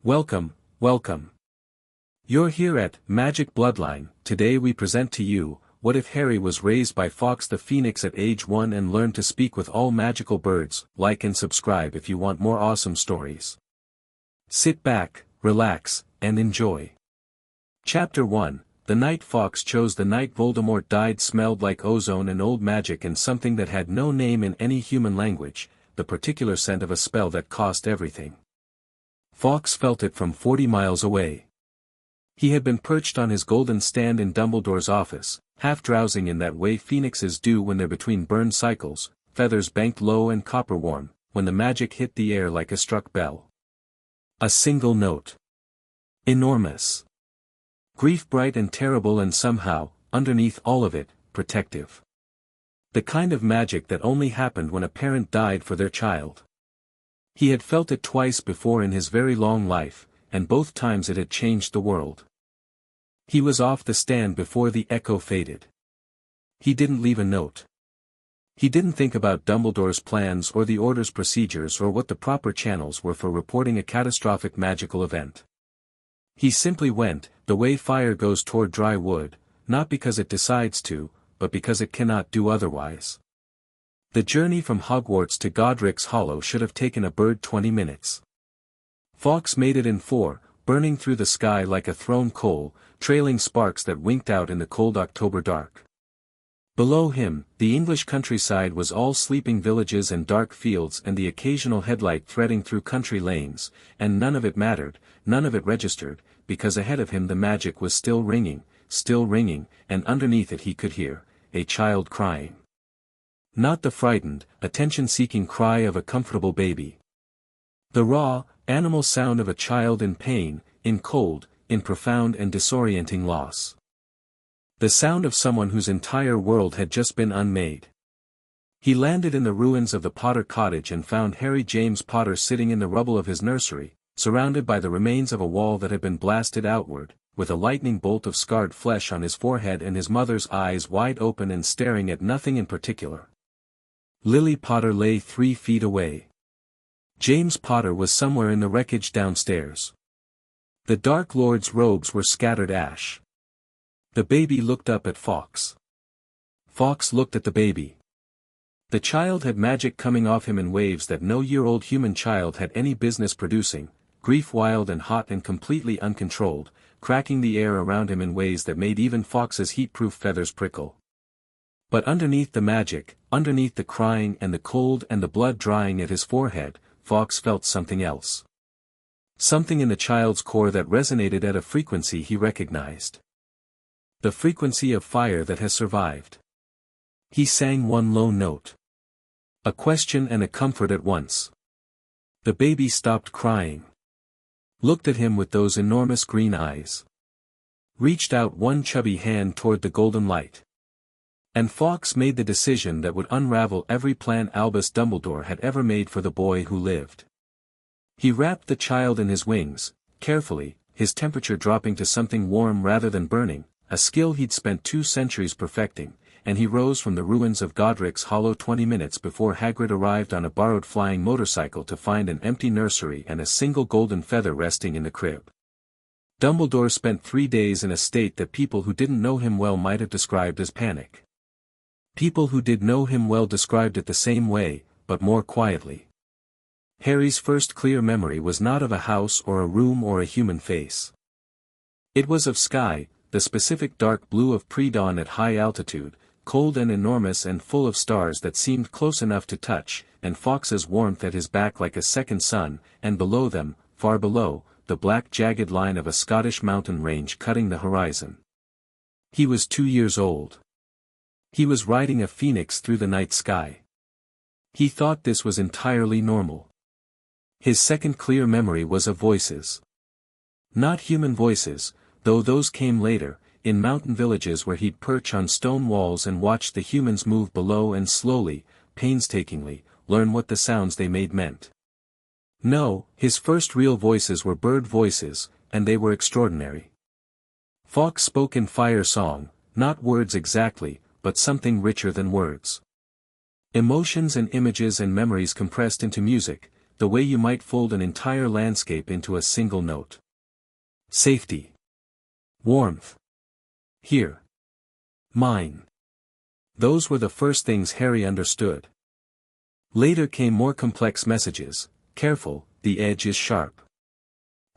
Welcome, welcome. You're here at Magic Bloodline. Today we present to you, what if Harry was raised by Fawkes the Phoenix at age 1 and learned to speak with all magical birds. Like and subscribe if you want more awesome stories. Sit back, relax, and enjoy. Chapter 1, The night Fawkes chose. The night Voldemort died smelled like ozone and old magic and something that had no name in any human language, the particular scent of a spell that cost everything. Fawkes felt it from 40 miles away. He had been perched on his golden stand in Dumbledore's office, half drowsing in that way phoenixes do when they're between burn cycles, feathers banked low and copper-warm, when the magic hit the air like a struck bell. A single note. Enormous. Grief bright and terrible and somehow, underneath all of it, protective. The kind of magic that only happened when a parent died for their child. He had felt it twice before in his very long life, and both times it had changed the world. He was off the stand before the echo faded. He didn't leave a note. He didn't think about Dumbledore's plans or the Order's procedures or what the proper channels were for reporting a catastrophic magical event. He simply went, the way fire goes toward dry wood, not because it decides to, but because it cannot do otherwise. The journey from Hogwarts to Godric's Hollow should have taken a bird 20 minutes. Fawkes made it in 4, burning through the sky like a thrown coal, trailing sparks that winked out in the cold October dark. Below him, the English countryside was all sleeping villages and dark fields and the occasional headlight threading through country lanes, and none of it mattered, none of it registered, because ahead of him the magic was still ringing, and underneath it he could hear a child crying. Not the frightened, attention-seeking cry of a comfortable baby. The raw, animal sound of a child in pain, in cold, in profound and disorienting loss. The sound of someone whose entire world had just been unmade. He landed in the ruins of the Potter cottage and found Harry James Potter sitting in the rubble of his nursery, surrounded by the remains of a wall that had been blasted outward, with a lightning bolt of scarred flesh on his forehead and his mother's eyes wide open and staring at nothing in particular. Lily Potter lay 3 feet away. James Potter was somewhere in the wreckage downstairs. The Dark Lord's robes were scattered ash. The baby looked up at Fawkes. Fawkes looked at the baby. The child had magic coming off him in waves that no year-old human child had any business producing, grief wild and hot and completely uncontrolled, cracking the air around him in ways that made even Fawkes's heat-proof feathers prickle. But underneath the magic, underneath the crying and the cold and the blood drying at his forehead, Fawkes felt something else. Something in the child's core that resonated at a frequency he recognized. The frequency of fire that has survived. He sang one low note. A question and a comfort at once. The baby stopped crying. Looked at him with those enormous green eyes. Reached out one chubby hand toward the golden light. And Fawkes made the decision that would unravel every plan Albus Dumbledore had ever made for the boy who lived. He wrapped the child in his wings, carefully, his temperature dropping to something warm rather than burning, a skill he'd spent 2 centuries perfecting, and he rose from the ruins of Godric's Hollow 20 minutes before Hagrid arrived on a borrowed flying motorcycle to find an empty nursery and a single golden feather resting in the crib. Dumbledore spent 3 days in a state that people who didn't know him well might have described as panic. People who did know him well described it the same way, but more quietly. Harry's first clear memory was not of a house or a room or a human face. It was of sky, the specific dark blue of pre-dawn at high altitude, cold and enormous and full of stars that seemed close enough to touch, and Fawkes's warmth at his back like a second sun, and below them, far below, the black jagged line of a Scottish mountain range cutting the horizon. He was 2 years old. He was riding a phoenix through the night sky. He thought this was entirely normal. His second clear memory was of voices. Not human voices, though those came later, in mountain villages where he'd perch on stone walls and watch the humans move below and slowly, painstakingly, learn what the sounds they made meant. No, his first real voices were bird voices, and they were extraordinary. Fawkes spoke in fire song, not words exactly, but something richer than words. Emotions and images and memories compressed into music, the way you might fold an entire landscape into a single note. Safety. Warmth. Here. Mine. Those were the first things Harry understood. Later came more complex messages. Careful, the edge is sharp.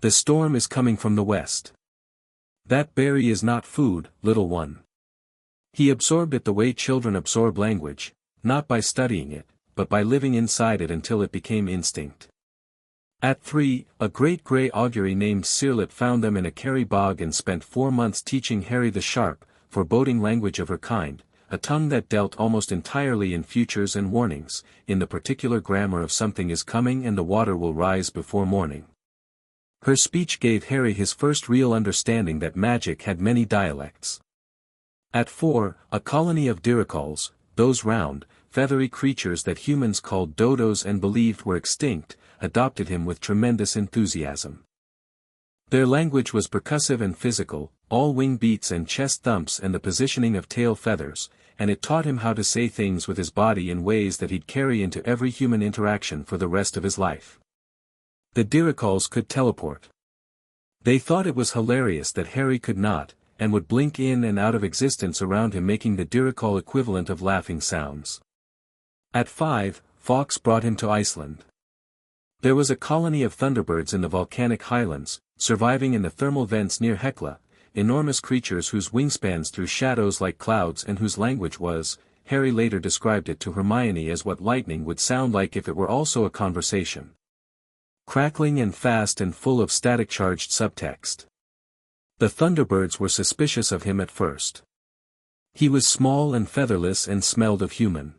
The storm is coming from the west. That berry is not food, little one. He absorbed it the way children absorb language, not by studying it, but by living inside it until it became instinct. At 3, a great grey augury named Searlet found them in a Kerry bog and spent 4 months teaching Harry the sharp, foreboding language of her kind, a tongue that dealt almost entirely in futures and warnings, in the particular grammar of something is coming and the water will rise before morning. Her speech gave Harry his first real understanding that magic had many dialects. At 4, a colony of diricals, those round, feathery creatures that humans called dodos and believed were extinct, adopted him with tremendous enthusiasm. Their language was percussive and physical, all wing beats and chest thumps and the positioning of tail feathers, and it taught him how to say things with his body in ways that he'd carry into every human interaction for the rest of his life. The diricals could teleport. They thought it was hilarious that Harry could not, and would blink in and out of existence around him making the dirical equivalent of laughing sounds. At 5, Fawkes brought him to Iceland. There was a colony of thunderbirds in the volcanic highlands, surviving in the thermal vents near Hekla, enormous creatures whose wingspans threw shadows like clouds and whose language was, Harry later described it to Hermione as what lightning would sound like if it were also a conversation. Crackling and fast and full of static-charged subtext. The thunderbirds were suspicious of him at first. He was small and featherless and smelled of human.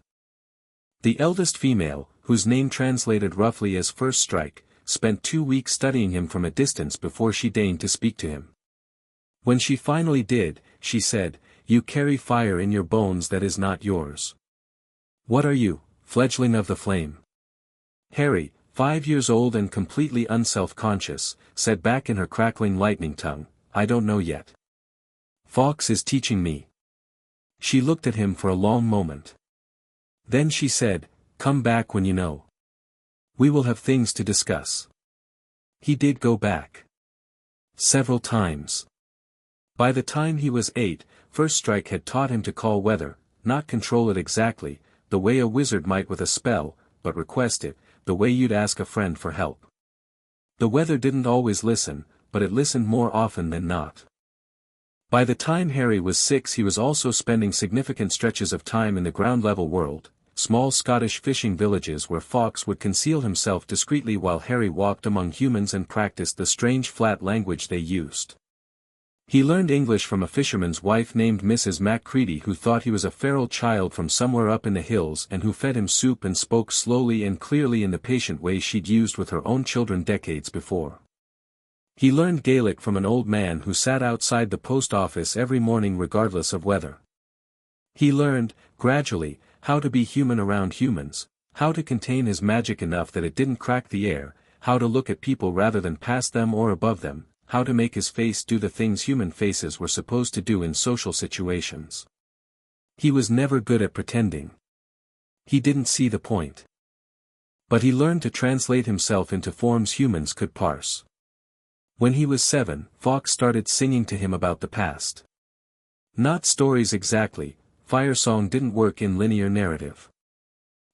The eldest female, whose name translated roughly as First Strike, spent 2 weeks studying him from a distance before she deigned to speak to him. When she finally did, she said, "You carry fire in your bones that is not yours. What are you, fledgling of the flame?" Harry, 5 years old and completely unself-conscious, said back in her crackling lightning tongue, "I don't know yet. Fawkes is teaching me." She looked at him for a long moment. Then she said, "Come back when you know. We will have things to discuss." He did go back. Several times. By the time he was 8, First Strike had taught him to call weather, not control it exactly, the way a wizard might with a spell, but request it, the way you'd ask a friend for help. The weather didn't always listen, but it listened more often than not. By the time Harry was 6 he was also spending significant stretches of time in the ground-level world, small Scottish fishing villages where Fawkes would conceal himself discreetly while Harry walked among humans and practiced the strange flat language they used. He learned English from a fisherman's wife named Mrs. Macready who thought he was a feral child from somewhere up in the hills and who fed him soup and spoke slowly and clearly in the patient way she'd used with her own children decades before. He learned Gaelic from an old man who sat outside the post office every morning regardless of weather. He learned, gradually, how to be human around humans, how to contain his magic enough that it didn't crack the air, how to look at people rather than past them or above them, how to make his face do the things human faces were supposed to do in social situations. He was never good at pretending. He didn't see the point. But he learned to translate himself into forms humans could parse. When he was 7, Fawkes started singing to him about the past. Not stories exactly, Firesong didn't work in linear narrative.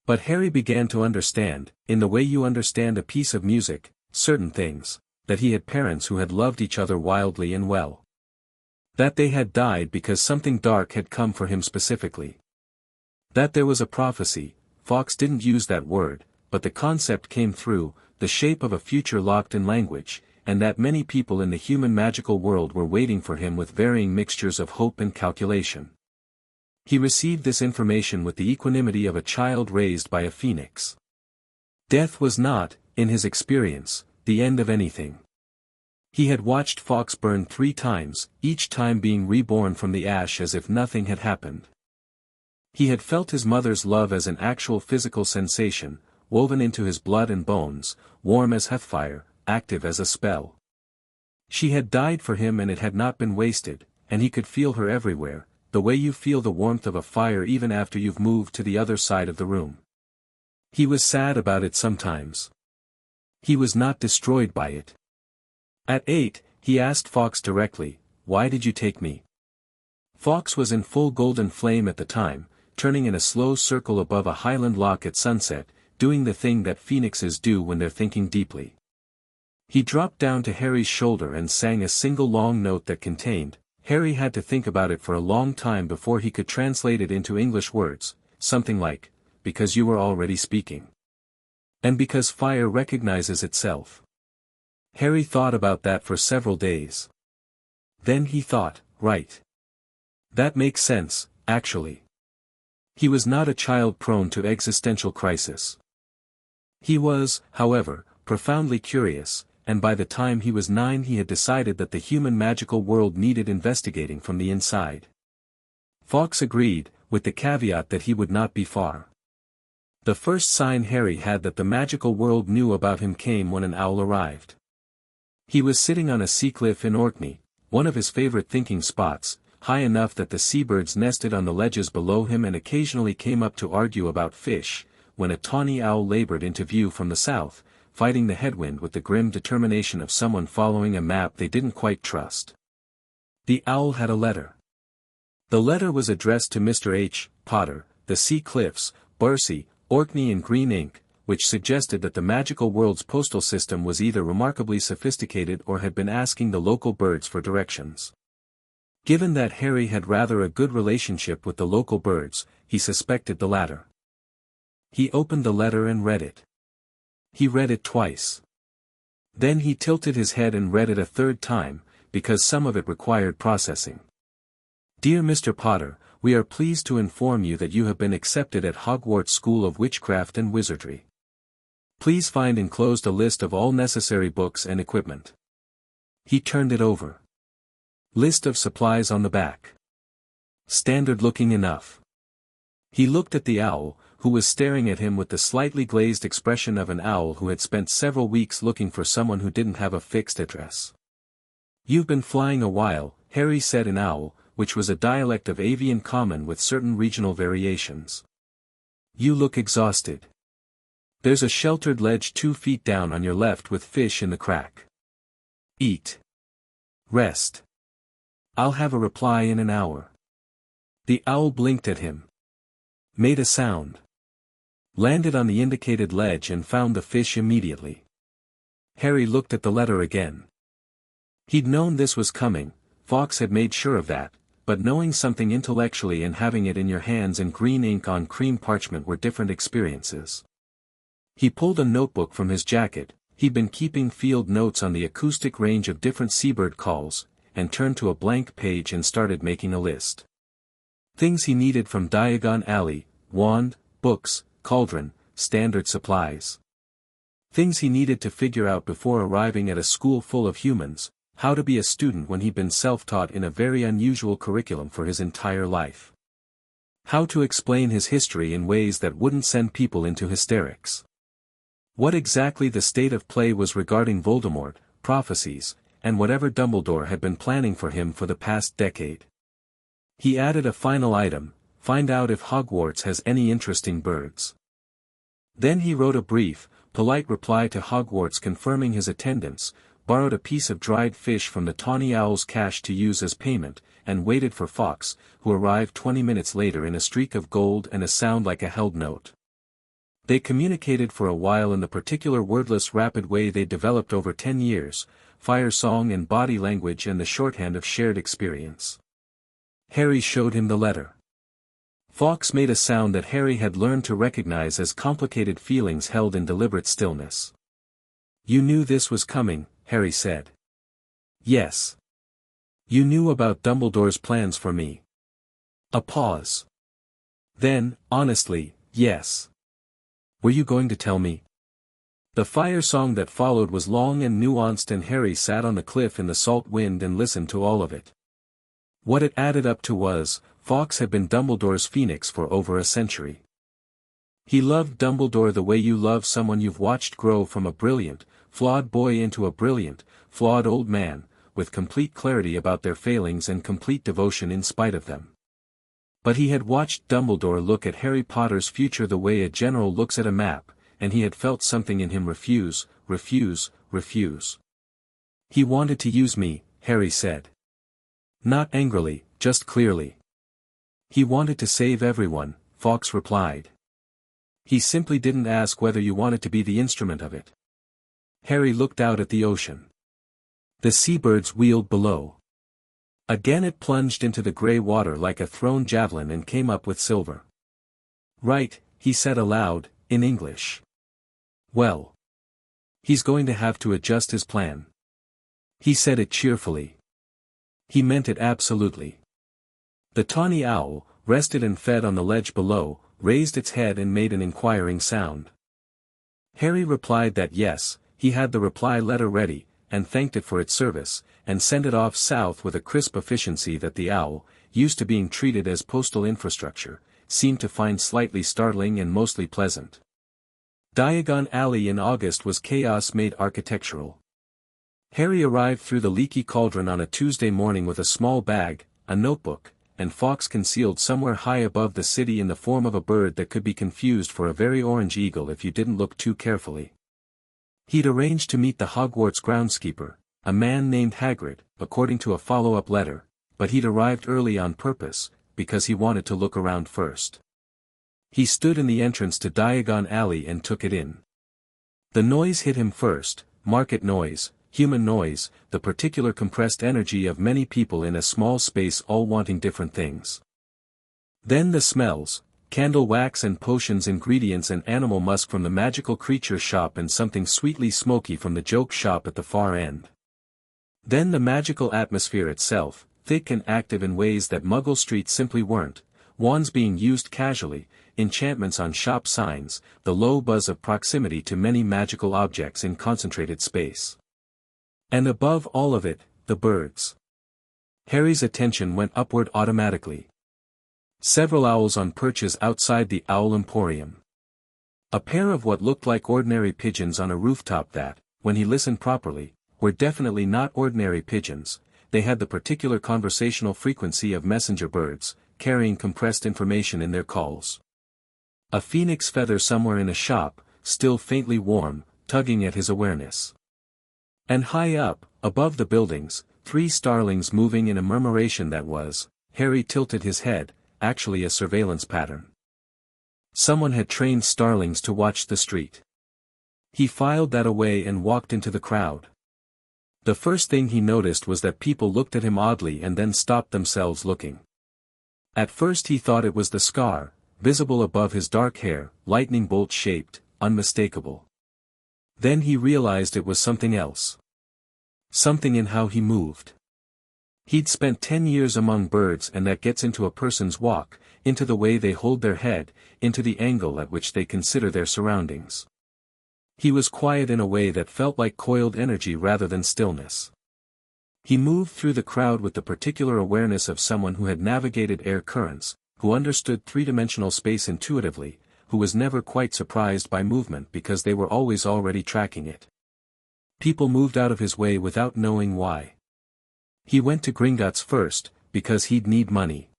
But Harry began to understand, in the way you understand a piece of music, certain things, that he had parents who had loved each other wildly and well. That they had died because something dark had come for him specifically. That there was a prophecy, Fawkes didn't use that word, but the concept came through, the shape of a future locked in language, and that many people in the human magical world were waiting for him with varying mixtures of hope and calculation. He received this information with the equanimity of a child raised by a phoenix. Death was not, in his experience, the end of anything. He had watched Fawkes burn 3 times, each time being reborn from the ash as if nothing had happened. He had felt his mother's love as an actual physical sensation, woven into his blood and bones, warm as heathfire, active as a spell. She had died for him and it had not been wasted, and he could feel her everywhere, the way you feel the warmth of a fire even after you've moved to the other side of the room. He was sad about it sometimes. He was not destroyed by it. At 8, he asked Fawkes directly, "Why did you take me?" Fawkes was in full golden flame at the time, turning in a slow circle above a highland loch at sunset, doing the thing that phoenixes do when they're thinking deeply. He dropped down to Harry's shoulder and sang a single long note that contained, Harry had to think about it for a long time before he could translate it into English words, something like, "Because you were already speaking. And because fire recognizes itself." Harry thought about that for several days. Then he thought, right. That makes sense, actually. He was not a child prone to existential crisis. He was, however, profoundly curious, and by the time he was 9 he had decided that the human magical world needed investigating from the inside. Fawkes agreed, with the caveat that he would not be far. The first sign Harry had that the magical world knew about him came when an owl arrived. He was sitting on a sea cliff in Orkney, one of his favorite thinking spots, high enough that the seabirds nested on the ledges below him and occasionally came up to argue about fish, when a tawny owl labored into view from the south, fighting the headwind with the grim determination of someone following a map they didn't quite trust. The owl had a letter. The letter was addressed to Mr. H. Potter, the Sea Cliffs, Barcy, Orkney in green ink, which suggested that the magical world's postal system was either remarkably sophisticated or had been asking the local birds for directions. Given that Harry had rather a good relationship with the local birds, he suspected the latter. He opened the letter and read it. He read it twice. Then he tilted his head and read it a third time, because some of it required processing. "Dear Mr. Potter, we are pleased to inform you that you have been accepted at Hogwarts School of Witchcraft and Wizardry. Please find enclosed a list of all necessary books and equipment." He turned it over. List of supplies on the back. Standard looking enough. He looked at the owl, who was staring at him with the slightly glazed expression of an owl who had spent several weeks looking for someone who didn't have a fixed address. "You've been flying a while," Harry said in owl, which was a dialect of avian common with certain regional variations. "You look exhausted. There's a sheltered ledge 2 feet down on your left with fish in the crack. Eat. Rest. I'll have a reply in an hour." The owl blinked at him. Made a sound. Landed on the indicated ledge and found the fish immediately. Harry looked at the letter again. He'd known this was coming, Fawkes had made sure of that, but knowing something intellectually and having it in your hands in green ink on cream parchment were different experiences. He pulled a notebook from his jacket, he'd been keeping field notes on the acoustic range of different seabird calls, and turned to a blank page and started making a list. Things he needed from Diagon Alley: wand, books, cauldron, standard supplies. Things he needed to figure out before arriving at a school full of humans: how to be a student when he'd been self-taught in a very unusual curriculum for his entire life. How to explain his history in ways that wouldn't send people into hysterics. What exactly the state of play was regarding Voldemort, prophecies, and whatever Dumbledore had been planning for him for the past decade. He added a final item: find out if Hogwarts has any interesting birds. Then he wrote a brief, polite reply to Hogwarts confirming his attendance, borrowed a piece of dried fish from the tawny owl's cache to use as payment, and waited for Fawkes, who arrived 20 minutes later in a streak of gold and a sound like a held note. They communicated for a while in the particular wordless rapid way they developed over 10 years, fire song and body language and the shorthand of shared experience. Harry showed him the letter. Fawkes made a sound that Harry had learned to recognize as complicated feelings held in deliberate stillness. "You knew this was coming," Harry said. "Yes. You knew about Dumbledore's plans for me." A pause. Then, honestly, yes. "Were you going to tell me?" The fire song that followed was long and nuanced, and Harry sat on the cliff in the salt wind and listened to all of it. What it added up to was, Fawkes had been Dumbledore's phoenix for over a century. He loved Dumbledore the way you love someone you've watched grow from a brilliant, flawed boy into a brilliant, flawed old man, with complete clarity about their failings and complete devotion in spite of them. But he had watched Dumbledore look at Harry Potter's future the way a general looks at a map, and he had felt something in him refuse, refuse, refuse. He wanted to use me, Harry said. Not angrily, just clearly. He wanted to save everyone, Fawkes replied. He simply didn't ask whether you wanted to be the instrument of it. Harry looked out at the ocean. The seabirds wheeled below. Again it plunged into the grey water like a thrown javelin and came up with silver. Right, he said aloud, in English. Well. He's going to have to adjust his plan. He said it cheerfully. He meant it absolutely. The tawny owl, rested and fed on the ledge below, raised its head and made an inquiring sound. Harry replied that yes, he had the reply letter ready, and thanked it for its service, and sent it off south with a crisp efficiency that the owl, used to being treated as postal infrastructure, seemed to find slightly startling and mostly pleasant. Diagon Alley in August was chaos made architectural. Harry arrived through the leaky cauldron on a Tuesday morning with a small bag, a notebook, and Fawkes concealed somewhere high above the city in the form of a bird that could be confused for a very orange eagle if you didn't look too carefully. He'd arranged to meet the Hogwarts groundskeeper, a man named Hagrid, according to a follow-up letter, but he'd arrived early on purpose, because he wanted to look around first. He stood in the entrance to Diagon Alley and took it in. The noise hit him first, market noise, human noise, the particular compressed energy of many people in a small space all wanting different things. Then the smells, candle wax and potions ingredients and animal musk from the magical creature shop and something sweetly smoky from the joke shop at the far end. Then the magical atmosphere itself, thick and active in ways that Muggle Street simply weren't, wands being used casually, enchantments on shop signs, the low buzz of proximity to many magical objects in concentrated space. And above all of it, the birds. Harry's attention went upward automatically. Several owls on perches outside the Owl Emporium. A pair of what looked like ordinary pigeons on a rooftop that, when he listened properly, were definitely not ordinary pigeons. They had the particular conversational frequency of messenger birds, carrying compressed information in their calls. A phoenix feather somewhere in a shop, still faintly warm, tugging at his awareness. And high up, above the buildings, 3 starlings moving in a murmuration that was, Harry tilted his head, actually a surveillance pattern. Someone had trained starlings to watch the street. He filed that away and walked into the crowd. The first thing he noticed was that people looked at him oddly and then stopped themselves looking. At first he thought it was the scar, visible above his dark hair, lightning bolt shaped, unmistakable. Then he realized it was something else. Something in how he moved. He'd spent 10 years among birds, and that gets into a person's walk, into the way they hold their head, into the angle at which they consider their surroundings. He was quiet in a way that felt like coiled energy rather than stillness. He moved through the crowd with the particular awareness of someone who had navigated air currents, who understood three-dimensional space intuitively, who was never quite surprised by movement because they were always already tracking it. People moved out of his way without knowing why. He went to Gringotts first, because he'd need money.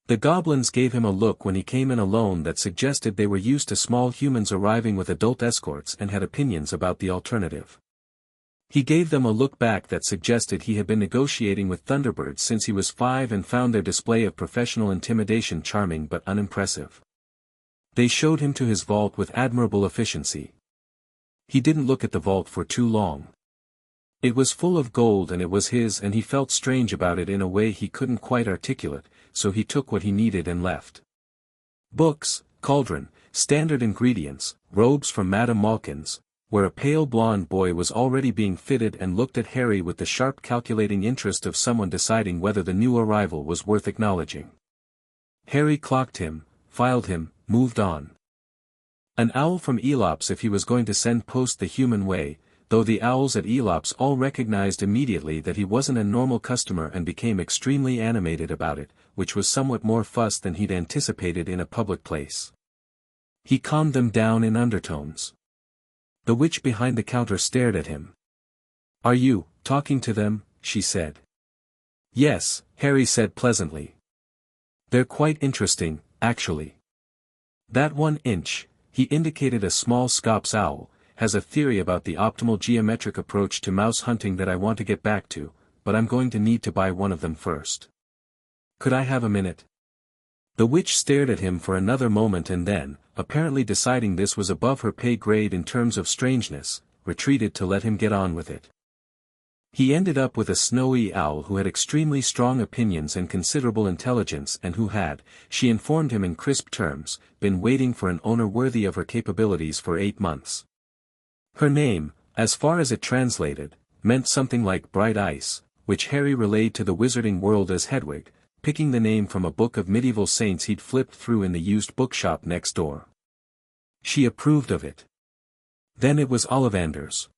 The goblins gave him a look when he came in alone that suggested they were used to small humans arriving with adult escorts and had opinions about the alternative. He gave them a look back that suggested he had been negotiating with Thunderbirds since he was 5 and found their display of professional intimidation charming but unimpressive. They showed him to his vault with admirable efficiency. He didn't look at the vault for too long. It was full of gold and it was his, and he felt strange about it in a way he couldn't quite articulate, so he took what he needed and left. Books, cauldron, standard ingredients, robes from Madame Malkin's, where a pale blonde boy was already being fitted and looked at Harry with the sharp calculating interest of someone deciding whether the new arrival was worth acknowledging. Harry clocked him, filed him, moved on. An owl from Elops if he was going to send post the human way, though the owls at Elops all recognized immediately that he wasn't a normal customer and became extremely animated about it, which was somewhat more fuss than he'd anticipated in a public place. He calmed them down in undertones. The witch behind the counter stared at him. "Are you talking to them?" she said. "Yes," Harry said pleasantly. "They're quite interesting, actually. That 1 inch," he indicated a small Scops owl, has a theory about the optimal geometric approach to mouse hunting that I want to get back to, but I'm going to need to buy one of them first. Could I have a minute? The witch stared at him for another moment and then, apparently deciding this was above her pay grade in terms of strangeness, retreated to let him get on with it. He ended up with a snowy owl who had extremely strong opinions and considerable intelligence and who had, she informed him in crisp terms, been waiting for an owner worthy of her capabilities for 8 months. Her name, as far as it translated, meant something like bright ice, which Harry relayed to the wizarding world as Hedwig, picking the name from a book of medieval saints he'd flipped through in the used bookshop next door. She approved of it. Then it was Ollivander's.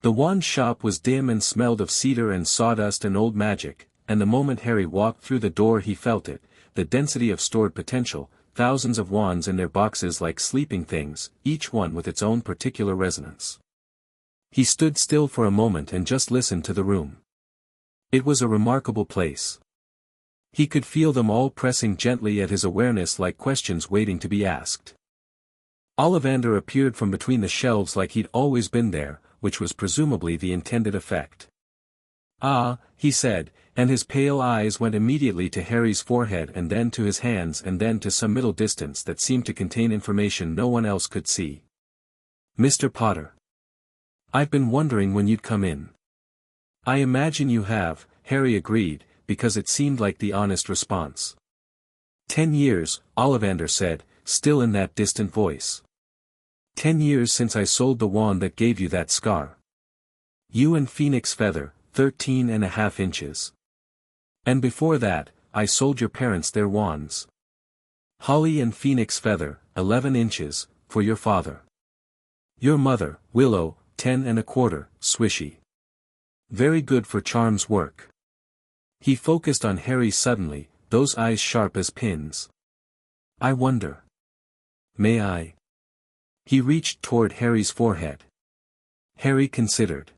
The wand shop was dim and smelled of cedar and sawdust and old magic, and the moment Harry walked through the door he felt it, the density of stored potential, thousands of wands in their boxes like sleeping things, each one with its own particular resonance. He stood still for a moment and just listened to the room. It was a remarkable place. He could feel them all pressing gently at his awareness like questions waiting to be asked. Ollivander appeared from between the shelves like he'd always been there, which was presumably the intended effect. "Ah," he said, and his pale eyes went immediately to Harry's forehead and then to his hands and then to some middle distance that seemed to contain information no one else could see. "Mr. Potter. I've been wondering when you'd come in." "I imagine you have," Harry agreed, because it seemed like the honest response. 10 years, Ollivander said, still in that distant voice. 10 years since I sold the wand that gave you that scar. You and Phoenix Feather, 13.5 inches. And before that, I sold your parents their wands. Holly and Phoenix Feather, 11 inches, for your father. Your mother, Willow, 10.25, swishy. Very good for charms work. He focused on Harry suddenly, those eyes sharp as pins. I wonder. May I? He reached toward Harry's forehead. Harry considered.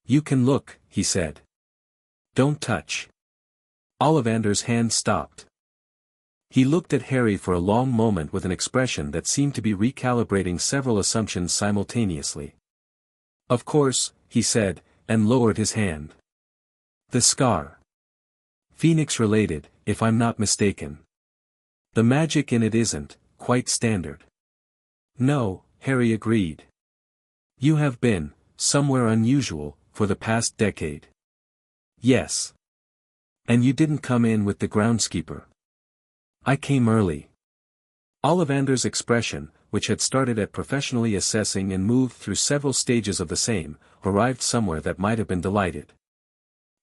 You can look, he said. Don't touch. Ollivander's hand stopped. He looked at Harry for a long moment with an expression that seemed to be recalibrating several assumptions simultaneously. Of course, he said, and lowered his hand. The scar. Phoenix related, if I'm not mistaken. The magic in it isn't quite standard. No, Harry agreed. You have been, somewhere unusual, for the past decade. Yes. And you didn't come in with the groundskeeper. I came early. Ollivander's expression, which had started at professionally assessing and moved through several stages of the same, arrived somewhere that might have been delighted.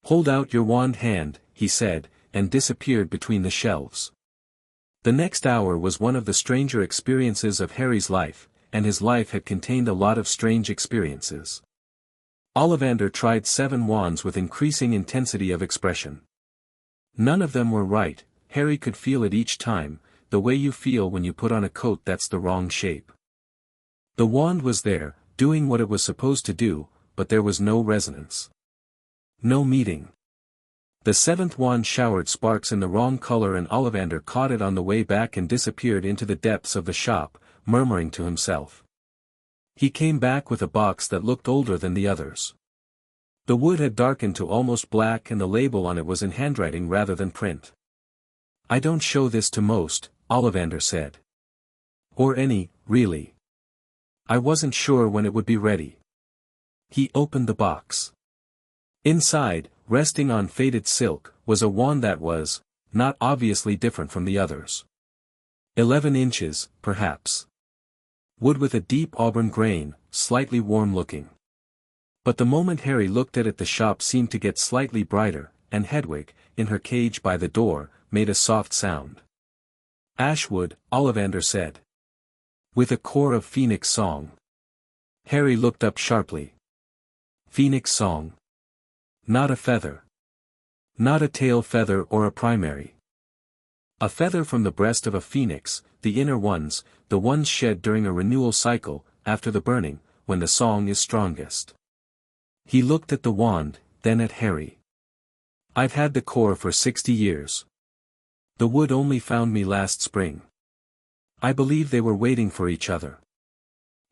Hold out your wand hand, he said, and disappeared between the shelves. The next hour was one of the stranger experiences of Harry's life, and his life had contained a lot of strange experiences. Ollivander tried 7 wands with increasing intensity of expression. None of them were right, Harry could feel it each time, the way you feel when you put on a coat that's the wrong shape. The wand was there, doing what it was supposed to do, but there was no resonance. No meeting. The 7th wand showered sparks in the wrong color and Ollivander caught it on the way back and disappeared into the depths of the shop, murmuring to himself. He came back with a box that looked older than the others. The wood had darkened to almost black and the label on it was in handwriting rather than print. I don't show this to most, Ollivander said. Or any, really. I wasn't sure when it would be ready. He opened the box. Inside, resting on faded silk, was a wand that was, not obviously different from the others. 11 inches, perhaps. Wood with a deep auburn grain, slightly warm-looking. But the moment Harry looked at it the shop seemed to get slightly brighter, and Hedwig, in her cage by the door, made a soft sound. Ashwood, Ollivander said. With a core of phoenix song. Harry looked up sharply. Phoenix song. Not a feather. Not a tail feather or a primary. A feather from the breast of a phoenix, the inner ones, the ones shed during a renewal cycle, after the burning, when the song is strongest. He looked at the wand, then at Harry. I've had the core for 60 years. The wood only found me last spring. I believe they were waiting for each other.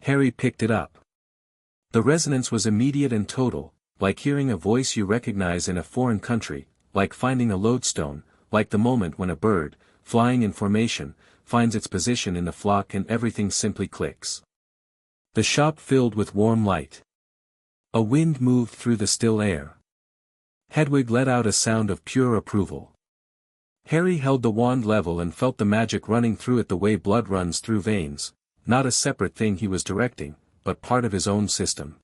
Harry picked it up. The resonance was immediate and total, like hearing a voice you recognize in a foreign country, like finding a lodestone, like the moment when a bird, flying in formation, finds its position in the flock and everything simply clicks. The shop filled with warm light. A wind moved through the still air. Hedwig let out a sound of pure approval. Harry held the wand level and felt the magic running through it the way blood runs through veins, not a separate thing he was directing, but part of his own system.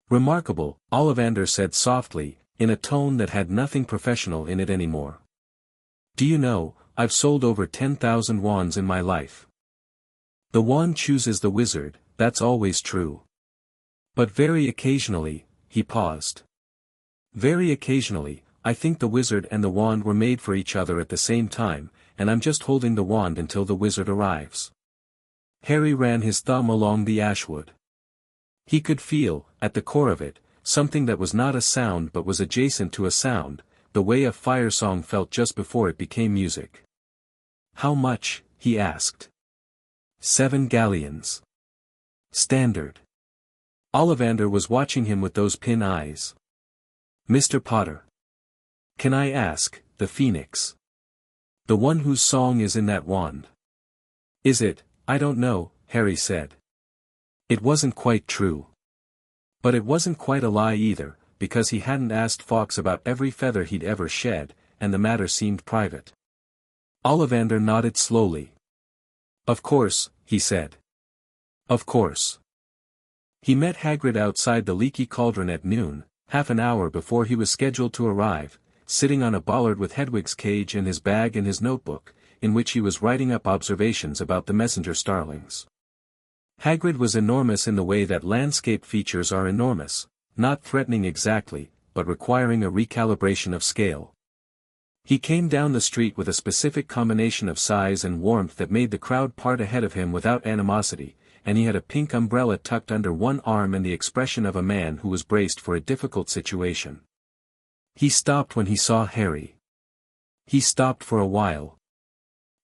Remarkable, Ollivander said softly, in a tone that had nothing professional in it anymore. Do you know, I've sold over 10,000 wands in my life. The wand chooses the wizard, that's always true. But very occasionally, he paused. Very occasionally, I think the wizard and the wand were made for each other at the same time, and I'm just holding the wand until the wizard arrives. Harry ran his thumb along the ashwood. He could feel, at the core of it, something that was not a sound but was adjacent to a sound, the way a fire song felt just before it became music. How much? He asked. 7 galleons. Standard. Ollivander was watching him with those pin eyes. Mr. Potter. Can I ask, the phoenix? The one whose song is in that wand. Is it? I don't know, Harry said. It wasn't quite true. But it wasn't quite a lie either, because he hadn't asked Fawkes about every feather he'd ever shed, and the matter seemed private. Ollivander nodded slowly. Of course, he said. Of course. He met Hagrid outside the Leaky Cauldron at noon, half an hour before he was scheduled to arrive, sitting on a bollard with Hedwig's cage and his bag and his notebook, in which he was writing up observations about the messenger starlings. Hagrid was enormous in the way that landscape features are enormous, not threatening exactly, but requiring a recalibration of scale. He came down the street with a specific combination of size and warmth that made the crowd part ahead of him without animosity, and he had a pink umbrella tucked under one arm and the expression of a man who was braced for a difficult situation. He stopped when he saw Harry. He stopped for a while.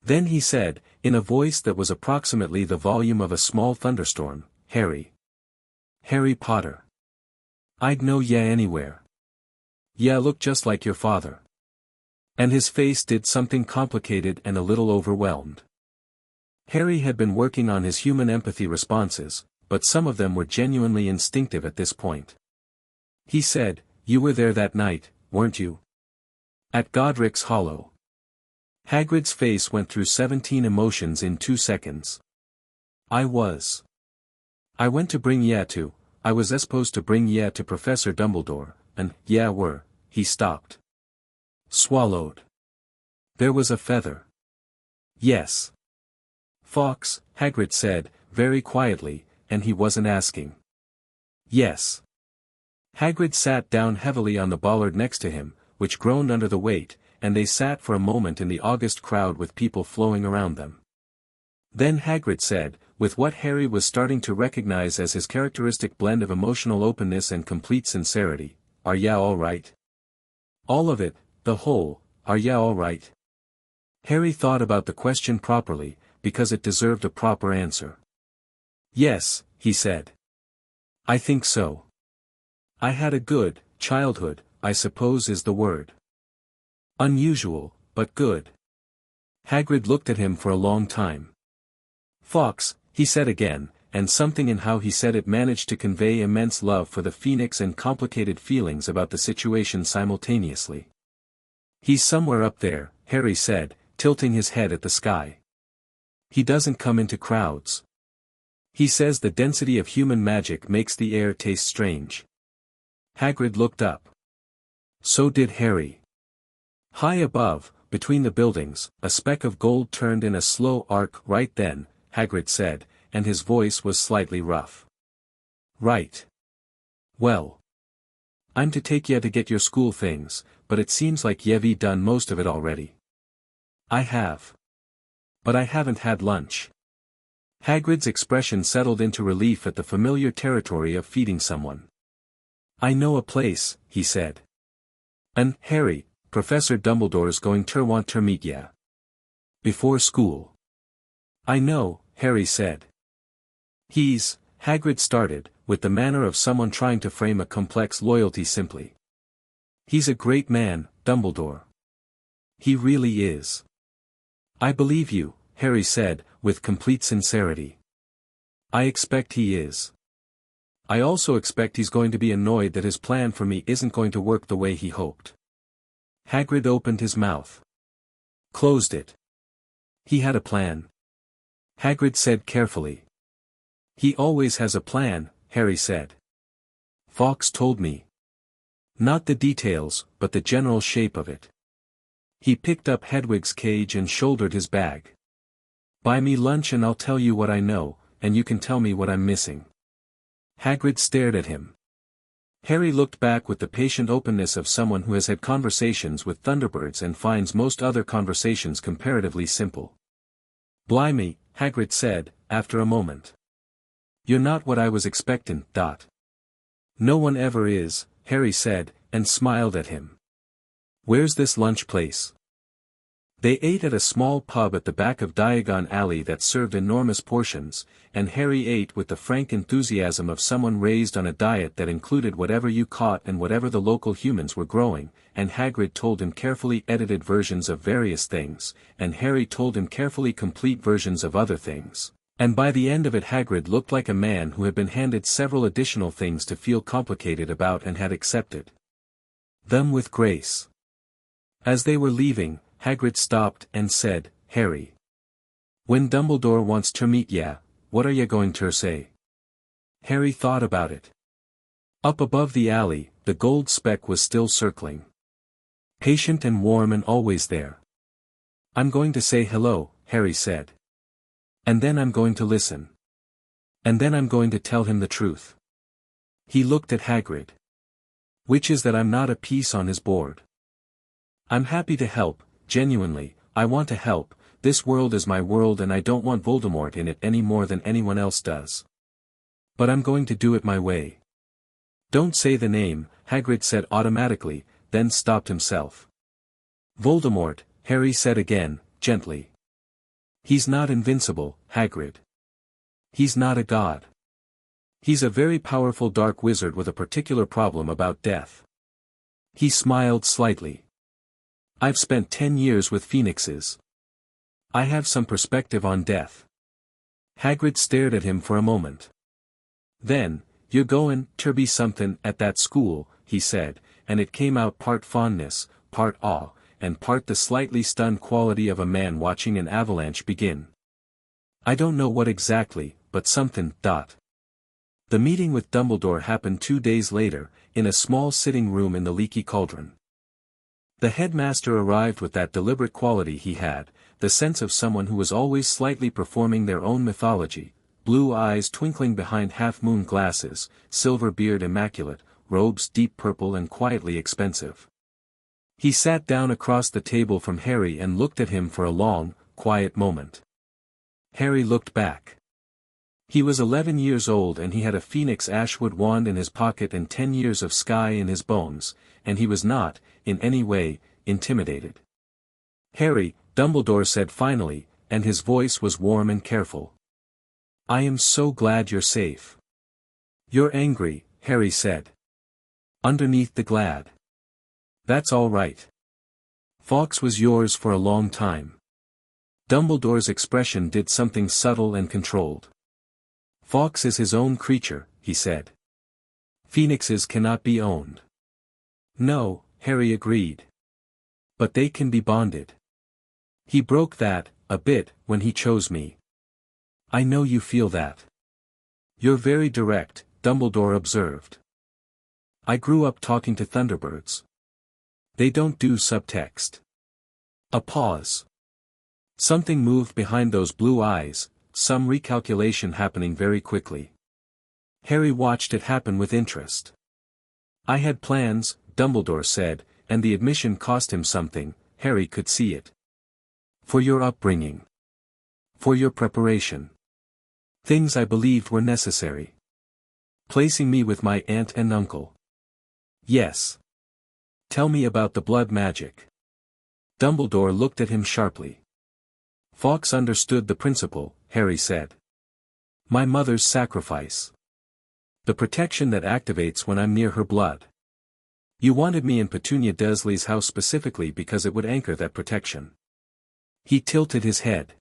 Then he said, in a voice that was approximately the volume of a small thunderstorm, Harry. Harry Potter. I'd know ya anywhere. Ya look just like your father. And his face did something complicated and a little overwhelmed. Harry had been working on his human empathy responses, but some of them were genuinely instinctive at this point. He said, You were there that night, weren't you? At Godric's Hollow. Hagrid's face went through 17 emotions in 2 seconds. I was. I went to bring ya to, I was supposed to bring ya to Professor Dumbledore, and ya were, he stopped. Swallowed. There was a feather. Yes. Fawkes, Hagrid said, very quietly, and he wasn't asking. Yes. Hagrid sat down heavily on the bollard next to him, which groaned under the weight, and they sat for a moment in the august crowd with people flowing around them. Then Hagrid said, with what Harry was starting to recognize as his characteristic blend of emotional openness and complete sincerity, Are ya all right? All of it, the whole, are ya all right? Harry thought about the question properly, because it deserved a proper answer. Yes, he said. I think so. I had a good childhood, I suppose is the word. Unusual, but good. Hagrid looked at him for a long time. Fawkes, he said again, and something in how he said it managed to convey immense love for the Phoenix and complicated feelings about the situation simultaneously. He's somewhere up there, Harry said, tilting his head at the sky. He doesn't come into crowds. He says the density of human magic makes the air taste strange. Hagrid looked up. So did Harry. High above, between the buildings, a speck of gold turned in a slow arc right then, Hagrid said, and his voice was slightly rough. Right. Well. I'm to take ya to get your school things, but it seems like you've done most of it already. I have. But I haven't had lunch. Hagrid's expression settled into relief at the familiar territory of feeding someone. I know a place, he said. And, Harry, Professor Dumbledore's going to want to meet ya. Before school. I know, Harry said. He's Hagrid started, with the manner of someone trying to frame a complex loyalty simply. He's a great man, Dumbledore. He really is. I believe you, Harry said, with complete sincerity. I expect he is. I also expect he's going to be annoyed that his plan for me isn't going to work the way he hoped. Hagrid opened his mouth. Closed it. He had a plan. Hagrid said carefully. He always has a plan, Harry said. Fawkes told me. Not the details, but the general shape of it. He picked up Hedwig's cage and shouldered his bag. Buy me lunch and I'll tell you what I know, and you can tell me what I'm missing. Hagrid stared at him. Harry looked back with the patient openness of someone who has had conversations with Thunderbirds and finds most other conversations comparatively simple. Blimey, Hagrid said, after a moment. You're not what I was expectin', . No one ever is, Harry said, and smiled at him. Where's this lunch place? They ate at a small pub at the back of Diagon Alley that served enormous portions, and Harry ate with the frank enthusiasm of someone raised on a diet that included whatever you caught and whatever the local humans were growing, and Hagrid told him carefully edited versions of various things, and Harry told him carefully complete versions of other things, and by the end of it Hagrid looked like a man who had been handed several additional things to feel complicated about and had accepted them with grace. As they were leaving, Hagrid stopped and said, Harry. When Dumbledore wants to meet ya, what are ya going to say? Harry thought about it. Up above the alley, the gold speck was still circling. Patient and warm and always there. I'm going to say hello, Harry said. And then I'm going to listen. And then I'm going to tell him the truth. He looked at Hagrid. Which is that I'm not a piece on his board. I'm happy to help. Genuinely, I want to help. This world is my world and I don't want Voldemort in it any more than anyone else does. But I'm going to do it my way. Don't say the name, Hagrid said automatically, then stopped himself. Voldemort, Harry said again, gently. He's not invincible, Hagrid. He's not a god. He's a very powerful dark wizard with a particular problem about death. He smiled slightly. I've spent 10 years with phoenixes. I have some perspective on death. Hagrid stared at him for a moment. Then, you're goin' ter be somethin' at that school, he said, and it came out part fondness, part awe, and part the slightly stunned quality of a man watching an avalanche begin. I don't know what exactly, but something. The meeting with Dumbledore happened 2 days later, in a small sitting room in the Leaky Cauldron. The headmaster arrived with that deliberate quality he had, the sense of someone who was always slightly performing their own mythology, blue eyes twinkling behind half-moon glasses, silver beard immaculate, robes deep purple and quietly expensive. He sat down across the table from Harry and looked at him for a long, quiet moment. Harry looked back. He was 11 years old and he had a phoenix ashwood wand in his pocket and 10 years of sky in his bones, and he was not, in any way, intimidated. Harry, Dumbledore said finally, and his voice was warm and careful. I am so glad you're safe. You're angry, Harry said. Underneath the glad. That's all right. Fawkes was yours for a long time. Dumbledore's expression did something subtle and controlled. Fawkes is his own creature, he said. Phoenixes cannot be owned. No, Harry agreed. But they can be bonded. He broke that, a bit, when he chose me. I know you feel that. You're very direct, Dumbledore observed. I grew up talking to Thunderbirds. They don't do subtext. A pause. Something moved behind those blue eyes, some recalculation happening very quickly. Harry watched it happen with interest. I had plans, Dumbledore said, and the admission cost him something, Harry could see it. For your upbringing. For your preparation. Things I believed were necessary. Placing me with my aunt and uncle. Yes. Tell me about the blood magic. Dumbledore looked at him sharply. Fawkes understood the principle, Harry said. My mother's sacrifice. The protection that activates when I'm near her blood. You wanted me in Petunia Dursley's house specifically because it would anchor that protection. He tilted his head.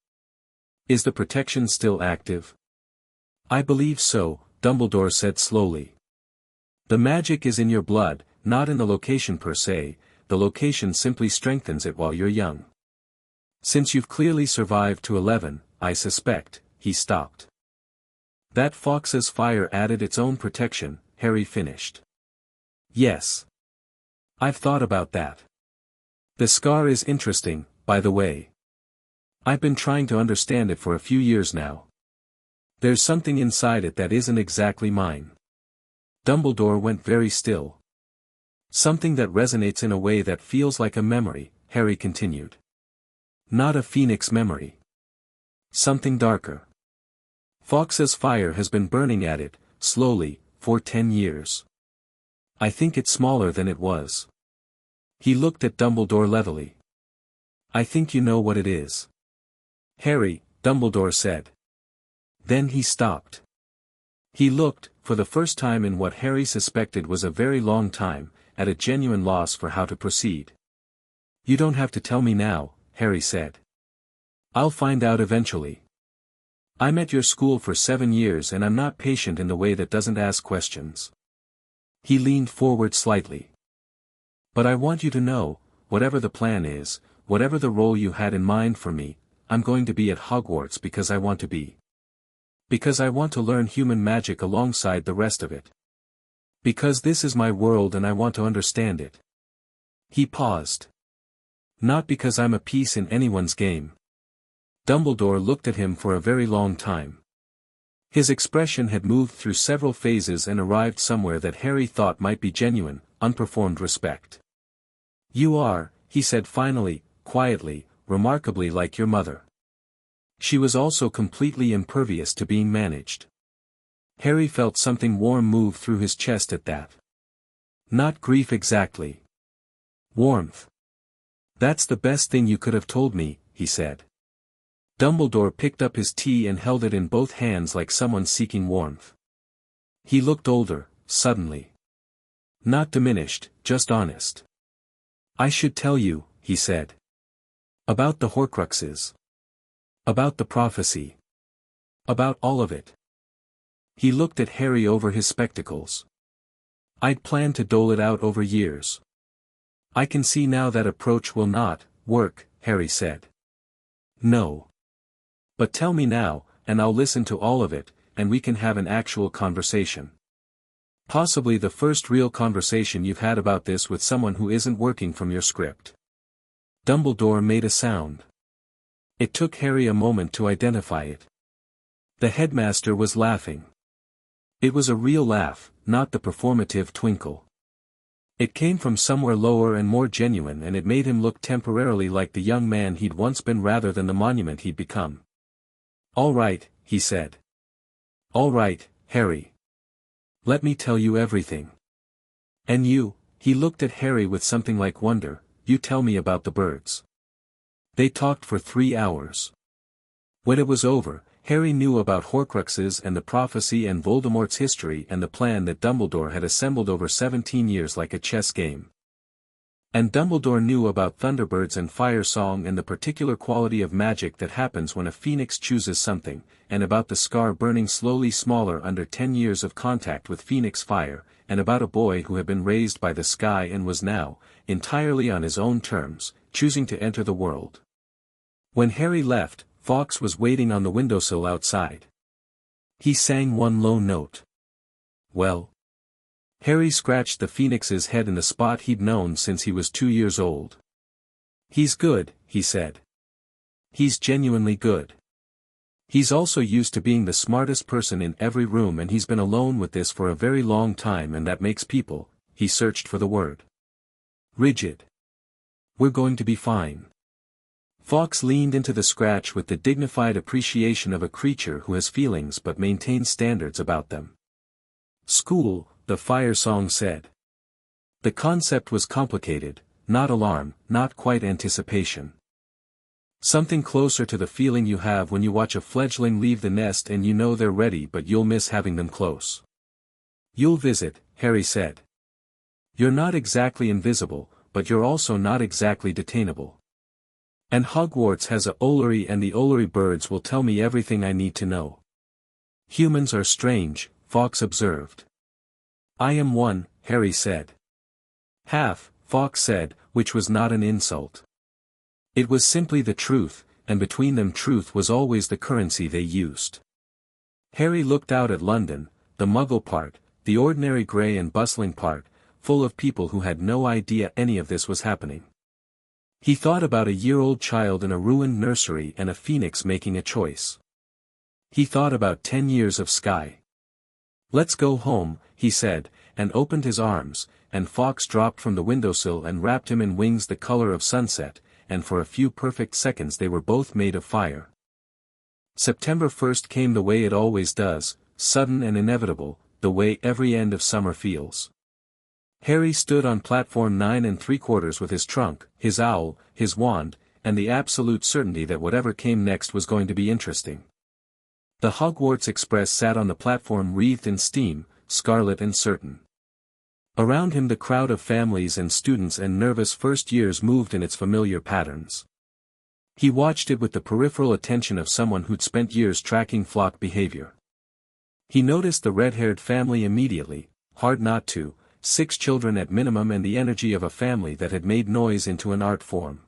Is the protection still active? I believe so, Dumbledore said slowly. The magic is in your blood, not in the location per se, the location simply strengthens it while you're young. Since you've clearly survived to 11, I suspect, he stopped. That Fawkes's fire added its own protection, Harry finished. Yes. I've thought about that. The scar is interesting, by the way. I've been trying to understand it for a few years now. There's something inside it that isn't exactly mine. Dumbledore went very still. Something that resonates in a way that feels like a memory, Harry continued. Not a phoenix memory. Something darker. Fawkes's fire has been burning at it, slowly, for 10 years. I think it's smaller than it was. He looked at Dumbledore levelly. I think you know what it is. Harry, Dumbledore said. Then he stopped. He looked, for the first time in what Harry suspected was a very long time, at a genuine loss for how to proceed. You don't have to tell me now, Harry said. I'll find out eventually. I'm at your school for 7 years and I'm not patient in the way that doesn't ask questions. He leaned forward slightly. But I want you to know, whatever the plan is, whatever the role you had in mind for me, I'm going to be at Hogwarts because I want to be. Because I want to learn human magic alongside the rest of it. Because this is my world and I want to understand it. He paused. Not because I'm a piece in anyone's game. Dumbledore looked at him for a very long time. His expression had moved through several phases and arrived somewhere that Harry thought might be genuine, unperformed respect. You are, he said finally, quietly, remarkably like your mother. She was also completely impervious to being managed. Harry felt something warm move through his chest at that. Not grief exactly. Warmth. That's the best thing you could have told me, he said. Dumbledore picked up his tea and held it in both hands like someone seeking warmth. He looked older, suddenly. Not diminished, just honest. I should tell you, he said. About the Horcruxes. About the prophecy. About all of it. He looked at Harry over his spectacles. I'd planned to dole it out over years. I can see now that approach will not work, Harry said. No. But tell me now, and I'll listen to all of it, and we can have an actual conversation. Possibly the first real conversation you've had about this with someone who isn't working from your script. Dumbledore made a sound. It took Harry a moment to identify it. The headmaster was laughing. It was a real laugh, not the performative twinkle. It came from somewhere lower and more genuine, and it made him look temporarily like the young man he'd once been rather than the monument he'd become. All right, he said. All right, Harry. Let me tell you everything. And you, he looked at Harry with something like wonder, you tell me about the birds. They talked for 3 hours. When it was over, Harry knew about Horcruxes and the prophecy and Voldemort's history and the plan that Dumbledore had assembled over 17 years like a chess game. And Dumbledore knew about Thunderbirds and Fire Song and the particular quality of magic that happens when a phoenix chooses something, and about the scar burning slowly smaller under 10 years of contact with phoenix fire, and about a boy who had been raised by the sky and was now, entirely on his own terms, choosing to enter the world. When Harry left, Fawkes was waiting on the windowsill outside. He sang one low note. Well? Harry scratched the phoenix's head in the spot he'd known since he was 2 years old. He's good, he said. He's genuinely good. He's also used to being the smartest person in every room, and he's been alone with this for a very long time, and that makes people, he searched for the word. Rigid. We're going to be fine. Fawkes leaned into the scratch with the dignified appreciation of a creature who has feelings but maintains standards about them. School, the Fire Song said. The concept was complicated, not alarm, not quite anticipation. Something closer to the feeling you have when you watch a fledgling leave the nest and you know they're ready but you'll miss having them close. You'll visit, Harry said. You're not exactly invisible, but you're also not exactly detainable. And Hogwarts has a Ollery and the Ollery birds will tell me everything I need to know. Humans are strange, Fawkes observed. I am one, Harry said. Half, Fawkes said, which was not an insult. It was simply the truth, and between them truth was always the currency they used. Harry looked out at London, the Muggle part, the ordinary grey and bustling part, full of people who had no idea any of this was happening. He thought about a year-old child in a ruined nursery and a phoenix making a choice. He thought about 10 years of sky. Let's go home, he said, and opened his arms, and Fawkes dropped from the windowsill and wrapped him in wings the color of sunset, and for a few perfect seconds they were both made of fire. September 1st came the way it always does, sudden and inevitable, the way every end of summer feels. Harry stood on platform 9 3/4 with his trunk, his owl, his wand, and the absolute certainty that whatever came next was going to be interesting. The Hogwarts Express sat on the platform wreathed in steam, scarlet and certain. Around him the crowd of families and students and nervous first years moved in its familiar patterns. He watched it with the peripheral attention of someone who'd spent years tracking flock behavior. He noticed the red-haired family immediately, hard not to, 6 children at minimum and the energy of a family that had made noise into an art form.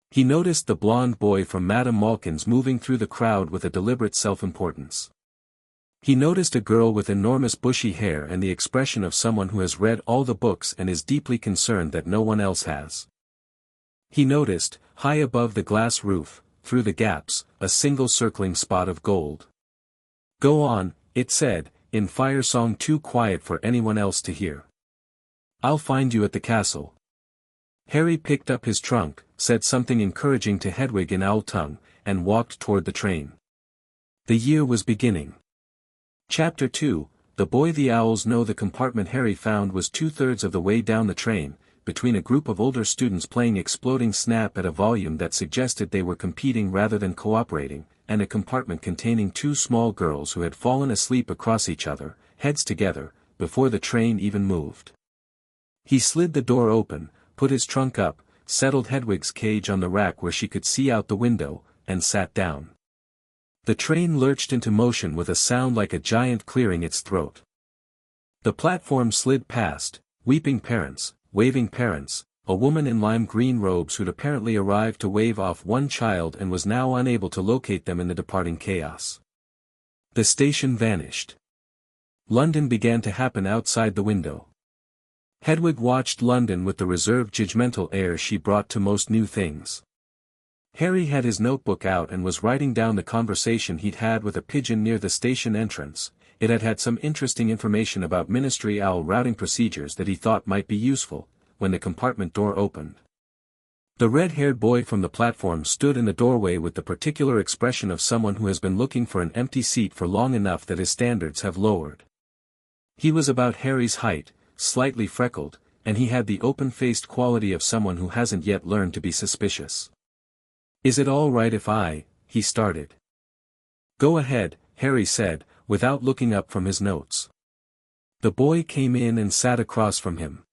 He noticed the blonde boy from Madame Malkin's moving through the crowd with a deliberate self-importance. He noticed a girl with enormous bushy hair and the expression of someone who has read all the books and is deeply concerned that no one else has. He noticed, high above the glass roof, through the gaps, a single circling spot of gold. Go on, it said, in fire song too quiet for anyone else to hear. I'll find you at the castle. Harry picked up his trunk, said something encouraging to Hedwig in owl tongue, and walked toward the train. The year was beginning. Chapter 2, The Boy the Owls Know. The compartment Harry found was 2/3 of the way down the train, between a group of older students playing Exploding Snap at a volume that suggested they were competing rather than cooperating, and a compartment containing 2 small girls who had fallen asleep across each other, heads together, before the train even moved. He slid the door open, put his trunk up, settled Hedwig's cage on the rack where she could see out the window, and sat down. The train lurched into motion with a sound like a giant clearing its throat. The platform slid past, weeping parents, waving parents, a woman in lime green robes who'd apparently arrived to wave off one child and was now unable to locate them in the departing chaos. The station vanished. London began to happen outside the window. Hedwig watched London with the reserved judgmental air she brought to most new things. Harry had his notebook out and was writing down the conversation he'd had with a pigeon near the station entrance. It had had some interesting information about Ministry Owl routing procedures that he thought might be useful, when the compartment door opened. The red-haired boy from the platform stood in the doorway with the particular expression of someone who has been looking for an empty seat for long enough that his standards have lowered. He was about Harry's height, slightly freckled, and he had the open-faced quality of someone who hasn't yet learned to be suspicious. Is it all right if he started. Go ahead, Harry said, without looking up from his notes. The boy came in and sat across from him.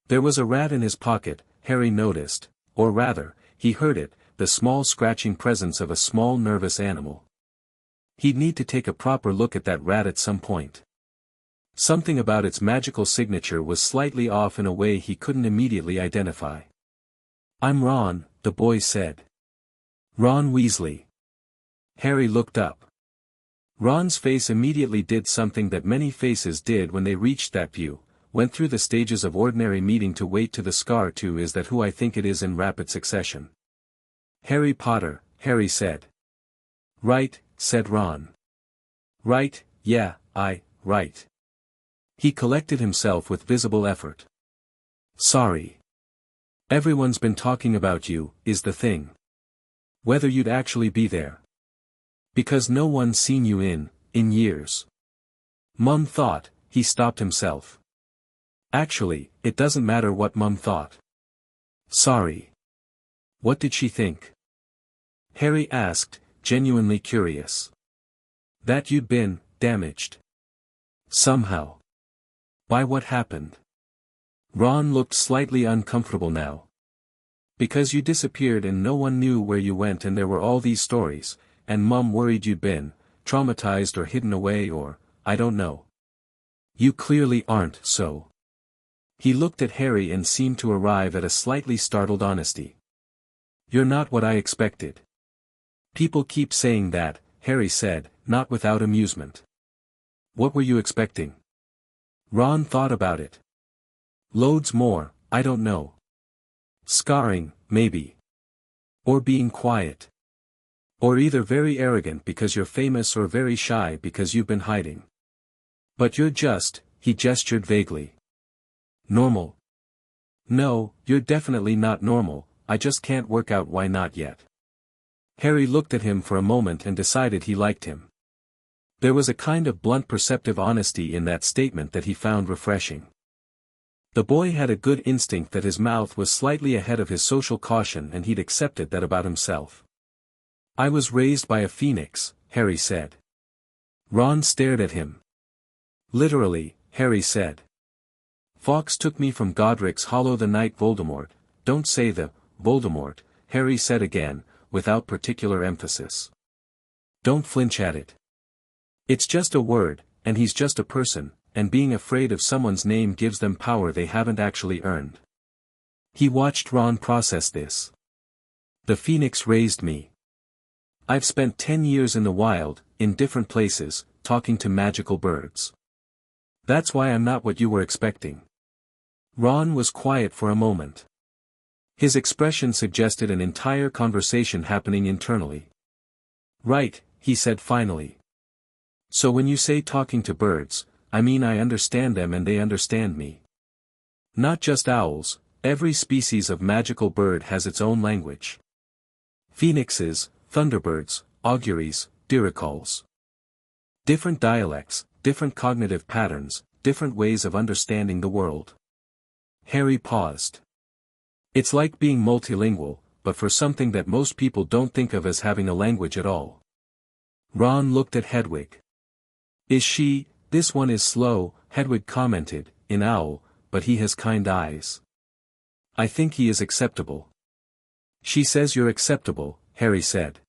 There was a rat in his pocket, Harry noticed, or rather, he heard it, the small scratching presence of a small nervous animal. He'd need to take a proper look at that rat at some point. Something about its magical signature was slightly off in a way he couldn't immediately identify. I'm Ron, the boy said. Ron Weasley. Harry looked up. Ron's face immediately did something that many faces did when they reached that view, went through the stages of ordinary meeting to wait to the scar to is that who I think it is in rapid succession. Harry Potter, Harry said. Right, said Ron. Right, yeah, right. He collected himself with visible effort. Sorry. Everyone's been talking about you, is the thing. Whether you'd actually be there. Because no one's seen you in years. Mum thought, he stopped himself. Actually, it doesn't matter what Mum thought. Sorry. What did she think? Harry asked, genuinely curious. That you'd been damaged. Somehow. By what happened? Ron looked slightly uncomfortable now. Because you disappeared and no one knew where you went and there were all these stories, and Mum worried you'd been traumatized or hidden away or, I don't know. You clearly aren't, so. He looked at Harry and seemed to arrive at a slightly startled honesty. You're not what I expected. People keep saying that, Harry said, not without amusement. What were you expecting? Ron thought about it. Loads more, I don't know. Scarring, maybe. Or being quiet. Or either very arrogant because you're famous or very shy because you've been hiding. But you're just, he gestured vaguely. Normal. No, you're definitely not normal, I just can't work out why not yet. Harry looked at him for a moment and decided he liked him. There was a kind of blunt perceptive honesty in that statement that he found refreshing. The boy had a good instinct that his mouth was slightly ahead of his social caution and he'd accepted that about himself. I was raised by a phoenix, Harry said. Ron stared at him. Literally, Harry said. Fawkes took me from Godric's Hollow the night Voldemort, don't say the, Voldemort, Harry said again, without particular emphasis. Don't flinch at it. It's just a word, and he's just a person, and being afraid of someone's name gives them power they haven't actually earned. He watched Ron process this. The Phoenix raised me. I've spent 10 years in the wild, in different places, talking to magical birds. That's why I'm not what you were expecting. Ron was quiet for a moment. His expression suggested an entire conversation happening internally. Right, he said finally. So when you say talking to birds, I mean I understand them and they understand me. Not just owls, every species of magical bird has its own language. Phoenixes, thunderbirds, auguries, diricals. Different dialects, different cognitive patterns, different ways of understanding the world. Harry paused. It's like being multilingual, but for something that most people don't think of as having a language at all. Ron looked at Hedwig. Is she, this one is slow, Hedwig commented, in owl, but he has kind eyes. I think he is acceptable. She says you're acceptable, Harry said.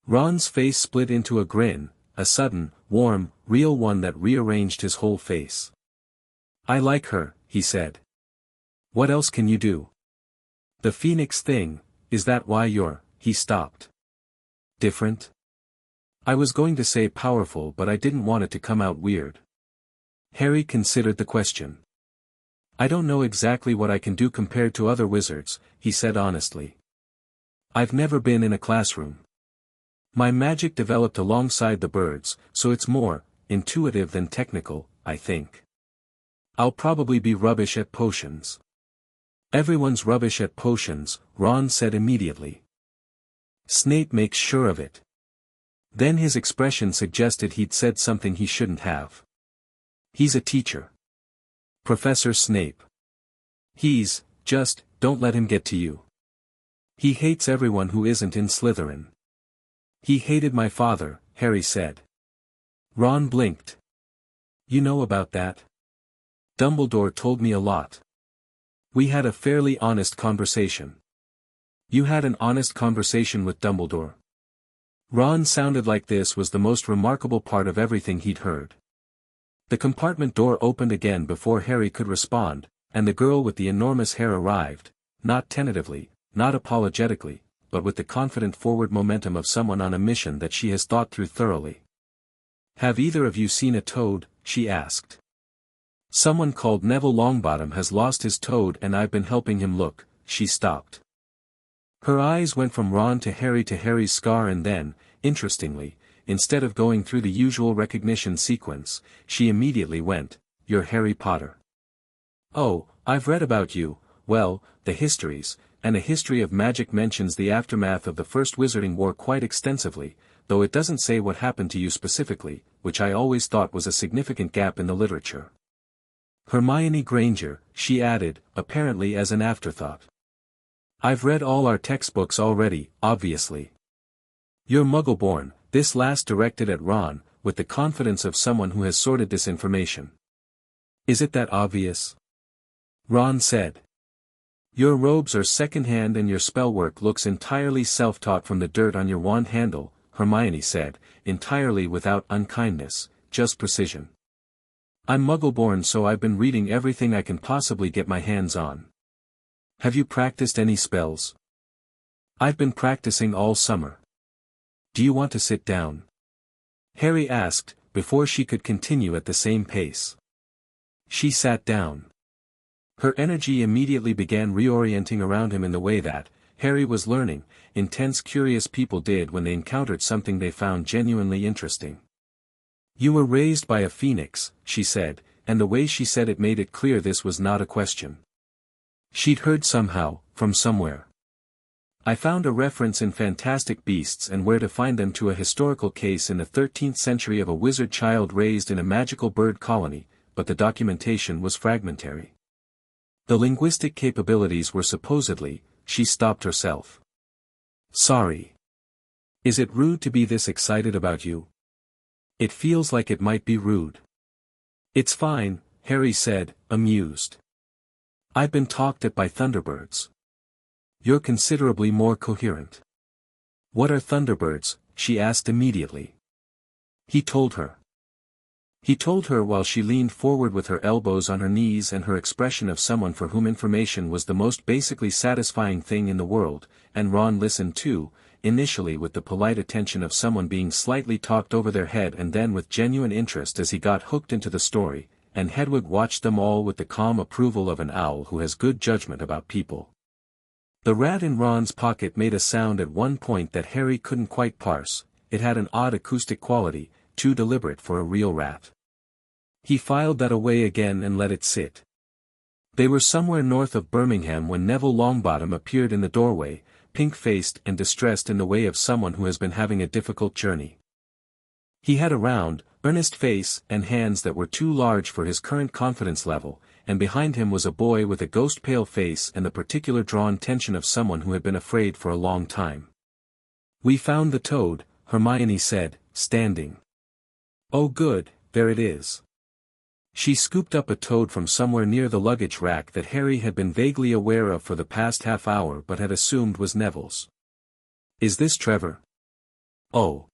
Ron's face split into a grin, a sudden, warm, real one that rearranged his whole face. I like her, he said. What else can you do? The Phoenix thing, is that why you're, he stopped. Different? I was going to say powerful but I didn't want it to come out weird. Harry considered the question. I don't know exactly what I can do compared to other wizards, he said honestly. I've never been in a classroom. My magic developed alongside the birds, so it's more intuitive than technical, I think. I'll probably be rubbish at potions. Everyone's rubbish at potions, Ron said immediately. Snape makes sure of it. Then his expression suggested he'd said something he shouldn't have. He's a teacher. Professor Snape. He's, just, don't let him get to you. He hates everyone who isn't in Slytherin. He hated my father, Harry said. Ron blinked. You know about that? Dumbledore told me a lot. We had a fairly honest conversation. You had an honest conversation with Dumbledore. Ron sounded like this was the most remarkable part of everything he'd heard. The compartment door opened again before Harry could respond, and the girl with the enormous hair arrived, not tentatively, not apologetically, but with the confident forward momentum of someone on a mission that she has thought through thoroughly. Have either of you seen a toad? She asked. Someone called Neville Longbottom has lost his toad and I've been helping him look. She stopped. Her eyes went from Ron to Harry's scar and then, interestingly, instead of going through the usual recognition sequence, she immediately went, You're Harry Potter. Oh, I've read about you, well, the histories, and a history of magic mentions the aftermath of the First Wizarding War quite extensively, though it doesn't say what happened to you specifically, which I always thought was a significant gap in the literature. Hermione Granger, she added, apparently as an afterthought. I've read all our textbooks already, obviously. You're Muggle-born, this last directed at Ron, with the confidence of someone who has sorted this information. Is it that obvious? Ron said. Your robes are second-hand and your spellwork looks entirely self-taught from the dirt on your wand handle, Hermione said, entirely without unkindness, just precision. I'm Muggle-born, so I've been reading everything I can possibly get my hands on. Have you practiced any spells? I've been practicing all summer. Do you want to sit down? Harry asked, before she could continue at the same pace. She sat down. Her energy immediately began reorienting around him in the way that, Harry was learning, intense curious people did when they encountered something they found genuinely interesting. You were raised by a phoenix, she said, and the way she said it made it clear this was not a question. She'd heard somehow, from somewhere. I found a reference in Fantastic Beasts and Where to Find Them to a historical case in the 13th century of a wizard child raised in a magical bird colony, but the documentation was fragmentary. The linguistic capabilities were supposedly, she stopped herself. Sorry. Is it rude to be this excited about you? It feels like it might be rude. It's fine, Harry said, amused. I've been talked at by Thunderbirds. You're considerably more coherent. What are Thunderbirds? She asked immediately. He told her. He told her while she leaned forward with her elbows on her knees and her expression of someone for whom information was the most basically satisfying thing in the world, and Ron listened too, initially with the polite attention of someone being slightly talked over their head and then with genuine interest as he got hooked into the story, and Hedwig watched them all with the calm approval of an owl who has good judgment about people. The rat in Ron's pocket made a sound at one point that Harry couldn't quite parse. It had an odd acoustic quality, too deliberate for a real rat. He filed that away again and let it sit. They were somewhere north of Birmingham when Neville Longbottom appeared in the doorway, pink-faced and distressed in the way of someone who has been having a difficult journey. He had a round, earnest face and hands that were too large for his current confidence level, and behind him was a boy with a ghost-pale face and the particular drawn tension of someone who had been afraid for a long time. We found the toad, Hermione said, standing. Oh good, there it is. She scooped up a toad from somewhere near the luggage rack that Harry had been vaguely aware of for the past half hour but had assumed was Neville's. Is this Trevor? Oh.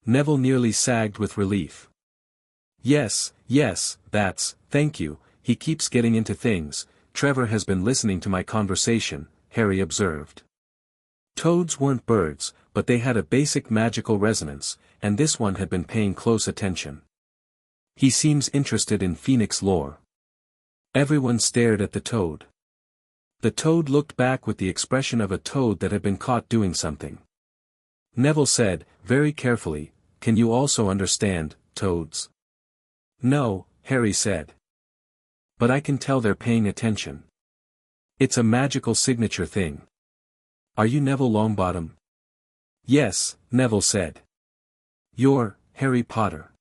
Neville nearly sagged with relief. Yes, that's, thank you, he keeps getting into things. Trevor has been listening to my conversation, Harry observed. Toads weren't birds, but they had a basic magical resonance, and this one had been paying close attention. He seems interested in Phoenix lore. Everyone stared at the toad. The toad looked back with the expression of a toad that had been caught doing something. Neville said, very carefully, can you also understand, toads? No, Harry said. But I can tell they're paying attention. It's a magical signature thing. Are you Neville Longbottom? Yes, Neville said. You're Harry Potter.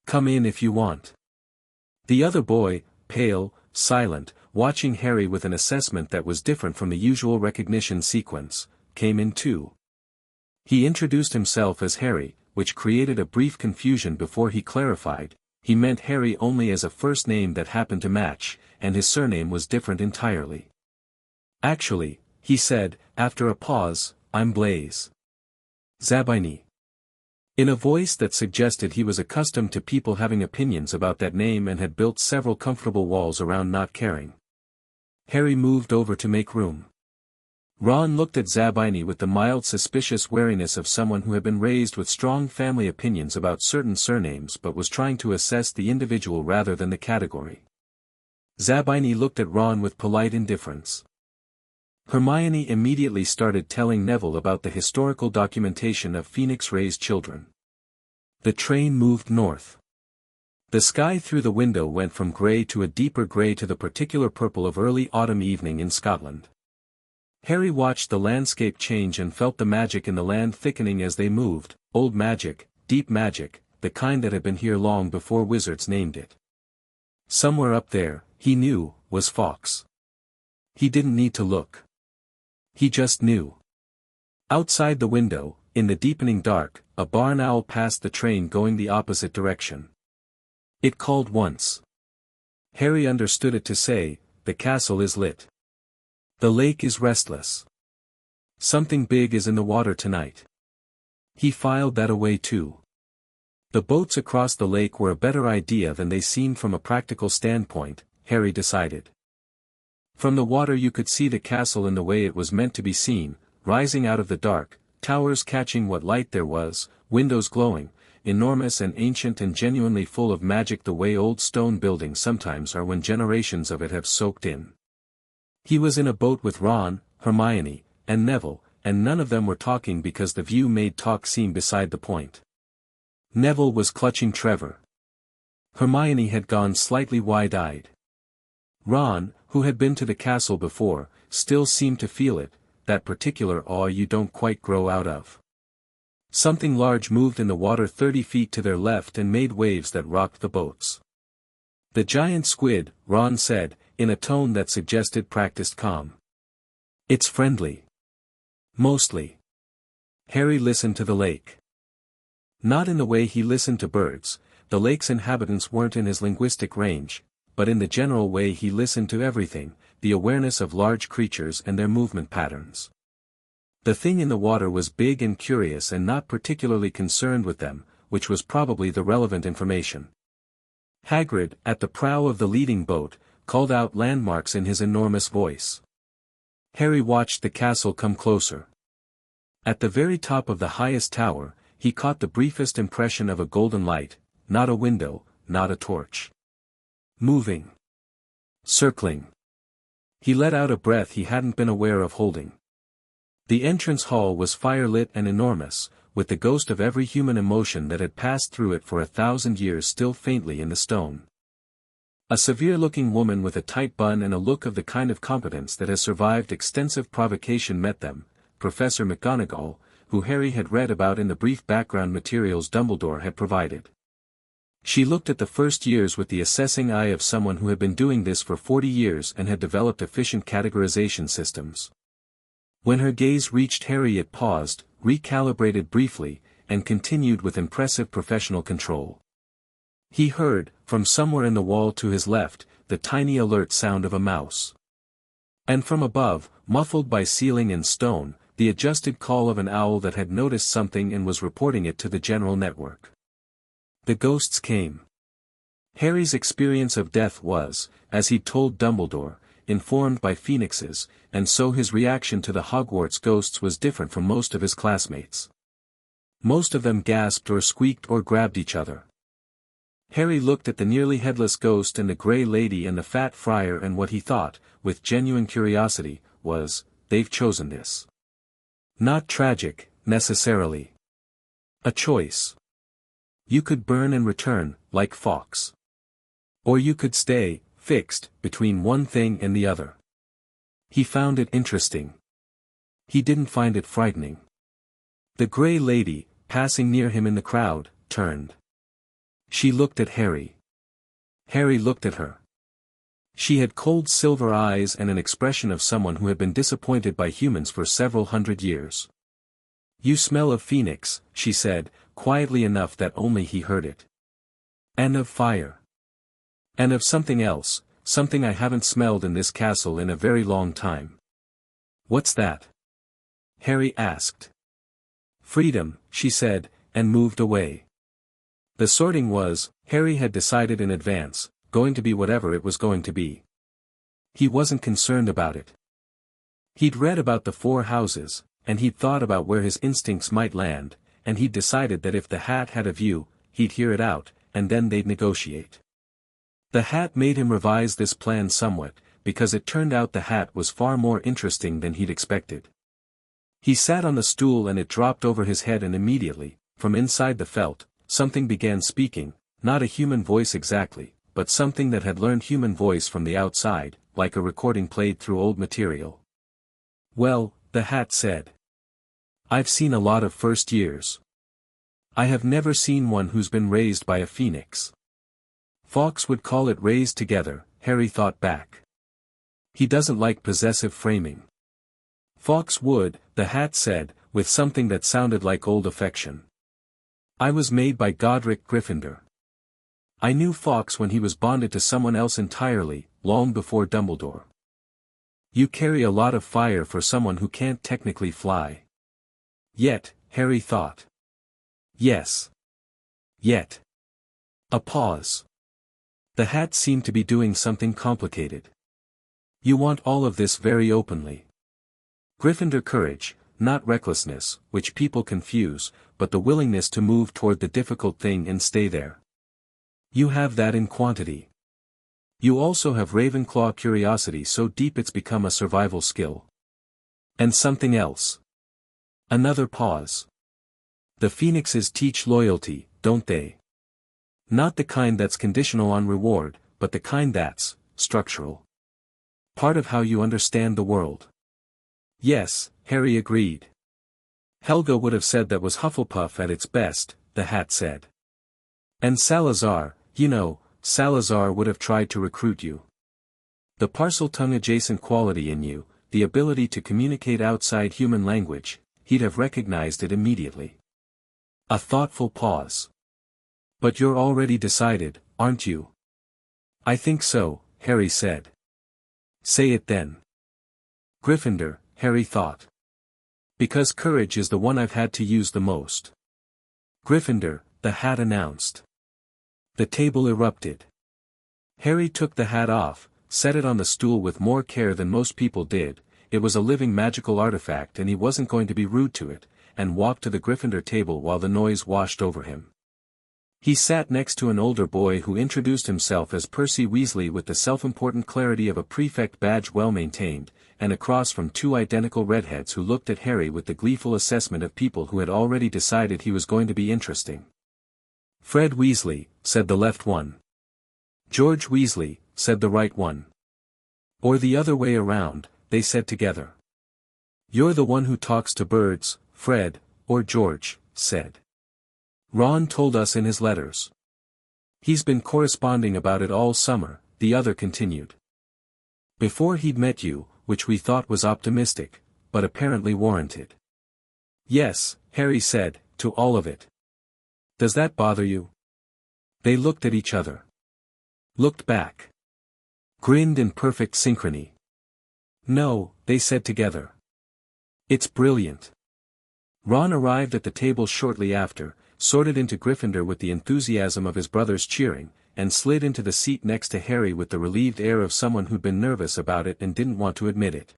Come in if you want. The other boy, pale, silent, watching Harry with an assessment that was different from the usual recognition sequence, came in too. He introduced himself as Harry, which created a brief confusion before he clarified. He meant Harry only as a first name that happened to match, and his surname was different entirely. Actually, he said, after a pause, I'm Blaise Zabini. In a voice that suggested he was accustomed to people having opinions about that name and had built several comfortable walls around not caring. Harry moved over to make room. Ron looked at Zabini with the mild suspicious wariness of someone who had been raised with strong family opinions about certain surnames but was trying to assess the individual rather than the category. Zabini looked at Ron with polite indifference. Hermione immediately started telling Neville about the historical documentation of Phoenix-raised children. The train moved north. The sky through the window went from grey to a deeper grey to the particular purple of early autumn evening in Scotland. Harry watched the landscape change and felt the magic in the land thickening as they moved, old magic, deep magic, the kind that had been here long before wizards named it. Somewhere up there, he knew, was Fawkes. He didn't need to look. He just knew. Outside the window, in the deepening dark, a barn owl passed the train going the opposite direction. It called once. Harry understood it to say, "The castle is lit. The lake is restless. Something big is in the water tonight." He filed that away too. The boats across the lake were a better idea than they seemed from a practical standpoint, Harry decided. From the water you could see the castle in the way it was meant to be seen, rising out of the dark, towers catching what light there was, windows glowing, enormous and ancient and genuinely full of magic the way old stone buildings sometimes are when generations of it have soaked in. He was in a boat with Ron, Hermione, and Neville, and none of them were talking because the view made talk seem beside the point. Neville was clutching Trevor. Hermione had gone slightly wide-eyed. Ron, who had been to the castle before, still seemed to feel it, that particular awe you don't quite grow out of. Something large moved in the water 30 feet to their left and made waves that rocked the boats. "The giant squid," Ron said, in a tone that suggested practiced calm. "It's friendly." "Mostly." Harry listened to the lake. Not in the way he listened to birds, the lake's inhabitants weren't in his linguistic range, but in the general way he listened to everything, the awareness of large creatures and their movement patterns. The thing in the water was big and curious and not particularly concerned with them, which was probably the relevant information. Hagrid, at the prow of the leading boat, called out landmarks in his enormous voice. Harry watched the castle come closer. At the very top of the highest tower, he caught the briefest impression of a golden light, not a window, not a torch. Moving. Circling. He let out a breath he hadn't been aware of holding. The entrance hall was firelit and enormous, with the ghost of every human emotion that had passed through it for 1,000 years still faintly in the stone. A severe-looking woman with a tight bun and a look of the kind of competence that has survived extensive provocation met them, Professor McGonagall, who Harry had read about in the brief background materials Dumbledore had provided. She looked at the first years with the assessing eye of someone who had been doing this for 40 years and had developed efficient categorization systems. When her gaze reached Harry it paused, recalibrated briefly, and continued with impressive professional control. He heard, from somewhere in the wall to his left, the tiny alert sound of a mouse. And from above, muffled by ceiling and stone, the adjusted call of an owl that had noticed something and was reporting it to the general network. The ghosts came. Harry's experience of death was, as he'd told Dumbledore, informed by phoenixes, and so his reaction to the Hogwarts ghosts was different from most of his classmates. Most of them gasped or squeaked or grabbed each other. Harry looked at the nearly headless ghost and the grey lady and the fat friar and what he thought, with genuine curiosity, was, they've chosen this. Not tragic, necessarily. A choice. You could burn and return, like Fawkes. Or you could stay, fixed, between one thing and the other. He found it interesting. He didn't find it frightening. The grey lady, passing near him in the crowd, turned. She looked at Harry. Harry looked at her. She had cold silver eyes and an expression of someone who had been disappointed by humans for several hundred years. "You smell of phoenix," she said, quietly enough that only he heard it. "And of fire. And of something else, something I haven't smelled in this castle in a very long time." "What's that?" Harry asked. "Freedom," she said, and moved away. The sorting was, Harry had decided in advance, going to be whatever it was going to be. He wasn't concerned about it. He'd read about the 4 houses, and he'd thought about where his instincts might land, and he'd decided that if the hat had a view, he'd hear it out, and then they'd negotiate. The hat made him revise this plan somewhat, because it turned out the hat was far more interesting than he'd expected. He sat on the stool and it dropped over his head and immediately, from inside the felt, something began speaking, not a human voice exactly, but something that had learned human voice from the outside, like a recording played through old material. "Well," the hat said. "I've seen a lot of first years. I have never seen one who's been raised by a phoenix." Fawkes would call it raised together, Harry thought back. He doesn't like possessive framing. Fawkes would, the hat said, with something that sounded like old affection. I was made by Godric Gryffindor. I knew Fawkes when he was bonded to someone else entirely, long before Dumbledore. You carry a lot of fire for someone who can't technically fly. Yet, Harry thought. Yes. Yet. A pause. The hat seemed to be doing something complicated. You want all of this very openly. Gryffindor courage, not recklessness, which people confuse, but the willingness to move toward the difficult thing and stay there. You have that in quantity. You also have Ravenclaw curiosity so deep it's become a survival skill. And something else. Another pause. The Phoenixes teach loyalty, don't they? Not the kind that's conditional on reward, but the kind that's structural. Part of how you understand the world. Yes, Harry agreed. Helga would have said that was Hufflepuff at its best, the hat said. And Salazar, you know, Salazar would have tried to recruit you. The Parseltongue adjacent quality in you, the ability to communicate outside human language, he'd have recognized it immediately. A thoughtful pause. But you're already decided, aren't you? I think so, Harry said. Say it then. Gryffindor, Harry thought. Because courage is the one I've had to use the most. Gryffindor, the hat announced. The table erupted. Harry took the hat off, set it on the stool with more care than most people did. It was a living magical artifact and he wasn't going to be rude to it, and walked to the Gryffindor table while the noise washed over him. He sat next to an older boy who introduced himself as Percy Weasley with the self-important clarity of a prefect badge well maintained, and across from two identical redheads who looked at Harry with the gleeful assessment of people who had already decided he was going to be interesting. Fred Weasley, said the left one. George Weasley, said the right one. Or the other way around, they said together. You're the one who talks to birds, Fred, or George, said. Ron told us in his letters. He's been corresponding about it all summer, the other continued. Before he'd met you, which we thought was optimistic, but apparently warranted. Yes, Harry said, to all of it. Does that bother you? They looked at each other. Looked back. Grinned in perfect synchrony. No, they said together. It's brilliant. Ron arrived at the table shortly after, sorted into Gryffindor with the enthusiasm of his brothers cheering, and slid into the seat next to Harry with the relieved air of someone who'd been nervous about it and didn't want to admit it.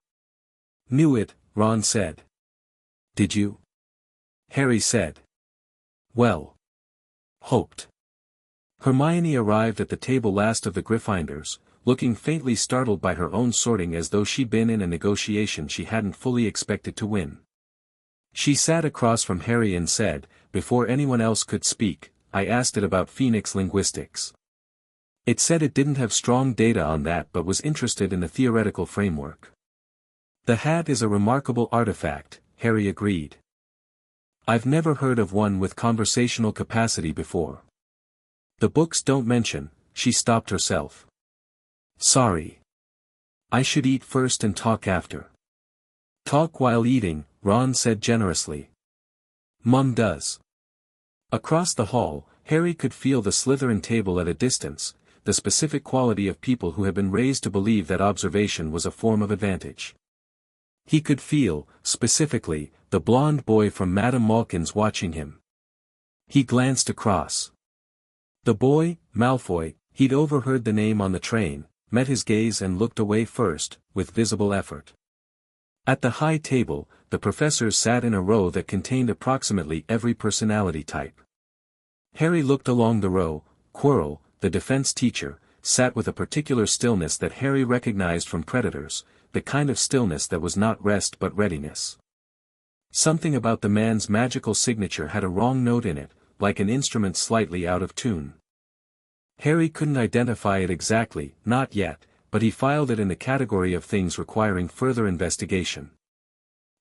Knew it, Ron said. Did you? Harry said. Well. Hoped. Hermione arrived at the table last of the Gryffindors, looking faintly startled by her own sorting as though she'd been in a negotiation she hadn't fully expected to win. She sat across from Harry and said, before anyone else could speak, I asked it about Phoenix linguistics. It said it didn't have strong data on that but was interested in the theoretical framework. The hat is a remarkable artifact, Harry agreed. I've never heard of one with conversational capacity before. The books don't mention, she stopped herself. Sorry. I should eat first and talk after. Talk while eating, Ron said generously. Mum does. Across the hall, Harry could feel the Slytherin table at a distance, the specific quality of people who had been raised to believe that observation was a form of advantage. He could feel, specifically, the blond boy from Madame Malkin's watching him. He glanced across. The boy, Malfoy, he'd overheard the name on the train, met his gaze and looked away first, with visible effort. At the high table, the professors sat in a row that contained approximately every personality type. Harry looked along the row. Quirrell, the defense teacher, sat with a particular stillness that Harry recognized from Predators, the kind of stillness that was not rest but readiness. Something about the man's magical signature had a wrong note in it, like an instrument slightly out of tune. Harry couldn't identify it exactly, not yet, but he filed it in the category of things requiring further investigation.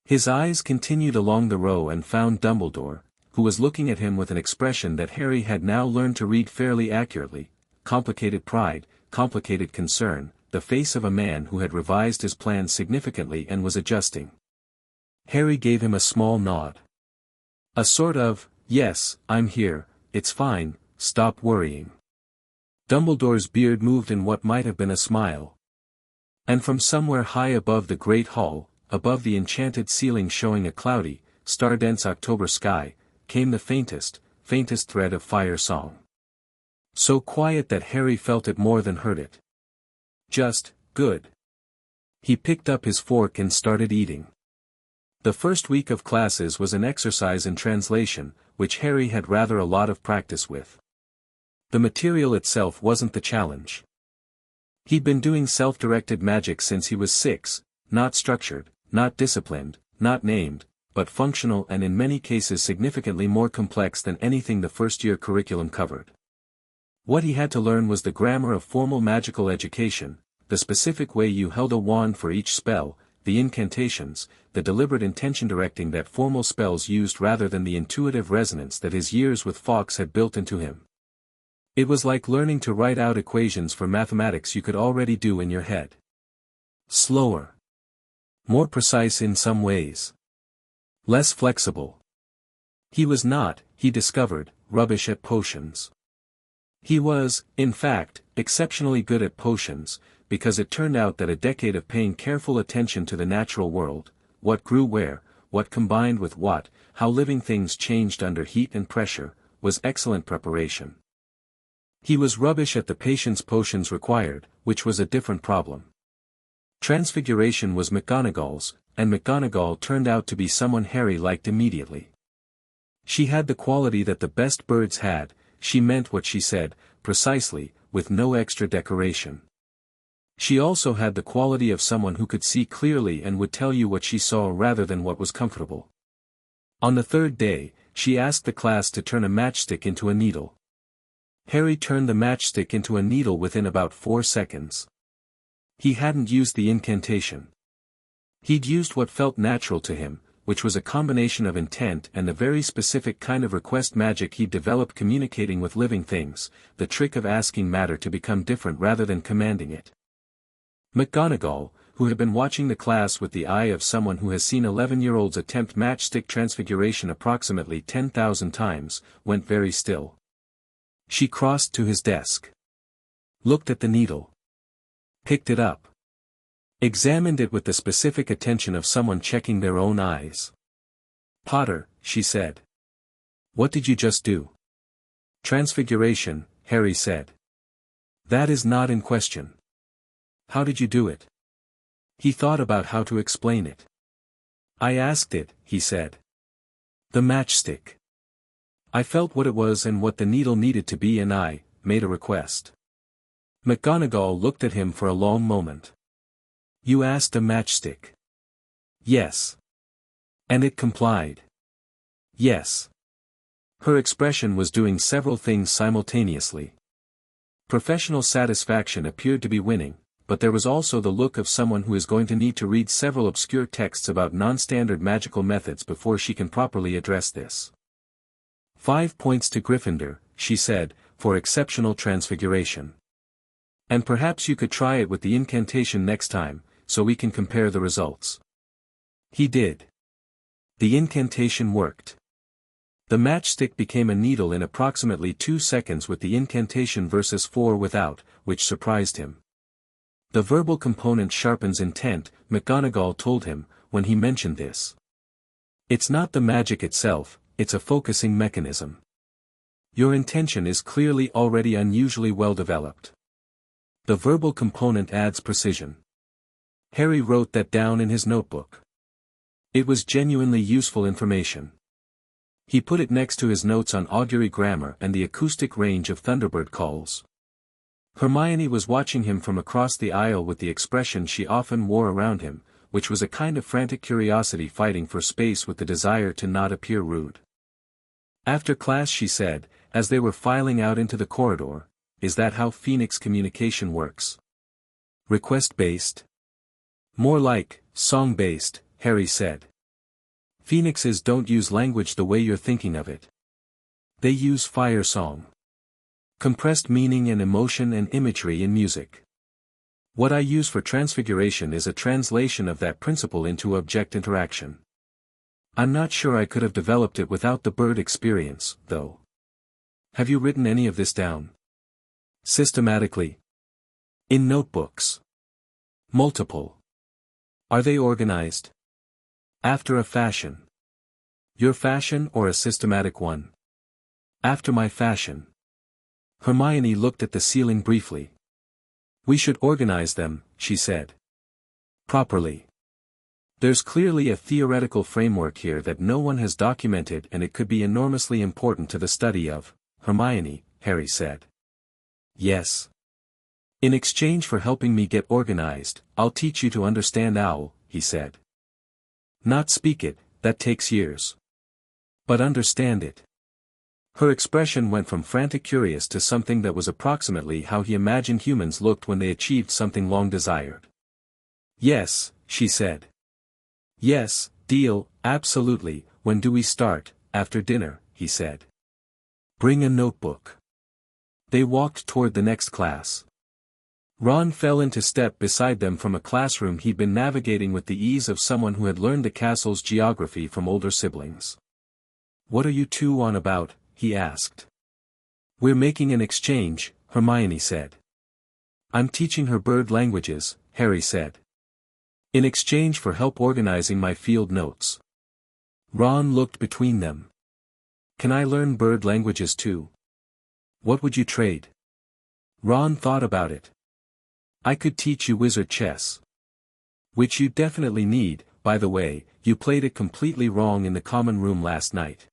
His eyes continued along the row and found Dumbledore, who was looking at him with an expression that Harry had now learned to read fairly accurately, complicated pride, complicated concern, the face of a man who had revised his plans significantly and was adjusting. Harry gave him a small nod. A sort of, yes, I'm here, it's fine, stop worrying. Dumbledore's beard moved in what might have been a smile. And from somewhere high above the great hall, above the enchanted ceiling showing a cloudy, star-dense October sky, came the faintest thread of fire song. So quiet that Harry felt it more than heard it. Just, good. He picked up his fork and started eating. The first week of classes was an exercise in translation, which Harry had rather a lot of practice with. The material itself wasn't the challenge. He'd been doing self-directed magic since he was 6, not structured, not disciplined, not named, but functional and in many cases significantly more complex than anything the first-year curriculum covered. What he had to learn was the grammar of formal magical education, the specific way you held a wand for each spell, the incantations, the deliberate intention directing that formal spells used rather than the intuitive resonance that his years with Fawkes had built into him. It was like learning to write out equations for mathematics you could already do in your head. Slower. More precise in some ways. Less flexible. He was not, he discovered, rubbish at potions. He was, in fact, exceptionally good at potions, because it turned out that a decade of paying careful attention to the natural world, what grew where, what combined with what, how living things changed under heat and pressure, was excellent preparation. He was rubbish at the patience potions required, which was a different problem. Transfiguration was McGonagall's, and McGonagall turned out to be someone Harry liked immediately. She had the quality that the best birds had, she meant what she said, precisely, with no extra decoration. She also had the quality of someone who could see clearly and would tell you what she saw rather than what was comfortable. On the third day, she asked the class to turn a matchstick into a needle. Harry turned the matchstick into a needle within about 4 seconds. He hadn't used the incantation. He'd used what felt natural to him, which was a combination of intent and the very specific kind of request magic he'd developed communicating with living things, the trick of asking matter to become different rather than commanding it. McGonagall, who had been watching the class with the eye of someone who has seen 11-year-olds attempt matchstick transfiguration approximately 10,000 times, went very still. She crossed to his desk. Looked at the needle. Picked it up. Examined it with the specific attention of someone checking their own eyes. "Potter," she said. "What did you just do?" "Transfiguration," Harry said. "That is not in question." "How did you do it?" He thought about how to explain it. "I asked it," he said. "The matchstick. I felt what it was and what the needle needed to be and I made a request." McGonagall looked at him for a long moment. "You asked a matchstick?" "Yes." "And it complied?" "Yes." Her expression was doing several things simultaneously. Professional satisfaction appeared to be winning, but there was also the look of someone who is going to need to read several obscure texts about non-standard magical methods before she can properly address this. 5 points to Gryffindor, she said, for exceptional transfiguration. And perhaps you could try it with the incantation next time, so we can compare the results. He did. The incantation worked. The matchstick became a needle in approximately 2 seconds with the incantation versus 4 without, which surprised him. The verbal component sharpens intent, McGonagall told him, when he mentioned this. It's not the magic itself, it's a focusing mechanism. Your intention is clearly already unusually well developed. The verbal component adds precision. Harry wrote that down in his notebook. It was genuinely useful information. He put it next to his notes on augury grammar and the acoustic range of Thunderbird calls. Hermione was watching him from across the aisle with the expression she often wore around him, which was a kind of frantic curiosity fighting for space with the desire to not appear rude. After class she said, as they were filing out into the corridor, "Is that how Phoenix communication works? Request-based?" "More like, song-based," Harry said. "Phoenixes don't use language the way you're thinking of it. They use fire song. Compressed meaning and emotion and imagery in music. What I use for transfiguration is a translation of that principle into object interaction. I'm not sure I could have developed it without the bird experience, though. Have you written any of this down? Systematically? In notebooks? Multiple? Are they organized? After a fashion? Your fashion or a systematic one? After my fashion. Hermione looked at the ceiling briefly. We should organize them, she said. Properly. There's clearly a theoretical framework here that no one has documented, and it could be enormously important to the study of Hermione, Harry said. Yes. In exchange for helping me get organized, I'll teach you to understand Owl, he said. Not speak it, that takes years. But understand it. Her expression went from frantic curious to something that was approximately how he imagined humans looked when they achieved something long desired. Yes, she said. Yes, deal, absolutely. When do we start? After dinner, he said. Bring a notebook. They walked toward the next class. Ron fell into step beside them from a classroom he'd been navigating with the ease of someone who had learned the castle's geography from older siblings. What are you two on about? He asked. We're making an exchange, Hermione said. I'm teaching her bird languages, Harry said. In exchange for help organizing my field notes. Ron looked between them. Can I learn bird languages too? What would you trade? Ron thought about it. I could teach you wizard chess. Which you definitely need. By the way, you played it completely wrong in the common room last night.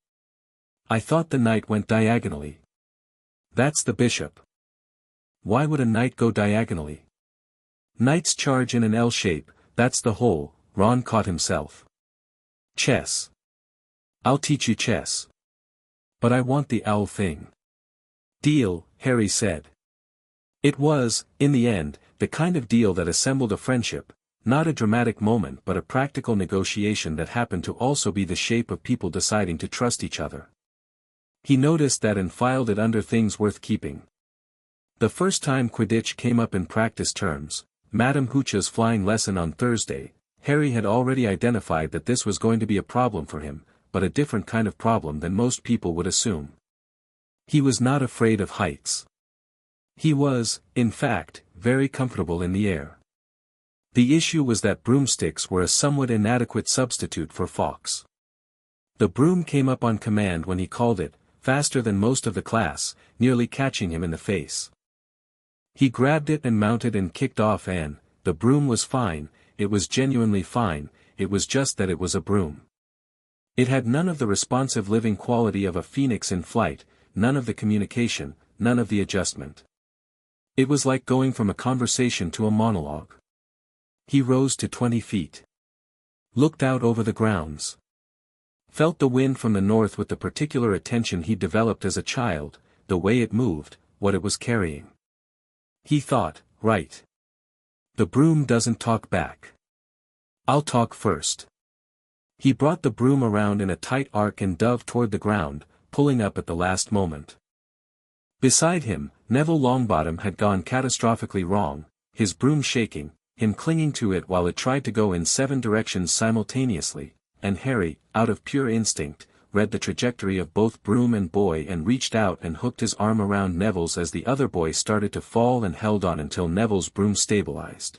I thought the knight went diagonally. That's the bishop. Why would a knight go diagonally? Knights charge in an L shape, that's the hole. Ron caught himself. Chess. I'll teach you chess. But I want the owl thing. Deal, Harry said. It was, in the end, the kind of deal that assembled a friendship, not a dramatic moment but a practical negotiation that happened to also be the shape of people deciding to trust each other. He noticed that and filed it under things worth keeping. The first time Quidditch came up in practice terms, Madame Hooch's flying lesson on Thursday, Harry had already identified that this was going to be a problem for him, but a different kind of problem than most people would assume. He was not afraid of heights. He was, in fact, very comfortable in the air. The issue was that broomsticks were a somewhat inadequate substitute for Fawkes. The broom came up on command when he called it, faster than most of the class, nearly catching him in the face. He grabbed it and mounted and kicked off, and the broom was fine. It was genuinely fine, it was just that it was a broom. It had none of the responsive living quality of a phoenix in flight, none of the communication, none of the adjustment. It was like going from a conversation to a monologue. He rose to 20 feet. Looked out over the grounds. Felt the wind from the north with the particular attention he developed as a child, the way it moved, what it was carrying. He thought, right. The broom doesn't talk back. I'll talk first. He brought the broom around in a tight arc and dove toward the ground, pulling up at the last moment. Beside him, Neville Longbottom had gone catastrophically wrong, his broom shaking, him clinging to it while it tried to go in 7 directions simultaneously, and Harry, out of pure instinct, read the trajectory of both broom and boy and reached out and hooked his arm around Neville's as the other boy started to fall and held on until Neville's broom stabilized.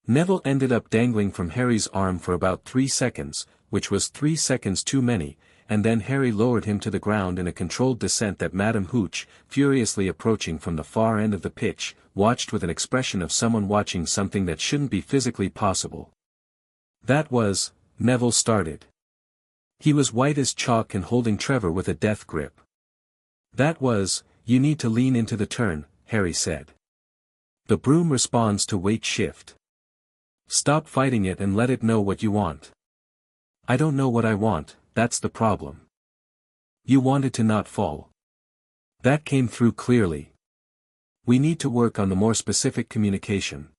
Neville ended up dangling from Harry's arm for about 3 seconds, which was 3 seconds too many, and then Harry lowered him to the ground in a controlled descent that Madame Hooch, furiously approaching from the far end of the pitch, watched with an expression of someone watching something that shouldn't be physically possible. That was, Neville started. He was white as chalk and holding Trevor with a death grip. That was, you need to lean into the turn, Harry said. The broom responds to weight shift. Stop fighting it and let it know what you want. I don't know what I want, that's the problem. You wanted to not fall. That came through clearly. We need to work on the more specific communication.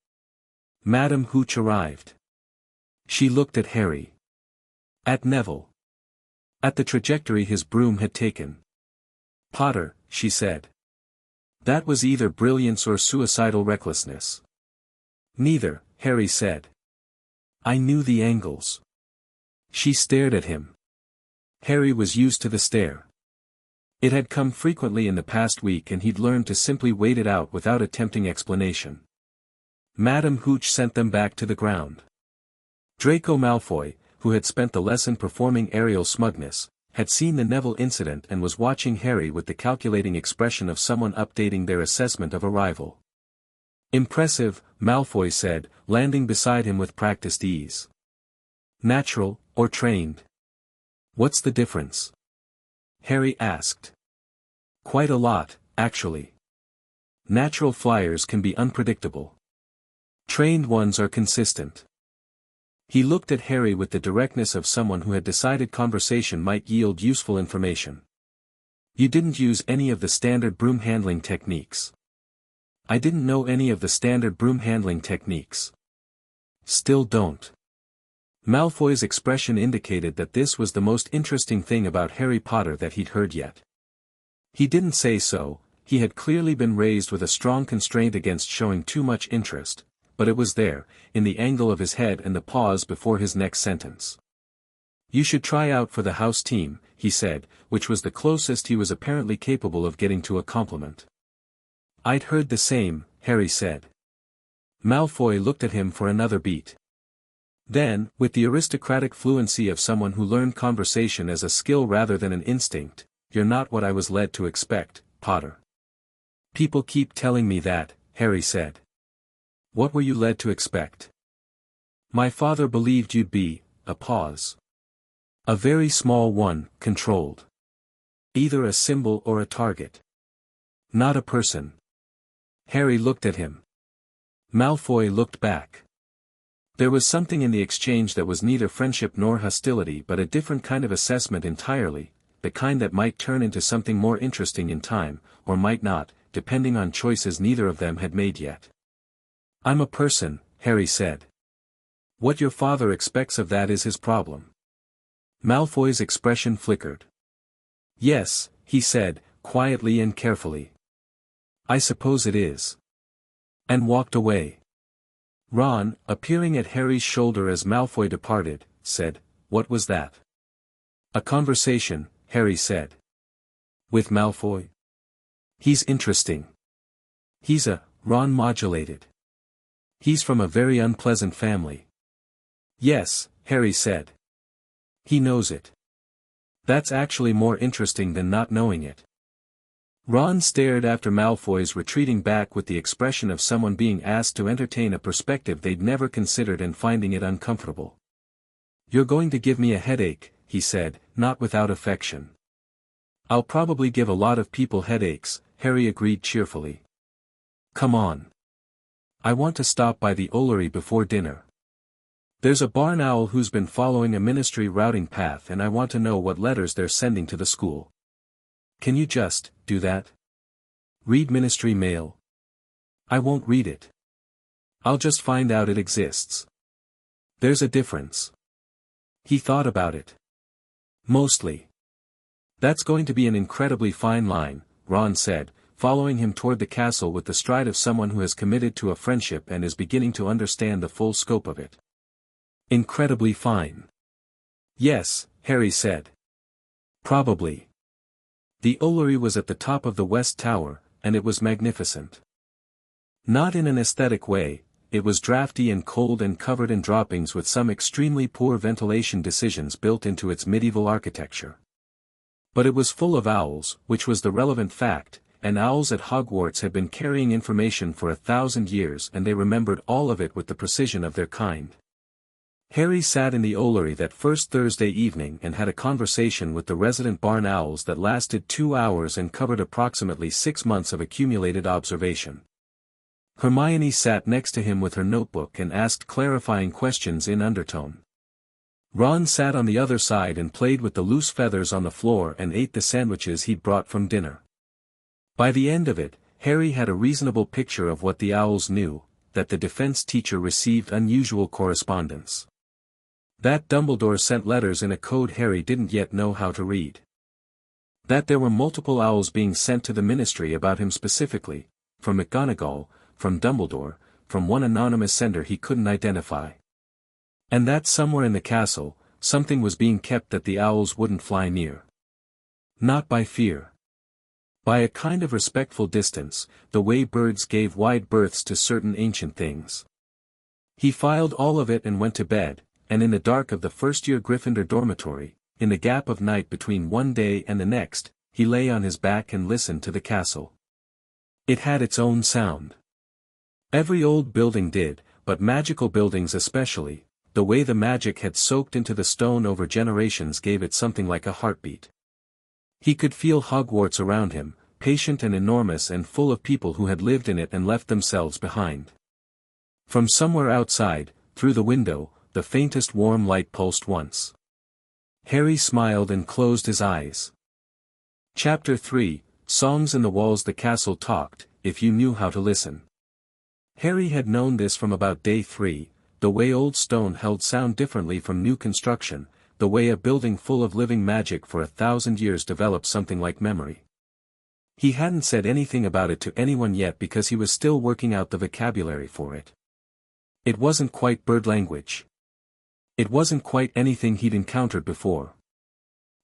Madame Hooch arrived. She looked at Harry. At Neville. At the trajectory his broom had taken. Potter, she said. That was either brilliance or suicidal recklessness. Neither, Harry said. I knew the angles. She stared at him. Harry was used to the stare. It had come frequently in the past week and he'd learned to simply wait it out without attempting explanation. Madame Hooch sent them back to the ground. Draco Malfoy, who had spent the lesson performing aerial smugness, had seen the Neville incident and was watching Harry with the calculating expression of someone updating their assessment of a rival. Impressive, Malfoy said, landing beside him with practiced ease. Natural, or trained? What's the difference? Harry asked. Quite a lot, actually. Natural flyers can be unpredictable. Trained ones are consistent. He looked at Harry with the directness of someone who had decided conversation might yield useful information. You didn't use any of the standard broom handling techniques. I didn't know any of the standard broom handling techniques. Still don't. Malfoy's expression indicated that this was the most interesting thing about Harry Potter that he'd heard yet. He didn't say so, he had clearly been raised with a strong constraint against showing too much interest, but it was there, in the angle of his head and the pause before his next sentence. You should try out for the house team, he said, which was the closest he was apparently capable of getting to a compliment. I'd heard the same, Harry said. Malfoy looked at him for another beat. Then, with the aristocratic fluency of someone who learned conversation as a skill rather than an instinct, you're not what I was led to expect, Potter. People keep telling me that, Harry said. What were you led to expect? My father believed you'd be, a pause. A very small one, controlled. Either a symbol or a target. Not a person. Harry looked at him. Malfoy looked back. There was something in the exchange that was neither friendship nor hostility but a different kind of assessment entirely, the kind that might turn into something more interesting in time, or might not, depending on choices neither of them had made yet. I'm a person, Harry said. What your father expects of that is his problem. Malfoy's expression flickered. Yes, he said, quietly and carefully. I suppose it is. And walked away. Ron, appearing at Harry's shoulder as Malfoy departed, said, What was that? A conversation, Harry said. With Malfoy? He's interesting. He's Ron modulated. He's from a very unpleasant family. Yes, Harry said. He knows it. That's actually more interesting than not knowing it. Ron stared after Malfoy's retreating back with the expression of someone being asked to entertain a perspective they'd never considered and finding it uncomfortable. You're going to give me a headache, he said, not without affection. I'll probably give a lot of people headaches, Harry agreed cheerfully. Come on. I want to stop by the Ollery before dinner. There's a barn owl who's been following a ministry routing path and I want to know what letters they're sending to the school. Can you just do that? Read ministry mail? I won't read it. I'll just find out it exists. There's a difference. He thought about it. Mostly. That's going to be an incredibly fine line, Ron said, following him toward the castle with the stride of someone who has committed to a friendship and is beginning to understand the full scope of it. Incredibly fine. Yes, Harry said. Probably. The Ollery was at the top of the West Tower, and it was magnificent. Not in an aesthetic way, it was drafty and cold and covered in droppings with some extremely poor ventilation decisions built into its medieval architecture. But it was full of owls, which was the relevant fact, and owls at Hogwarts had been carrying information for 1,000 years and they remembered all of it with the precision of their kind. Harry sat in the Ollery that first Thursday evening and had a conversation with the resident barn owls that lasted 2 hours and covered approximately 6 months of accumulated observation. Hermione sat next to him with her notebook and asked clarifying questions in undertone. Ron sat on the other side and played with the loose feathers on the floor and ate the sandwiches he'd brought from dinner. By the end of it, Harry had a reasonable picture of what the owls knew, that the defense teacher received unusual correspondence. That Dumbledore sent letters in a code Harry didn't yet know how to read. That there were multiple owls being sent to the ministry about him specifically, from McGonagall, from Dumbledore, from one anonymous sender he couldn't identify. And that somewhere in the castle, something was being kept that the owls wouldn't fly near. Not by fear. By a kind of respectful distance, the way birds gave wide berths to certain ancient things. He filed all of it and went to bed, and in the dark of the first-year Gryffindor dormitory, in the gap of night between one day and the next, he lay on his back and listened to the castle. It had its own sound. Every old building did, but magical buildings especially, the way the magic had soaked into the stone over generations gave it something like a heartbeat. He could feel Hogwarts around him, patient and enormous and full of people who had lived in it and left themselves behind. From somewhere outside, through the window, the faintest warm light pulsed once. Harry smiled and closed his eyes. Chapter 3, Songs in the Walls. The castle talked, if you knew how to listen. Harry had known this from about day 3, the way old stone held sound differently from new construction, the way a building full of living magic for 1,000 years develops something like memory. He hadn't said anything about it to anyone yet because he was still working out the vocabulary for it. It wasn't quite bird language. It wasn't quite anything he'd encountered before.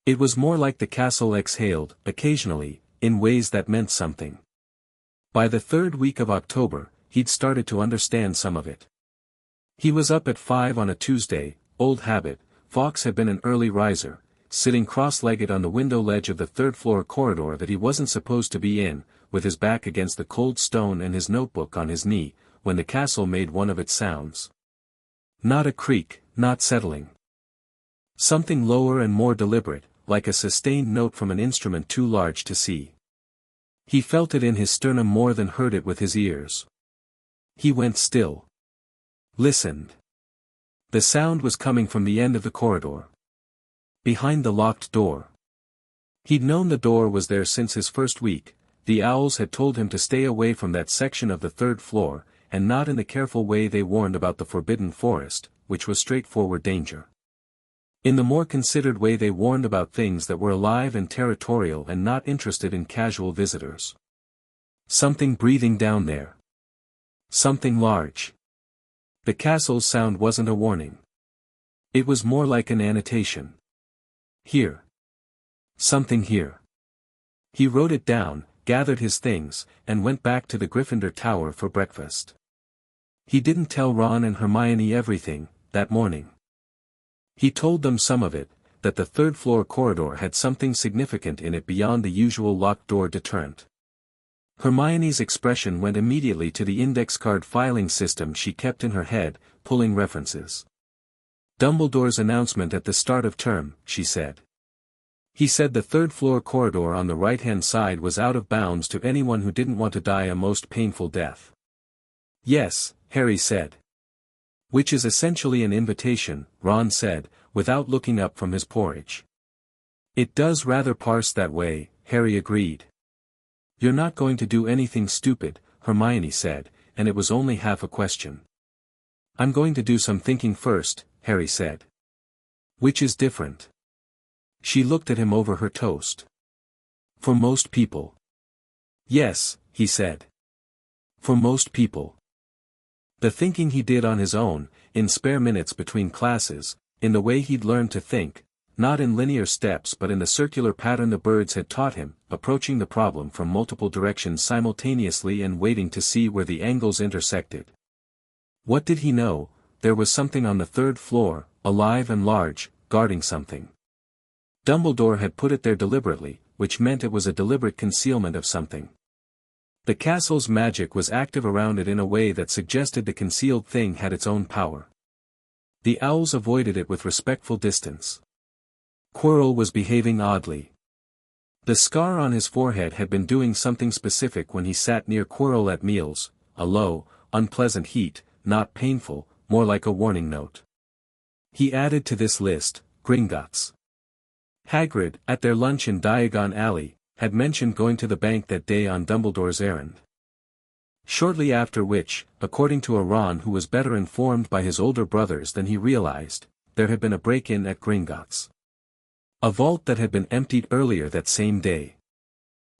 It was more like the castle exhaled, occasionally, in ways that meant something. By the 3rd week of October, he'd started to understand some of it. He was up at 5 on a Tuesday, old habit. Fawkes had been an early riser, sitting cross-legged on the window ledge of the 3rd-floor corridor that he wasn't supposed to be in, with his back against the cold stone and his notebook on his knee, when the castle made one of its sounds. Not a creak, not settling. Something lower and more deliberate, like a sustained note from an instrument too large to see. He felt it in his sternum more than heard it with his ears. He went still. Listened. The sound was coming from the end of the corridor. Behind the locked door. He'd known the door was there since his first week. The owls had told him to stay away from that section of the 3rd floor, and not in the careful way they warned about the forbidden forest, which was straightforward danger. In the more considered way they warned about things that were alive and territorial and not interested in casual visitors. Something breathing down there. Something large. The castle's sound wasn't a warning. It was more like an annotation. Here. Something here. He wrote it down, gathered his things, and went back to the Gryffindor Tower for breakfast. He didn't tell Ron and Hermione everything, that morning. He told them some of it, that the 3rd-floor corridor had something significant in it beyond the usual locked door deterrent. Hermione's expression went immediately to the index card filing system she kept in her head, pulling references. Dumbledore's announcement at the start of term, she said. He said the 3rd-floor corridor on the right-hand side was out of bounds to anyone who didn't want to die a most painful death. Yes, Harry said. Which is essentially an invitation, Ron said, without looking up from his porridge. It does rather parse that way, Harry agreed. You're not going to do anything stupid, Hermione said, and it was only half a question. I'm going to do some thinking first, Harry said. Which is different. She looked at him over her toast. For most people. Yes, he said. For most people. The thinking he did on his own, in spare minutes between classes, in the way he'd learned to think, not in linear steps but in the circular pattern the birds had taught him, approaching the problem from multiple directions simultaneously and waiting to see where the angles intersected. What did he know? There was something on the 3rd floor, alive and large, guarding something. Dumbledore had put it there deliberately, which meant it was a deliberate concealment of something. The castle's magic was active around it in a way that suggested the concealed thing had its own power. The owls avoided it with respectful distance. Quirrell was behaving oddly. The scar on his forehead had been doing something specific when he sat near Quirrell at meals, a low, unpleasant heat, not painful, more like a warning note. He added to this list, Gringotts. Hagrid, at their lunch in Diagon Alley, had mentioned going to the bank that day on Dumbledore's errand. Shortly after which, according to a Ron who was better informed by his older brothers than he realized, there had been a break-in at Gringotts. A vault that had been emptied earlier that same day.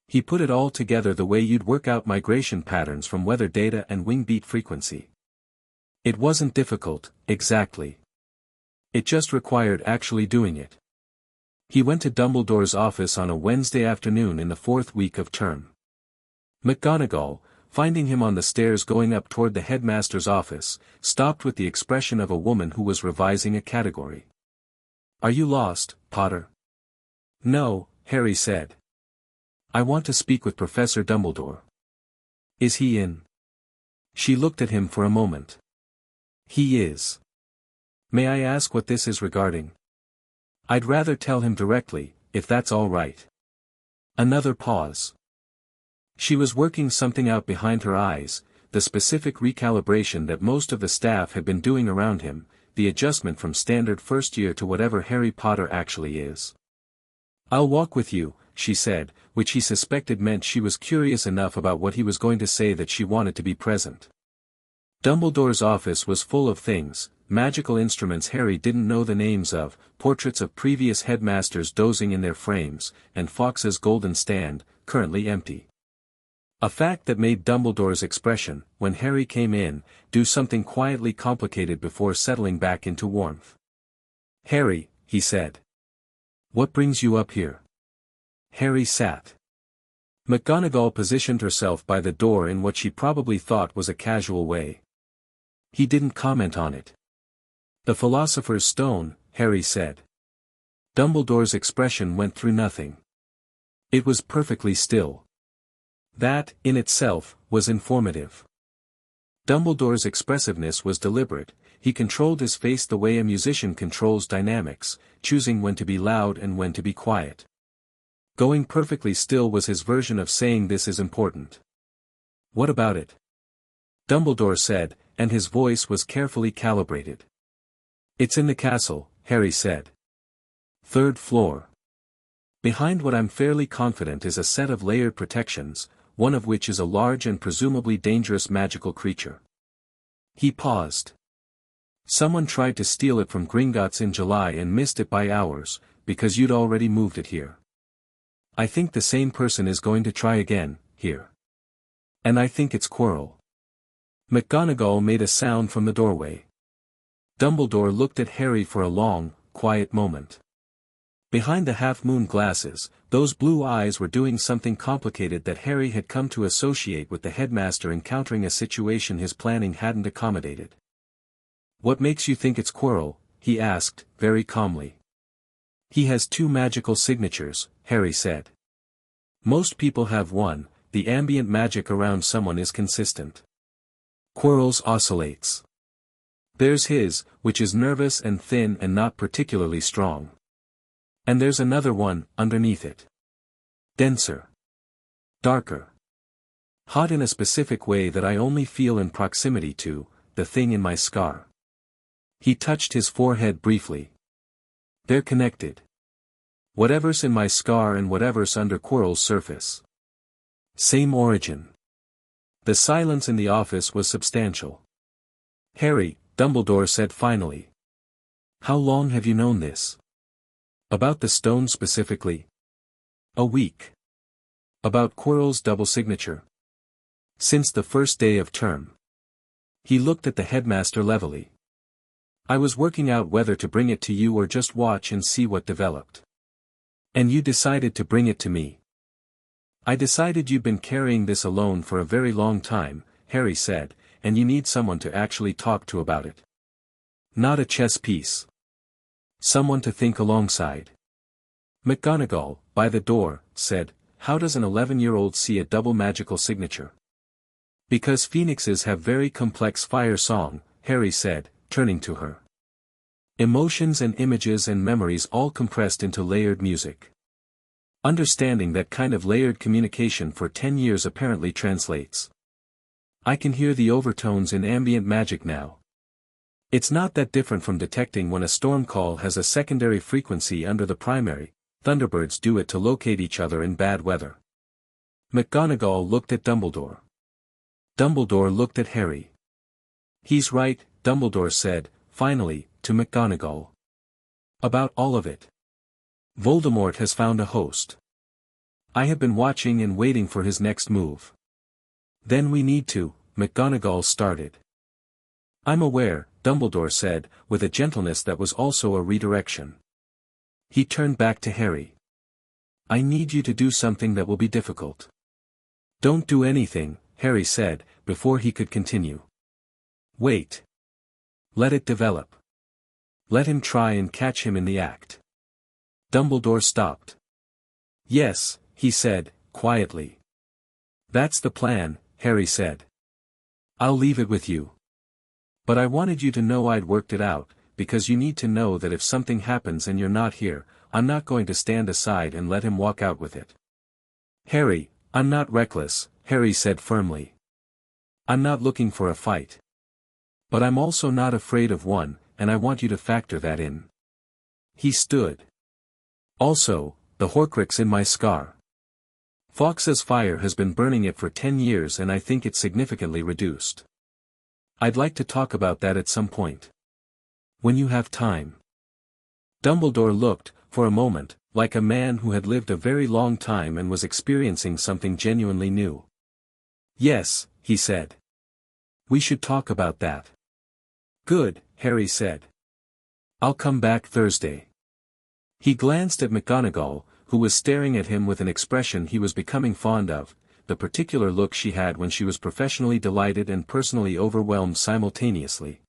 He put it all together the way you'd work out migration patterns from weather data and wing beat frequency. It wasn't difficult, exactly. It just required actually doing it. He went to Dumbledore's office on a Wednesday afternoon in the 4th week of term. McGonagall, finding him on the stairs going up toward the headmaster's office, stopped with the expression of a woman who was revising a category. "Are you lost, Potter?" "No," Harry said. "I want to speak with Professor Dumbledore." "Is he in?" She looked at him for a moment. "He is." "May I ask what this is regarding?" "I'd rather tell him directly, if that's all right." Another pause. She was working something out behind her eyes, the specific recalibration that most of the staff had been doing around him, the adjustment from standard first year to whatever Harry Potter actually is. "I'll walk with you," she said, which he suspected meant she was curious enough about what he was going to say that she wanted to be present. Dumbledore's office was full of things, magical instruments Harry didn't know the names of, portraits of previous headmasters dozing in their frames, and Fawkes's golden stand, currently empty. A fact that made Dumbledore's expression, when Harry came in, do something quietly complicated before settling back into warmth. "Harry," he said. "What brings you up here?" Harry sat. McGonagall positioned herself by the door in what she probably thought was a casual way. He didn't comment on it. "The Philosopher's Stone," Harry said. Dumbledore's expression went through nothing. It was perfectly still. That, in itself, was informative. Dumbledore's expressiveness was deliberate, he controlled his face the way a musician controls dynamics, choosing when to be loud and when to be quiet. Going perfectly still was his version of saying this is important. "What about it?" Dumbledore said, and his voice was carefully calibrated. "It's in the castle," Harry said. "3rd floor. Behind what I'm fairly confident is a set of layered protections, one of which is a large and presumably dangerous magical creature." He paused. "Someone tried to steal it from Gringotts in July and missed it by hours, because you'd already moved it here. I think the same person is going to try again, here. And I think it's Quirrell." McGonagall made a sound from the doorway. Dumbledore looked at Harry for a long, quiet moment. Behind the half-moon glasses, those blue eyes were doing something complicated that Harry had come to associate with the headmaster encountering a situation his planning hadn't accommodated. "What makes you think it's Quirrell?" he asked, very calmly. "He has 2 magical signatures," Harry said. "Most people have one, the ambient magic around someone is consistent. Quirrell's oscillates. There's his, which is nervous and thin and not particularly strong. And there's another one, underneath it. Denser. Darker. Hot in a specific way that I only feel in proximity to, the thing in my scar." He touched his forehead briefly. "They're connected. Whatever's in my scar and whatever's under Quirrell's surface. Same origin." The silence in the office was substantial. "Harry," Dumbledore said finally. "How long have you known this?" "About the stone specifically?" "A week." "About Quirrell's double signature?" "Since the first day of term." He looked at the headmaster levelly. "I was working out whether to bring it to you or just watch and see what developed." "And you decided to bring it to me." "I decided you'd been carrying this alone for a very long time," Harry said, "and you need someone to actually talk to about it. Not a chess piece. Someone to think alongside." McGonagall, by the door, said, "How does an 11-year-old see a double magical signature?" "Because phoenixes have very complex fire song," Harry said, turning to her. "Emotions and images and memories all compressed into layered music. Understanding that kind of layered communication for 10 years apparently translates. I can hear the overtones in ambient magic now. It's not that different from detecting when a storm call has a secondary frequency under the primary. Thunderbirds do it to locate each other in bad weather." McGonagall looked at Dumbledore. Dumbledore looked at Harry. "He's right," Dumbledore said, finally, to McGonagall. "About all of it. Voldemort has found a host. I have been watching and waiting for his next move." "Then we need to," McGonagall started. "I'm aware," Dumbledore said, with a gentleness that was also a redirection. He turned back to Harry. I need you to do something that will be difficult. Don't do anything, Harry said, before he could continue. Wait. Let it develop. Let him try and catch him in the act. Dumbledore stopped. Yes, he said, quietly. That's the plan, Harry said. I'll leave it with you. But I wanted you to know I'd worked it out, because you need to know that if something happens and you're not here, I'm not going to stand aside and let him walk out with it. Harry, I'm not reckless, Harry said firmly. I'm not looking for a fight. But I'm also not afraid of one, and I want you to factor that in. He stood. Also, the Horcrux in my scar. Fawkes' fire has been burning it for 10 years and I think it's significantly reduced. I'd like to talk about that at some point. When you have time. Dumbledore looked, for a moment, like a man who had lived a very long time and was experiencing something genuinely new. Yes, he said. We should talk about that. Good, Harry said. I'll come back Thursday. He glanced at McGonagall, who was staring at him with an expression he was becoming fond of, the particular look she had when she was professionally delighted and personally overwhelmed simultaneously.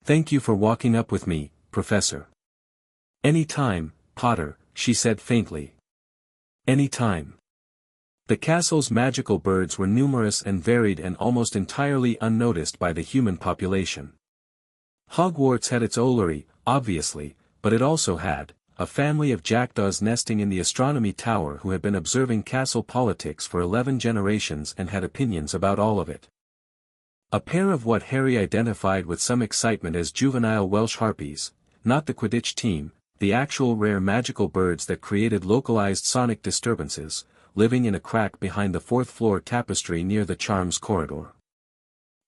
Thank you for walking up with me, Professor. Any time, Potter, she said faintly. Any time. The castle's magical birds were numerous and varied and almost entirely unnoticed by the human population. Hogwarts had its Ollery, obviously, but it also had a family of jackdaws nesting in the astronomy tower who had been observing castle politics for 11 generations and had opinions about all of it. A pair of what Harry identified with some excitement as juvenile Welsh harpies, not the Quidditch team, the actual rare magical birds that created localized sonic disturbances, living in a crack behind the fourth-floor tapestry near the Charms corridor.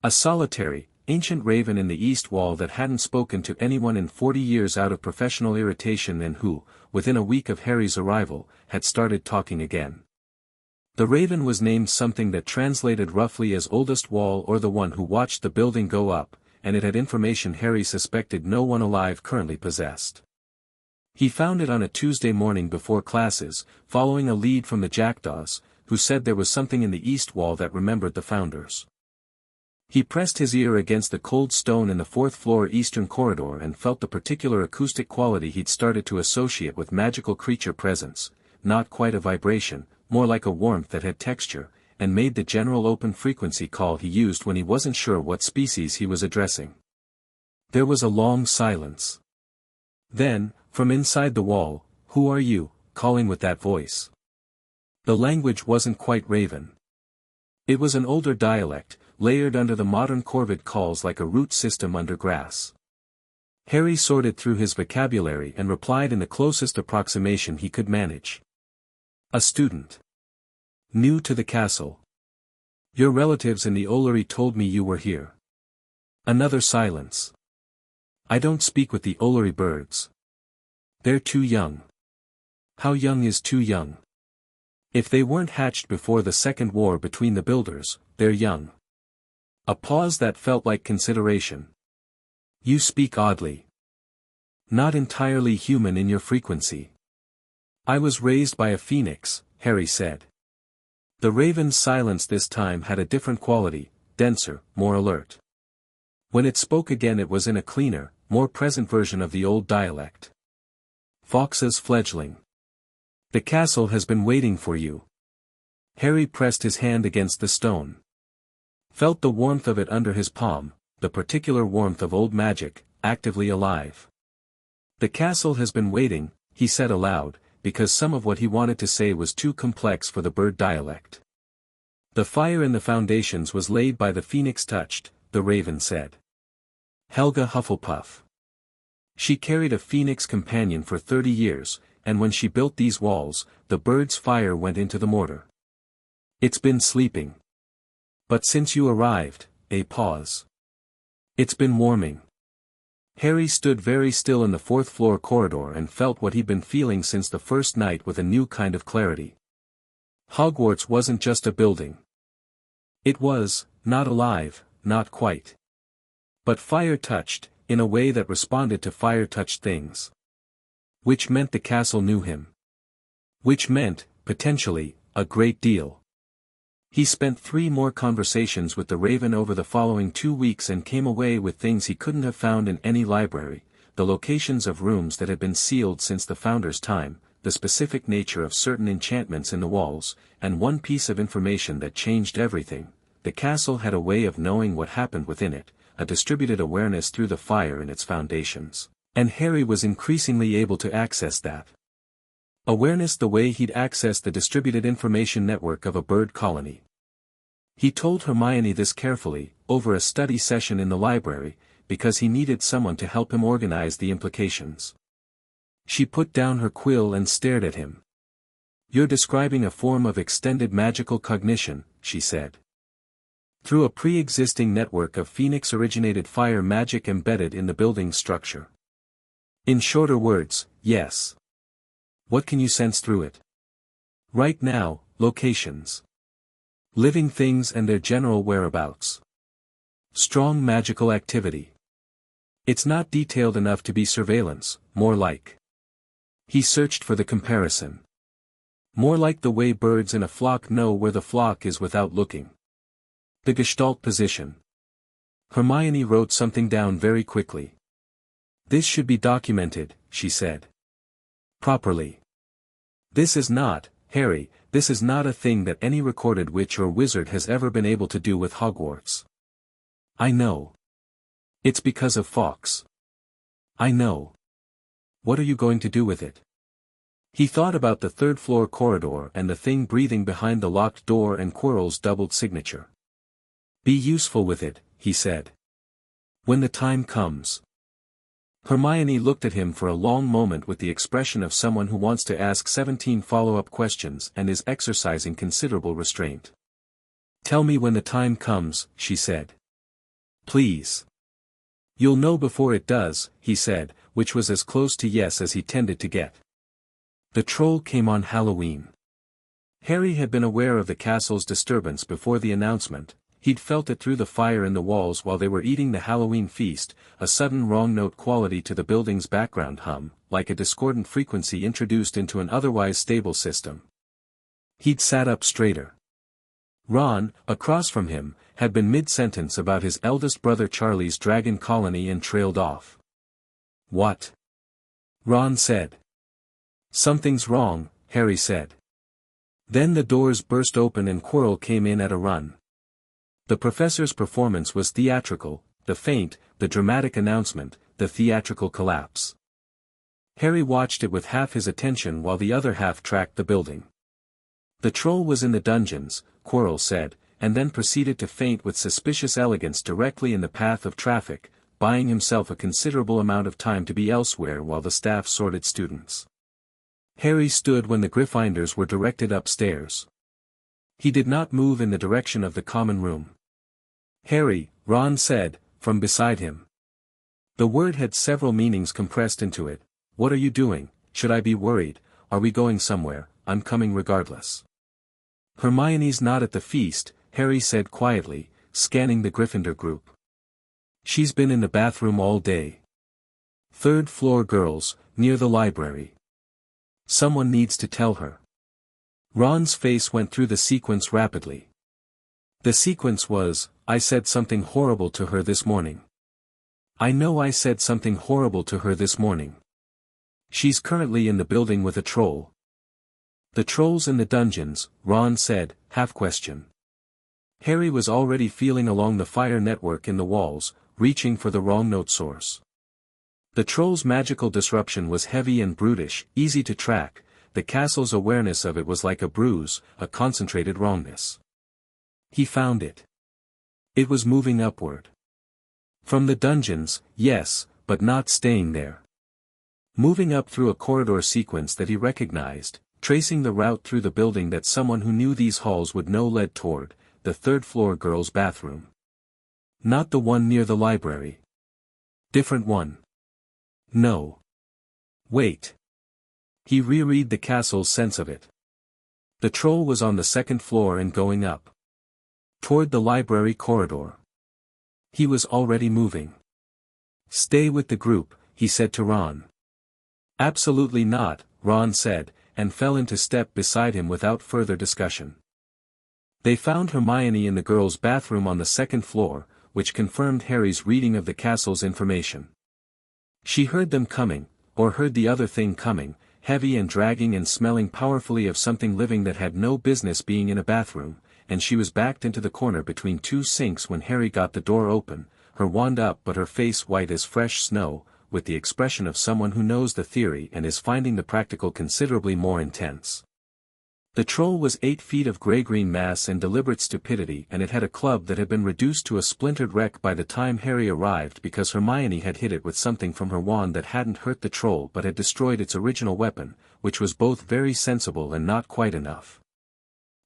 A solitary, ancient raven in the east wall that hadn't spoken to anyone in 40 years out of professional irritation and who, within a week of Harry's arrival, had started talking again. The raven was named something that translated roughly as oldest wall or the one who watched the building go up, and it had information Harry suspected no one alive currently possessed. He found it on a Tuesday morning before classes, following a lead from the jackdaws, who said there was something in the east wall that remembered the founders. He pressed his ear against the cold stone in the fourth-floor eastern corridor and felt the particular acoustic quality he'd started to associate with magical creature presence, not quite a vibration, more like a warmth that had texture, and made the general open frequency call he used when he wasn't sure what species he was addressing. There was a long silence. Then, from inside the wall, "Who are you?" calling with that voice. The language wasn't quite Raven. It was an older dialect, layered under the modern Corvid calls like a root system under grass. Harry sorted through his vocabulary and replied in the closest approximation he could manage. A student. New to the castle. Your relatives in the Ollery told me you were here. Another silence. I don't speak with the Ollery birds. They're too young. How young is too young? If they weren't hatched before the Second War between the builders, they're young. A pause that felt like consideration. You speak oddly. Not entirely human in your frequency. I was raised by a phoenix, Harry said. The raven's silence this time had a different quality, denser, more alert. When it spoke again it was in a cleaner, more present version of the old dialect. Fawkes' fledgling. The castle has been waiting for you. Harry pressed his hand against the stone. Felt the warmth of it under his palm, the particular warmth of old magic, actively alive. The castle has been waiting, he said aloud, because some of what he wanted to say was too complex for the bird dialect. The fire in the foundations was laid by the phoenix touched, the raven said. Helga Hufflepuff. She carried a phoenix companion for 30 years, and when she built these walls, the bird's fire went into the mortar. It's been sleeping. But since you arrived, a pause. It's been warming. Harry stood very still in the fourth-floor corridor and felt what he'd been feeling since the first night with a new kind of clarity. Hogwarts wasn't just a building. It was, not alive, not quite. But fire touched, in a way that responded to fire-touched things. Which meant the castle knew him. Which meant, potentially, a great deal. He spent 3 more conversations with the Raven over the following 2 weeks and came away with things he couldn't have found in any library, the locations of rooms that had been sealed since the Founder's time, the specific nature of certain enchantments in the walls, and one piece of information that changed everything. The castle had a way of knowing what happened within it, a distributed awareness through the fire in its foundations, and Harry was increasingly able to access that awareness the way he'd accessed the distributed information network of a bird colony. He told Hermione this carefully, over a study session in the library, because he needed someone to help him organize the implications. She put down her quill and stared at him. "You're describing a form of extended magical cognition," she said. "Through a pre-existing network of Phoenix-originated fire magic embedded in the building's structure." "In shorter words, yes. What can you sense through it?" "Right now, locations. Living things and their general whereabouts. Strong magical activity. It's not detailed enough to be surveillance, more like." He searched for the comparison. "More like the way birds in a flock know where the flock is without looking." "The Gestalt position." Hermione wrote something down very quickly. "This should be documented," she said. "Properly. This is not, Harry, this is not a thing that any recorded witch or wizard has ever been able to do with Hogwarts." "I know. It's because of Fawkes." "I know. What are you going to do with it?" He thought about the third-floor corridor and the thing breathing behind the locked door and Quirrell's doubled signature. "Be useful with it," he said. "When the time comes." Hermione looked at him for a long moment with the expression of someone who wants to ask 17 follow-up questions and is exercising considerable restraint. "Tell me when the time comes," she said. "Please." "You'll know before it does," he said, which was as close to yes as he tended to get. The troll came on Halloween. Harry had been aware of the castle's disturbance before the announcement. He'd felt it through the fire in the walls while they were eating the Halloween feast, a sudden wrong note quality to the building's background hum, like a discordant frequency introduced into an otherwise stable system. He'd sat up straighter. Ron, across from him, had been mid-sentence about his eldest brother Charlie's dragon colony and trailed off. "What?" Ron said. "Something's wrong," Harry said. Then the doors burst open and Quirrell came in at a run. The professor's performance was theatrical, the feint, the dramatic announcement, the theatrical collapse. Harry watched it with half his attention while the other half tracked the building. "The troll was in the dungeons," Quirrell said, and then proceeded to feint with suspicious elegance directly in the path of traffic, buying himself a considerable amount of time to be elsewhere while the staff sorted students. Harry stood when the Gryffindors were directed upstairs. He did not move in the direction of the common room. "Harry," Ron said, from beside him. The word had several meanings compressed into it. "What are you doing? Should I be worried? Are we going somewhere? I'm coming regardless." "Hermione's not at the feast," Harry said quietly, scanning the Gryffindor group. "She's been in the bathroom all day. 3rd floor girls, near the library. Someone needs to tell her." Ron's face went through the sequence rapidly. The sequence was, "I said something horrible to her this morning. I know I said something horrible to her this morning. She's currently in the building with a troll." "The troll's in the dungeons," Ron said, half-question. Harry was already feeling along the fire network in the walls, reaching for the wrong note source. The troll's magical disruption was heavy and brutish, easy to track. The castle's awareness of it was like a bruise, a concentrated wrongness. He found it. It was moving upward. From the dungeons, yes, but not staying there. Moving up through a corridor sequence that he recognized, tracing the route through the building that someone who knew these halls would know led toward, the 3rd floor girls' bathroom. Not the one near the library. Different one. No. Wait. He reread the castle's sense of it. The troll was on the 2nd floor and going up. Toward the library corridor. He was already moving. Stay with the group, he said to Ron. Absolutely not, Ron said, and fell into step beside him without further discussion. They found Hermione in the girls' bathroom on the second floor, which confirmed Harry's reading of the castle's information. She heard them coming, or heard the other thing coming, heavy and dragging and smelling powerfully of something living that had no business being in a bathroom, and she was backed into the corner between two sinks when Harry got the door open, her wand up but her face white as fresh snow, with the expression of someone who knows the theory and is finding the practical considerably more intense. The troll was 8 feet of grey-green mass and deliberate stupidity, and it had a club that had been reduced to a splintered wreck by the time Harry arrived because Hermione had hit it with something from her wand that hadn't hurt the troll but had destroyed its original weapon, which was both very sensible and not quite enough.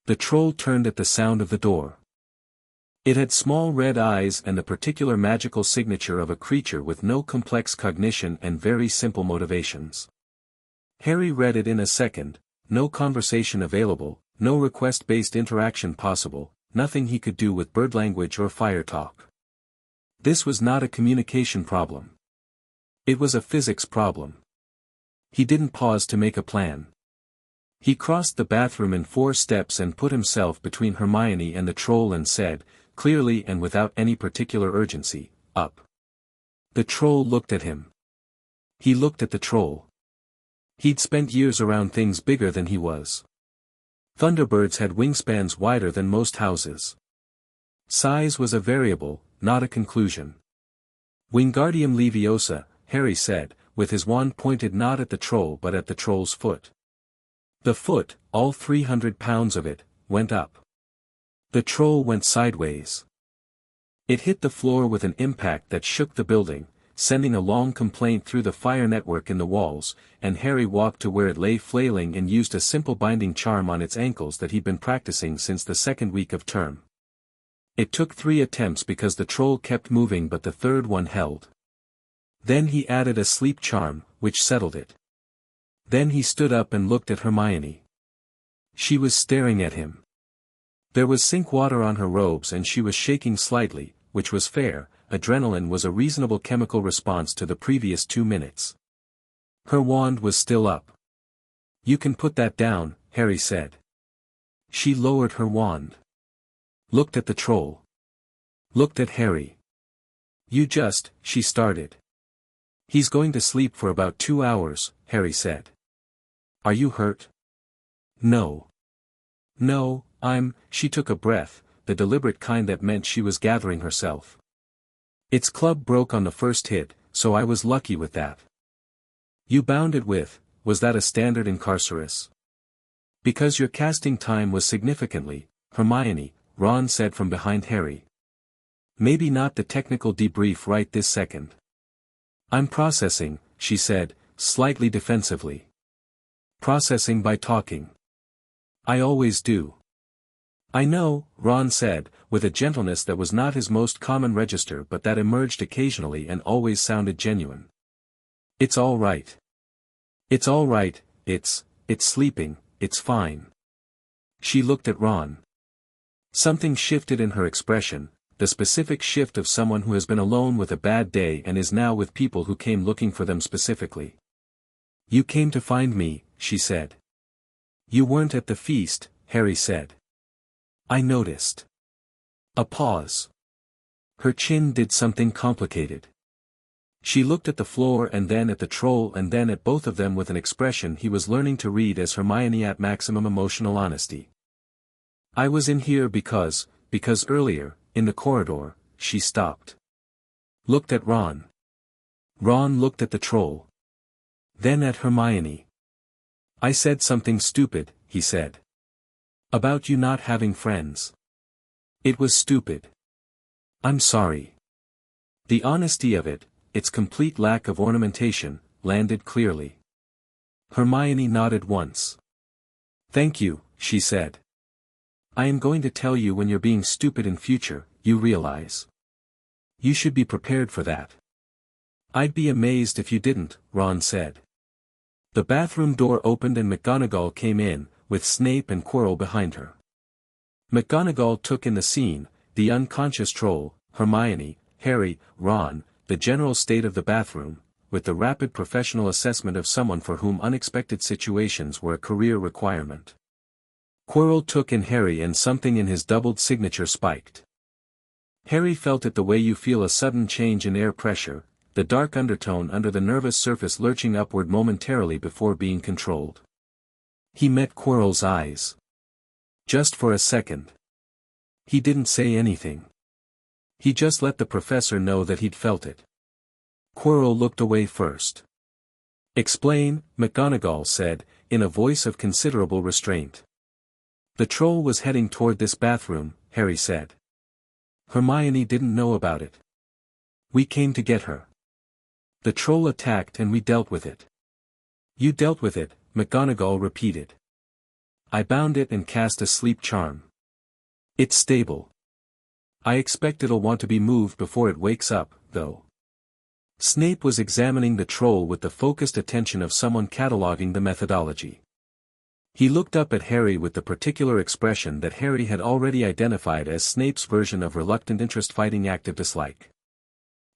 The troll turned at the sound of the door. It had small red eyes and the particular magical signature of a creature with no complex cognition and very simple motivations. Harry read it in a second. No conversation available, no request-based interaction possible, nothing he could do with bird language or fire talk. This was not a communication problem. It was a physics problem. He didn't pause to make a plan. He crossed the bathroom in 4 steps and put himself between Hermione and the troll and said, clearly and without any particular urgency, "Up." The troll looked at him. He looked at the troll. He'd spent years around things bigger than he was. Thunderbirds had wingspans wider than most houses. Size was a variable, not a conclusion. Wingardium Leviosa, Harry said, with his wand pointed not at the troll but at the troll's foot. The foot, all 300 pounds of it, went up. The troll went sideways. It hit the floor with an impact that shook the building, sending a long complaint through the fire network in the walls, and Harry walked to where it lay flailing and used a simple binding charm on its ankles that he'd been practicing since the second week of term. It took 3 attempts because the troll kept moving but the third one held. Then he added a sleep charm, which settled it. Then he stood up and looked at Hermione. She was staring at him. There was sink water on her robes and she was shaking slightly, which was fair. Adrenaline was a reasonable chemical response to the previous 2 minutes. Her wand was still up. "You can put that down," Harry said. She lowered her wand. Looked at the troll. Looked at Harry. She started. "He's going to sleep for about 2 hours, Harry said. "Are you hurt?" "No. No, she took a breath, the deliberate kind that meant she was gathering herself. "Its club broke on the first hit, so I was lucky with that." "You bound it with, was that a standard in Carcerus?" "Because your casting time was significantly, Hermione," Ron said from behind Harry. "Maybe not the technical debrief right this second." "I'm processing," she said, slightly defensively. "Processing by talking." "I always do." "I know," Ron said, with a gentleness that was not his most common register but that emerged occasionally and always sounded genuine. "It's all right. It's all right, it's sleeping, it's fine." She looked at Ron. Something shifted in her expression, the specific shift of someone who has been alone with a bad day and is now with people who came looking for them specifically. "You came to find me," she said. "You weren't at the feast," Harry said. "I noticed." A pause. Her chin did something complicated. She looked at the floor and then at the troll and then at both of them with an expression he was learning to read as Hermione at maximum emotional honesty. "I was in here because earlier, in the corridor," she stopped. Looked at Ron. Ron looked at the troll. Then at Hermione. "I said something stupid," he said. "About you not having friends. It was stupid. I'm sorry." The honesty of it, its complete lack of ornamentation, landed clearly. Hermione nodded once. "Thank you," she said. "I am going to tell you when you're being stupid in future, you realize. You should be prepared for that." "I'd be amazed if you didn't," Ron said. The bathroom door opened and McGonagall came in, with Snape and Quirrell behind her. McGonagall took in the scene, the unconscious troll, Hermione, Harry, Ron, the general state of the bathroom, with the rapid professional assessment of someone for whom unexpected situations were a career requirement. Quirrell took in Harry and something in his doubled signature spiked. Harry felt it the way you feel a sudden change in air pressure, the dark undertone under the nervous surface lurching upward momentarily before being controlled. He met Quirrell's eyes. Just for a second. He didn't say anything. He just let the professor know that he'd felt it. Quirrell looked away first. "Explain," McGonagall said, in a voice of considerable restraint. "The troll was heading toward this bathroom," Harry said. "Hermione didn't know about it. We came to get her. The troll attacked and we dealt with it." "You dealt with it," McGonagall repeated. "I bound it and cast a sleep charm. It's stable. I expect it'll want to be moved before it wakes up, though." Snape was examining the troll with the focused attention of someone cataloging the methodology. He looked up at Harry with the particular expression that Harry had already identified as Snape's version of reluctant interest fighting active dislike.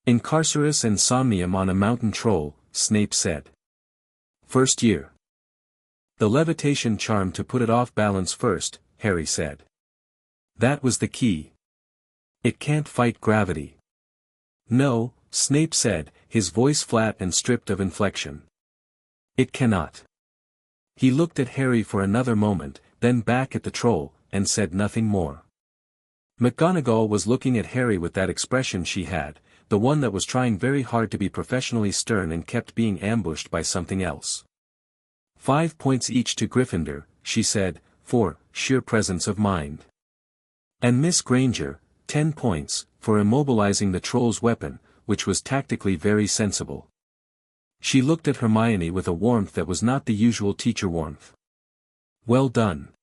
"Incarcerus insomnium on a mountain troll," Snape said. "First year. The levitation charm to put it off balance first," Harry said. "That was the key. It can't fight gravity." "No," Snape said, his voice flat and stripped of inflection. "It cannot." He looked at Harry for another moment, then back at the troll, and said nothing more. McGonagall was looking at Harry with that expression she had, the one that was trying very hard to be professionally stern and kept being ambushed by something else. 5 points each to Gryffindor, she said, for sheer presence of mind. And Miss Granger, 10 points, for immobilizing the troll's weapon, which was tactically very sensible. She looked at Hermione with a warmth that was not the usual teacher warmth. "Well done."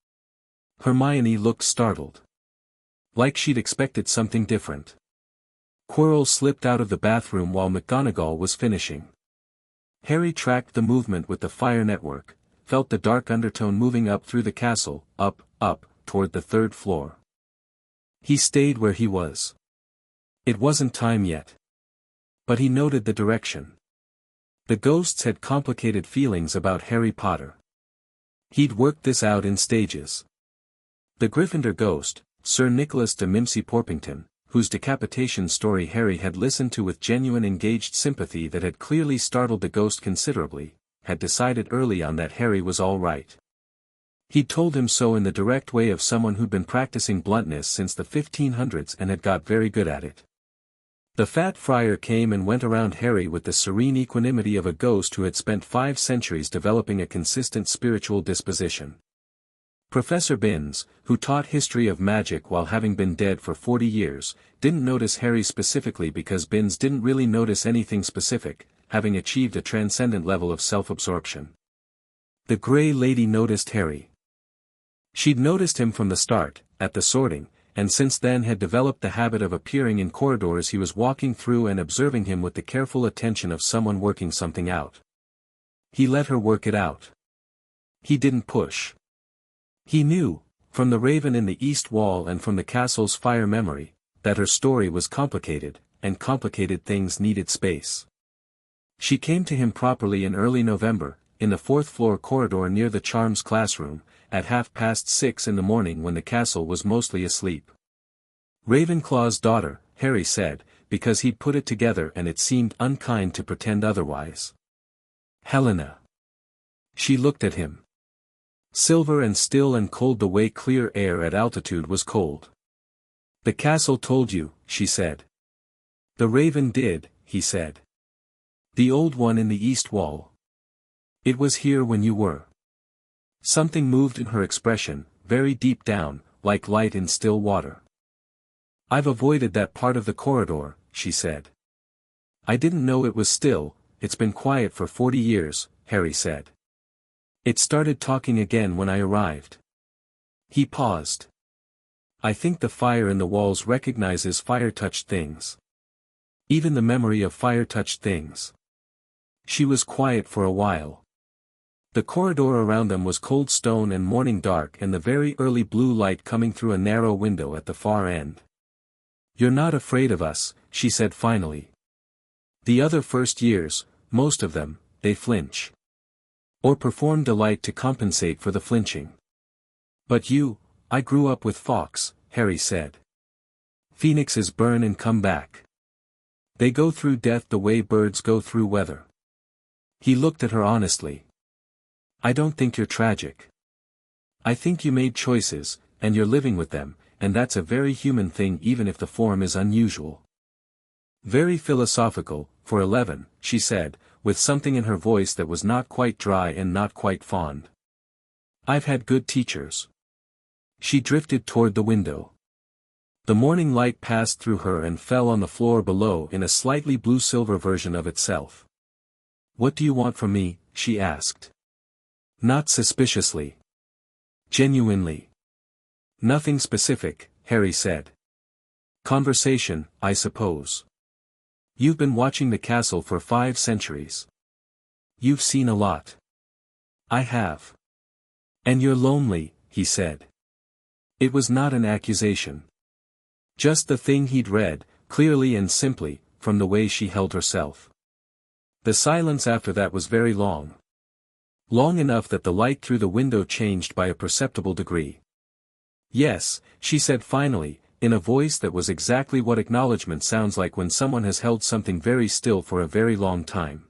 Hermione looked startled. Like she'd expected something different. Quirrell slipped out of the bathroom while McGonagall was finishing. Harry tracked the movement with the fire network, felt the dark undertone moving up through the castle, up, toward the 3rd floor. He stayed where he was. It wasn't time yet. But he noted the direction. The ghosts had complicated feelings about Harry Potter. He'd worked this out in stages. The Gryffindor ghost, Sir Nicholas de Mimsy Porpington, whose decapitation story Harry had listened to with genuine engaged sympathy that had clearly startled the ghost considerably, had decided early on that Harry was all right. He'd told him so in the direct way of someone who'd been practicing bluntness since the 1500s and had got very good at it. The fat friar came and went around Harry with the serene equanimity of a ghost who had spent 5 centuries developing a consistent spiritual disposition. Professor Binns, who taught history of magic while having been dead for 40 years, didn't notice Harry specifically because Binns didn't really notice anything specific, having achieved a transcendent level of self-absorption. The Grey Lady noticed Harry. She'd noticed him from the start, at the sorting, and since then had developed the habit of appearing in corridors he was walking through and observing him with the careful attention of someone working something out. He let her work it out. He didn't push. He knew, from the raven in the east wall and from the castle's fire memory, that her story was complicated, and complicated things needed space. She came to him properly in early November, in the 4th floor corridor near the charms classroom, at 6:30 in the morning when the castle was mostly asleep. Ravenclaw's daughter, Harry said, because he'd put it together and it seemed unkind to pretend otherwise. Helena. She looked at him. Silver and still and cold the way clear air at altitude was cold. "The castle told you," she said. "The raven did," he said. "The old one in the east wall. It was here when you were." Something moved in her expression, very deep down, like light in still water. "I've avoided that part of the corridor," she said. "I didn't know it was still, it's been quiet for 40 years, Harry said. It started talking again when I arrived." He paused. "I think the fire in the walls recognizes fire-touched things. Even the memory of fire-touched things." She was quiet for a while. The corridor around them was cold stone and morning dark and the very early blue light coming through a narrow window at the far end. "You're not afraid of us," she said finally. The other first years, most of them, they flinch. Or perform delight to compensate for the flinching. But you, I grew up with Fawkes, Harry said. Phoenixes burn and come back. They go through death the way birds go through weather. He looked at her honestly. I don't think you're tragic. I think you made choices, and you're living with them, and that's a very human thing even if the form is unusual. Very philosophical, for 11, she said, with something in her voice that was not quite dry and not quite fond. I've had good teachers. She drifted toward the window. The morning light passed through her and fell on the floor below in a slightly blue-silver version of itself. What do you want from me? She asked. Not suspiciously. Genuinely. Nothing specific, Harry said. Conversation, I suppose. You've been watching the castle for 5 centuries. You've seen a lot. I have. And you're lonely, he said. It was not an accusation. Just the thing he'd read, clearly and simply, from the way she held herself. The silence after that was very long. Long enough that the light through the window changed by a perceptible degree. Yes, she said finally, in a voice that was exactly what acknowledgement sounds like when someone has held something very still for a very long time.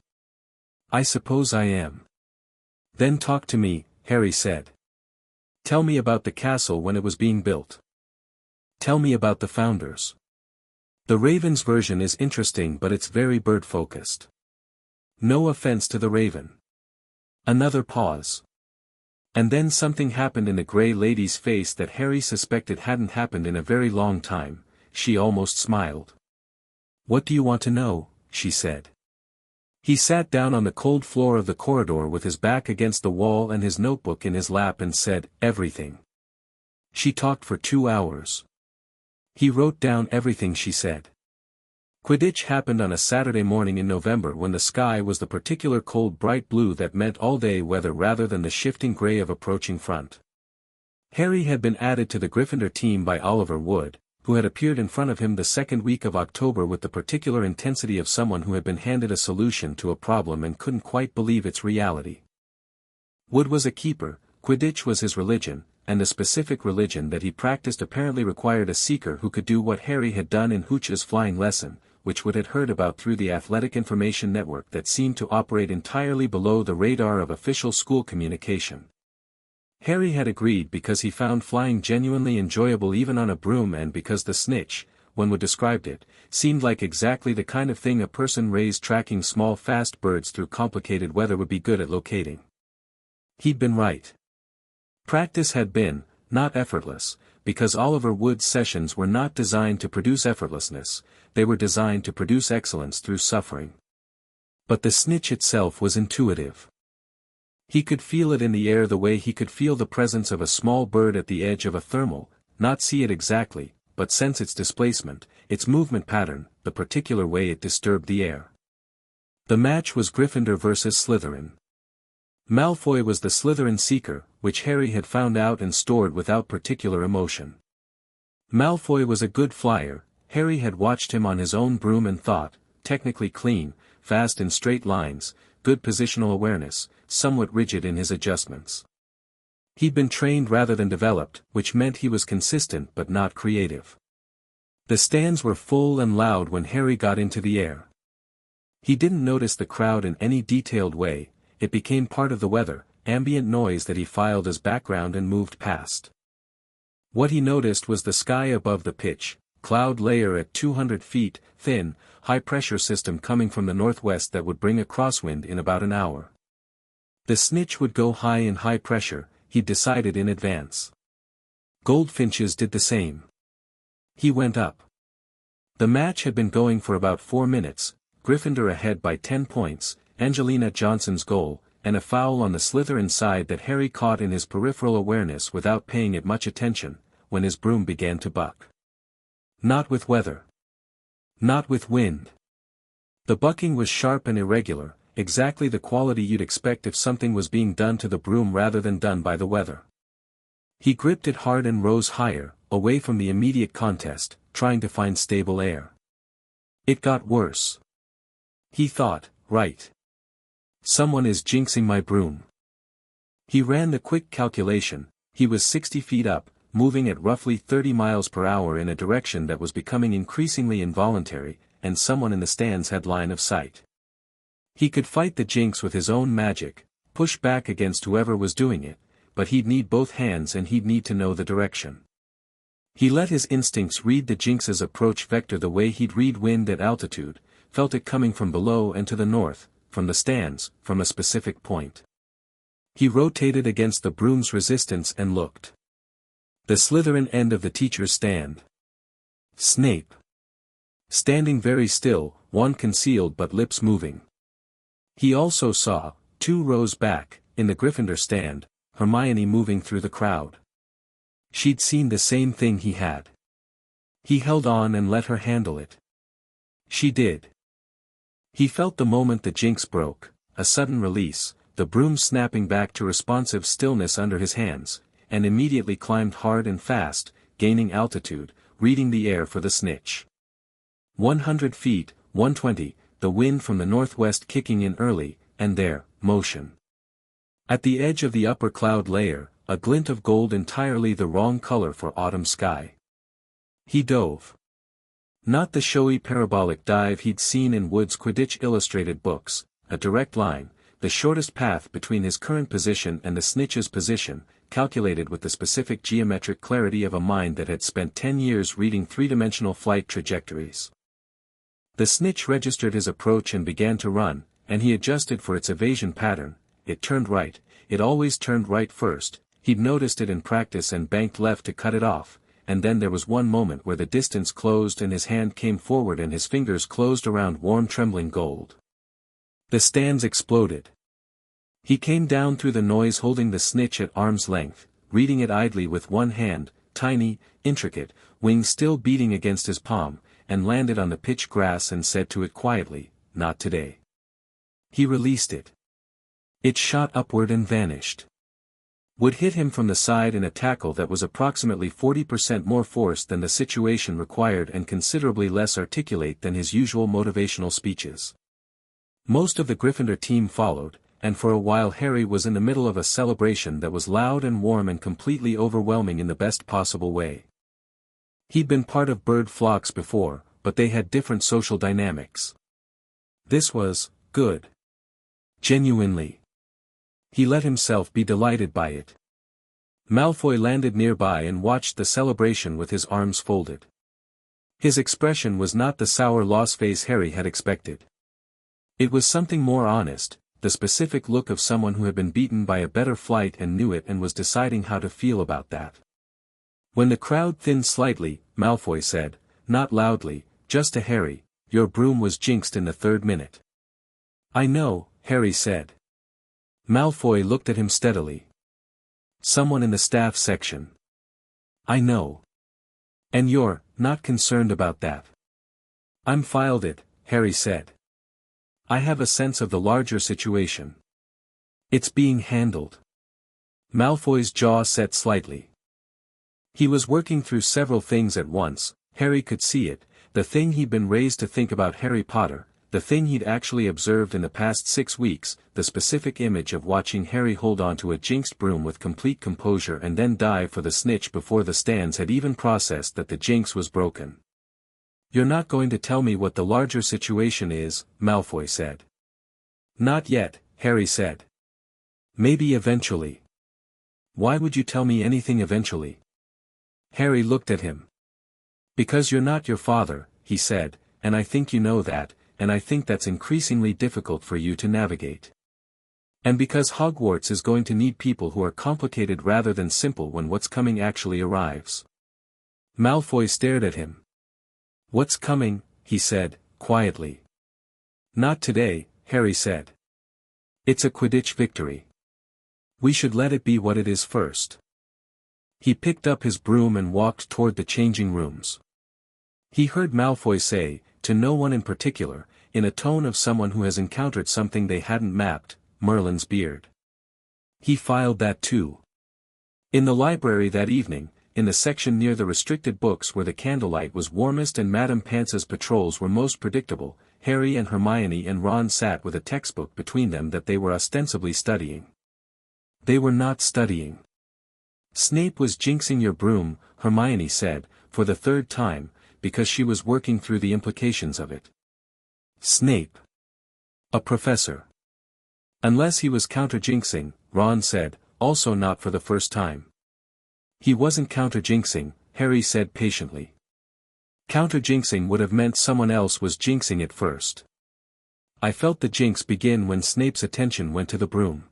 I suppose I am. Then talk to me, Harry said. Tell me about the castle when it was being built. Tell me about the founders. The Raven's version is interesting but it's very bird-focused. No offense to the Raven. Another pause. And then something happened in the Grey Lady's face that Harry suspected hadn't happened in a very long time. She almost smiled. What do you want to know? She said. He sat down on the cold floor of the corridor with his back against the wall and his notebook in his lap and said, everything. She talked for 2 hours. He wrote down everything she said. Quidditch happened on a Saturday morning in November when the sky was the particular cold bright blue that meant all-day weather rather than the shifting gray of approaching front. Harry had been added to the Gryffindor team by Oliver Wood, who had appeared in front of him the second week of October with the particular intensity of someone who had been handed a solution to a problem and couldn't quite believe its reality. Wood was a keeper, Quidditch was his religion, and the specific religion that he practiced apparently required a seeker who could do what Harry had done in Hooch's flying lesson, which Wood had heard about through the athletic information network that seemed to operate entirely below the radar of official school communication. Harry had agreed because he found flying genuinely enjoyable even on a broom and because the snitch, when Wood described it, seemed like exactly the kind of thing a person raised tracking small fast birds through complicated weather would be good at locating. He'd been right. Practice had been, not effortless, because Oliver Wood's sessions were not designed to produce effortlessness, they were designed to produce excellence through suffering. But the snitch itself was intuitive. He could feel it in the air the way he could feel the presence of a small bird at the edge of a thermal, not see it exactly, but sense its displacement, its movement pattern, the particular way it disturbed the air. The match was Gryffindor versus Slytherin. Malfoy was the Slytherin seeker, which Harry had found out and stored without particular emotion. Malfoy was a good flyer, Harry had watched him on his own broom and thought, technically clean, fast in straight lines, good positional awareness, somewhat rigid in his adjustments. He'd been trained rather than developed, which meant he was consistent but not creative. The stands were full and loud when Harry got into the air. He didn't notice the crowd in any detailed way, it became part of the weather, ambient noise that he filed as background and moved past. What he noticed was the sky above the pitch, cloud layer at 200 feet, thin, high-pressure system coming from the northwest that would bring a crosswind in about an hour. The snitch would go high in high pressure, he'd decided in advance. Goldfinches did the same. He went up. The match had been going for about 4 minutes, Gryffindor ahead by 10 points, Angelina Johnson's goal, and a foul on the Slytherin side that Harry caught in his peripheral awareness without paying it much attention, when his broom began to buck. Not with weather. Not with wind. The bucking was sharp and irregular, exactly the quality you'd expect if something was being done to the broom rather than done by the weather. He gripped it hard and rose higher, away from the immediate contest, trying to find stable air. It got worse. He thought, right. Someone is jinxing my broom. He ran the quick calculation. He was 60 feet up, moving at roughly 30 miles per hour in a direction that was becoming increasingly involuntary, and someone in the stands had line of sight. He could fight the jinx with his own magic, push back against whoever was doing it, but he'd need both hands and he'd need to know the direction. He let his instincts read the jinx's approach vector the way he'd read wind at altitude, felt it coming from below and to the north, from the stands, from a specific point. He rotated against the broom's resistance and looked. The Slytherin end of the teacher's stand. Snape. Standing very still, wand concealed but lips moving. He also saw, 2 rows back, in the Gryffindor stand, Hermione moving through the crowd. She'd seen the same thing he had. He held on and let her handle it. She did. He felt the moment the jinx broke, a sudden release, the broom snapping back to responsive stillness under his hands, and immediately climbed hard and fast, gaining altitude, reading the air for the snitch. 100 feet, 120, the wind from the northwest kicking in early, and there, motion. At the edge of the upper cloud layer, a glint of gold entirely the wrong color for autumn sky. He dove. Not the showy parabolic dive he'd seen in Wood's Quidditch illustrated books, a direct line, the shortest path between his current position and the snitch's position, calculated with the specific geometric clarity of a mind that had spent 10 years reading three-dimensional flight trajectories. The snitch registered his approach and began to run, and he adjusted for its evasion pattern. It turned right, it always turned right first, he'd noticed it in practice and banked left to cut it off, and then there was one moment where the distance closed and his hand came forward and his fingers closed around warm trembling gold. The stands exploded. He came down through the noise holding the snitch at arm's length, reading it idly with one hand, tiny, intricate, wings still beating against his palm, and landed on the pitch grass and said to it quietly, "Not today." He released it. It shot upward and vanished. Would hit him from the side in a tackle that was approximately 40% more force than the situation required and considerably less articulate than his usual motivational speeches. Most of the Gryffindor team followed, and for a while Harry was in the middle of a celebration that was loud and warm and completely overwhelming in the best possible way. He'd been part of bird flocks before, but they had different social dynamics. This was good. Genuinely. He let himself be delighted by it. Malfoy landed nearby and watched the celebration with his arms folded. His expression was not the sour loss face Harry had expected. It was something more honest, the specific look of someone who had been beaten by a better flight and knew it and was deciding how to feel about that. When the crowd thinned slightly, Malfoy said, not loudly, just to Harry, "Your broom was jinxed in the 3rd minute." "I know," Harry said. Malfoy looked at him steadily. "Someone in the staff section." "I know. And you're not concerned about that." "I'm filed it," Harry said. "I have a sense of the larger situation. It's being handled." Malfoy's jaw set slightly. He was working through several things at once. Harry could see it, the thing he'd been raised to think about Harry Potter, the thing he'd actually observed in the past 6 weeks, the specific image of watching Harry hold onto a jinxed broom with complete composure and then dive for the snitch before the stands had even processed that the jinx was broken. "You're not going to tell me what the larger situation is," Malfoy said. "Not yet," Harry said. "Maybe eventually." "Why would you tell me anything eventually?" Harry looked at him. "Because you're not your father," he said, "and I think you know that, and I think that's increasingly difficult for you to navigate. And because Hogwarts is going to need people who are complicated rather than simple when what's coming actually arrives." Malfoy stared at him. "What's coming?" he said, quietly. "Not today," Harry said. "It's a Quidditch victory. We should let it be what it is first." He picked up his broom and walked toward the changing rooms. He heard Malfoy say, to no one in particular, in a tone of someone who has encountered something they hadn't mapped, "Merlin's beard." He filed that too. In the library that evening, in the section near the restricted books where the candlelight was warmest and Madame Pance's patrols were most predictable, Harry and Hermione and Ron sat with a textbook between them that they were ostensibly studying. They were not studying. Snape was jinxing your broom, Hermione said, for the third time, because she was working through the implications of it. Snape. A professor. Unless he was counter-jinxing, Ron said, also not for the first time. He wasn't counter-jinxing, Harry said patiently. Counter-jinxing would have meant someone else was jinxing it first. I felt the jinx begin when Snape's attention went to the broom.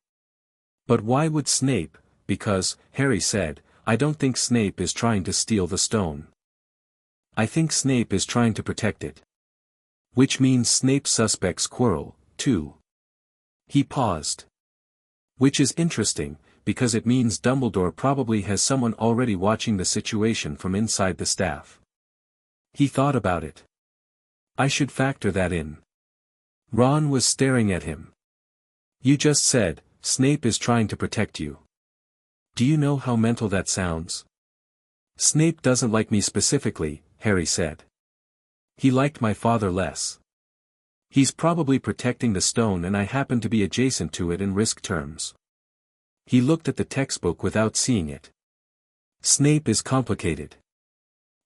But why would Snape? Because, Harry said, I don't think Snape is trying to steal the stone. I think Snape is trying to protect it. Which means Snape suspects Quirrell, too. He paused. Which is interesting, because it means Dumbledore probably has someone already watching the situation from inside the staff. He thought about it. I should factor that in. Ron was staring at him. You just said, Snape is trying to protect you. Do you know how mental that sounds? Snape doesn't like me specifically, Harry said. He liked my father less. He's probably protecting the stone and I happen to be adjacent to it in risk terms. He looked at the textbook without seeing it. Snape is complicated.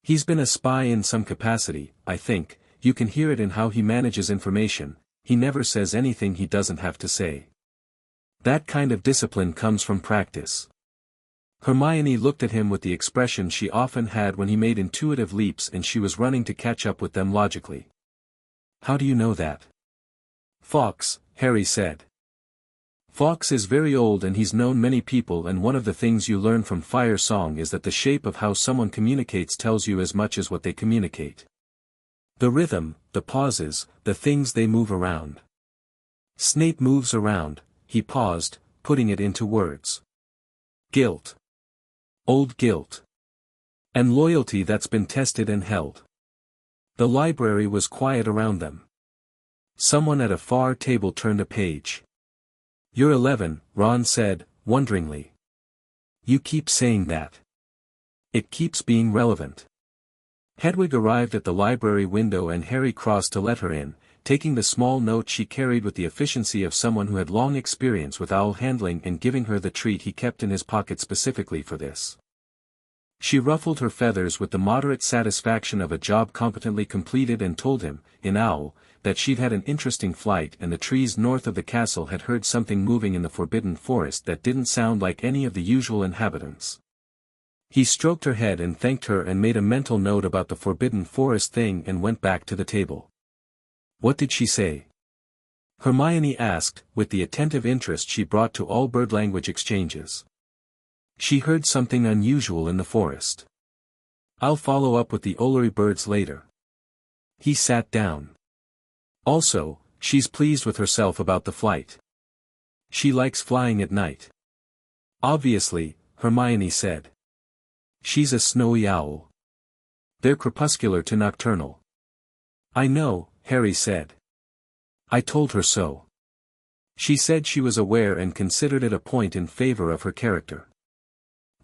He's been a spy in some capacity, I think, you can hear it in how he manages information, he never says anything he doesn't have to say. That kind of discipline comes from practice. Hermione looked at him with the expression she often had when he made intuitive leaps and she was running to catch up with them logically. How do you know that? Fawkes, Harry said. Fawkes is very old and he's known many people, and one of the things you learn from Fire Song is that the shape of how someone communicates tells you as much as what they communicate. The rhythm, the pauses, the things they move around. Snape moves around, he paused, putting it into words. Guilt. Old guilt. And loyalty that's been tested and held. The library was quiet around them. Someone at a far table turned a page. You're 11, Ron said, wonderingly. You keep saying that. It keeps being relevant. Hedwig arrived at the library window and Harry crossed to let her in, taking the small note she carried with the efficiency of someone who had long experience with owl handling and giving her the treat he kept in his pocket specifically for this. She ruffled her feathers with the moderate satisfaction of a job competently completed and told him, in Owl, that she'd had an interesting flight and the trees north of the castle had heard something moving in the Forbidden Forest that didn't sound like any of the usual inhabitants. He stroked her head and thanked her and made a mental note about the Forbidden Forest thing and went back to the table. What did she say? Hermione asked, with the attentive interest she brought to all bird language exchanges. She heard something unusual in the forest. I'll follow up with the Ollery birds later. He sat down. Also, she's pleased with herself about the flight. She likes flying at night. Obviously, Hermione said. She's a snowy owl. They're crepuscular to nocturnal. I know, Harry said. I told her so. She said she was aware and considered it a point in favor of her character.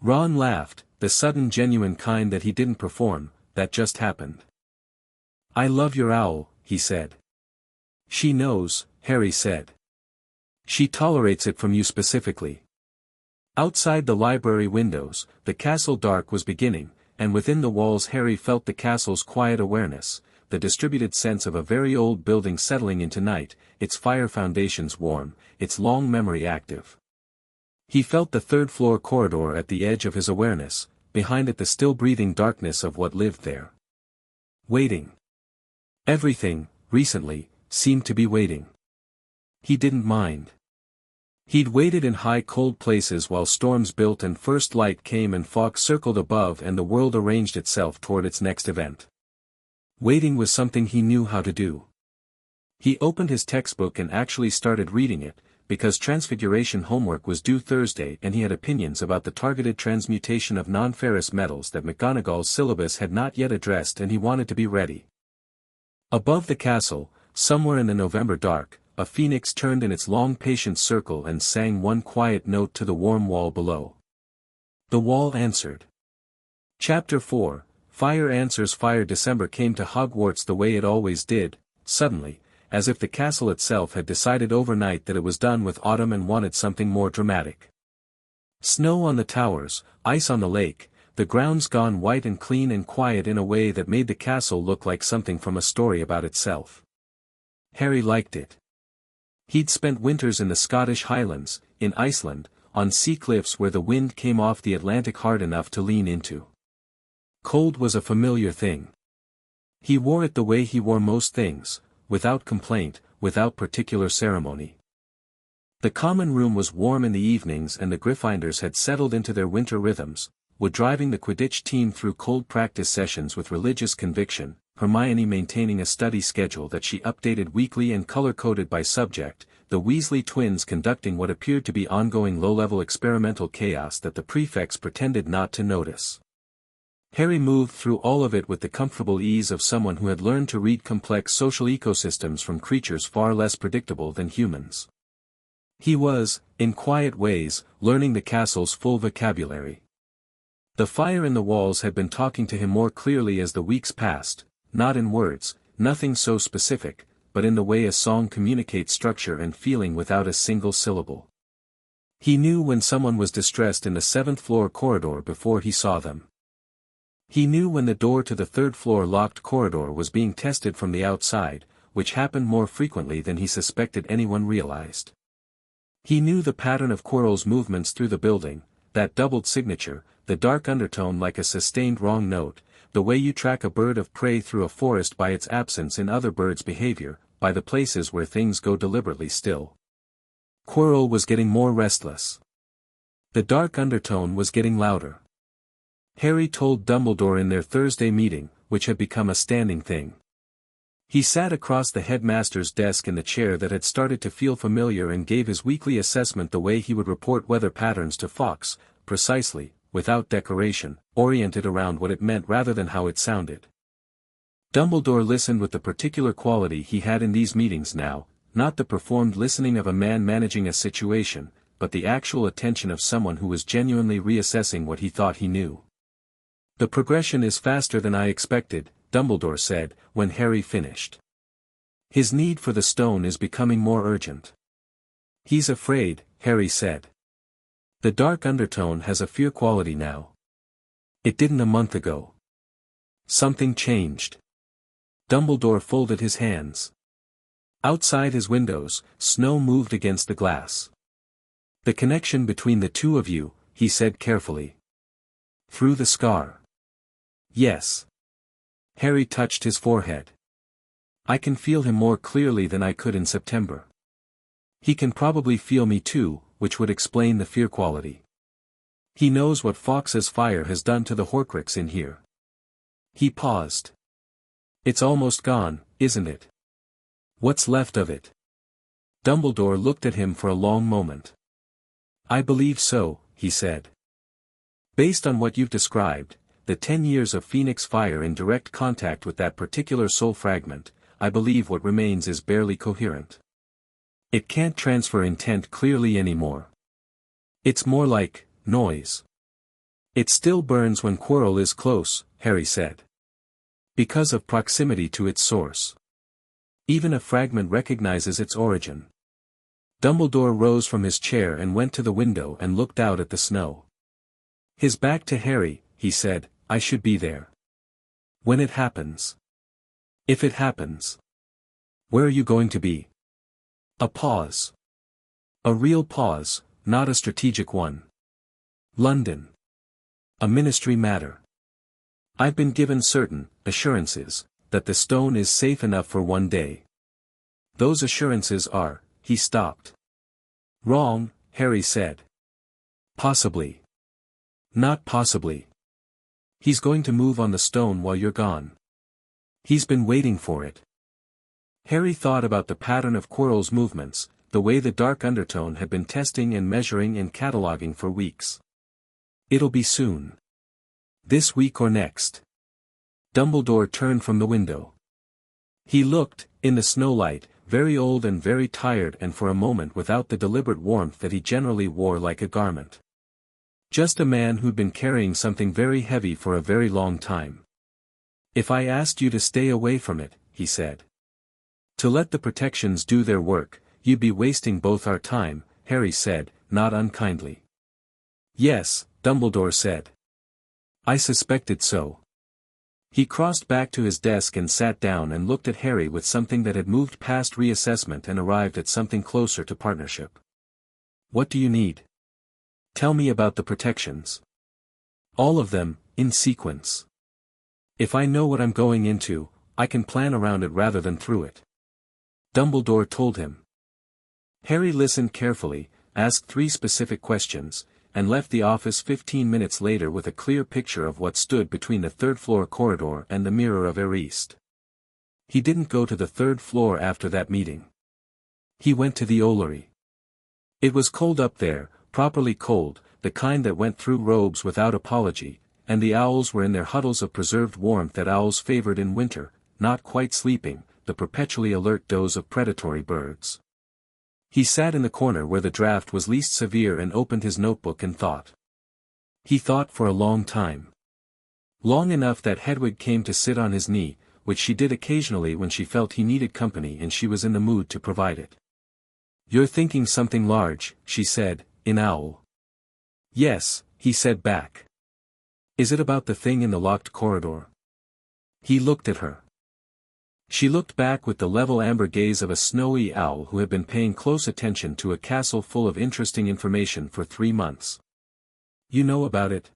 Ron laughed, the sudden genuine kind that he didn't perform, that just happened. I love your owl, he said. She knows, Harry said. She tolerates it from you specifically. Outside the library windows, the castle dark was beginning, and within the walls Harry felt the castle's quiet awareness, the distributed sense of a very old building settling into night, its fire foundations warm, its long memory active. He felt the third-floor corridor at the edge of his awareness, behind it the still-breathing darkness of what lived there. Waiting. Everything, recently, seemed to be waiting. He didn't mind. He'd waited in high cold places while storms built and first light came and Fawkes circled above and the world arranged itself toward its next event. Waiting was something he knew how to do. He opened his textbook and actually started reading it, because Transfiguration homework was due Thursday and he had opinions about the targeted transmutation of non-ferrous metals that McGonagall's syllabus had not yet addressed, and he wanted to be ready. Above the castle, somewhere in the November dark, a phoenix turned in its long patient circle and sang one quiet note to the warm wall below. The wall answered. Chapter 4, Fire Answers Fire. December came to Hogwarts the way it always did, suddenly, as if the castle itself had decided overnight that it was done with autumn and wanted something more dramatic. Snow on the towers, ice on the lake, the grounds gone white and clean and quiet in a way that made the castle look like something from a story about itself. Harry liked it. He'd spent winters in the Scottish Highlands, in Iceland, on sea cliffs where the wind came off the Atlantic hard enough to lean into. Cold was a familiar thing. He wore it the way he wore most things, without complaint, without particular ceremony. The common room was warm in the evenings and the Gryffindors had settled into their winter rhythms, Wood driving the Quidditch team through cold practice sessions with religious conviction, Hermione maintaining a study schedule that she updated weekly and color-coded by subject, the Weasley twins conducting what appeared to be ongoing low-level experimental chaos that the prefects pretended not to notice. Harry moved through all of it with the comfortable ease of someone who had learned to read complex social ecosystems from creatures far less predictable than humans. He was, in quiet ways, learning the castle's full vocabulary. The fire in the walls had been talking to him more clearly as the weeks passed, not in words, nothing so specific, but in the way a song communicates structure and feeling without a single syllable. He knew when someone was distressed in the 7th-floor corridor before he saw them. He knew when the door to the 3rd-floor locked corridor was being tested from the outside, which happened more frequently than he suspected anyone realized. He knew the pattern of Quirrell's movements through the building, that doubled signature, the dark undertone like a sustained wrong note, the way you track a bird of prey through a forest by its absence in other birds' behavior, by the places where things go deliberately still. Quirrell was getting more restless. The dark undertone was getting louder. Harry told Dumbledore in their Thursday meeting, which had become a standing thing. He sat across the headmaster's desk in the chair that had started to feel familiar and gave his weekly assessment the way he would report weather patterns to Fawkes, precisely, without decoration, oriented around what it meant rather than how it sounded. Dumbledore listened with the particular quality he had in these meetings now, not the performed listening of a man managing a situation, but the actual attention of someone who was genuinely reassessing what he thought he knew. "The progression is faster than I expected," Dumbledore said, when Harry finished. "His need for the stone is becoming more urgent." "He's afraid," Harry said. "The dark undertone has a fear quality now. It didn't a month ago. Something changed." Dumbledore folded his hands. Outside his windows, snow moved against the glass. "The connection between the two of you," he said carefully. "Through the scar." "Yes." Harry touched his forehead. "I can feel him more clearly than I could in September. He can probably feel me too, which would explain the fear quality. He knows what Fawkes's fire has done to the Horcrux in here." He paused. "It's almost gone, isn't it? What's left of it?" Dumbledore looked at him for a long moment. "I believe so," he said. "Based on what you've described, the 10 years of Phoenix fire in direct contact with that particular soul fragment, I believe what remains is barely coherent. It can't transfer intent clearly anymore. It's more like noise." "It still burns when Quirrell is close," Harry said. "Because of proximity to its source. Even a fragment recognizes its origin." Dumbledore rose from his chair and went to the window and looked out at the snow. His back to Harry, he said, "I should be there. When it happens. If it happens. Where are you going to be?" A pause. A real pause, not a strategic one. "London. A ministry matter. I've been given certain assurances that the stone is safe enough for one day. Those assurances are," he stopped. "Wrong," Harry said. "Possibly. Not possibly. He's going to move on the stone while you're gone. He's been waiting for it." Harry thought about the pattern of Quirrell's movements, the way the dark undertone had been testing and measuring and cataloging for weeks. "It'll be soon. This week or next." Dumbledore turned from the window. He looked, in the snowlight, very old and very tired and for a moment without the deliberate warmth that he generally wore like a garment. Just a man who'd been carrying something very heavy for a very long time. "If I asked you to stay away from it," he said. To let the protections do their work, you'd be wasting both our time, Harry said, not unkindly. Yes, Dumbledore said. I suspected so. He crossed back to his desk and sat down and looked at Harry with something that had moved past reassessment and arrived at something closer to partnership. What do you need? Tell me about the protections. All of them, in sequence. If I know what I'm going into, I can plan around it rather than through it. Dumbledore told him. Harry listened carefully, asked 3 specific questions, and left the office 15 minutes later with a clear picture of what stood between the 3rd-floor corridor and the Mirror of Erist. He didn't go to the 3rd floor after that meeting. He went to the Ollery. It was cold up there, properly cold, the kind that went through robes without apology, and the owls were in their huddles of preserved warmth that owls favored in winter, not quite sleeping, the perpetually alert doze of predatory birds. He sat in the corner where the draft was least severe and opened his notebook and thought. He thought for a long time. Long enough that Hedwig came to sit on his knee, which she did occasionally when she felt he needed company and she was in the mood to provide it. You're thinking something large, she said, in owl. Yes, he said back. Is it about the thing in the locked corridor? He looked at her. She looked back with the level amber gaze of a snowy owl who had been paying close attention to a castle full of interesting information for 3 months. You know about it?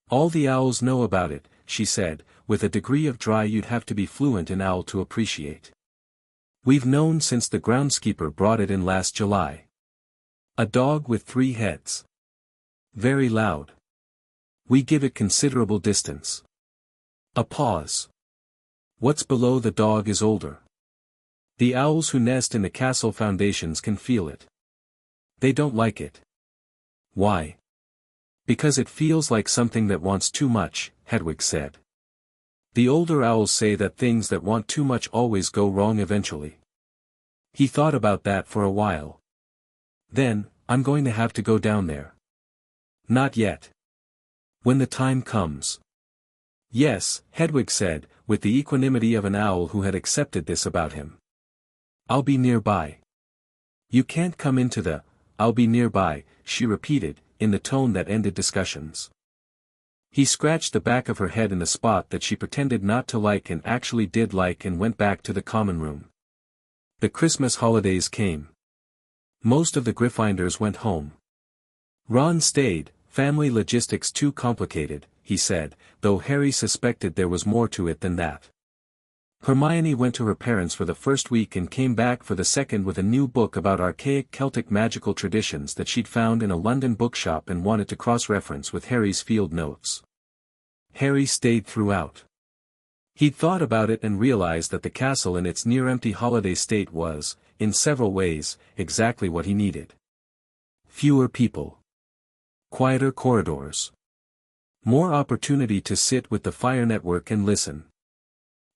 All the owls know about it, she said, with a degree of dry you'd have to be fluent in owl to appreciate. We've known since the groundskeeper brought it in last July. A dog with 3 heads. Very loud. We give it considerable distance. A pause. What's below the dog is older. The owls who nest in the castle foundations can feel it. They don't like it. Why? Because it feels like something that wants too much, Hedwig said. The older owls say that things that want too much always go wrong eventually. He thought about that for a while. Then, I'm going to have to go down there. Not yet. When the time comes. Yes, Hedwig said, with the equanimity of an owl who had accepted this about him. I'll be nearby. You can't come into the, I'll be nearby, she repeated, in the tone that ended discussions. He scratched the back of her head in the spot that she pretended not to like and actually did like and went back to the common room. The Christmas holidays came. Most of the Gryffindors went home. Ron stayed, family logistics too complicated, he said, though Harry suspected there was more to it than that. Hermione went to her parents for the first week and came back for the second with a new book about archaic Celtic magical traditions that she'd found in a London bookshop and wanted to cross-reference with Harry's field notes. Harry stayed throughout. He'd thought about it and realized that the castle in its near-empty holiday state was, in several ways, exactly what he needed. Fewer people. Quieter corridors. More opportunity to sit with the fire network and listen.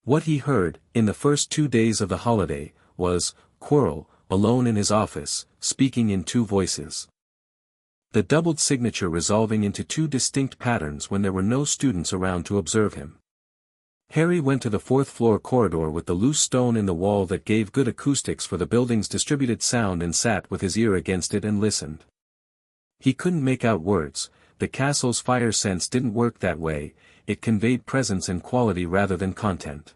What he heard, in the first 2 days of the holiday, was, Quirrell, alone in his office, speaking in 2 voices. The doubled signature resolving into 2 distinct patterns when there were no students around to observe him. Harry went to the 4th-floor corridor with the loose stone in the wall that gave good acoustics for the building's distributed sound and sat with his ear against it and listened. He couldn't make out words. The castle's fire sense didn't work that way, it conveyed presence and quality rather than content.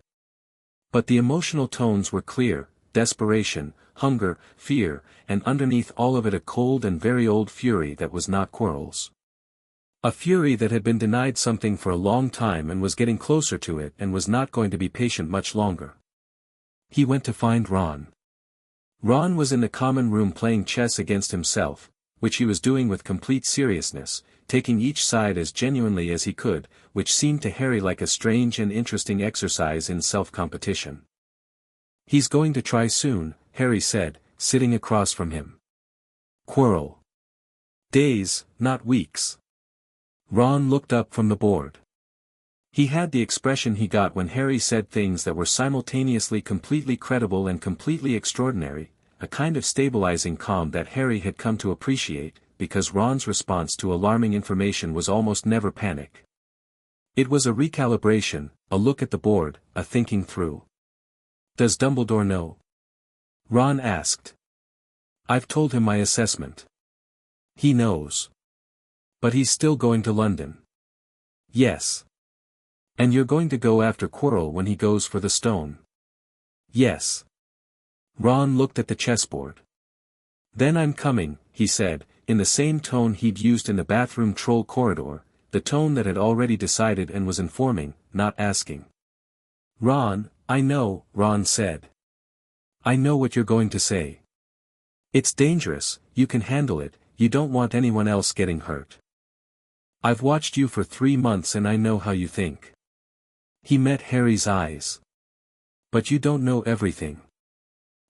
But the emotional tones were clear, desperation, hunger, fear, and underneath all of it a cold and very old fury that was not Quirrell's. A fury that had been denied something for a long time and was getting closer to it and was not going to be patient much longer. He went to find Ron. Ron was in the common room playing chess against himself, which he was doing with complete seriousness, taking each side as genuinely as he could, which seemed to Harry like a strange and interesting exercise in self-competition. He's going to try soon, Harry said, sitting across from him. Quirrell. Days, not weeks. Ron looked up from the board. He had the expression he got when Harry said things that were simultaneously completely credible and completely extraordinary, a kind of stabilizing calm that Harry had come to appreciate, because Ron's response to alarming information was almost never panic. It was a recalibration, a look at the board, a thinking through. Does Dumbledore know? Ron asked. I've told him my assessment. He knows. But he's still going to London. Yes. And you're going to go after Quirrell when he goes for the stone. Yes. Ron looked at the chessboard. Then I'm coming, he said, in the same tone he'd used in the bathroom troll corridor, the tone that had already decided and was informing, not asking. Ron, I know, Ron said. I know what you're going to say. It's dangerous, you can handle it, you don't want anyone else getting hurt. I've watched you for 3 months and I know how you think. He met Harry's eyes. But you don't know everything.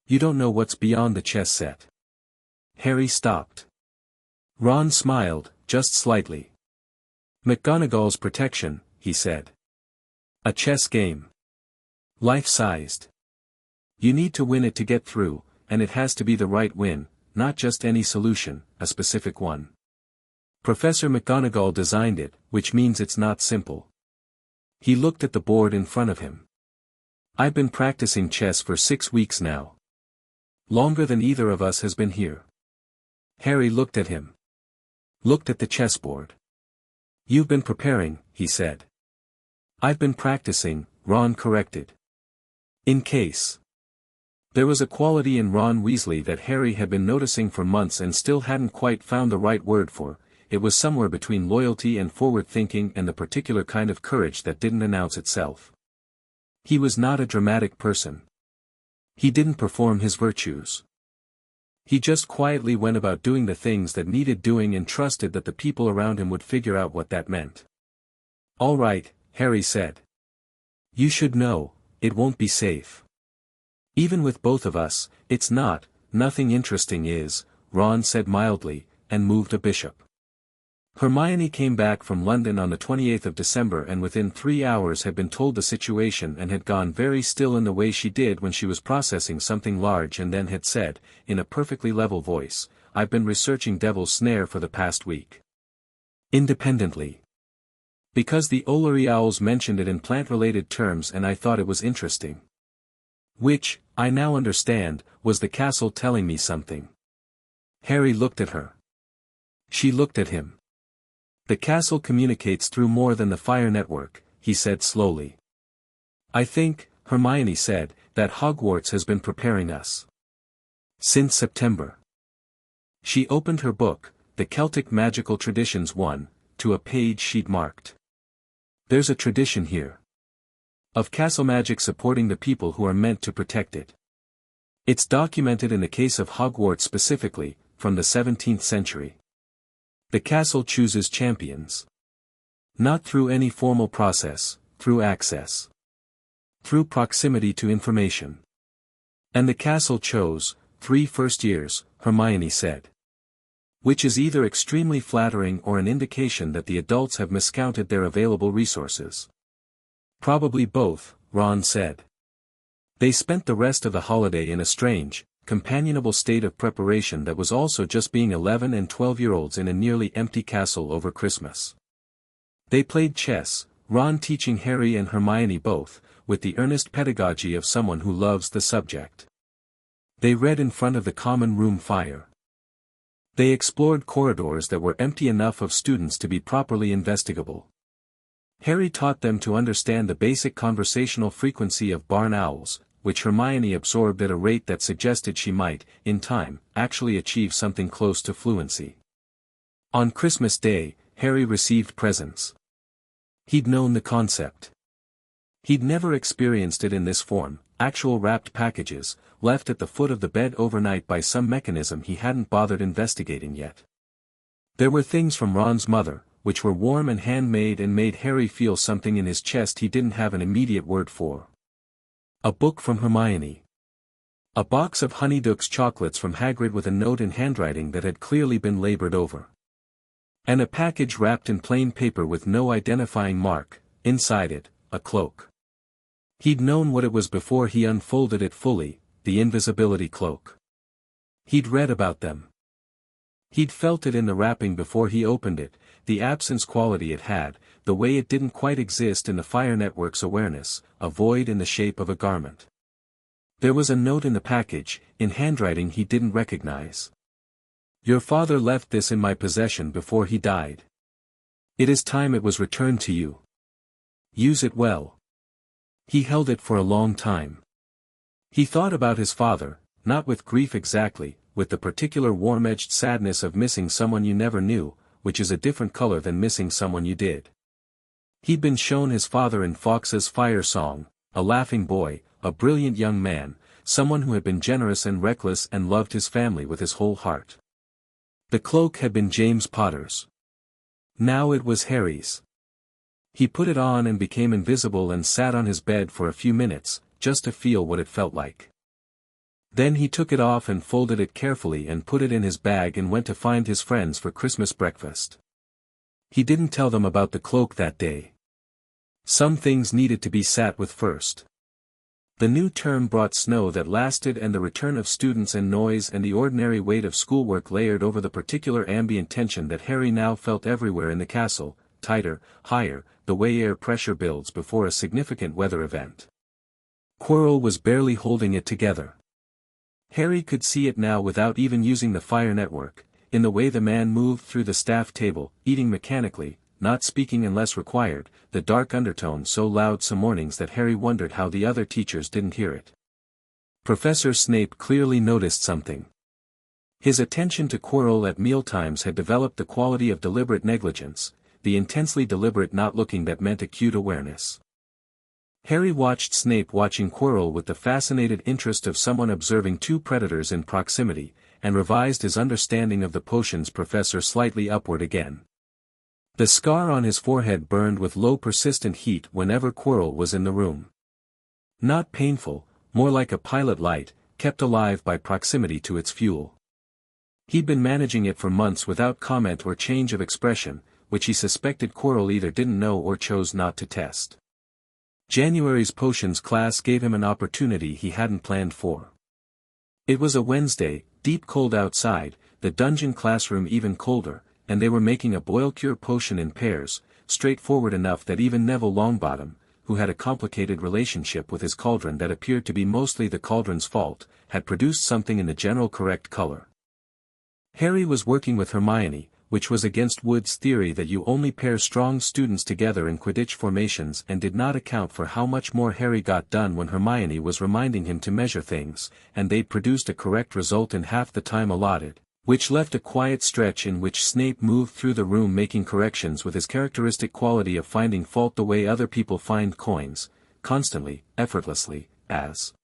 You don't know what's beyond the chess set. Harry stopped. Ron smiled, just slightly. McGonagall's protection, he said. A chess game. Life-sized. You need to win it to get through, and it has to be the right win, not just any solution, a specific one. Professor McGonagall designed it, which means it's not simple. He looked at the board in front of him. I've been practicing chess for 6 weeks now. Longer than either of us has been here. Harry looked at him. Looked at the chessboard. You've been preparing, he said. I've been practicing, Ron corrected. In case. There was a quality in Ron Weasley that Harry had been noticing for months and still hadn't quite found the right word for. It was somewhere between loyalty and forward-thinking and the particular kind of courage that didn't announce itself. He was not a dramatic person. He didn't perform his virtues. He just quietly went about doing the things that needed doing and trusted that the people around him would figure out what that meant. All right, Harry said. You should know, it won't be safe. Even with both of us, it's not, nothing interesting is, Ron said mildly, and moved a bishop. Hermione came back from London on the 28th of December and within 3 hours had been told the situation and had gone very still in the way she did when she was processing something large and then had said, in a perfectly level voice, I've been researching Devil's Snare for the past week. Independently. Because the Ollery Owls mentioned it in plant-related terms and I thought it was interesting. Which, I now understand, was the castle telling me something. Harry looked at her. She looked at him. The castle communicates through more than the fire network, he said slowly. I think, Hermione said, that Hogwarts has been preparing us. Since September. She opened her book, The Celtic Magical Traditions 1, to a page she'd marked. There's a tradition here. Of castle magic supporting the people who are meant to protect it. It's documented in the case of Hogwarts specifically, from the 17th century. The castle chooses champions. Not through any formal process, through access. Through proximity to information. And the castle chose, 3 first years, Hermione said. Which is either extremely flattering or an indication that the adults have miscounted their available resources. Probably both, Ron said. They spent the rest of the holiday in a strange, companionable state of preparation that was also just being 11 and 12-year-olds in a nearly empty castle over Christmas. They played chess, Ron teaching Harry and Hermione both, with the earnest pedagogy of someone who loves the subject. They read in front of the common room fire. They explored corridors that were empty enough of students to be properly investigable. Harry taught them to understand the basic conversational frequency of barn owls, which Hermione absorbed at a rate that suggested she might, in time, actually achieve something close to fluency. On Christmas Day, Harry received presents. He'd known the concept. He'd never experienced it in this form, actual wrapped packages, left at the foot of the bed overnight by some mechanism he hadn't bothered investigating yet. There were things from Ron's mother, which were warm and handmade and made Harry feel something in his chest he didn't have an immediate word for. A book from Hermione. A box of Honeydukes chocolates from Hagrid with a note in handwriting that had clearly been labored over. And a package wrapped in plain paper with no identifying mark, inside it, a cloak. He'd known what it was before he unfolded it fully, the invisibility cloak. He'd read about them. He'd felt it in the wrapping before he opened it, the absence quality it had, the way it didn't quite exist in the fire network's awareness, a void in the shape of a garment. There was a note in the package, in handwriting he didn't recognize. Your father left this in my possession before he died. It is time it was returned to you. Use it well. He held it for a long time. He thought about his father, not with grief exactly, with the particular warm-edged sadness of missing someone you never knew, which is a different color than missing someone you did. He'd been shown his father in Fawkes's Fire Song, a laughing boy, a brilliant young man, someone who had been generous and reckless and loved his family with his whole heart. The cloak had been James Potter's. Now it was Harry's. He put it on and became invisible and sat on his bed for a few minutes, just to feel what it felt like. Then he took it off and folded it carefully and put it in his bag and went to find his friends for Christmas breakfast. He didn't tell them about the cloak that day. Some things needed to be sat with first. The new term brought snow that lasted and the return of students and noise and the ordinary weight of schoolwork layered over the particular ambient tension that Harry now felt everywhere in the castle, tighter, higher, the way air pressure builds before a significant weather event. Quirrell was barely holding it together. Harry could see it now without even using the fire network, in the way the man moved through the staff table, eating mechanically, not speaking unless required, the dark undertone so loud some mornings that Harry wondered how the other teachers didn't hear it. Professor Snape clearly noticed something. His attention to Quirrell at mealtimes had developed the quality of deliberate negligence, the intensely deliberate not looking that meant acute awareness. Harry watched Snape watching Quirrell with the fascinated interest of someone observing two predators in proximity, and revised his understanding of the potion's professor slightly upward again. The scar on his forehead burned with low persistent heat whenever Quirrell was in the room. Not painful, more like a pilot light, kept alive by proximity to its fuel. He'd been managing it for months without comment or change of expression, which he suspected Quirrell either didn't know or chose not to test. January's potions class gave him an opportunity he hadn't planned for. It was a Wednesday, deep cold outside, the dungeon classroom even colder, and they were making a boil-cure potion in pairs, straightforward enough that even Neville Longbottom, who had a complicated relationship with his cauldron that appeared to be mostly the cauldron's fault, had produced something in the general correct color. Harry was working with Hermione, which was against Wood's theory that you only pair strong students together in Quidditch formations and did not account for how much more Harry got done when Hermione was reminding him to measure things, and they'd produced a correct result in half the time allotted, which left a quiet stretch in which Snape moved through the room making corrections with his characteristic quality of finding fault the way other people find coins, constantly, effortlessly, as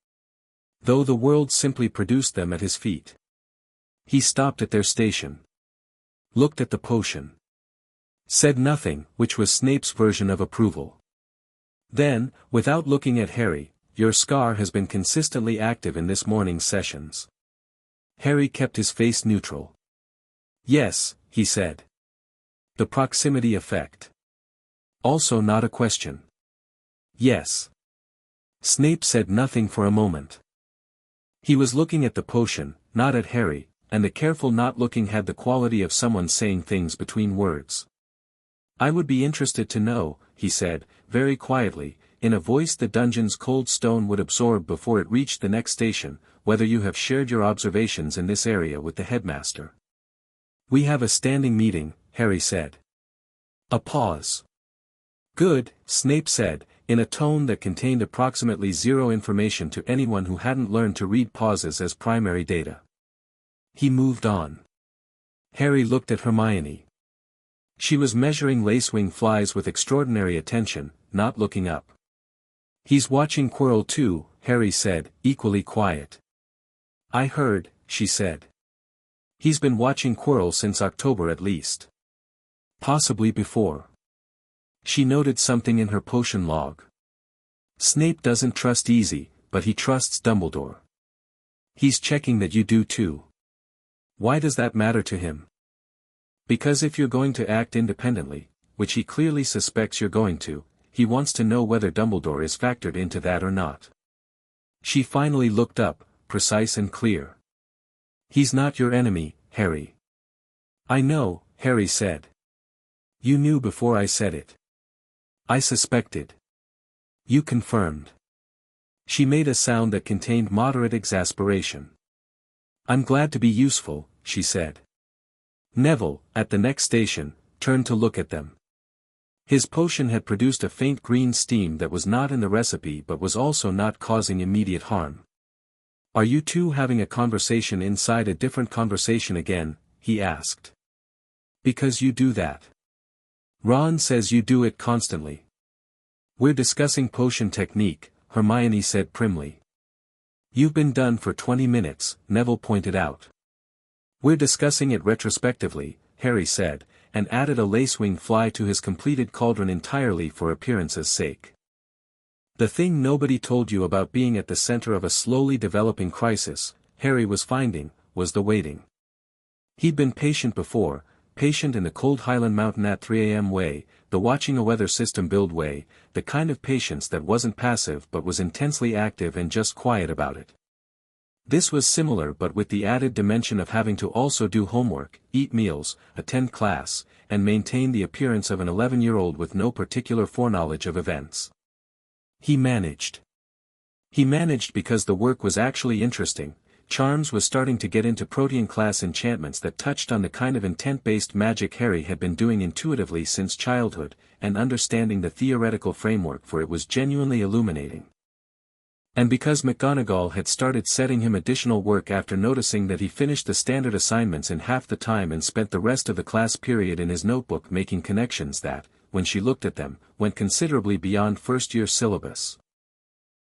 though the world simply produced them at his feet. He stopped at their station. Looked at the potion. Said nothing, which was Snape's version of approval. Then, without looking at Harry, your scar has been consistently active in this morning's sessions. Harry kept his face neutral. Yes, he said. The proximity effect. Also not a question. Yes. Snape said nothing for a moment. He was looking at the potion, not at Harry, and the careful not looking had the quality of someone saying things between words. I would be interested to know, he said, very quietly, in a voice the dungeon's cold stone would absorb before it reached the next station, whether you have shared your observations in this area with the headmaster. We have a standing meeting, Harry said. A pause. Good, Snape said, in a tone that contained approximately zero information to anyone who hadn't learned to read pauses as primary data. He moved on. Harry looked at Hermione. She was measuring lacewing flies with extraordinary attention, not looking up. He's watching Quirrell too, Harry said, equally quiet. I heard, she said. He's been watching Quirrell since October at least. Possibly before. She noted something in her potion log. Snape doesn't trust easy, but he trusts Dumbledore. He's checking that you do too. Why does that matter to him? Because if you're going to act independently, which he clearly suspects you're going to, he wants to know whether Dumbledore is factored into that or not. She finally looked up, precise and clear. He's not your enemy, Harry. I know, Harry said. You knew before I said it. I suspected. You confirmed. She made a sound that contained moderate exasperation. "I'm glad to be useful," she said. Neville, at the next station, turned to look at them. His potion had produced a faint green steam that was not in the recipe but was also not causing immediate harm. "Are you two having a conversation inside a different conversation again?" he asked. "Because you do that. Ron says you do it constantly." "We're discussing potion technique," Hermione said primly. "You've been done for 20 minutes, Neville pointed out. "We're discussing it retrospectively," Harry said, and added a lacewing fly to his completed cauldron entirely for appearance's sake. The thing nobody told you about being at the center of a slowly developing crisis, Harry was finding, was the waiting. He'd been patient before, patient in the cold Highland Mountain at 3 a.m. way, the watching a weather system build way, the kind of patience that wasn't passive but was intensely active and just quiet about it. This was similar but with the added dimension of having to also do homework, eat meals, attend class, and maintain the appearance of an 11-year-old with no particular foreknowledge of events. He managed. He managed because the work was actually interesting. Charms was starting to get into protean class enchantments that touched on the kind of intent-based magic Harry had been doing intuitively since childhood, and understanding the theoretical framework for it was genuinely illuminating. And because McGonagall had started setting him additional work after noticing that he finished the standard assignments in half the time and spent the rest of the class period in his notebook making connections that, when she looked at them, went considerably beyond first-year syllabus.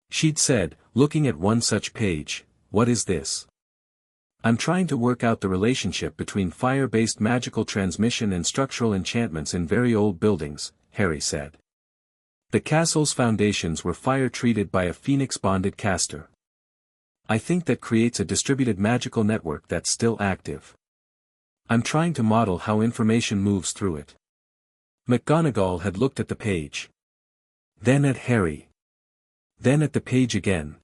She'd said, looking at one such page, "What is this?" "I'm trying to work out the relationship between fire-based magical transmission and structural enchantments in very old buildings," Harry said. "The castle's foundations were fire-treated by a phoenix-bonded caster. I think that creates a distributed magical network that's still active. I'm trying to model how information moves through it." McGonagall had looked at the page. Then at Harry. Then at the page again.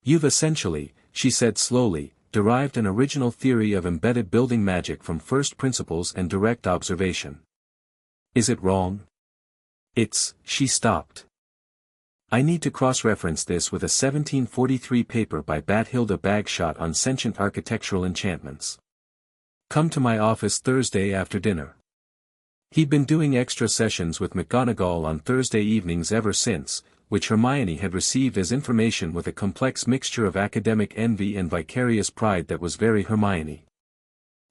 "You've essentially," she said slowly, "derived an original theory of embedded building magic from first principles and direct observation. Is it wrong?" She stopped. "I need to cross-reference this with a 1743 paper by Bathilda Bagshot on sentient architectural enchantments. Come to my office Thursday after dinner." He'd been doing extra sessions with McGonagall on Thursday evenings ever since, which Hermione had received as information with a complex mixture of academic envy and vicarious pride that was very Hermione.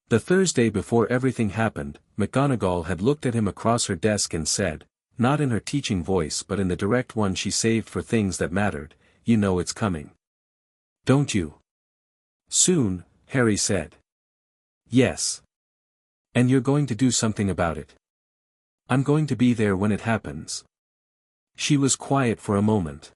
The Thursday before everything happened, McGonagall had looked at him across her desk and said, not in her teaching voice but in the direct one she saved for things that mattered, "You know it's coming. Don't you?" "Soon," Harry said. "Yes. And you're going to do something about it." "I'm going to be there when it happens." She was quiet for a moment.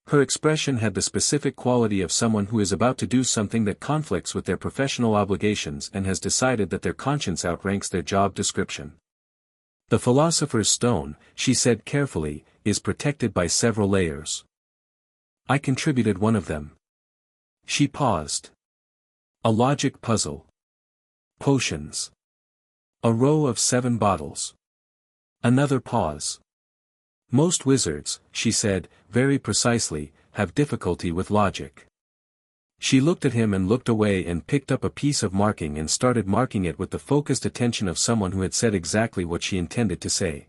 Her expression had the specific quality of someone who is about to do something that conflicts with their professional obligations and has decided that their conscience outranks their job description. "The Philosopher's Stone," she said carefully, "is protected by several layers. I contributed one of them." She paused. "A logic puzzle. Potions. A row of 7 bottles." Another pause. "Most wizards," she said, very precisely, "have difficulty with logic." She looked at him and looked away and picked up a piece of marking and started marking it with the focused attention of someone who had said exactly what she intended to say.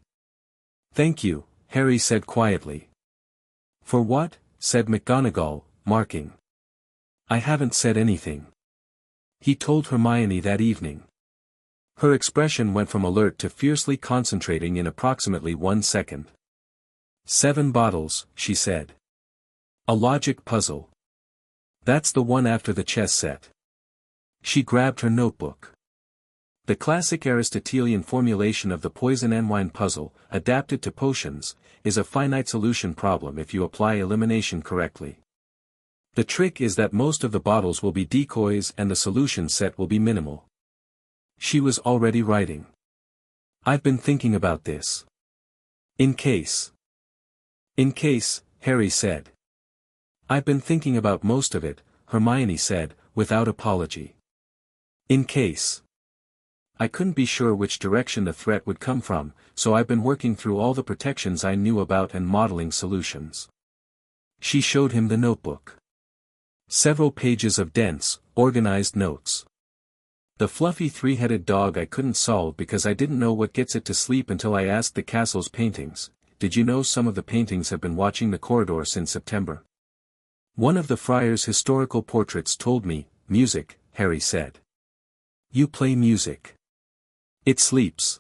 "Thank you," Harry said quietly. "For what?" said McGonagall, marking. "I haven't said anything." He told Hermione that evening. Her expression went from alert to fiercely concentrating in approximately 1 second. 7 bottles, she said. "A logic puzzle. That's the one after the chess set." She grabbed her notebook. "The classic Aristotelian formulation of the poison and wine puzzle, adapted to potions, is a finite solution problem if you apply elimination correctly. The trick is that most of the bottles will be decoys and the solution set will be minimal." She was already writing. "I've been thinking about this. In case." "In case," Harry said. "I've been thinking about most of it," Hermione said, without apology. "In case. I couldn't be sure which direction the threat would come from, so I've been working through all the protections I knew about and modeling solutions. She showed him the notebook. Several pages of dense, organized notes. The fluffy three-headed dog I couldn't solve because I didn't know what gets it to sleep until I asked the castle's paintings. Did you know some of the paintings have been watching the corridor since September? One of the friar's historical portraits told me, music, Harry said. You play music. It sleeps.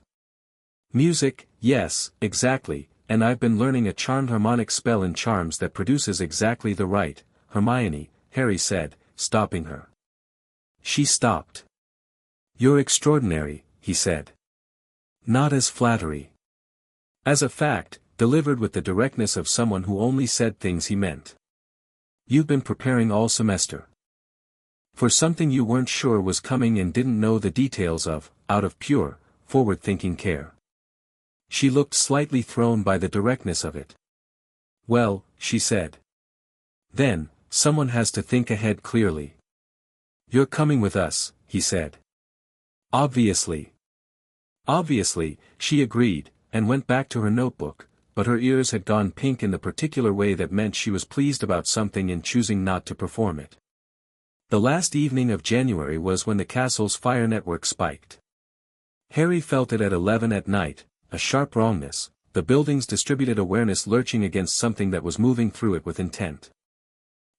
Music, yes, exactly, and I've been learning a charmed harmonic spell in charms that produces exactly the right, Hermione, Harry said, stopping her. She stopped. You're extraordinary, he said. Not as flattery. As a fact, delivered with the directness of someone who only said things he meant. You've been preparing all semester. For something you weren't sure was coming and didn't know the details of, out of pure, forward-thinking care. She looked slightly thrown by the directness of it. Well, she said. Then, someone has to think ahead clearly. You're coming with us, he said. Obviously. Obviously, she agreed, and went back to her notebook, but her ears had gone pink in the particular way that meant she was pleased about something and choosing not to perform it. The last evening of January was when the castle's fire network spiked. Harry felt it at 11 at night, a sharp wrongness, the building's distributed awareness lurching against something that was moving through it with intent.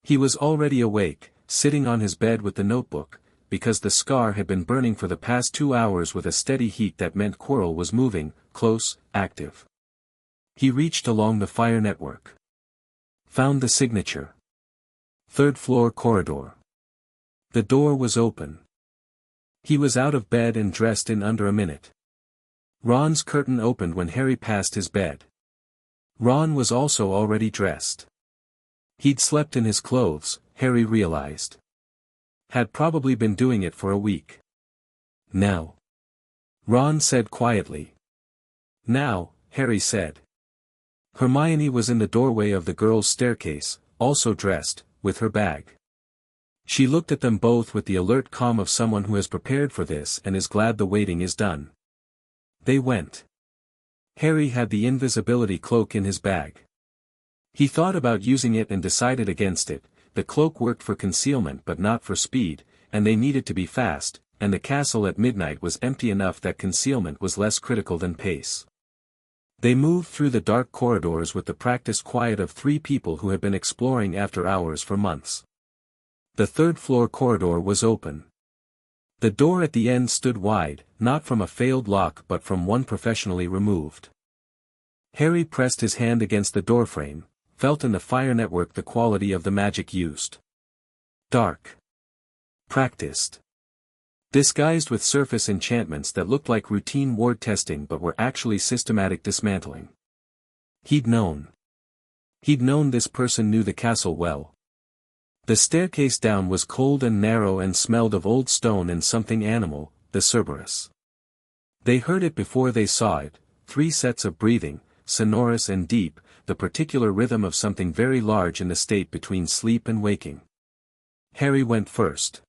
He was already awake, sitting on his bed with the notebook, because the scar had been burning for the past 2 hours with a steady heat that meant Quirrell was moving, close, active. He reached along the fire network. Found the signature. 3rd floor corridor. The door was open. He was out of bed and dressed in under a minute. Ron's curtain opened when Harry passed his bed. Ron was also already dressed. He'd slept in his clothes, Harry realized. Had probably been doing it for a week. Now. Ron said quietly. Now, Harry said. Hermione was in the doorway of the girls' staircase, also dressed, with her bag. She looked at them both with the alert calm of someone who has prepared for this and is glad the waiting is done. They went. Harry had the invisibility cloak in his bag. He thought about using it and decided against it. The cloak worked for concealment but not for speed, and they needed to be fast, and the castle at midnight was empty enough that concealment was less critical than pace. They moved through the dark corridors with the practiced quiet of 3 people who had been exploring after hours for months. The 3rd floor corridor was open. The door at the end stood wide, not from a failed lock but from one professionally removed. Harry pressed his hand against the doorframe, felt in the fire network the quality of the magic used. Dark. Practiced. Disguised with surface enchantments that looked like routine ward testing but were actually systematic dismantling. He'd known. He'd known this person knew the castle well. The staircase down was cold and narrow and smelled of old stone and something animal, the Cerberus. They heard it before they saw it, 3 sets of breathing, sonorous and deep, the particular rhythm of something very large in the state between sleep and waking. Harry went first.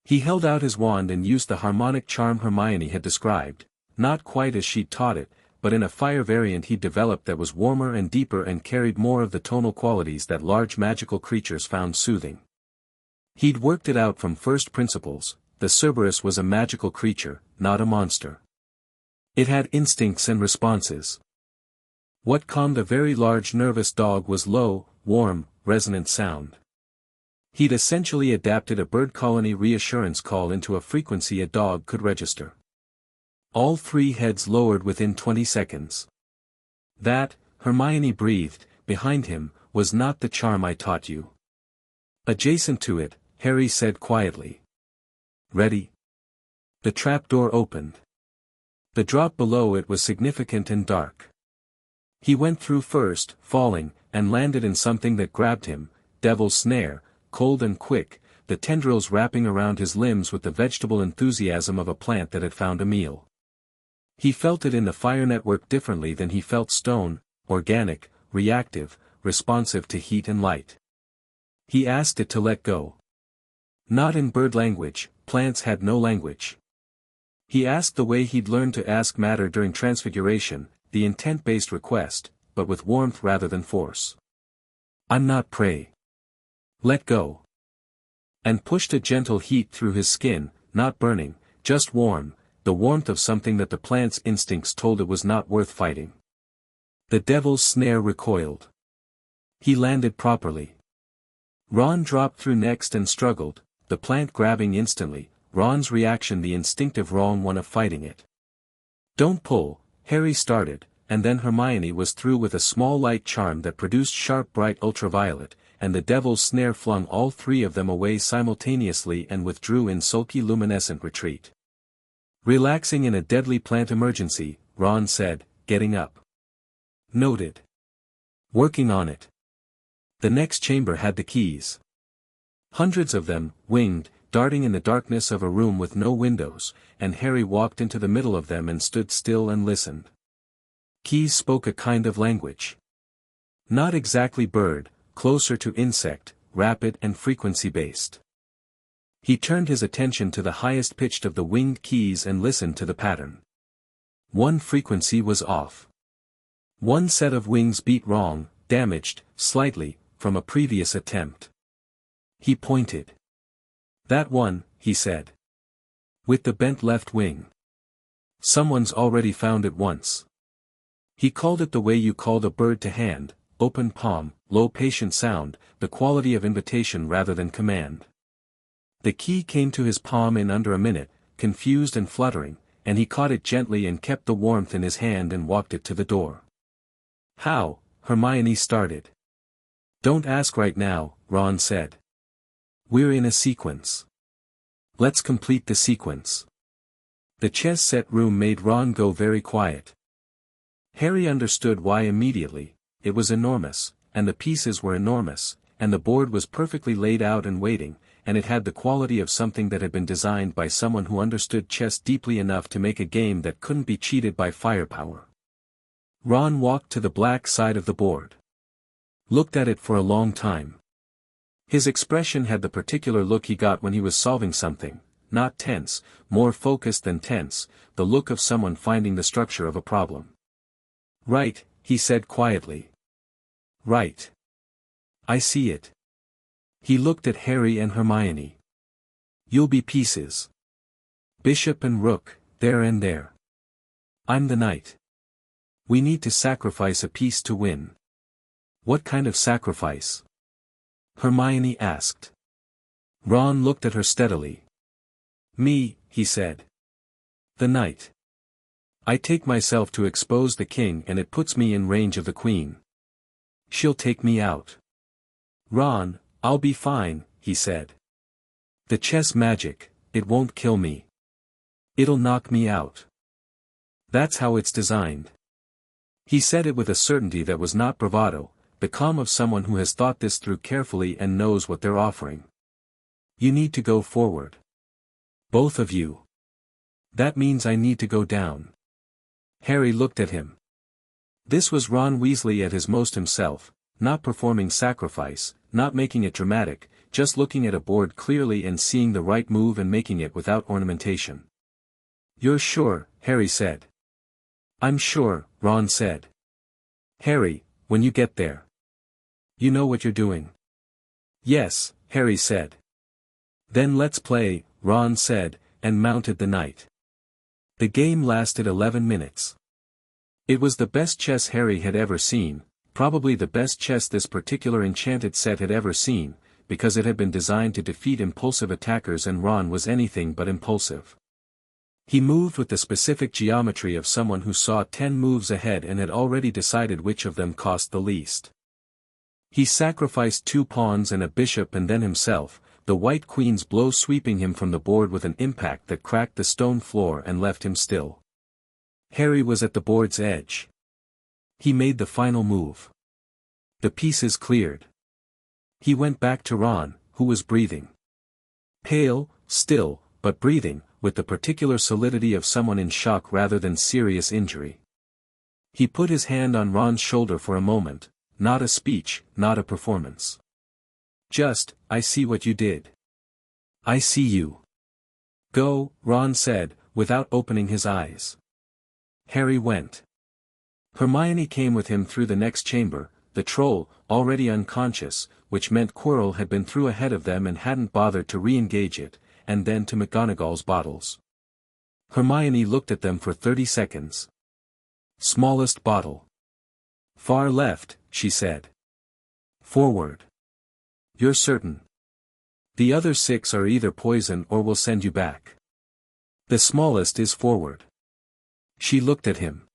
He held out his wand and used the harmonic charm Hermione had described, not quite as she'd taught it, but in a fire variant he'd developed that was warmer and deeper and carried more of the tonal qualities that large magical creatures found soothing. He'd worked it out from first principles. The Cerberus was a magical creature, not a monster. It had instincts and responses. What calmed a very large nervous dog was low, warm, resonant sound. He'd essentially adapted a bird colony reassurance call into a frequency a dog could register. All 3 heads lowered within 20 seconds. That, Hermione breathed, behind him, was not the charm I taught you. Adjacent to it, Harry said quietly. Ready? The trapdoor opened. The drop below it was significant and dark. He went through first, falling, and landed in something that grabbed him, devil's snare, cold and quick, the tendrils wrapping around his limbs with the vegetable enthusiasm of a plant that had found a meal. He felt it in the fire network differently than he felt stone, organic, reactive, responsive to heat and light. He asked it to let go. Not in bird language, plants had no language. He asked the way he'd learned to ask matter during transfiguration, the intent-based request, but with warmth rather than force. I'm not prey. Let go. And pushed a gentle heat through his skin, not burning, just warm, the warmth of something that the plant's instincts told it was not worth fighting. The devil's snare recoiled. He landed properly. Ron dropped through next and struggled, the plant grabbing instantly, Ron's reaction the instinctive wrong one of fighting it. Don't pull, Harry started, and then Hermione was through with a small light charm that produced sharp bright ultraviolet, and the devil's snare flung all three of them away simultaneously and withdrew in sulky luminescent retreat. Relaxing in a deadly plant emergency, Ron said, getting up. Noted. Working on it. The next chamber had the keys. Hundreds of them, winged, darting in the darkness of a room with no windows, and Harry walked into the middle of them and stood still and listened. Keys spoke a kind of language. Not exactly bird, closer to insect, rapid and frequency-based. He turned his attention to the highest pitched of the winged keys and listened to the pattern. One frequency was off. One set of wings beat wrong, damaged, slightly, from a previous attempt. He pointed. That one, he said. With the bent left wing. Someone's already found it once. He called it the way you called a bird to hand, open palm, low patient sound, the quality of invitation rather than command. The key came to his palm in under a minute, confused and fluttering, and he caught it gently and kept the warmth in his hand and walked it to the door. How? Hermione started. Don't ask right now, Ron said. We're in a sequence. Let's complete the sequence. The chess set room made Ron go very quiet. Harry understood why immediately. It was enormous, and the pieces were enormous, and the board was perfectly laid out and waiting, and it had the quality of something that had been designed by someone who understood chess deeply enough to make a game that couldn't be cheated by firepower. Ron walked to the black side of the board. Looked at it for a long time. His expression had the particular look he got when he was solving something, not tense, more focused than tense, the look of someone finding the structure of a problem. Right, he said quietly. Right. I see it. He looked at Harry and Hermione. You'll be pieces. Bishop and rook, there and there. I'm the knight. We need to sacrifice a piece to win. What kind of sacrifice? Hermione asked. Ron looked at her steadily. Me, he said. The knight. I take myself to expose the king and it puts me in range of the queen. She'll take me out. Ron, I'll be fine, he said. The chess magic, it won't kill me. It'll knock me out. That's how it's designed. He said it with a certainty that was not bravado, the calm of someone who has thought this through carefully and knows what they're offering. You need to go forward. Both of you. That means I need to go down. Harry looked at him. This was Ron Weasley at his most himself, not performing sacrifice, not making it dramatic, just looking at a board clearly and seeing the right move and making it without ornamentation. You're sure, Harry said. I'm sure, Ron said. Harry, when you get there. You know what you're doing. Yes, Harry said. Then let's play, Ron said, and mounted the knight. The game lasted 11 minutes. It was the best chess Harry had ever seen, probably the best chess this particular enchanted set had ever seen, because it had been designed to defeat impulsive attackers and Ron was anything but impulsive. He moved with the specific geometry of someone who saw 10 moves ahead and had already decided which of them cost the least. He sacrificed 2 pawns and a bishop and then himself, the white queen's blow sweeping him from the board with an impact that cracked the stone floor and left him still. Harry was at the board's edge. He made the final move. The pieces cleared. He went back to Ron, who was breathing. Pale, still, but breathing, with the particular solidity of someone in shock rather than serious injury. He put his hand on Ron's shoulder for a moment, not a speech, not a performance. Just, I see what you did. I see you. Go, Ron said, without opening his eyes. Harry went. Hermione came with him through the next chamber, the troll, already unconscious, which meant Quirrell had been through ahead of them and hadn't bothered to re-engage it, and then to McGonagall's bottles. Hermione looked at them for 30 seconds. Smallest bottle. Far left, she said. Forward. You're certain? The other 6 are either poison or will send you back. The smallest is forward. She looked at him.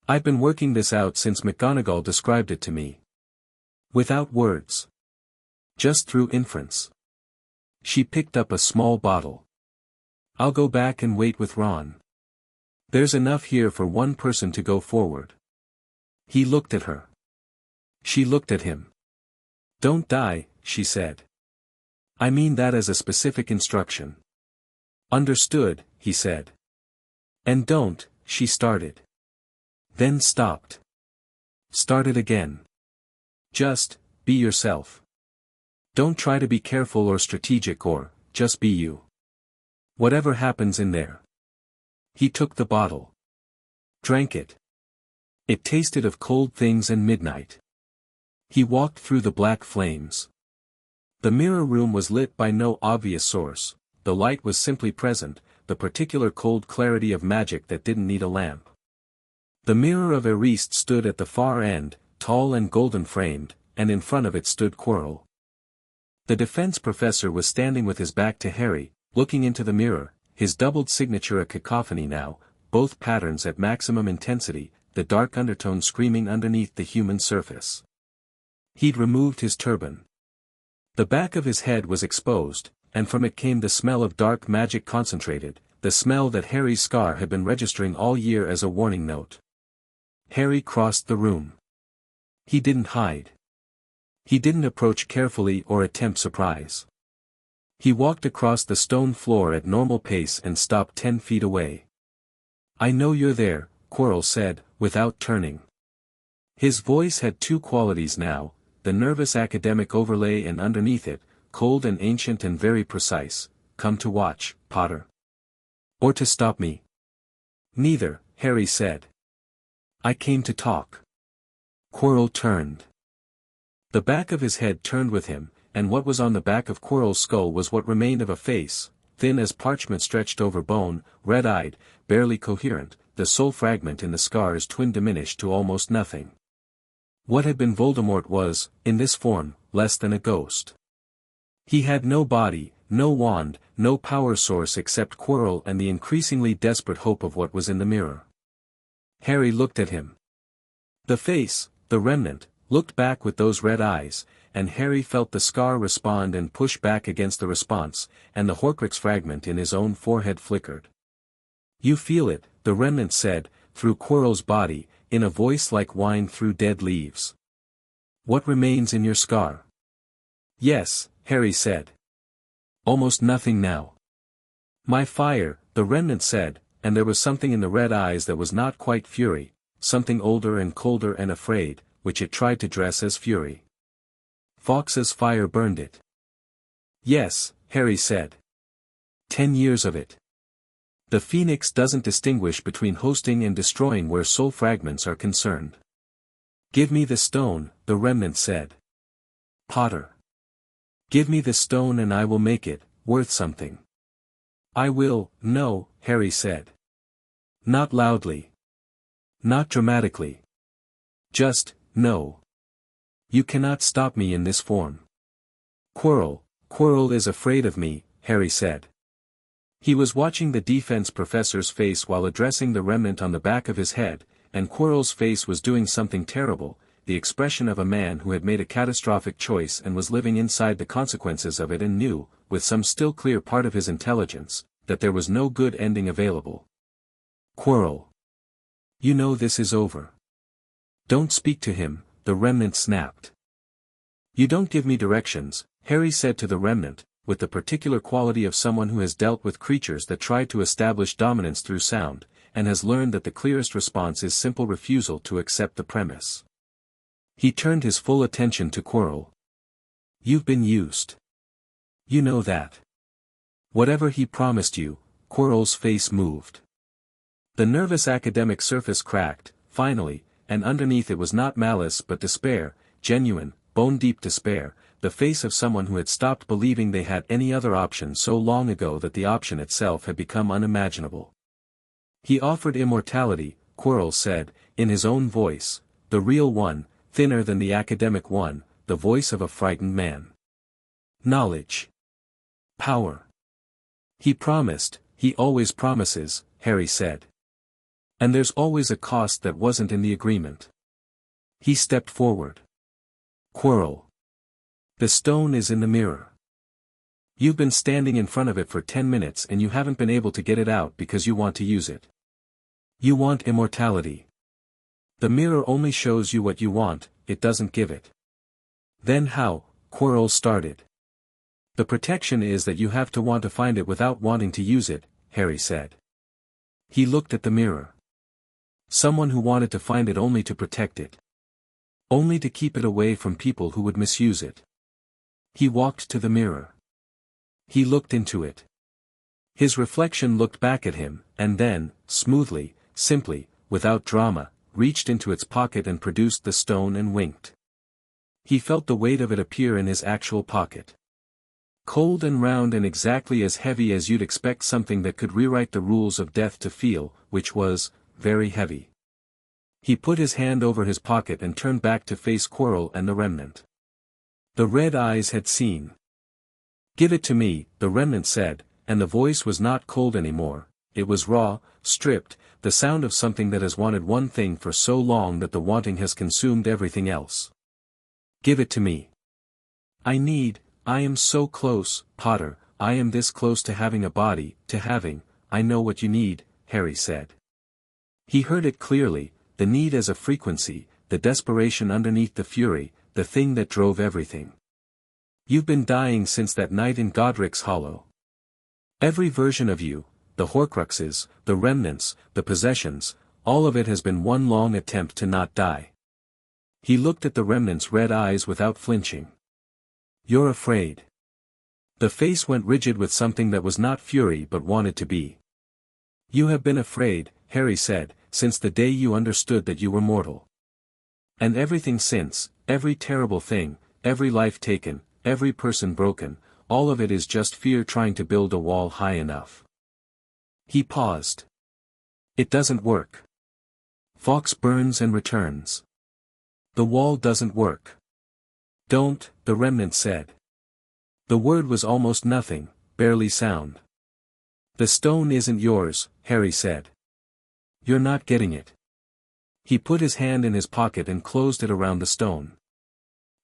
I've been working this out since McGonagall described it to me. Without words. Just through inference. She picked up a small bottle. I'll go back and wait with Ron. There's enough here for one person to go forward. He looked at her. She looked at him. Don't die, she said. I mean that as a specific instruction. Understood, he said. And don't, she started. Then stopped. Started again. Just, be yourself. Don't try to be careful or strategic or, just be you. Whatever happens in there. He took the bottle. Drank it. It tasted of cold things and midnight. He walked through the black flames. The mirror room was lit by no obvious source, the light was simply present, the particular cold clarity of magic that didn't need a lamp. The mirror of Eriste stood at the far end, tall and golden-framed, and in front of it stood Quirrell. The defense professor was standing with his back to Harry, looking into the mirror, his doubled signature a cacophony now, both patterns at maximum intensity, the dark undertone screaming underneath the human surface. He'd removed his turban. The back of his head was exposed, and from it came the smell of dark magic concentrated, the smell that Harry's scar had been registering all year as a warning note. Harry crossed the room. He didn't hide. He didn't approach carefully or attempt surprise. He walked across the stone floor at normal pace and stopped 10 feet away. I know you're there, Quirrell said, without turning. His voice had two qualities now, the nervous academic overlay and underneath it, cold and ancient and very precise. Come to watch, Potter. Or to stop me? Neither, Harry said. I came to talk. Quirrell turned. The back of his head turned with him, and what was on the back of Quirrell's skull was what remained of a face, thin as parchment stretched over bone, red-eyed, barely coherent, the sole fragment in the scar's twin diminished to almost nothing. What had been Voldemort was, in this form, less than a ghost. He had no body, no wand, no power source except Quirrell and the increasingly desperate hope of what was in the mirror. Harry looked at him. The face, the remnant, looked back with those red eyes, and Harry felt the scar respond and push back against the response, and the Horcrux fragment in his own forehead flickered. You feel it, the remnant said, through Quirrell's body, in a voice like wine through dead leaves. What remains in your scar? Yes, Harry said. Almost nothing now. My fire, the remnant said, and there was something in the red eyes that was not quite fury, something older and colder and afraid, which it tried to dress as fury. Fawkes's fire burned it. Yes, Harry said. 10 years of it. The Phoenix doesn't distinguish between hosting and destroying where soul fragments are concerned. Give me the stone, the remnant said. Potter. Give me the stone and I will make it, worth something. I will, no, Harry said. Not loudly. Not dramatically. Just, no. You cannot stop me in this form. Quirrell is afraid of me, Harry said. He was watching the defense professor's face while addressing the remnant on the back of his head, and Quirrell's face was doing something terrible, the expression of a man who had made a catastrophic choice and was living inside the consequences of it and knew, with some still clear part of his intelligence, that there was no good ending available. Quirrell. You know this is over. Don't speak to him, the remnant snapped. You don't give me directions, Harry said to the remnant, with the particular quality of someone who has dealt with creatures that try to establish dominance through sound, and has learned that the clearest response is simple refusal to accept the premise. He turned his full attention to Quirrell. You've been used. You know that. Whatever he promised you, Quirrell's face moved. The nervous academic surface cracked, finally, and underneath it was not malice but despair, genuine, bone-deep despair, the face of someone who had stopped believing they had any other option so long ago that the option itself had become unimaginable. He offered immortality, Quirrell said, in his own voice, the real one, thinner than the academic one, the voice of a frightened man. Knowledge. Power. He promised, he always promises, Harry said. And there's always a cost that wasn't in the agreement. He stepped forward. Quirrell. The stone is in the mirror. You've been standing in front of it for 10 minutes and you haven't been able to get it out because you want to use it. You want immortality. The mirror only shows you what you want, it doesn't give it. Then how? Quirrell started. The protection is that you have to want to find it without wanting to use it, Harry said. He looked at the mirror. Someone who wanted to find it only to protect it. Only to keep it away from people who would misuse it. He walked to the mirror. He looked into it. His reflection looked back at him, and then, smoothly, simply, without drama, reached into its pocket and produced the stone and winked. He felt the weight of it appear in his actual pocket. Cold and round and exactly as heavy as you'd expect something that could rewrite the rules of death to feel, which was, very heavy. He put his hand over his pocket and turned back to face Quirrell and the remnant. The red eyes had seen. Give it to me, the remnant said, and the voice was not cold anymore, it was raw, stripped, the sound of something that has wanted one thing for so long that the wanting has consumed everything else. Give it to me. I am so close, Potter, I am this close to having a body, I know what you need, Harry said. He heard it clearly, the need as a frequency, the desperation underneath the fury, the thing that drove everything. You've been dying since that night in Godric's Hollow. Every version of you, the Horcruxes, the remnants, the possessions, all of it has been one long attempt to not die. He looked at the remnant's red eyes without flinching. You're afraid. The face went rigid with something that was not fury but wanted to be. You have been afraid, Harry said, since the day you understood that you were mortal. And everything since, every terrible thing, every life taken, every person broken, all of it is just fear trying to build a wall high enough. He paused. It doesn't work. Fawkes burns and returns. The wall doesn't work. Don't, the remnant said. The word was almost nothing, barely sound. The stone isn't yours, Harry said. You're not getting it. He put his hand in his pocket and closed it around the stone.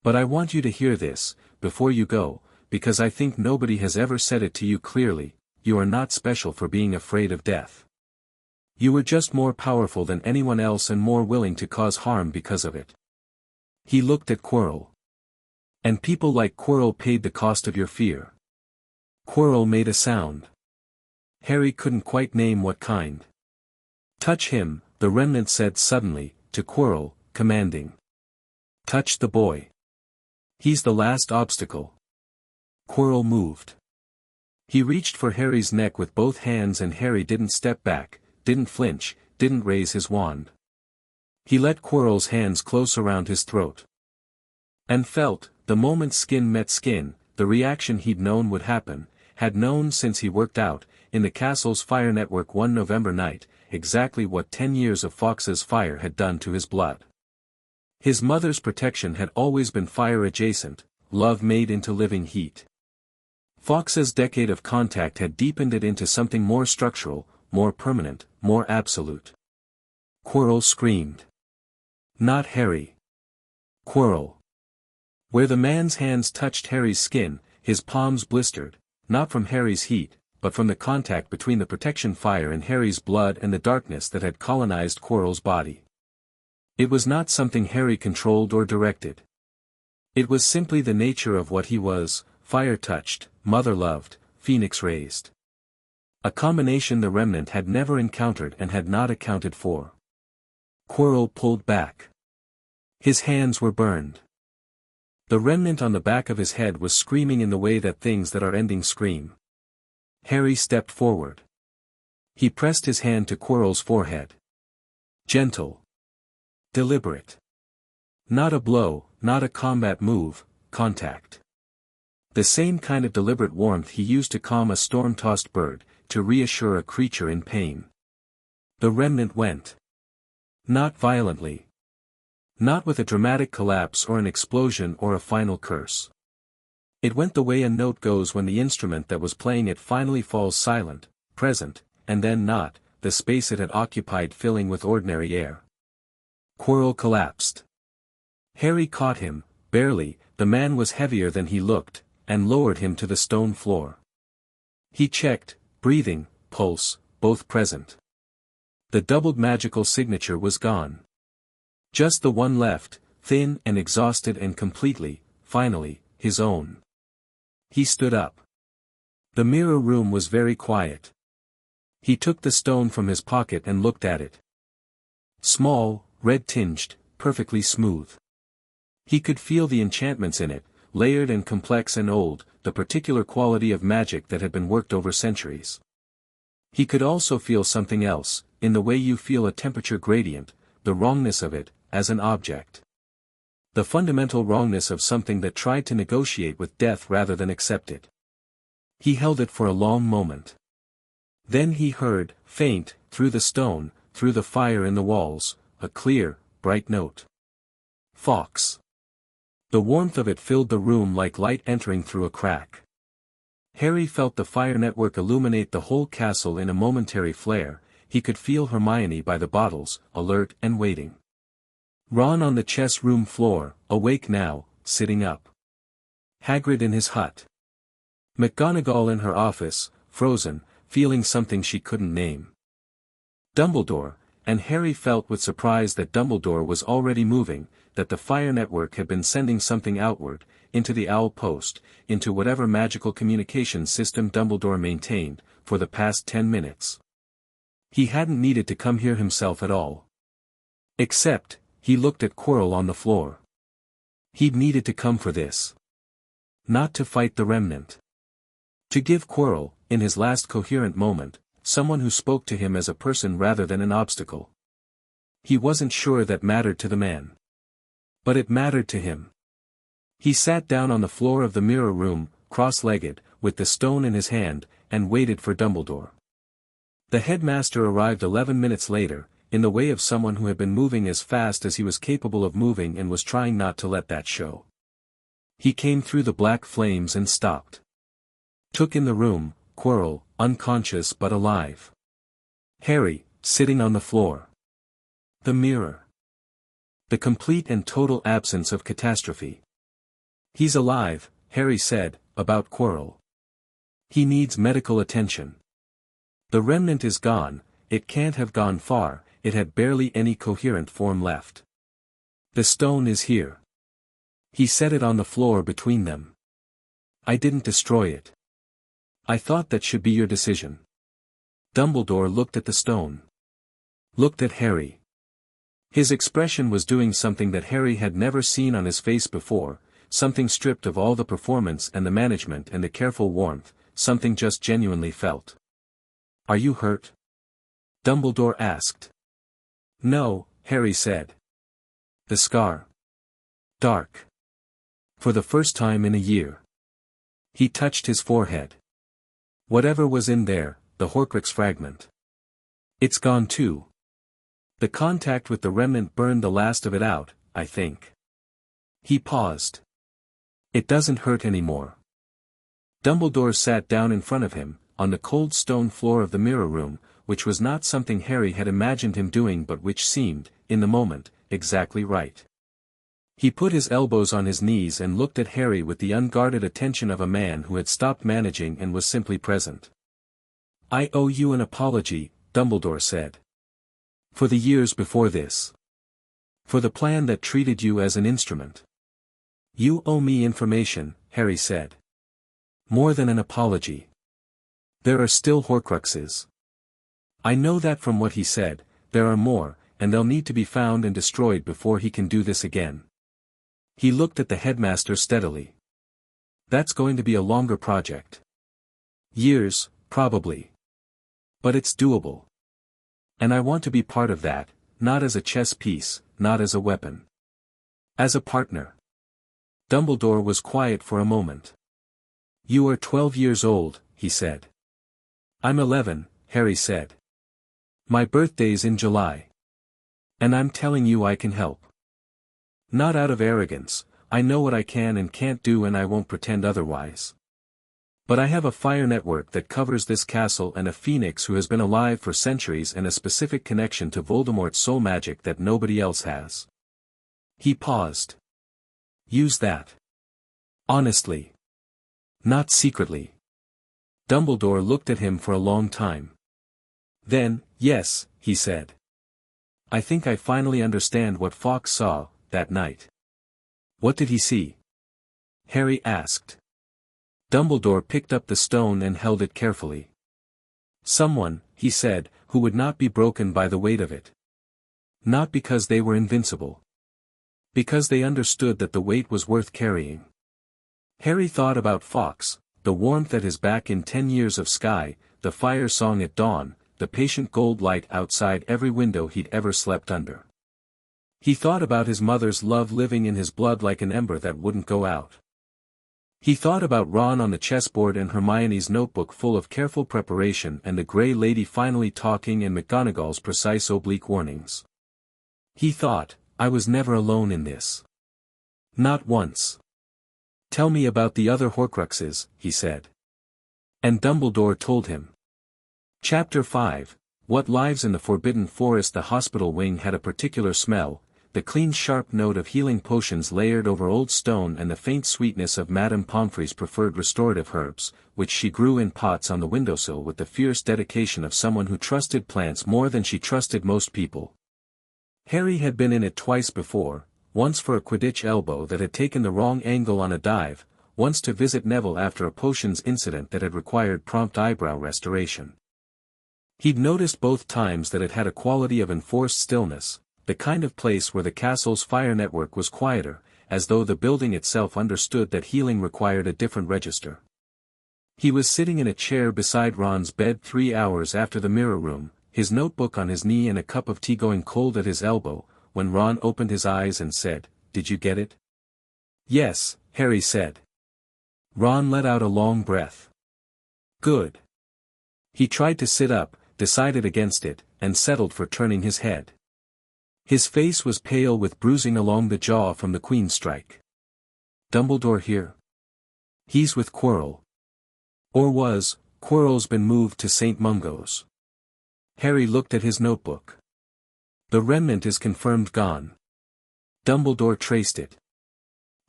But I want you to hear this, before you go, because I think nobody has ever said it to you clearly, you are not special for being afraid of death. You were just more powerful than anyone else and more willing to cause harm because of it. He looked at Quirrell. And people like Quirrell paid the cost of your fear. Quirrell made a sound. Harry couldn't quite name what kind. Touch him, the remnant said suddenly, to Quirrell, commanding. Touch the boy. He's the last obstacle. Quirrell moved. He reached for Harry's neck with both hands and Harry didn't step back, didn't flinch, didn't raise his wand. He let Quirrell's hands close around his throat. And felt, the moment skin met skin, the reaction he'd known would happen, had known since he worked out, in the castle's fire network one November night, exactly what 10 years of Fawkes's fire had done to his blood. His mother's protection had always been fire adjacent, love made into living heat. Fawkes's decade of contact had deepened it into something more structural, more permanent, more absolute. Quirrell screamed. Not Harry. Quirrell. Where the man's hands touched Harry's skin, his palms blistered, not from Harry's heat, but from the contact between the protection fire in Harry's blood and the darkness that had colonized Quirrell's body. It was not something Harry controlled or directed. It was simply the nature of what he was, fire-touched, mother-loved, phoenix-raised. A combination the remnant had never encountered and had not accounted for. Quirrell pulled back. His hands were burned. The remnant on the back of his head was screaming in the way that things that are ending scream. Harry stepped forward. He pressed his hand to Quirrell's forehead. Gentle. Deliberate. Not a blow, not a combat move, contact. The same kind of deliberate warmth he used to calm a storm-tossed bird, to reassure a creature in pain. The remnant went. Not violently. Not with a dramatic collapse or an explosion or a final curse. It went the way a note goes when the instrument that was playing it finally falls silent, present, and then not, the space it had occupied filling with ordinary air. Quirrell collapsed. Harry caught him, barely, the man was heavier than he looked, and lowered him to the stone floor. He checked, breathing, pulse, both present. The doubled magical signature was gone. Just the one left, thin and exhausted and completely, finally, his own. He stood up. The mirror room was very quiet. He took the stone from his pocket and looked at it. Small, red-tinged, perfectly smooth. He could feel the enchantments in it, layered and complex and old, the particular quality of magic that had been worked over centuries. He could also feel something else, in the way you feel a temperature gradient, the wrongness of it, as an object. The fundamental wrongness of something that tried to negotiate with death rather than accept it. He held it for a long moment. Then he heard, faint, through the stone, through the fire in the walls, a clear, bright note. Fawkes. The warmth of it filled the room like light entering through a crack. Harry felt the fire network illuminate the whole castle in a momentary flare. He could feel Hermione by the bottles, alert and waiting. Ron on the chess room floor, awake now, sitting up. Hagrid in his hut. McGonagall in her office, frozen, feeling something she couldn't name. Dumbledore, and Harry felt with surprise that Dumbledore was already moving, that the fire network had been sending something outward, into the Owl Post, into whatever magical communication system Dumbledore maintained, for the past 10 minutes. He hadn't needed to come here himself at all. Except, he looked at Quirrell on the floor. He'd needed to come for this. Not to fight the remnant. To give Quirrell, in his last coherent moment, someone who spoke to him as a person rather than an obstacle. He wasn't sure that mattered to the man. But it mattered to him. He sat down on the floor of the mirror room, cross-legged, with the stone in his hand, and waited for Dumbledore. The headmaster arrived 11 minutes later, in the way of someone who had been moving as fast as he was capable of moving and was trying not to let that show. He came through the black flames and stopped. Took in the room, Quirrell, unconscious but alive. Harry, sitting on the floor. The mirror. The complete and total absence of catastrophe. He's alive, Harry said, about Quirrell. He needs medical attention. The remnant is gone, it can't have gone far, it had barely any coherent form left. The stone is here. He set it on the floor between them. I didn't destroy it. I thought that should be your decision. Dumbledore looked at the stone. Looked at Harry. His expression was doing something that Harry had never seen on his face before, something stripped of all the performance and the management and the careful warmth, something just genuinely felt. Are you hurt? Dumbledore asked. No, Harry said. The scar. Dark. For the first time in a year. He touched his forehead. Whatever was in there, the Horcrux fragment. It's gone too. The contact with the remnant burned the last of it out, I think. He paused. It doesn't hurt anymore. Dumbledore sat down in front of him, on the cold stone floor of the mirror room, which was not something Harry had imagined him doing but which seemed, in the moment, exactly right. He put his elbows on his knees and looked at Harry with the unguarded attention of a man who had stopped managing and was simply present. I owe you an apology, Dumbledore said. For the years before this. For the plan that treated you as an instrument. You owe me information, Harry said. More than an apology. There are still Horcruxes. I know that from what he said, there are more, and they'll need to be found and destroyed before he can do this again. He looked at the headmaster steadily. That's going to be a longer project. Years, probably. But it's doable. And I want to be part of that, not as a chess piece, not as a weapon. As a partner. Dumbledore was quiet for a moment. You are 12 years old, he said. I'm 11, Harry said. My birthday's in July. And I'm telling you I can help. Not out of arrogance, I know what I can and can't do and I won't pretend otherwise. But I have a fire network that covers this castle and a phoenix who has been alive for centuries and a specific connection to Voldemort's soul magic that nobody else has. He paused. Use that. Honestly. Not secretly. Dumbledore looked at him for a long time. Then, yes, he said. I think I finally understand what Fawkes saw, that night. What did he see? Harry asked. Dumbledore picked up the stone and held it carefully. Someone, he said, who would not be broken by the weight of it. Not because they were invincible. Because they understood that the weight was worth carrying. Harry thought about Fawkes, the warmth at his back in 10 years of sky, the fire song at dawn, the patient gold light outside every window he'd ever slept under. He thought about his mother's love living in his blood like an ember that wouldn't go out. He thought about Ron on the chessboard and Hermione's notebook full of careful preparation and the Grey Lady finally talking and McGonagall's precise oblique warnings. He thought, I was never alone in this. Not once. Tell me about the other Horcruxes, he said. And Dumbledore told him. Chapter 5, What Lives in the Forbidden Forest. The hospital wing had a particular smell, the clean sharp note of healing potions layered over old stone and the faint sweetness of Madame Pomfrey's preferred restorative herbs, which she grew in pots on the windowsill with the fierce dedication of someone who trusted plants more than she trusted most people. Harry had been in it twice before, once for a Quidditch elbow that had taken the wrong angle on a dive, once to visit Neville after a potions incident that had required prompt eyebrow restoration. He'd noticed both times that it had a quality of enforced stillness, the kind of place where the castle's fire network was quieter, as though the building itself understood that healing required a different register. He was sitting in a chair beside Ron's bed 3 hours after the mirror room, his notebook on his knee and a cup of tea going cold at his elbow, when Ron opened his eyes and said, "Did you get it?" "Yes," Harry said. Ron let out a long breath. "Good." He tried to sit up, decided against it, and settled for turning his head. His face was pale with bruising along the jaw from the Queen's strike. "Dumbledore here?" "He's with Quirrell." "Or was, Quirrell's been moved to St. Mungo's." Harry looked at his notebook. "The remnant is confirmed gone." Dumbledore traced it.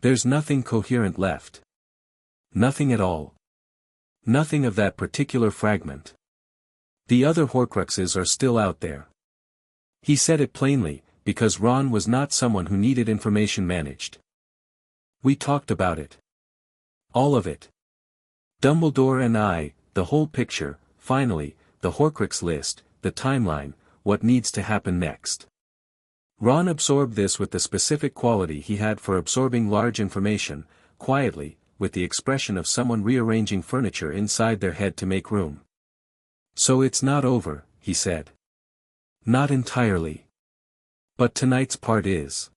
"There's nothing coherent left. Nothing at all. Nothing of that particular fragment. The other Horcruxes are still out there." He said it plainly, because Ron was not someone who needed information managed. "We talked about it. All of it. Dumbledore and I, the whole picture, finally, the Horcrux list, the timeline, what needs to happen next." Ron absorbed this with the specific quality he had for absorbing large information, quietly, with the expression of someone rearranging furniture inside their head to make room. "So it's not over," he said. "Not entirely. But tonight's part is.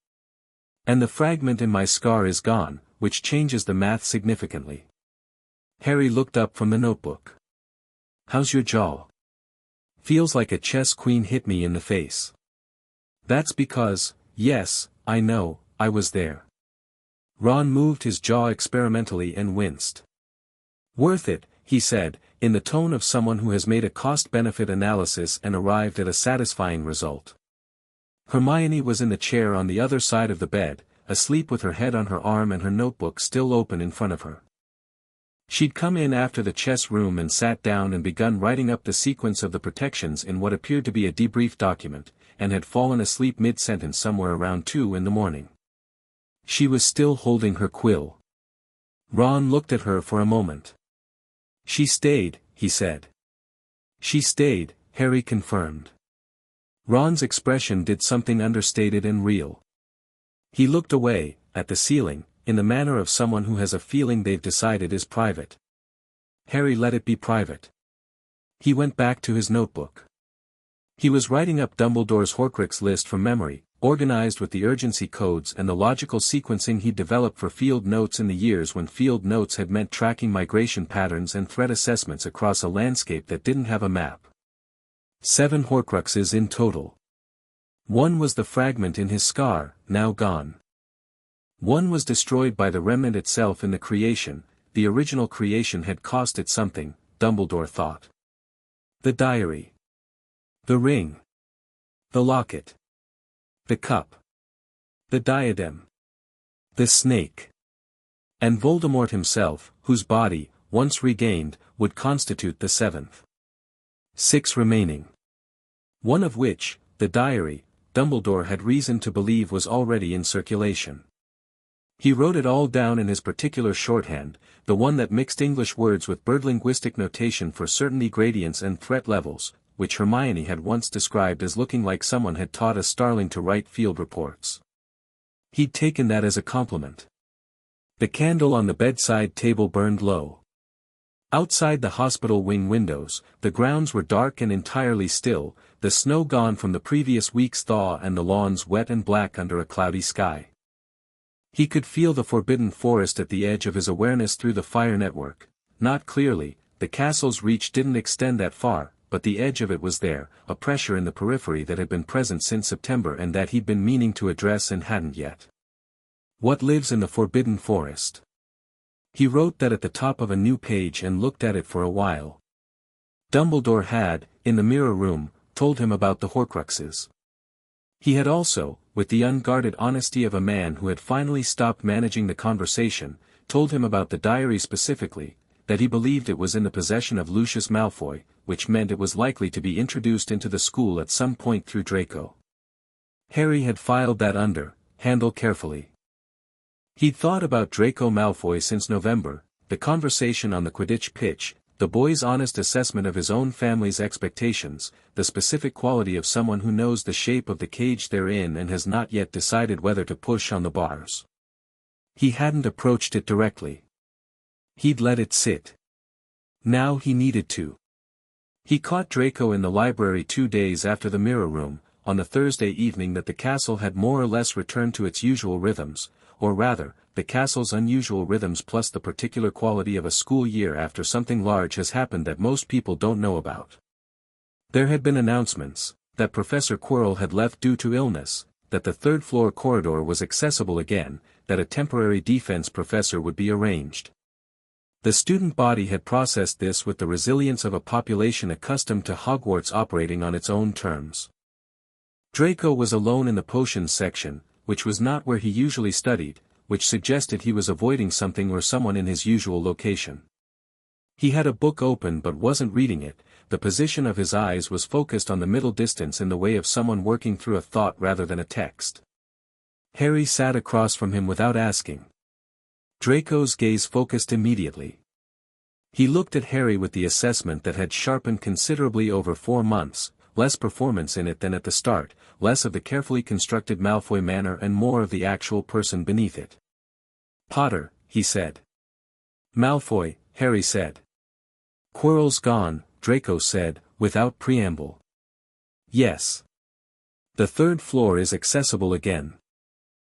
And the fragment in my scar is gone, which changes the math significantly." Harry looked up from the notebook. "How's your jaw?" "Feels like a chess queen hit me in the face." "That's because, yes, I know, I was there." Ron moved his jaw experimentally and winced. "Worth it," he said, in the tone of someone who has made a cost-benefit analysis and arrived at a satisfying result. Hermione was in the chair on the other side of the bed, asleep with her head on her arm and her notebook still open in front of her. She'd come in after the chess room and sat down and begun writing up the sequence of the protections in what appeared to be a debrief document, and had fallen asleep mid-sentence somewhere around 2 in the morning. She was still holding her quill. Ron looked at her for a moment. "She stayed," he said. "She stayed," Harry confirmed. Ron's expression did something understated and real. He looked away, at the ceiling, in the manner of someone who has a feeling they've decided is private. Harry let it be private. He went back to his notebook. He was writing up Dumbledore's Horcrux list from memory, organized with the urgency codes and the logical sequencing he'd developed for field notes in the years when field notes had meant tracking migration patterns and threat assessments across a landscape that didn't have a map. 7 Horcruxes in total. One was the fragment in his scar, now gone. One was destroyed by the remnant itself in the creation. The original creation had cost it something, Dumbledore thought. The diary. The ring. The locket. The cup. The diadem. The snake. And Voldemort himself, whose body, once regained, would constitute the 7th. 6 remaining. One of which, the diary, Dumbledore had reason to believe was already in circulation. He wrote it all down in his particular shorthand, the one that mixed English words with birdlinguistic notation for certainty gradients and threat levels, which Hermione had once described as looking like someone had taught a starling to write field reports. He'd taken that as a compliment. The candle on the bedside table burned low. Outside the hospital wing windows, the grounds were dark and entirely still, the snow gone from the previous week's thaw and the lawns wet and black under a cloudy sky. He could feel the forbidden forest at the edge of his awareness through the fire network, not clearly. The castle's reach didn't extend that far, but the edge of it was there, a pressure in the periphery that had been present since September and that he'd been meaning to address and hadn't yet. What lives in the forbidden forest? He wrote that at the top of a new page and looked at it for a while. Dumbledore had, in the mirror room, told him about the Horcruxes. He had also, with the unguarded honesty of a man who had finally stopped managing the conversation, told him about the diary specifically, that he believed it was in the possession of Lucius Malfoy, which meant it was likely to be introduced into the school at some point through Draco. Harry had filed that under, handle carefully. He'd thought about Draco Malfoy since November, the conversation on the Quidditch pitch, the boy's honest assessment of his own family's expectations, the specific quality of someone who knows the shape of the cage they're in and has not yet decided whether to push on the bars. He hadn't approached it directly. He'd let it sit. Now he needed to. He caught Draco in the library 2 days after the mirror room, on the Thursday evening that the castle had more or less returned to its usual rhythms, or rather, the castle's unusual rhythms plus the particular quality of a school year after something large has happened that most people don't know about. There had been announcements, that Professor Quirrell had left due to illness, that the third-floor corridor was accessible again, that a temporary defense professor would be arranged. The student body had processed this with the resilience of a population accustomed to Hogwarts operating on its own terms. Draco was alone in the potions section, which was not where he usually studied, which suggested he was avoiding something or someone in his usual location. He had a book open but wasn't reading it, the position of his eyes was focused on the middle distance in the way of someone working through a thought rather than a text. Harry sat across from him without asking. Draco's gaze focused immediately. He looked at Harry with the assessment that had sharpened considerably over 4 months, less performance in it than at the start, less of the carefully constructed Malfoy manner and more of the actual person beneath it. Potter, he said. Malfoy, Harry said. Quirrell's gone, Draco said, without preamble. Yes. The third floor is accessible again.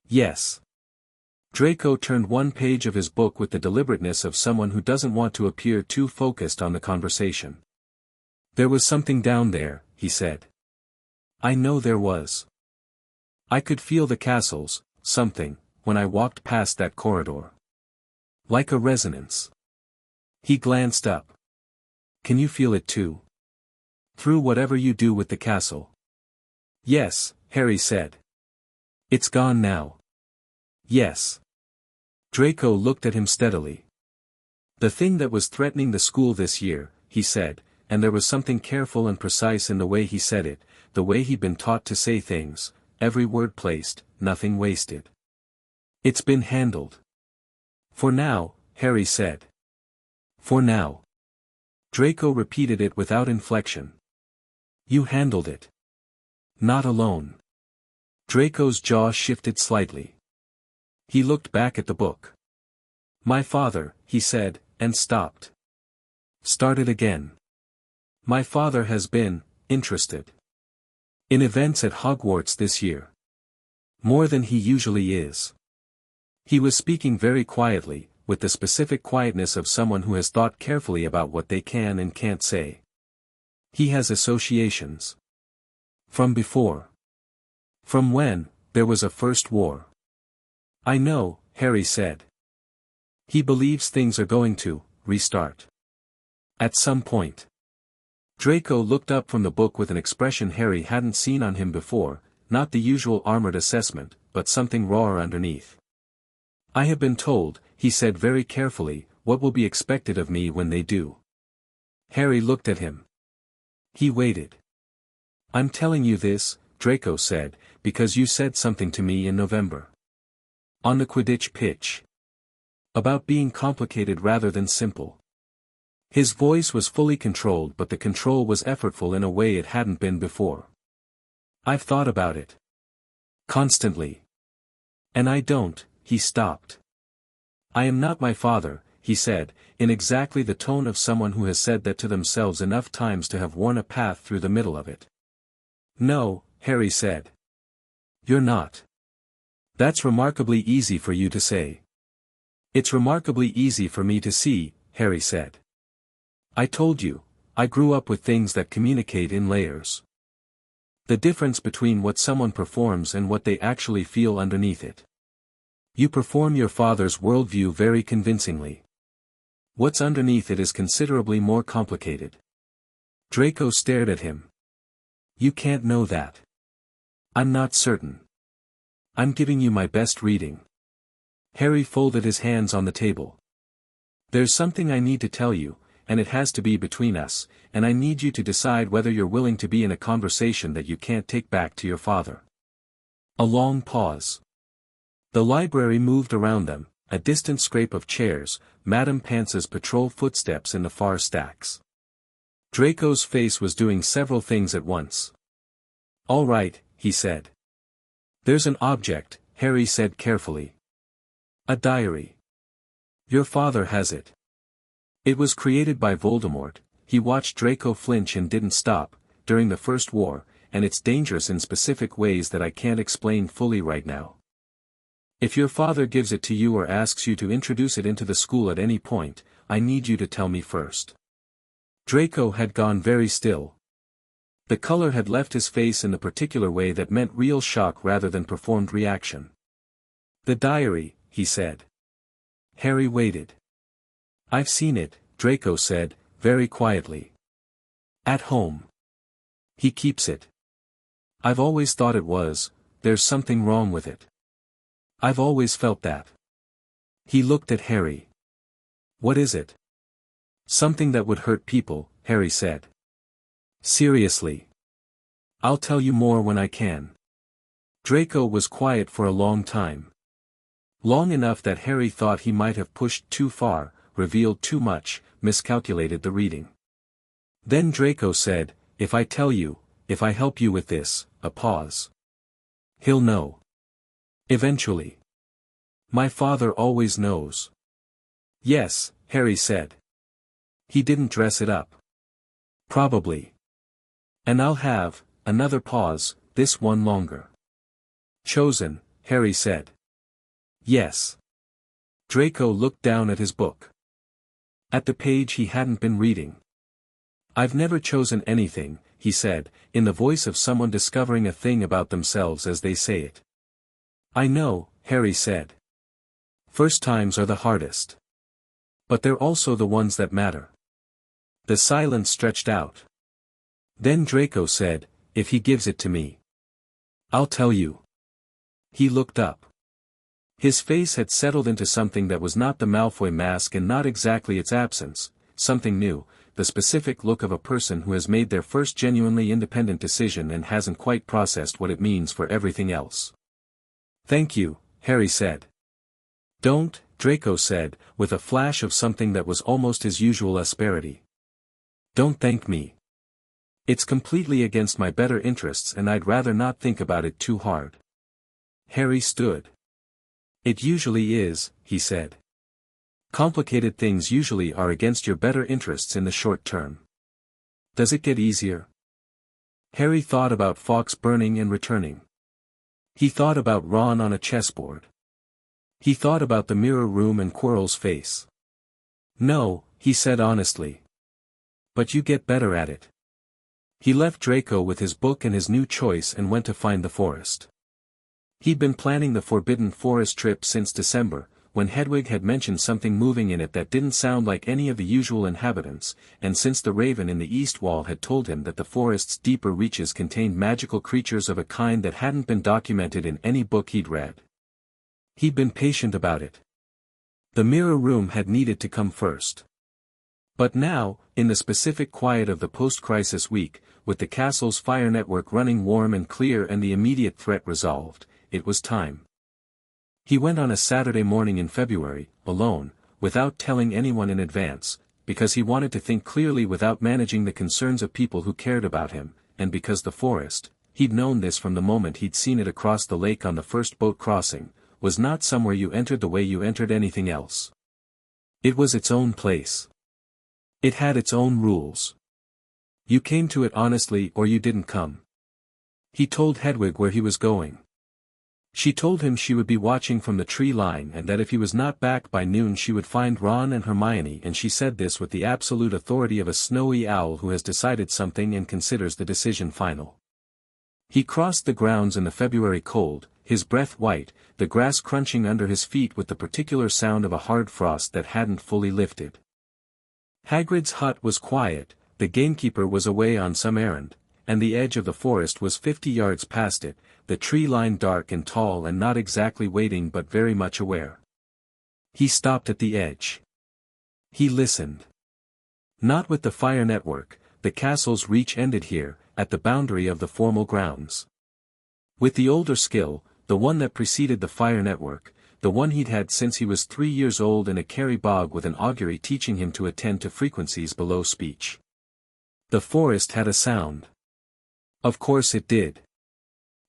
Yes. Draco turned one page of his book with the deliberateness of someone who doesn't want to appear too focused on the conversation. There was something down there, he said. I know there was. I could feel the castle's, something, when I walked past that corridor. Like a resonance. He glanced up. Can you feel it too? Through whatever you do with the castle. Yes, Harry said. It's gone now. Yes. Draco looked at him steadily. The thing that was threatening the school this year, he said, and there was something careful and precise in the way he said it, the way he'd been taught to say things, every word placed, nothing wasted. It's been handled. For now, Harry said. For now. Draco repeated it without inflection. You handled it. Not alone. Draco's jaw shifted slightly. He looked back at the book. My father, he said, and stopped. Started again. My father has been, interested. In events at Hogwarts this year. More than he usually is. He was speaking very quietly, with the specific quietness of someone who has thought carefully about what they can and can't say. He has associations. From before. From when there was a first war. I know, Harry said. He believes things are going to restart. At some point. Draco looked up from the book with an expression Harry hadn't seen on him before, not the usual armored assessment, but something rawer underneath. I have been told, he said very carefully, what will be expected of me when they do. Harry looked at him. He waited. I'm telling you this, Draco said, because you said something to me in November. On the Quidditch pitch. About being complicated rather than simple. His voice was fully controlled, but the control was effortful in a way it hadn't been before. I've thought about it. Constantly. And I don't, he stopped. I am not my father, he said, in exactly the tone of someone who has said that to themselves enough times to have worn a path through the middle of it. No, Harry said. You're not. That's remarkably easy for you to say. It's remarkably easy for me to see, Harry said. I told you, I grew up with things that communicate in layers. The difference between what someone performs and what they actually feel underneath it. You perform your father's worldview very convincingly. What's underneath it is considerably more complicated. Draco stared at him. You can't know that. I'm not certain. I'm giving you my best reading. Harry folded his hands on the table. There's something I need to tell you, and it has to be between us, and I need you to decide whether you're willing to be in a conversation that you can't take back to your father. A long pause. The library moved around them, a distant scrape of chairs, Madame Pance's patrol footsteps in the far stacks. Draco's face was doing several things at once. All right, he said. There's an object, Harry said carefully. A diary. Your father has it. It was created by Voldemort. He watched Draco flinch and didn't stop, during the First War, and it's dangerous in specific ways that I can't explain fully right now. If your father gives it to you or asks you to introduce it into the school at any point, I need you to tell me first. Draco had gone very still. The color had left his face in the particular way that meant real shock rather than performed reaction. The diary, he said. Harry waited. I've seen it, Draco said, very quietly. At home. He keeps it. I've always thought it was, there's something wrong with it. I've always felt that. He looked at Harry. What is it? Something that would hurt people, Harry said. Seriously. I'll tell you more when I can. Draco was quiet for a long time. Long enough that Harry thought he might have pushed too far, revealed too much, miscalculated the reading. Then Draco said, if I tell you, if I help you with this, a pause. He'll know. Eventually. My father always knows. Yes, Harry said. He didn't dress it up. Probably. And I'll have, another pause, this one longer. Chosen, Harry said. Yes. Draco looked down at his book. At the page he hadn't been reading. I've never chosen anything, he said, in the voice of someone discovering a thing about themselves as they say it. I know, Harry said. First times are the hardest. But they're also the ones that matter. The silence stretched out. Then Draco said, if he gives it to me. I'll tell you. He looked up. His face had settled into something that was not the Malfoy mask and not exactly its absence, something new, the specific look of a person who has made their first genuinely independent decision and hasn't quite processed what it means for everything else. Thank you, Harry said. Don't, Draco said, with a flash of something that was almost his usual asperity. Don't thank me. It's completely against my better interests and I'd rather not think about it too hard. Harry stood. It usually is, he said. Complicated things usually are against your better interests in the short term. Does it get easier? Harry thought about Fawkes burning and returning. He thought about Ron on a chessboard. He thought about the mirror room and Quirrell's face. "No," he said honestly. "But you get better at it." He left Draco with his book and his new choice and went to find the forest. He'd been planning the Forbidden Forest trip since December, when Hedwig had mentioned something moving in it that didn't sound like any of the usual inhabitants, and since the raven in the east wall had told him that the forest's deeper reaches contained magical creatures of a kind that hadn't been documented in any book he'd read. He'd been patient about it. The mirror room had needed to come first. But now, in the specific quiet of the post-crisis week, with the castle's fire network running warm and clear and the immediate threat resolved, it was time. He went on a Saturday morning in February, alone, without telling anyone in advance, because he wanted to think clearly without managing the concerns of people who cared about him, and because the forest, he'd known this from the moment he'd seen it across the lake on the first boat crossing, was not somewhere you entered the way you entered anything else. It was its own place. It had its own rules. You came to it honestly or you didn't come. He told Hedwig where he was going. She told him she would be watching from the tree line and that if he was not back by noon she would find Ron and Hermione, and she said this with the absolute authority of a snowy owl who has decided something and considers the decision final. He crossed the grounds in the February cold, his breath white, the grass crunching under his feet with the particular sound of a hard frost that hadn't fully lifted. Hagrid's hut was quiet, the gamekeeper was away on some errand, and the edge of the forest was 50 yards past it, the tree line dark and tall and not exactly waiting but very much aware. He stopped at the edge. He listened. Not with the fire network, the castle's reach ended here, at the boundary of the formal grounds. With the older skill, the one that preceded the fire network, the one he'd had since he was 3 years old in a Kerry bog with an augury teaching him to attend to frequencies below speech. The forest had a sound. Of course it did.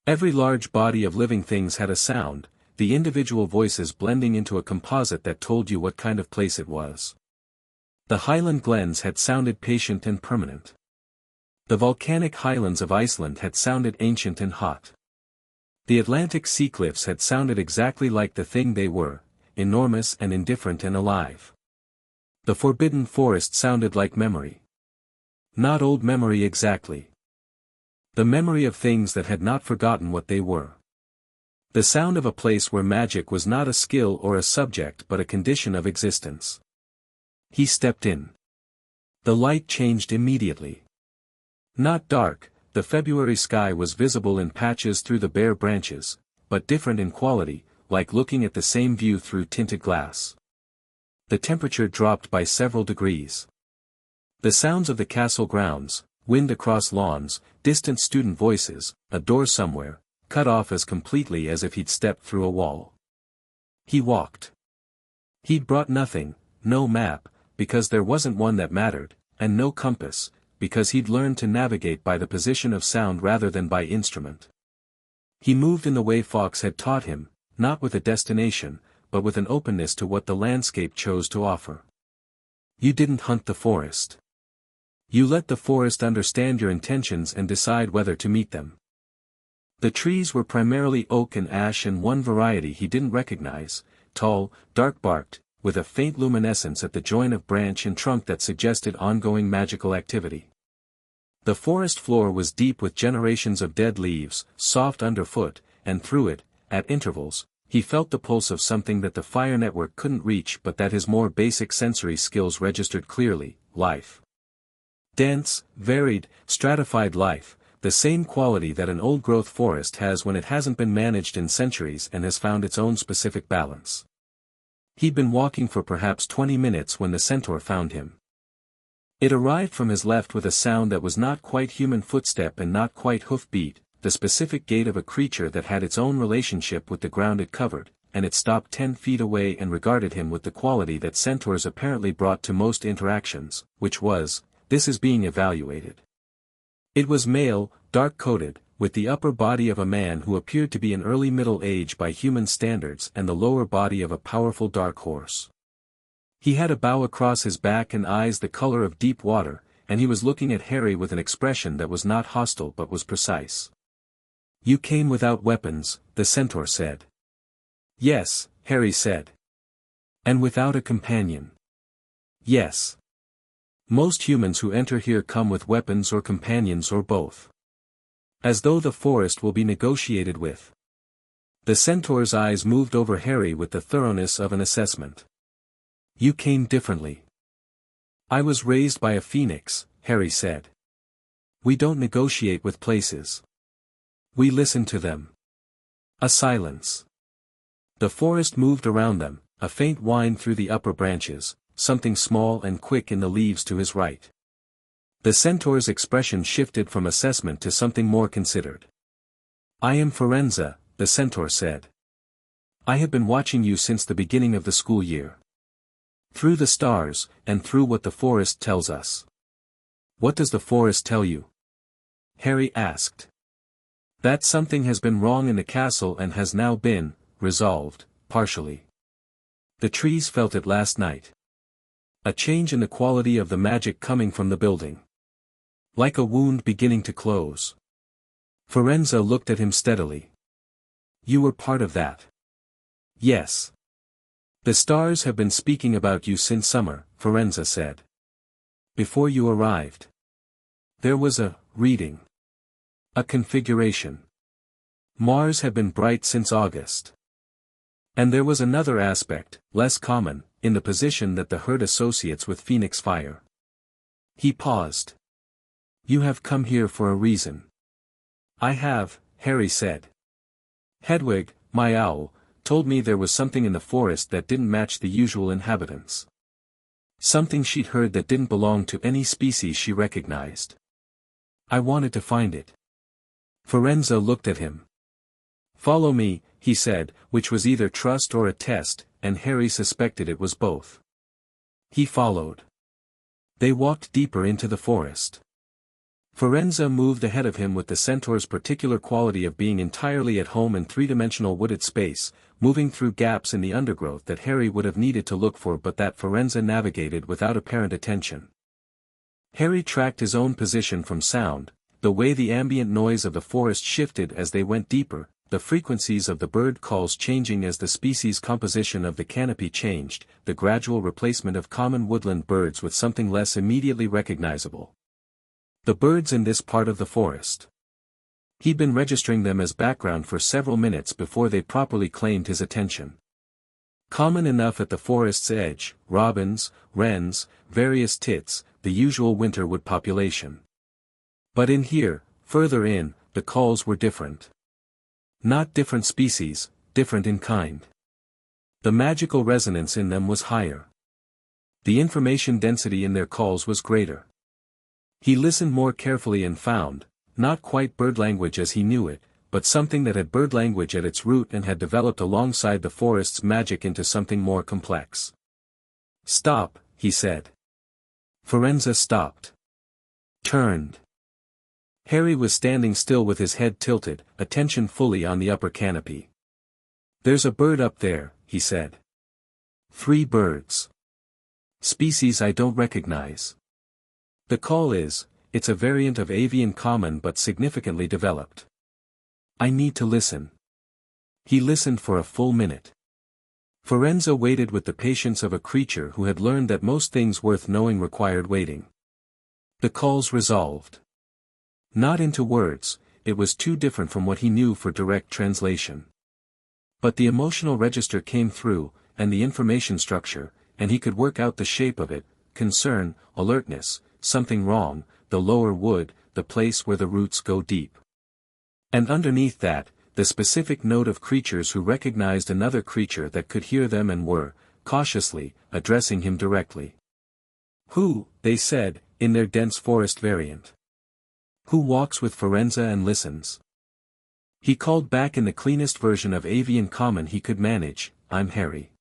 Every large body of living things had a sound, the individual voices blending into a composite that told you what kind of place it was. The Highland glens had sounded patient and permanent. The volcanic highlands of Iceland had sounded ancient and hot. The Atlantic sea cliffs had sounded exactly like the thing they were, enormous and indifferent and alive. The Forbidden Forest sounded like memory. Not old memory exactly. The memory of things that had not forgotten what they were. The sound of a place where magic was not a skill or a subject but a condition of existence. He stepped in. The light changed immediately. Not dark, the February sky was visible in patches through the bare branches, but different in quality, like looking at the same view through tinted glass. The temperature dropped by several degrees. The sounds of the castle grounds, wind across lawns, distant student voices, a door somewhere, cut off as completely as if he'd stepped through a wall. He walked. He'd brought nothing, no map, because there wasn't one that mattered, and no compass, because he'd learned to navigate by the position of sound rather than by instrument. He moved in the way Fawkes had taught him, not with a destination, but with an openness to what the landscape chose to offer. You didn't hunt the forest. You let the forest understand your intentions and decide whether to meet them. The trees were primarily oak and ash and one variety he didn't recognize, tall, dark-barked, with a faint luminescence at the join of branch and trunk that suggested ongoing magical activity. The forest floor was deep with generations of dead leaves, soft underfoot, and through it, at intervals, he felt the pulse of something that the fire network couldn't reach but that his more basic sensory skills registered clearly: life. Dense, varied, stratified life, the same quality that an old-growth forest has when it hasn't been managed in centuries and has found its own specific balance. He'd been walking for perhaps 20 minutes when the centaur found him. It arrived from his left with a sound that was not quite human footstep and not quite hoof-beat, the specific gait of a creature that had its own relationship with the ground it covered, and it stopped 10 feet away and regarded him with the quality that centaurs apparently brought to most interactions, which was, "This is being evaluated." It was male, dark-coated, with the upper body of a man who appeared to be in early middle age by human standards and the lower body of a powerful dark horse. He had a bow across his back and eyes the color of deep water, and he was looking at Harry with an expression that was not hostile but was precise. "You came without weapons," the centaur said. "Yes," Harry said. "And without a companion." "Yes. Most humans who enter here come with weapons or companions or both. As though the forest will be negotiated with." The centaur's eyes moved over Harry with the thoroughness of an assessment. "You came differently." "I was raised by a phoenix," Harry said. "We don't negotiate with places. We listen to them." A silence. The forest moved around them, a faint whine through the upper branches, something small and quick in the leaves to his right. The centaur's expression shifted from assessment to something more considered. "I am Firenze," the centaur said. "I have been watching you since the beginning of the school year. Through the stars, and through what the forest tells us." "What does the forest tell you?" Harry asked. "That something has been wrong in the castle and has now been resolved, partially. The trees felt it last night. A change in the quality of the magic coming from the building. Like a wound beginning to close." Firenze looked at him steadily. "You were part of that." "Yes. The stars have been speaking about you since summer," Firenze said. "Before you arrived. There was a reading. A configuration. Mars had been bright since August. And there was another aspect, less common, in the position that the herd associates with Phoenix fire." He paused. "You have come here for a reason." "I have," Harry said. "Hedwig, my owl, told me there was something in the forest that didn't match the usual inhabitants. Something she'd heard that didn't belong to any species she recognized. I wanted to find it." Firenze looked at him. "Follow me," he said, which was either trust or a test, and Harry suspected it was both. He followed. They walked deeper into the forest. Firenze moved ahead of him with the centaur's particular quality of being entirely at home in three-dimensional wooded space, moving through gaps in the undergrowth that Harry would have needed to look for but that Firenze navigated without apparent attention. Harry tracked his own position from sound, the way the ambient noise of the forest shifted as they went deeper, the frequencies of the bird calls changing as the species composition of the canopy changed, the gradual replacement of common woodland birds with something less immediately recognizable. The birds in this part of the forest. He'd been registering them as background for several minutes before they properly claimed his attention. Common enough at the forest's edge, robins, wrens, various tits, the usual winterwood population. But in here, further in, the calls were different. Not different species, different in kind. The magical resonance in them was higher. The information density in their calls was greater. He listened more carefully and found, not quite bird language as he knew it, but something that had bird language at its root and had developed alongside the forest's magic into something more complex. "Stop," he said. Firenze stopped. Turned. Harry was standing still with his head tilted, attention fully on the upper canopy. "There's a bird up there," he said. 3 birds. Species I don't recognize. The call is, it's a variant of avian common but significantly developed. I need to listen." He listened for a full minute. Firenze waited with the patience of a creature who had learned that most things worth knowing required waiting. The calls resolved. Not into words, it was too different from what he knew for direct translation. But the emotional register came through, and the information structure, and he could work out the shape of it: concern, alertness, something wrong, the lower wood, the place where the roots go deep. And underneath that, the specific note of creatures who recognized another creature that could hear them and were, cautiously, addressing him directly. "Who," they said, in their dense forest variant. "Who walks with Firenze and listens?" He called back in the cleanest version of avian common he could manage, "I'm Harry.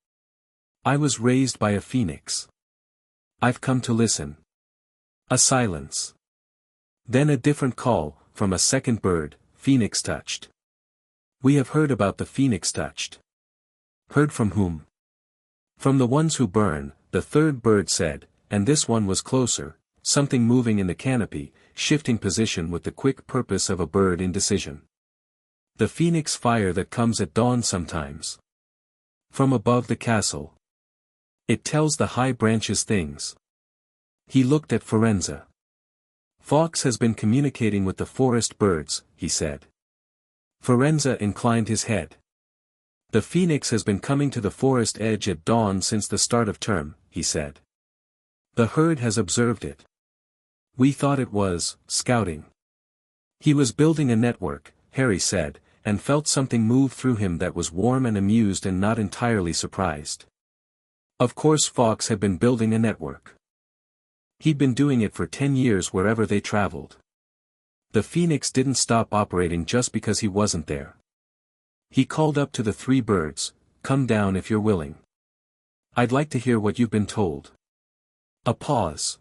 I was raised by a phoenix. I've come to listen." A silence. Then a different call, from a second bird, "Phoenix touched." "We have heard about the phoenix touched." "Heard from whom?" "From the ones who burn," the third bird said, "and this one was closer, something moving in the canopy, shifting position with the quick purpose of a bird in decision. The phoenix fire that comes at dawn sometimes. From above the castle. It tells the high branches things. He looked at Firenze. Fawkes has been communicating with the forest birds, he said. Firenze inclined his head. The phoenix has been coming to the forest edge at dawn since the start of term, he said. The herd has observed it. We thought it was scouting. He was building a network, Harry said, and felt something move through him that was warm and amused and not entirely surprised. Of course Fawkes had been building a network. He'd been doing it for 10 years wherever they traveled. The phoenix didn't stop operating just because he wasn't there. He called up to the 3 birds, "Come down if you're willing. I'd like to hear what you've been told." A pause.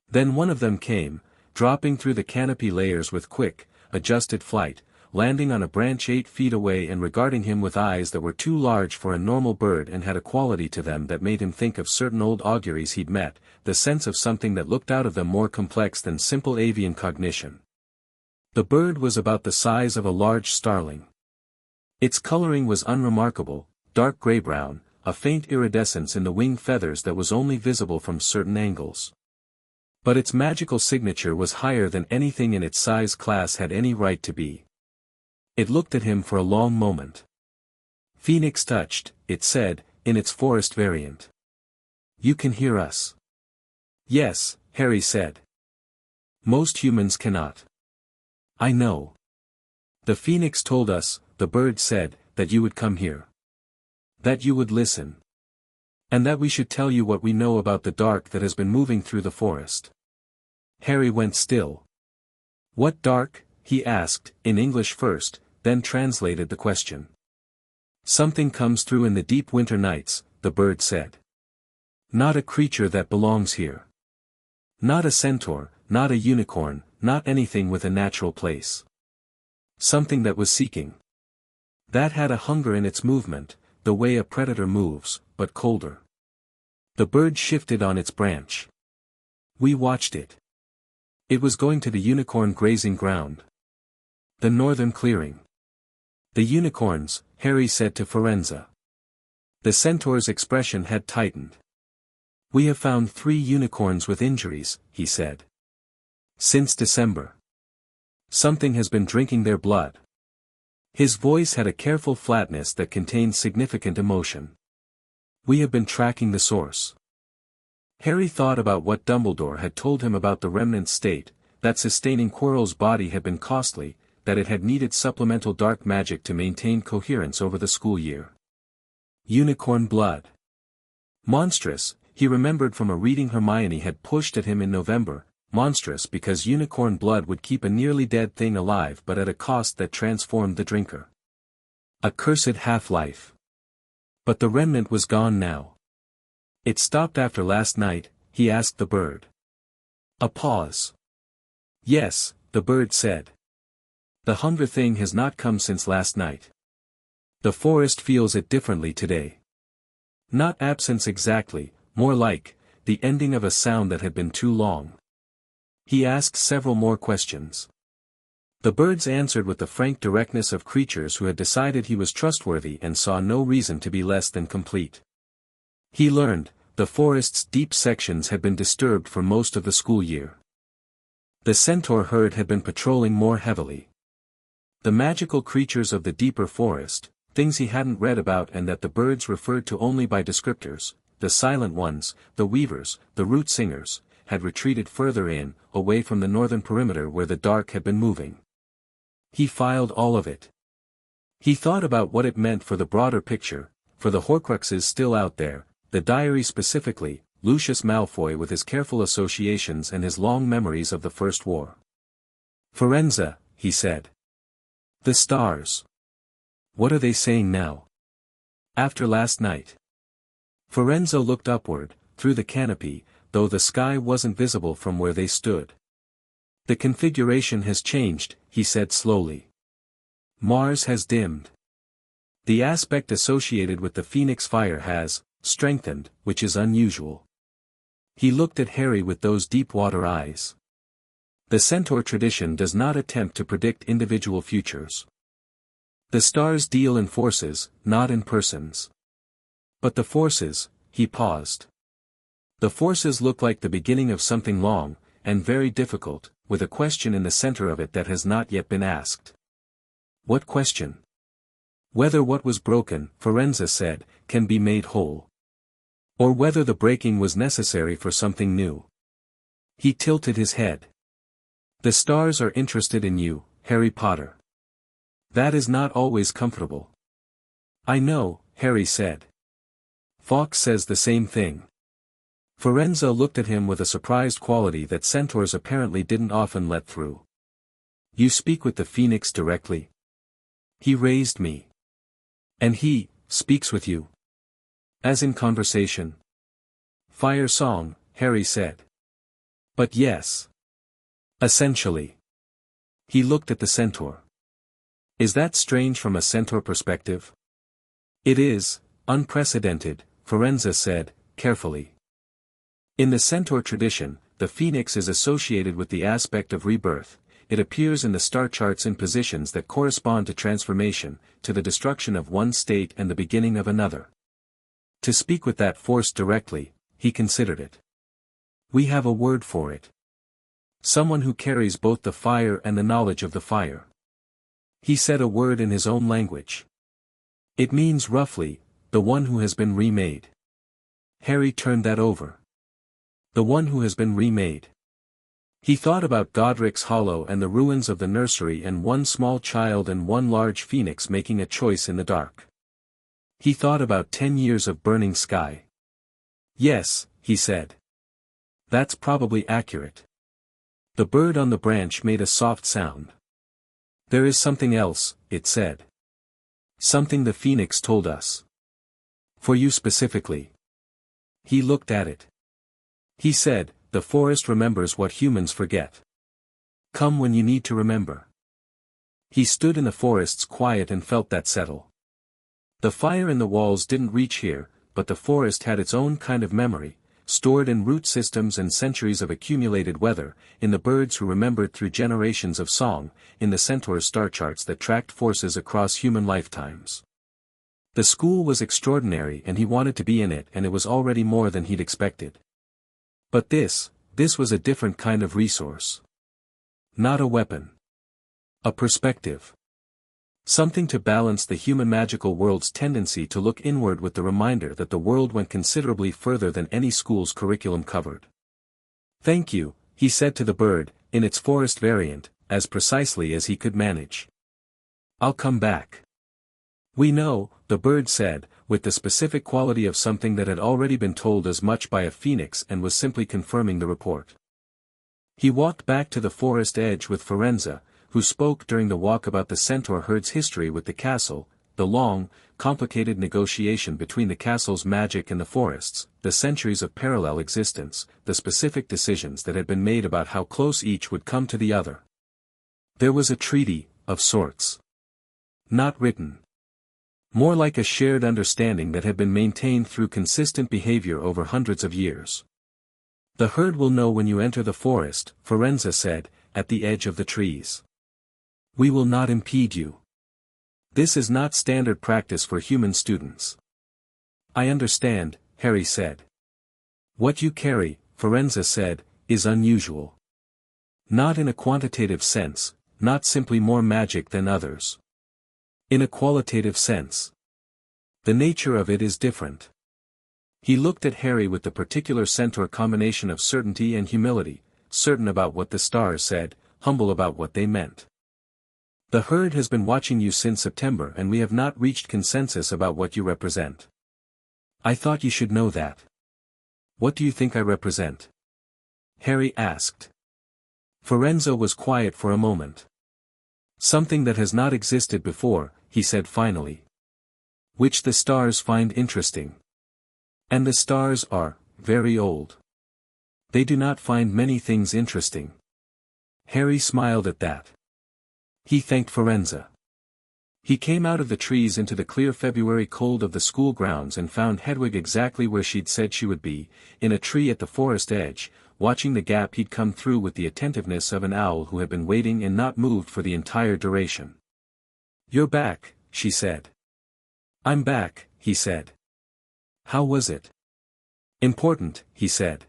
Then one of them came, dropping through the canopy layers with quick, adjusted flight, landing on a branch 8 feet away and regarding him with eyes that were too large for a normal bird and had a quality to them that made him think of certain old auguries he'd met, the sense of something that looked out of them more complex than simple avian cognition. The bird was about the size of a large starling. Its coloring was unremarkable, dark gray-brown, a faint iridescence in the wing feathers that was only visible from certain angles. But its magical signature was higher than anything in its size class had any right to be. It looked at him for a long moment. "Phoenix touched," it said, in its forest variant. "You can hear us." "Yes," Harry said. "Most humans cannot." "I know. The phoenix told us," the bird said, "that you would come here. That you would listen. And that we should tell you what we know about the dark that has been moving through the forest." Harry went still. "What dark?" he asked, in English first, then translated the question. "Something comes through in the deep winter nights," the bird said. "Not a creature that belongs here. Not a centaur, not a unicorn, not anything with a natural place. Something that was seeking. That had a hunger in its movement, the way a predator moves, but colder." The bird shifted on its branch. "We watched it. It was going to the unicorn grazing ground. The northern clearing." "The unicorns," Harry said to Firenze. The centaur's expression had tightened. "We have found 3 unicorns with injuries," he said. "Since December. Something has been drinking their blood." His voice had a careful flatness that contained significant emotion. "We have been tracking the source." Harry thought about what Dumbledore had told him about the remnant state, that sustaining Quirrell's body had been costly, that it had needed supplemental dark magic to maintain coherence over the school year. Unicorn blood. Monstrous, he remembered from a reading Hermione had pushed at him in November, monstrous because unicorn blood would keep a nearly dead thing alive but at a cost that transformed the drinker. A cursed half-life. But the remnant was gone now. "It stopped after last night?" he asked the bird. A pause. "Yes," the bird said. "The hunger thing has not come since last night. The forest feels it differently today. Not absence exactly, more like, the ending of a sound that had been too long." He asked several more questions. The birds answered with the frank directness of creatures who had decided he was trustworthy and saw no reason to be less than complete. He learned, the forest's deep sections had been disturbed for most of the school year. The centaur herd had been patrolling more heavily. The magical creatures of the deeper forest, things he hadn't read about and that the birds referred to only by descriptors, the silent ones, the weavers, the root singers, had retreated further in, away from the northern perimeter where the dark had been moving. He filed all of it. He thought about what it meant for the broader picture, for the Horcruxes still out there, the diary specifically, Lucius Malfoy with his careful associations and his long memories of the First War. "Firenze," he said. "The stars. What are they saying now? After last night?" Firenze looked upward, through the canopy, though the sky wasn't visible from where they stood. "The configuration has changed," he said slowly. "Mars has dimmed. The aspect associated with the Phoenix fire has strengthened, which is unusual. He looked at Harry with those deep-water eyes. The centaur tradition does not attempt to predict individual futures. The stars deal in forces, not in persons. But the forces, he paused. The forces look like the beginning of something long, and very difficult, with a question in the center of it that has not yet been asked. What question? Whether what was broken, Firenze said, can be made whole. Or whether the breaking was necessary for something new. He tilted his head. The stars are interested in you, Harry Potter. That is not always comfortable. I know, Harry said. Fawkes says the same thing. Firenze looked at him with a surprised quality that centaurs apparently didn't often let through. You speak with the phoenix directly? He raised me. And he speaks with you? As in conversation? Fire song, Harry said. But yes. Essentially. He looked at the centaur. Is that strange from a centaur perspective? It is, unprecedented, Firenze said, carefully. In the centaur tradition, the phoenix is associated with the aspect of rebirth. It appears in the star charts in positions that correspond to transformation, to the destruction of one state and the beginning of another. To speak with that force directly, he considered it. We have a word for it. Someone who carries both the fire and the knowledge of the fire. He said a word in his own language. It means roughly, the one who has been remade. Harry turned that over. The one who has been remade. He thought about Godric's Hollow and the ruins of the nursery and one small child and one large phoenix making a choice in the dark. He thought about 10 years of burning sky. Yes, he said. That's probably accurate. The bird on the branch made a soft sound. There is something else, it said. Something the phoenix told us. For you specifically. He looked at it. He said, the forest remembers what humans forget. Come when you need to remember. He stood in the forest's quiet and felt that settle. The fire in the walls didn't reach here, but the forest had its own kind of memory, stored in root systems and centuries of accumulated weather, in the birds who remembered through generations of song, in the centaur's star charts that tracked forces across human lifetimes. The school was extraordinary and he wanted to be in it, and it was already more than he'd expected. But this was a different kind of resource. Not a weapon. A perspective. Something to balance the human magical world's tendency to look inward with the reminder that the world went considerably further than any school's curriculum covered. Thank you, he said to the bird, in its forest variant, as precisely as he could manage. I'll come back. We know, the bird said, with the specific quality of something that had already been told as much by a phoenix and was simply confirming the report. He walked back to the forest edge with Firenze, who spoke during the walk about the centaur herd's history with the castle, the long, complicated negotiation between the castle's magic and the forest's, the centuries of parallel existence, the specific decisions that had been made about how close each would come to the other. There was a treaty, of sorts. Not written. More like a shared understanding that had been maintained through consistent behavior over hundreds of years. The herd will know when you enter the forest, Firenze said, at the edge of the trees. We will not impede you. This is not standard practice for human students. I understand, Harry said. What you carry, Firenze said, is unusual. Not in a quantitative sense, not simply more magic than others. In a qualitative sense. The nature of it is different. He looked at Harry with the particular centaur combination of certainty and humility, certain about what the stars said, humble about what they meant. The herd has been watching you since September and we have not reached consensus about what you represent. I thought you should know that. What do you think I represent? Harry asked. Firenze was quiet for a moment. Something that has not existed before, he said finally. Which the stars find interesting. And the stars are very old. They do not find many things interesting. Harry smiled at that. He thanked Firenze. He came out of the trees into the clear February cold of the school grounds and found Hedwig exactly where she'd said she would be, in a tree at the forest edge, watching the gap he'd come through with the attentiveness of an owl who had been waiting and not moved for the entire duration. "You're back," she said. "I'm back," he said. "How was it?" "Important," he said.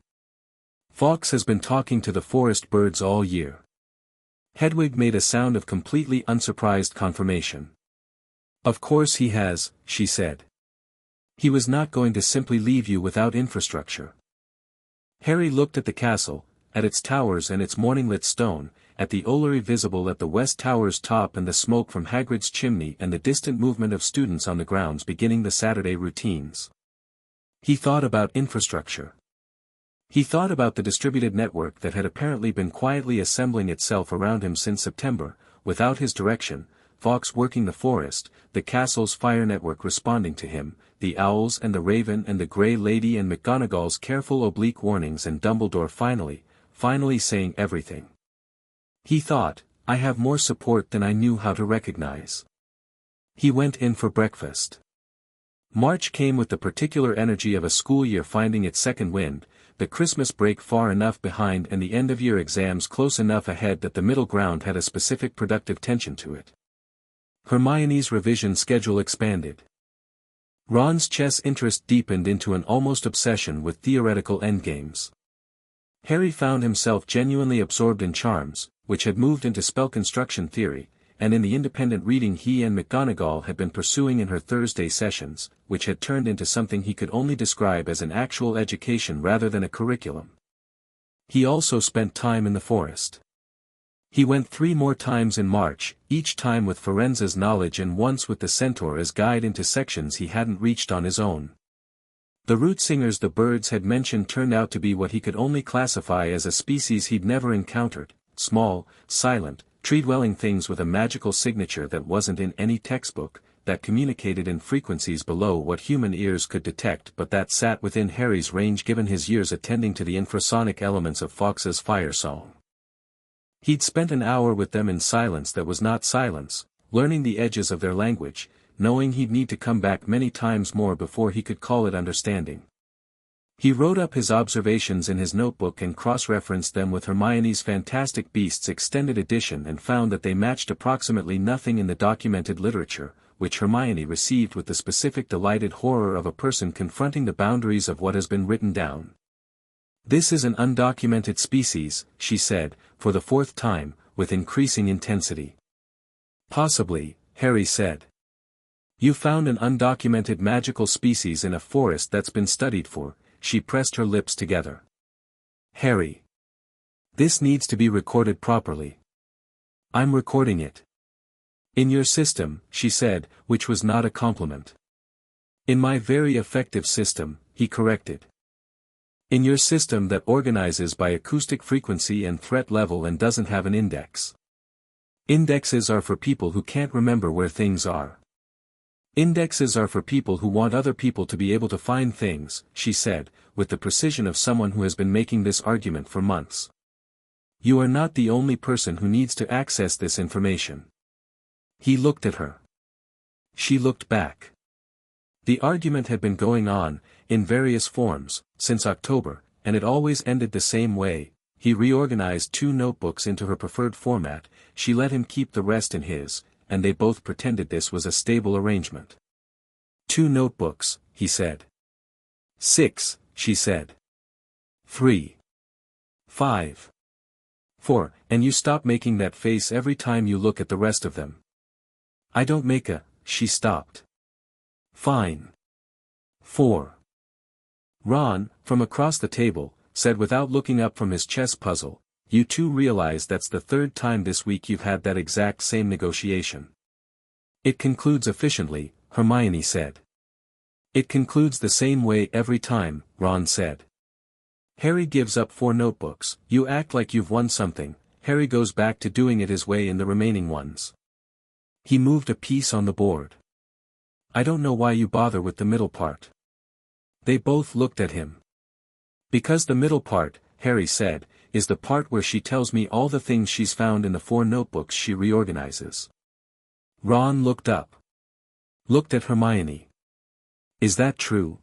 "Fawkes has been talking to the forest birds all year." Hedwig made a sound of completely unsurprised confirmation. "Of course he has," she said. "He was not going to simply leave you without infrastructure." Harry looked at the castle, at its towers and its morning-lit stone, at the orrery visible at the west tower's top and the smoke from Hagrid's chimney and the distant movement of students on the grounds beginning the Saturday routines. He thought about infrastructure. He thought about the distributed network that had apparently been quietly assembling itself around him since September, without his direction, Fawkes working the forest, the castle's fire network responding to him, the owls and the raven and the grey lady and McGonagall's careful oblique warnings and Dumbledore finally saying everything. He thought, "I have more support than I knew how to recognize." He went in for breakfast. March came with the particular energy of a school year finding its second wind, the Christmas break far enough behind and the end-of-year exams close enough ahead that the middle ground had a specific productive tension to it. Hermione's revision schedule expanded. Ron's chess interest deepened into an almost obsession with theoretical endgames. Harry found himself genuinely absorbed in charms, which had moved into spell construction theory, and in the independent reading he and McGonagall had been pursuing in her Thursday sessions, which had turned into something he could only describe as an actual education rather than a curriculum. He also spent time in the forest. He went 3 more times in March, each time with Firenze's knowledge and once with the centaur as guide into sections he hadn't reached on his own. The root singers the birds had mentioned turned out to be what he could only classify as a species he'd never encountered, small, silent, tree-dwelling things with a magical signature that wasn't in any textbook, that communicated in frequencies below what human ears could detect but that sat within Harry's range given his years attending to the infrasonic elements of Fawkes's fire song. He'd spent an hour with them in silence that was not silence, learning the edges of their language, knowing he'd need to come back many times more before he could call it understanding. He wrote up his observations in his notebook and cross-referenced them with Hermione's Fantastic Beasts Extended Edition and found that they matched approximately nothing in the documented literature, which Hermione received with the specific delighted horror of a person confronting the boundaries of what has been written down. "This is an undocumented species," she said, for the 4th time, with increasing intensity. "Possibly," Harry said. "You found an undocumented magical species in a forest that's been studied for," she pressed her lips together. "Harry. This needs to be recorded properly." "I'm recording it." "In your system," she said, which was not a compliment. "In my very effective system," he corrected. "In your system that organizes by acoustic frequency and threat level and doesn't have an index. Indexes are for people who can't remember where things are. Indexes are for people who want other people to be able to find things," she said, with the precision of someone who has been making this argument for months. "You are not the only person who needs to access this information." He looked at her. She looked back. The argument had been going on, in various forms, since October, and it always ended the same way. He reorganized 2 notebooks into her preferred format, she let him keep the rest in his, and they both pretended this was a stable arrangement. 2 notebooks, he said. 6, she said. 3. 5. 4, and you stop making that face every time you look at the rest of them. I don't make a, she stopped. Fine. 4. Ron, from across the table, said without looking up from his chess puzzle, "You two realize that's the 3rd time this week you've had that exact same negotiation." "It concludes efficiently," Hermione said. "It concludes the same way every time," Ron said. Harry gives up 4 notebooks, you act like you've won something, Harry goes back to doing it his way in the remaining ones. He moved a piece on the board. "I don't know why you bother with the middle part." They both looked at him. "Because the middle part," Harry said, "is the part where she tells me all the things she's found in the 4 notebooks she reorganizes." Ron looked up. Looked at Hermione. Is that true?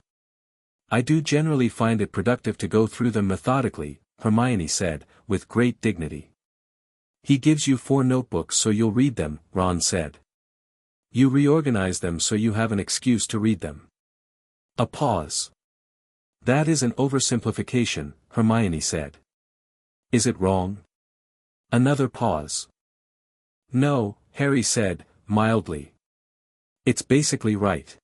I do generally find it productive to go through them methodically, Hermione said, with great dignity. He gives you 4 notebooks so you'll read them, Ron said. You reorganize them so you have an excuse to read them. A pause. That is an oversimplification, Hermione said. Is it wrong? Another pause. No, Harry said, mildly. It's basically right.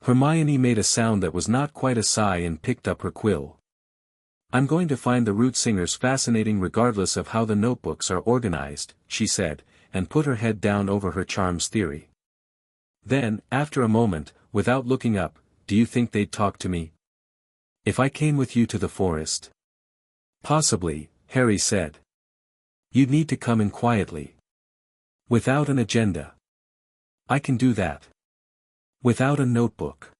Hermione made a sound that was not quite a sigh and picked up her quill. I'm going to find the root singers fascinating regardless of how the notebooks are organized, she said, and put her head down over her charms theory. Then, after a moment, without looking up, do you think they'd talk to me? If I came with you to the forest? Possibly, Harry said. You'd need to come in quietly. Without an agenda. I can do that. Without a notebook.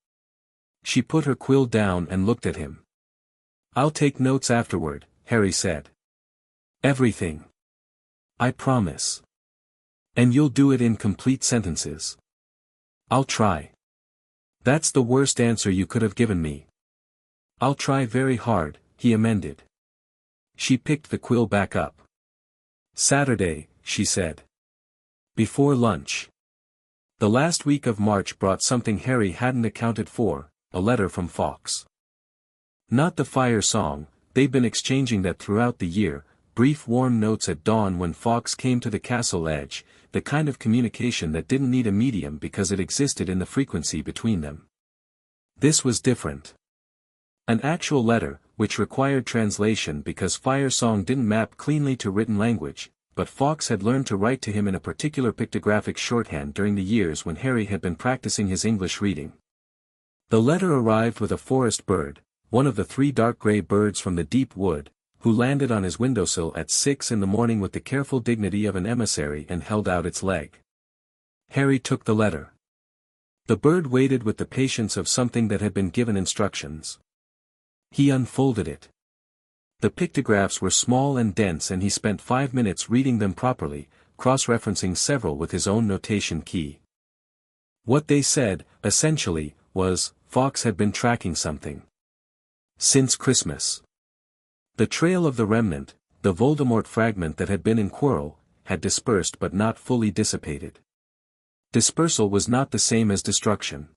She put her quill down and looked at him. I'll take notes afterward, Harry said. Everything. I promise. And you'll do it in complete sentences. I'll try. That's the worst answer you could have given me. I'll try very hard, he amended. She picked the quill back up. Saturday, she said. Before lunch. The last week of March brought something Harry hadn't accounted for, a letter from Fawkes. Not the fire song, they'd been exchanging that throughout the year, brief warm notes at dawn when Fawkes came to the castle edge, the kind of communication that didn't need a medium because it existed in the frequency between them. This was different. An actual letter, which required translation because fire song didn't map cleanly to written language, but Fawkes had learned to write to him in a particular pictographic shorthand during the years when Harry had been practicing his English reading. The letter arrived with a forest bird, one of the 3 dark grey birds from the deep wood, who landed on his windowsill at 6 in the morning with the careful dignity of an emissary and held out its leg. Harry took the letter. The bird waited with the patience of something that had been given instructions. He unfolded it. The pictographs were small and dense and he spent 5 minutes reading them properly, cross-referencing several with his own notation key. What they said, essentially, was, Fawkes had been tracking something. Since Christmas. The trail of the remnant, the Voldemort fragment that had been in Quirrell, had dispersed but not fully dissipated. Dispersal was not the same as destruction.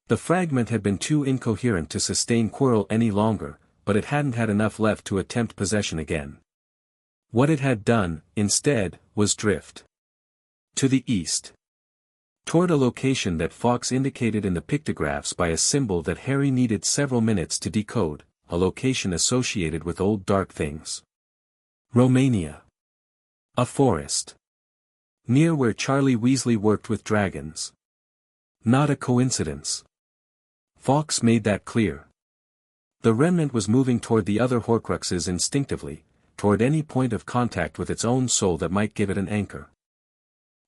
The fragment had been too incoherent to sustain Quirrell any longer, but it hadn't had enough left to attempt possession again. What it had done, instead, was drift. To the east. Toward a location that Fawkes indicated in the pictographs by a symbol that Harry needed several minutes to decode, a location associated with old dark things. Romania. A forest. Near where Charlie Weasley worked with dragons. Not a coincidence. Fawkes made that clear. The remnant was moving toward the other Horcruxes instinctively, toward any point of contact with its own soul that might give it an anchor.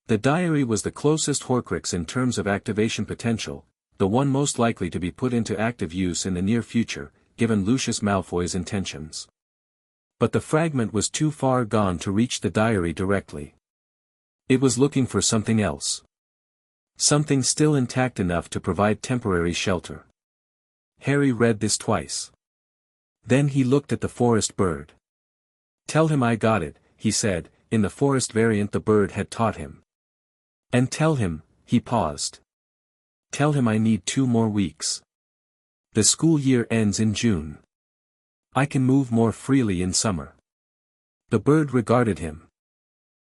The diary was the closest Horcrux in terms of activation potential, the one most likely to be put into active use in the near future, given Lucius Malfoy's intentions. But the fragment was too far gone to reach the diary directly. It was looking for something else. Something still intact enough to provide temporary shelter. Harry read this twice. Then he looked at the forest bird. Tell him I got it, he said, in the forest variant the bird had taught him. And tell him, he paused. Tell him I need 2 more weeks. The school year ends in June. I can move more freely in summer. The bird regarded him.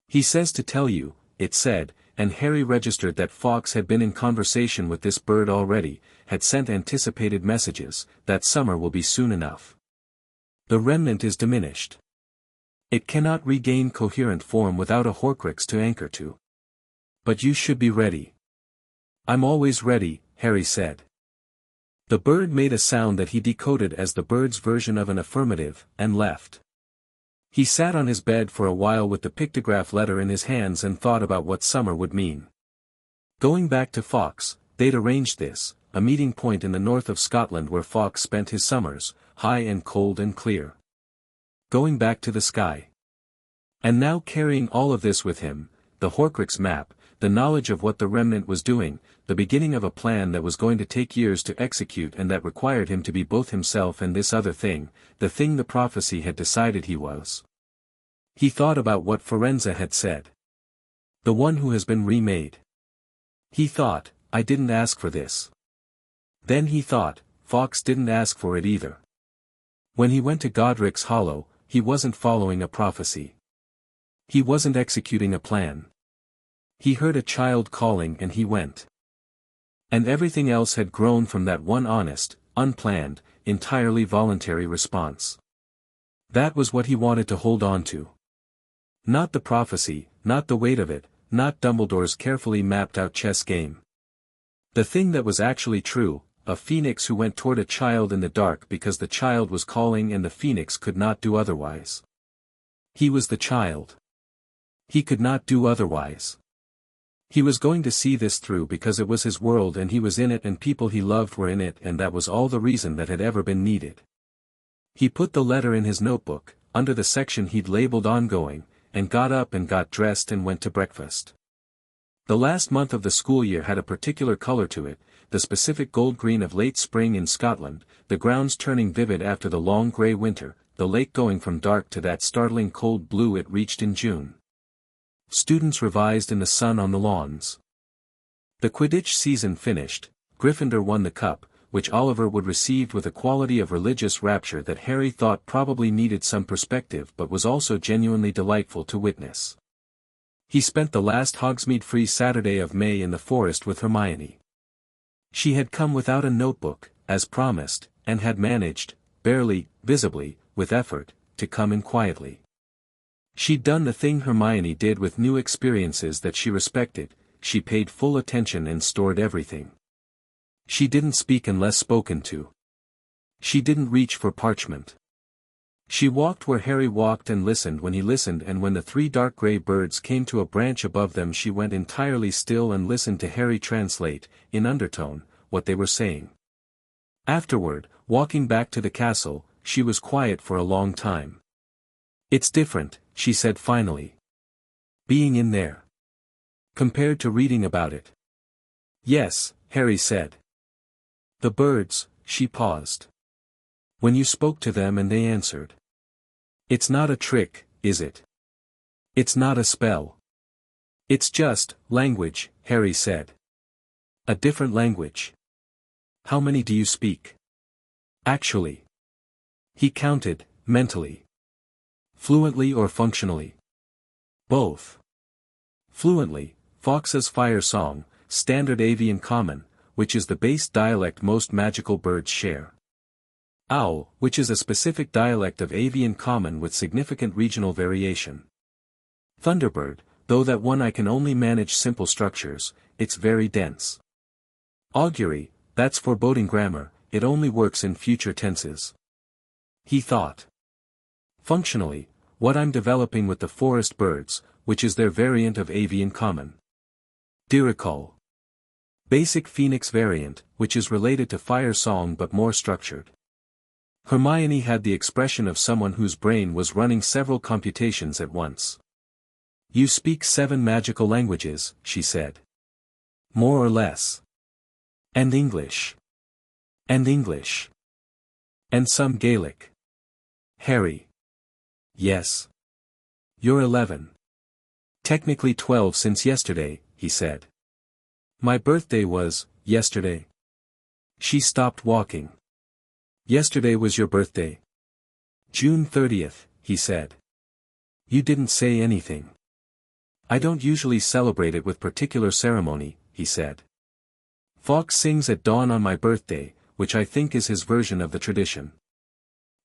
He says to tell you, it said, and Harry registered that Fawkes had been in conversation with this bird already, had sent anticipated messages, that summer will be soon enough. The remnant is diminished. It cannot regain coherent form without a Horcrux to anchor to. But you should be ready. I'm always ready, Harry said. The bird made a sound that he decoded as the bird's version of an affirmative, and left. He sat on his bed for a while with the pictograph letter in his hands and thought about what summer would mean. Going back to Fawkes, they'd arranged this, a meeting point in the north of Scotland where Fawkes spent his summers, high and cold and clear. Going back to the sky. And now carrying all of this with him, the Horcrux map, the knowledge of what the remnant was doing, the beginning of a plan that was going to take years to execute and that required him to be both himself and this other thing, the thing the prophecy had decided he was. He thought about what Forenza had said. The one who has been remade. He thought, I didn't ask for this. Then he thought, Fawkes didn't ask for it either. When he went to Godric's Hollow, he wasn't following a prophecy. He wasn't executing a plan. He heard a child calling and he went. And everything else had grown from that one honest, unplanned, entirely voluntary response. That was what he wanted to hold on to. Not the prophecy, not the weight of it, not Dumbledore's carefully mapped-out chess game. The thing that was actually true, a phoenix who went toward a child in the dark because the child was calling and the phoenix could not do otherwise. He was the child. He could not do otherwise. He was going to see this through because it was his world and he was in it and people he loved were in it and that was all the reason that had ever been needed. He put the letter in his notebook, under the section he'd labeled ongoing, and got up and got dressed and went to breakfast. The last month of the school year had a particular color to it, the specific gold-green of late spring in Scotland, the grounds turning vivid after the long grey winter, the lake going from dark to that startling cold blue it reached in June. Students revised in the sun on the lawns. The Quidditch season finished, Gryffindor won the cup, which Oliver would receive with a quality of religious rapture that Harry thought probably needed some perspective but was also genuinely delightful to witness. He spent the last Hogsmeade-free Saturday of May in the forest with Hermione. She had come without a notebook, as promised, and had managed, barely, visibly, with effort, to come in quietly. She'd done the thing Hermione did with new experiences that she respected, she paid full attention and stored everything. She didn't speak unless spoken to. She didn't reach for parchment. She walked where Harry walked and listened when he listened, and when the three dark grey birds came to a branch above them she went entirely still and listened to Harry translate, in undertone, what they were saying. Afterward, walking back to the castle, she was quiet for a long time. It's different, she said finally. Being in there. Compared to reading about it. Yes, Harry said. The birds, she paused. When you spoke to them and they answered. It's not a trick, is it? It's not a spell. It's just language, Harry said. A different language. How many do you speak? Actually. He counted, mentally. Fluently or functionally? Both. Fluently, Fawkes's fire song, standard avian common, which is the base dialect most magical birds share. Owl, which is a specific dialect of avian common with significant regional variation. Thunderbird, though that one I can only manage simple structures, it's very dense. Augury, that's foreboding grammar, it only works in future tenses. He thought. Functionally, what I'm developing with the forest birds, which is their variant of avian common. Diricol. Basic phoenix variant, which is related to fire song but more structured. Hermione had the expression of someone whose brain was running several computations at once. You speak 7 magical languages, she said. More or less. And English. And English. And some Gaelic. Harry. Yes. You're 11. Technically 12 since yesterday, he said. My birthday was, yesterday. She stopped walking. Yesterday was your birthday. June 30th, he said. You didn't say anything. I don't usually celebrate it with particular ceremony, he said. Fawkes sings at dawn on my birthday, which I think is his version of the tradition.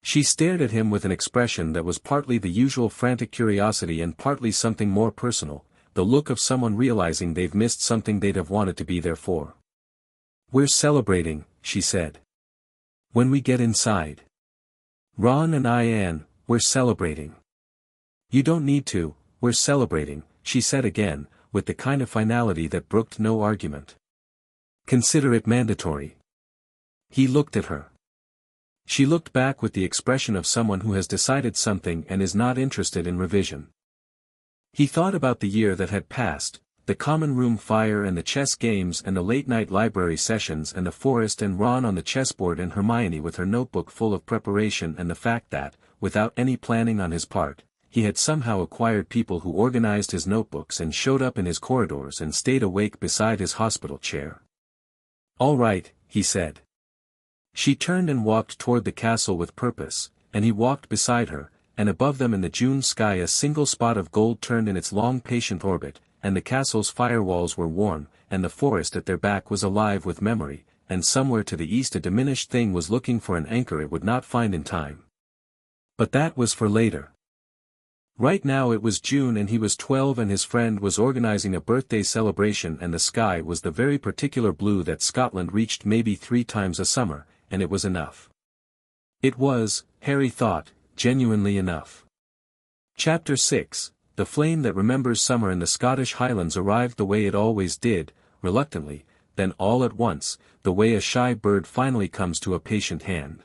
She stared at him with an expression that was partly the usual frantic curiosity and partly something more personal, the look of someone realizing they've missed something they'd have wanted to be there for. We're celebrating, she said. When we get inside. Ron and Anne, we're celebrating. You don't need to, we're celebrating, she said again, with the kind of finality that brooked no argument. Consider it mandatory. He looked at her. She looked back with the expression of someone who has decided something and is not interested in revision. He thought about the year that had passed, the common room fire and the chess games and the late-night library sessions and the forest and Ron on the chessboard and Hermione with her notebook full of preparation and the fact that, without any planning on his part, he had somehow acquired people who organized his notebooks and showed up in his corridors and stayed awake beside his hospital chair. "All right," he said. She turned and walked toward the castle with purpose, and he walked beside her, and above them in the June sky a single spot of gold turned in its long patient orbit, and the castle's firewalls were warm, and the forest at their back was alive with memory, and somewhere to the east a diminished thing was looking for an anchor it would not find in time. But that was for later. Right now it was June and he was 12 and his friend was organizing a birthday celebration and the sky was the very particular blue that Scotland reached maybe 3 times a summer, and it was enough. It was, Harry thought, genuinely enough. Chapter 6, The Flame That Remembers Summer in the Scottish Highlands arrived the way it always did, reluctantly, then all at once, the way a shy bird finally comes to a patient hand.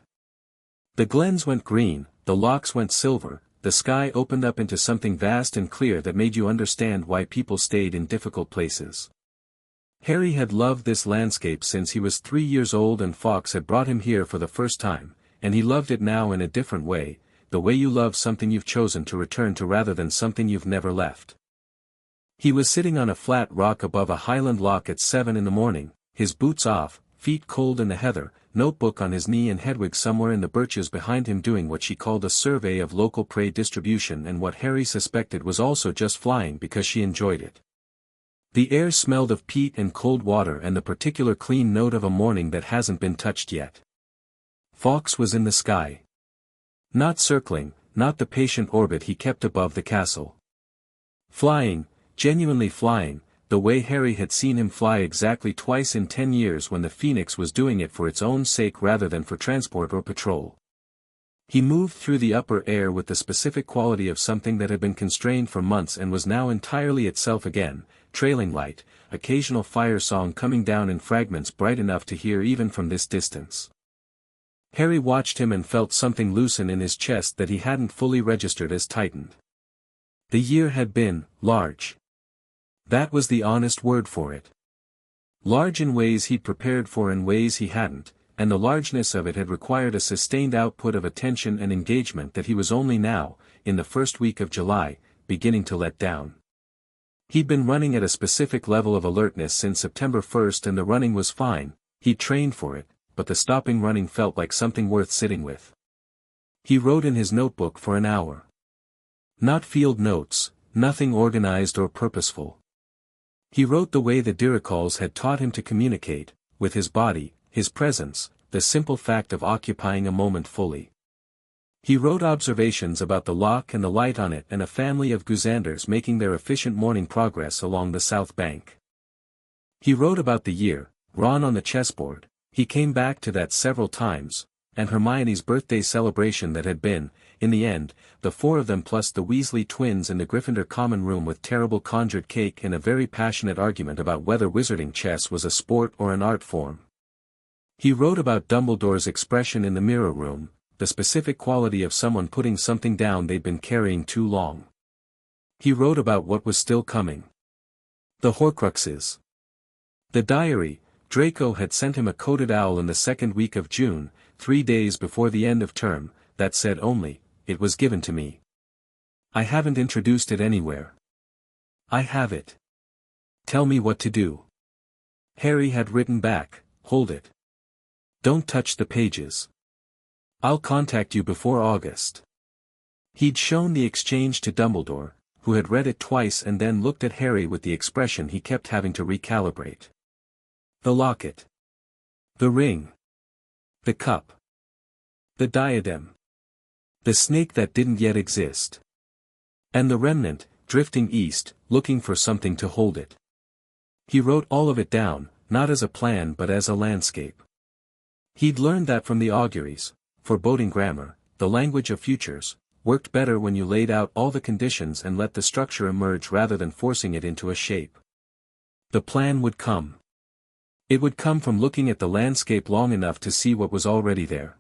The glens went green, the lochs went silver, the sky opened up into something vast and clear that made you understand why people stayed in difficult places. Harry had loved this landscape since he was 3 years old and Fawkes had brought him here for the first time, and he loved it now in a different way, the way you love something you've chosen to return to rather than something you've never left. He was sitting on a flat rock above a highland loch at 7 in the morning, his boots off, feet cold in the heather, notebook on his knee and Hedwig somewhere in the birches behind him doing what she called a survey of local prey distribution and what Harry suspected was also just flying because she enjoyed it. The air smelled of peat and cold water and the particular clean note of a morning that hasn't been touched yet. Fawkes was in the sky. Not circling, not the patient orbit he kept above the castle. Flying, genuinely flying, the way Harry had seen him fly exactly twice in 10 years when the Phoenix was doing it for its own sake rather than for transport or patrol. He moved through the upper air with the specific quality of something that had been constrained for months and was now entirely itself again, trailing light, occasional fire song coming down in fragments bright enough to hear even from this distance. Harry watched him and felt something loosen in his chest that he hadn't fully registered as tightened. The year had been large. That was the honest word for it. Large in ways he'd prepared for in ways he hadn't, and the largeness of it had required a sustained output of attention and engagement that he was only now, in the first week of July, beginning to let down. He'd been running at a specific level of alertness since September 1st and the running was fine, he'd trained for it, but the stopping running felt like something worth sitting with. He wrote in his notebook for an hour. Not field notes, nothing organized or purposeful. He wrote the way the Diracals had taught him to communicate, with his body, his presence, the simple fact of occupying a moment fully. He wrote observations about the loch and the light on it and a family of Guzanders making their efficient morning progress along the south bank. He wrote about the year, Ron on the chessboard, he came back to that several times, and Hermione's birthday celebration that had been, in the end, the 4 of them plus the Weasley twins in the Gryffindor common room with terrible conjured cake and a very passionate argument about whether wizarding chess was a sport or an art form. He wrote about Dumbledore's expression in the mirror room, the specific quality of someone putting something down they'd been carrying too long. He wrote about what was still coming. The Horcruxes. The diary, Draco had sent him a coated owl in the second week of June, 3 days before the end of term, that said only, "It was given to me. I haven't introduced it anywhere. I have it. Tell me what to do." Harry had written back, "Hold it. Don't touch the pages. I'll contact you before August." He'd shown the exchange to Dumbledore, who had read it twice and then looked at Harry with the expression he kept having to recalibrate. The locket. The ring. The cup. The diadem. The snake that didn't yet exist. And the remnant, drifting east, looking for something to hold it. He wrote all of it down, not as a plan but as a landscape. He'd learned that from the auguries, foreboding grammar, the language of futures, worked better when you laid out all the conditions and let the structure emerge rather than forcing it into a shape. The plan would come. It would come from looking at the landscape long enough to see what was already there.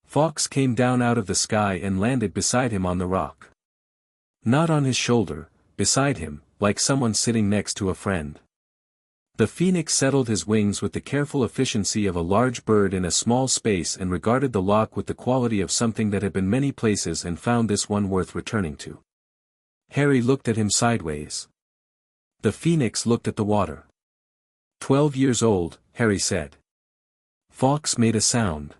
Fawkes came down out of the sky and landed beside him on the rock. Not on his shoulder, beside him, like someone sitting next to a friend. The phoenix settled his wings with the careful efficiency of a large bird in a small space and regarded the lock with the quality of something that had been many places and found this one worth returning to. Harry looked at him sideways. The phoenix looked at the water. 12 years old, Harry said. Fawkes made a sound.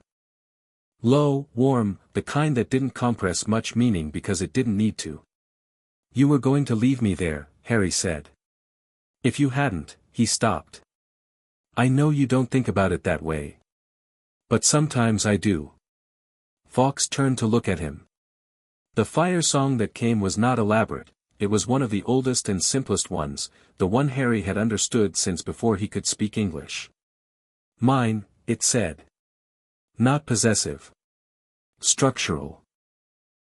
Low, warm, the kind that didn't compress much meaning because it didn't need to. You were going to leave me there, Harry said. If you hadn't, he stopped. I know you don't think about it that way. But sometimes I do. Fawkes turned to look at him. The fire song that came was not elaborate, it was one of the oldest and simplest ones, the one Harry had understood since before he could speak English. Mine, it said. Not possessive. Structural.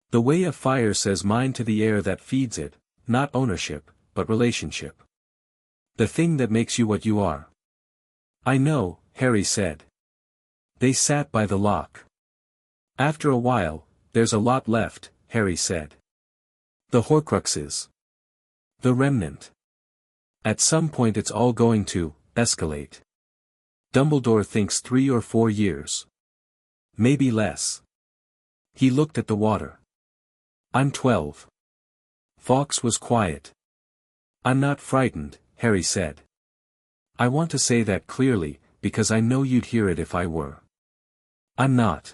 The way a fire says mine to the air that feeds it, not ownership, but relationship. The thing that makes you what you are. I know, Harry said. They sat by the lock. After a while, there's a lot left, Harry said. The Horcruxes. The remnant. At some point it's all going to escalate. Dumbledore thinks 3 or 4 years. Maybe less. He looked at the water. I'm 12. Fawkes was quiet. I'm not frightened, Harry said. I want to say that clearly, because I know you'd hear it if I were. I'm not.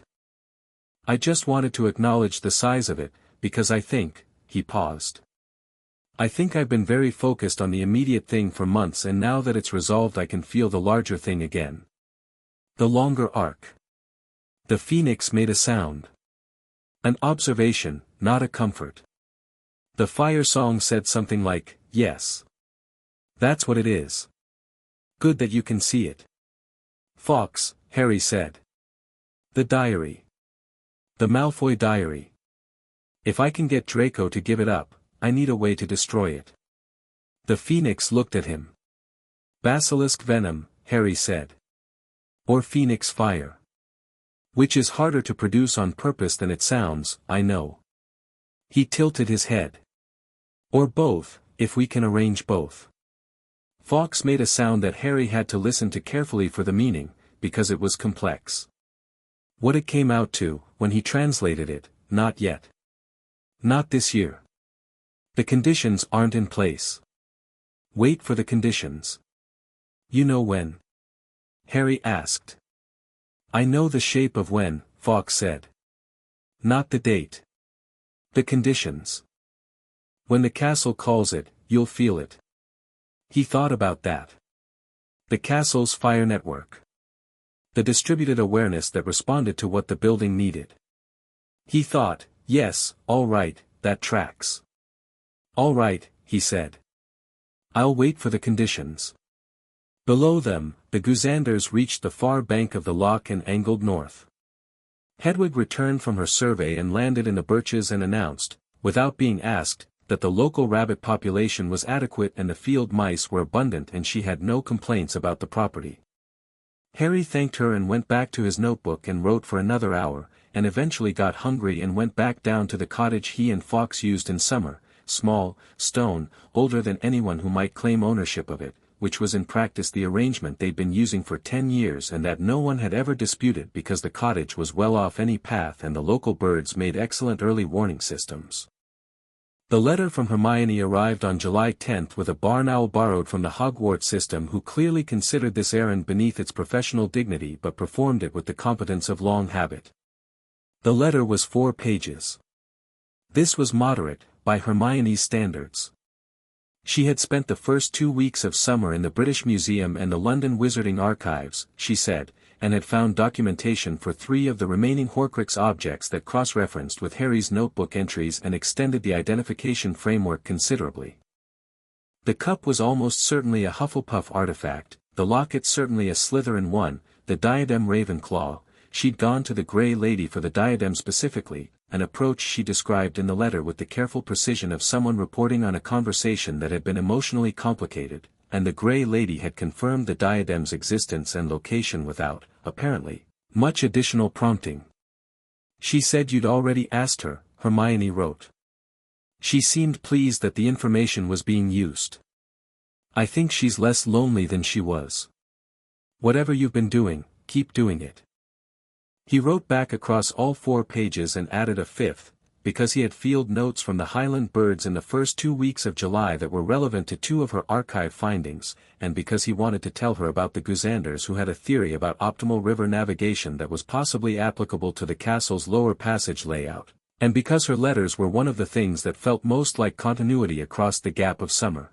I just wanted to acknowledge the size of it, because I think, he paused. I think I've been very focused on the immediate thing for months and now that it's resolved I can feel the larger thing again. The longer arc. The phoenix made a sound. An observation, not a comfort. The fire song said something like, yes. That's what it is. Good that you can see it. Fawkes, Harry said. The diary. The Malfoy diary. If I can get Draco to give it up, I need a way to destroy it. The phoenix looked at him. Basilisk venom, Harry said. Or phoenix fire. Which is harder to produce on purpose than it sounds, I know. He tilted his head. Or both, if we can arrange both. Fawkes made a sound that Harry had to listen to carefully for the meaning, because it was complex. What it came out to, when he translated it, not yet. Not this year. The conditions aren't in place. Wait for the conditions. You know when? Harry asked. I know the shape of when, Fawkes said. Not the date. The conditions. When the castle calls it, you'll feel it. He thought about that. The castle's fire network. The distributed awareness that responded to what the building needed. He thought, yes, all right, that tracks. All right, he said. I'll wait for the conditions. Below them, the Guzanders reached the far bank of the loch and angled north. Hedwig returned from her survey and landed in the birches and announced, without being asked, that the local rabbit population was adequate and the field mice were abundant and she had no complaints about the property. Harry thanked her and went back to his notebook and wrote for another hour, and eventually got hungry and went back down to the cottage he and Fawkes used in summer, small, stone, older than anyone who might claim ownership of it, which was in practice the arrangement they'd been using for 10 years and that no one had ever disputed because the cottage was well off any path and the local birds made excellent early warning systems. The letter from Hermione arrived on July 10 with a barn owl borrowed from the Hogwarts system who clearly considered this errand beneath its professional dignity but performed it with the competence of long habit. The letter was 4 pages. This was moderate, by Hermione's standards. She had spent the first 2 weeks of summer in the British Museum and the London Wizarding Archives, she said, and had found documentation for 3 of the remaining Horcrux objects that cross-referenced with Harry's notebook entries and extended the identification framework considerably. The cup was almost certainly a Hufflepuff artifact, the locket certainly a Slytherin one, the diadem Ravenclaw. She'd gone to the Grey Lady for the diadem specifically, an approach she described in the letter with the careful precision of someone reporting on a conversation that had been emotionally complicated, and the Grey Lady had confirmed the diadem's existence and location without, apparently, much additional prompting. She said you'd already asked her, Hermione wrote. She seemed pleased that the information was being used. I think she's less lonely than she was. Whatever you've been doing, keep doing it. He wrote back across all 4 pages and added a 5th, because he had field notes from the Highland birds in the first 2 weeks of July that were relevant to 2 of her archive findings, and because he wanted to tell her about the Guzanders who had a theory about optimal river navigation that was possibly applicable to the castle's lower passage layout, and because her letters were one of the things that felt most like continuity across the gap of summer.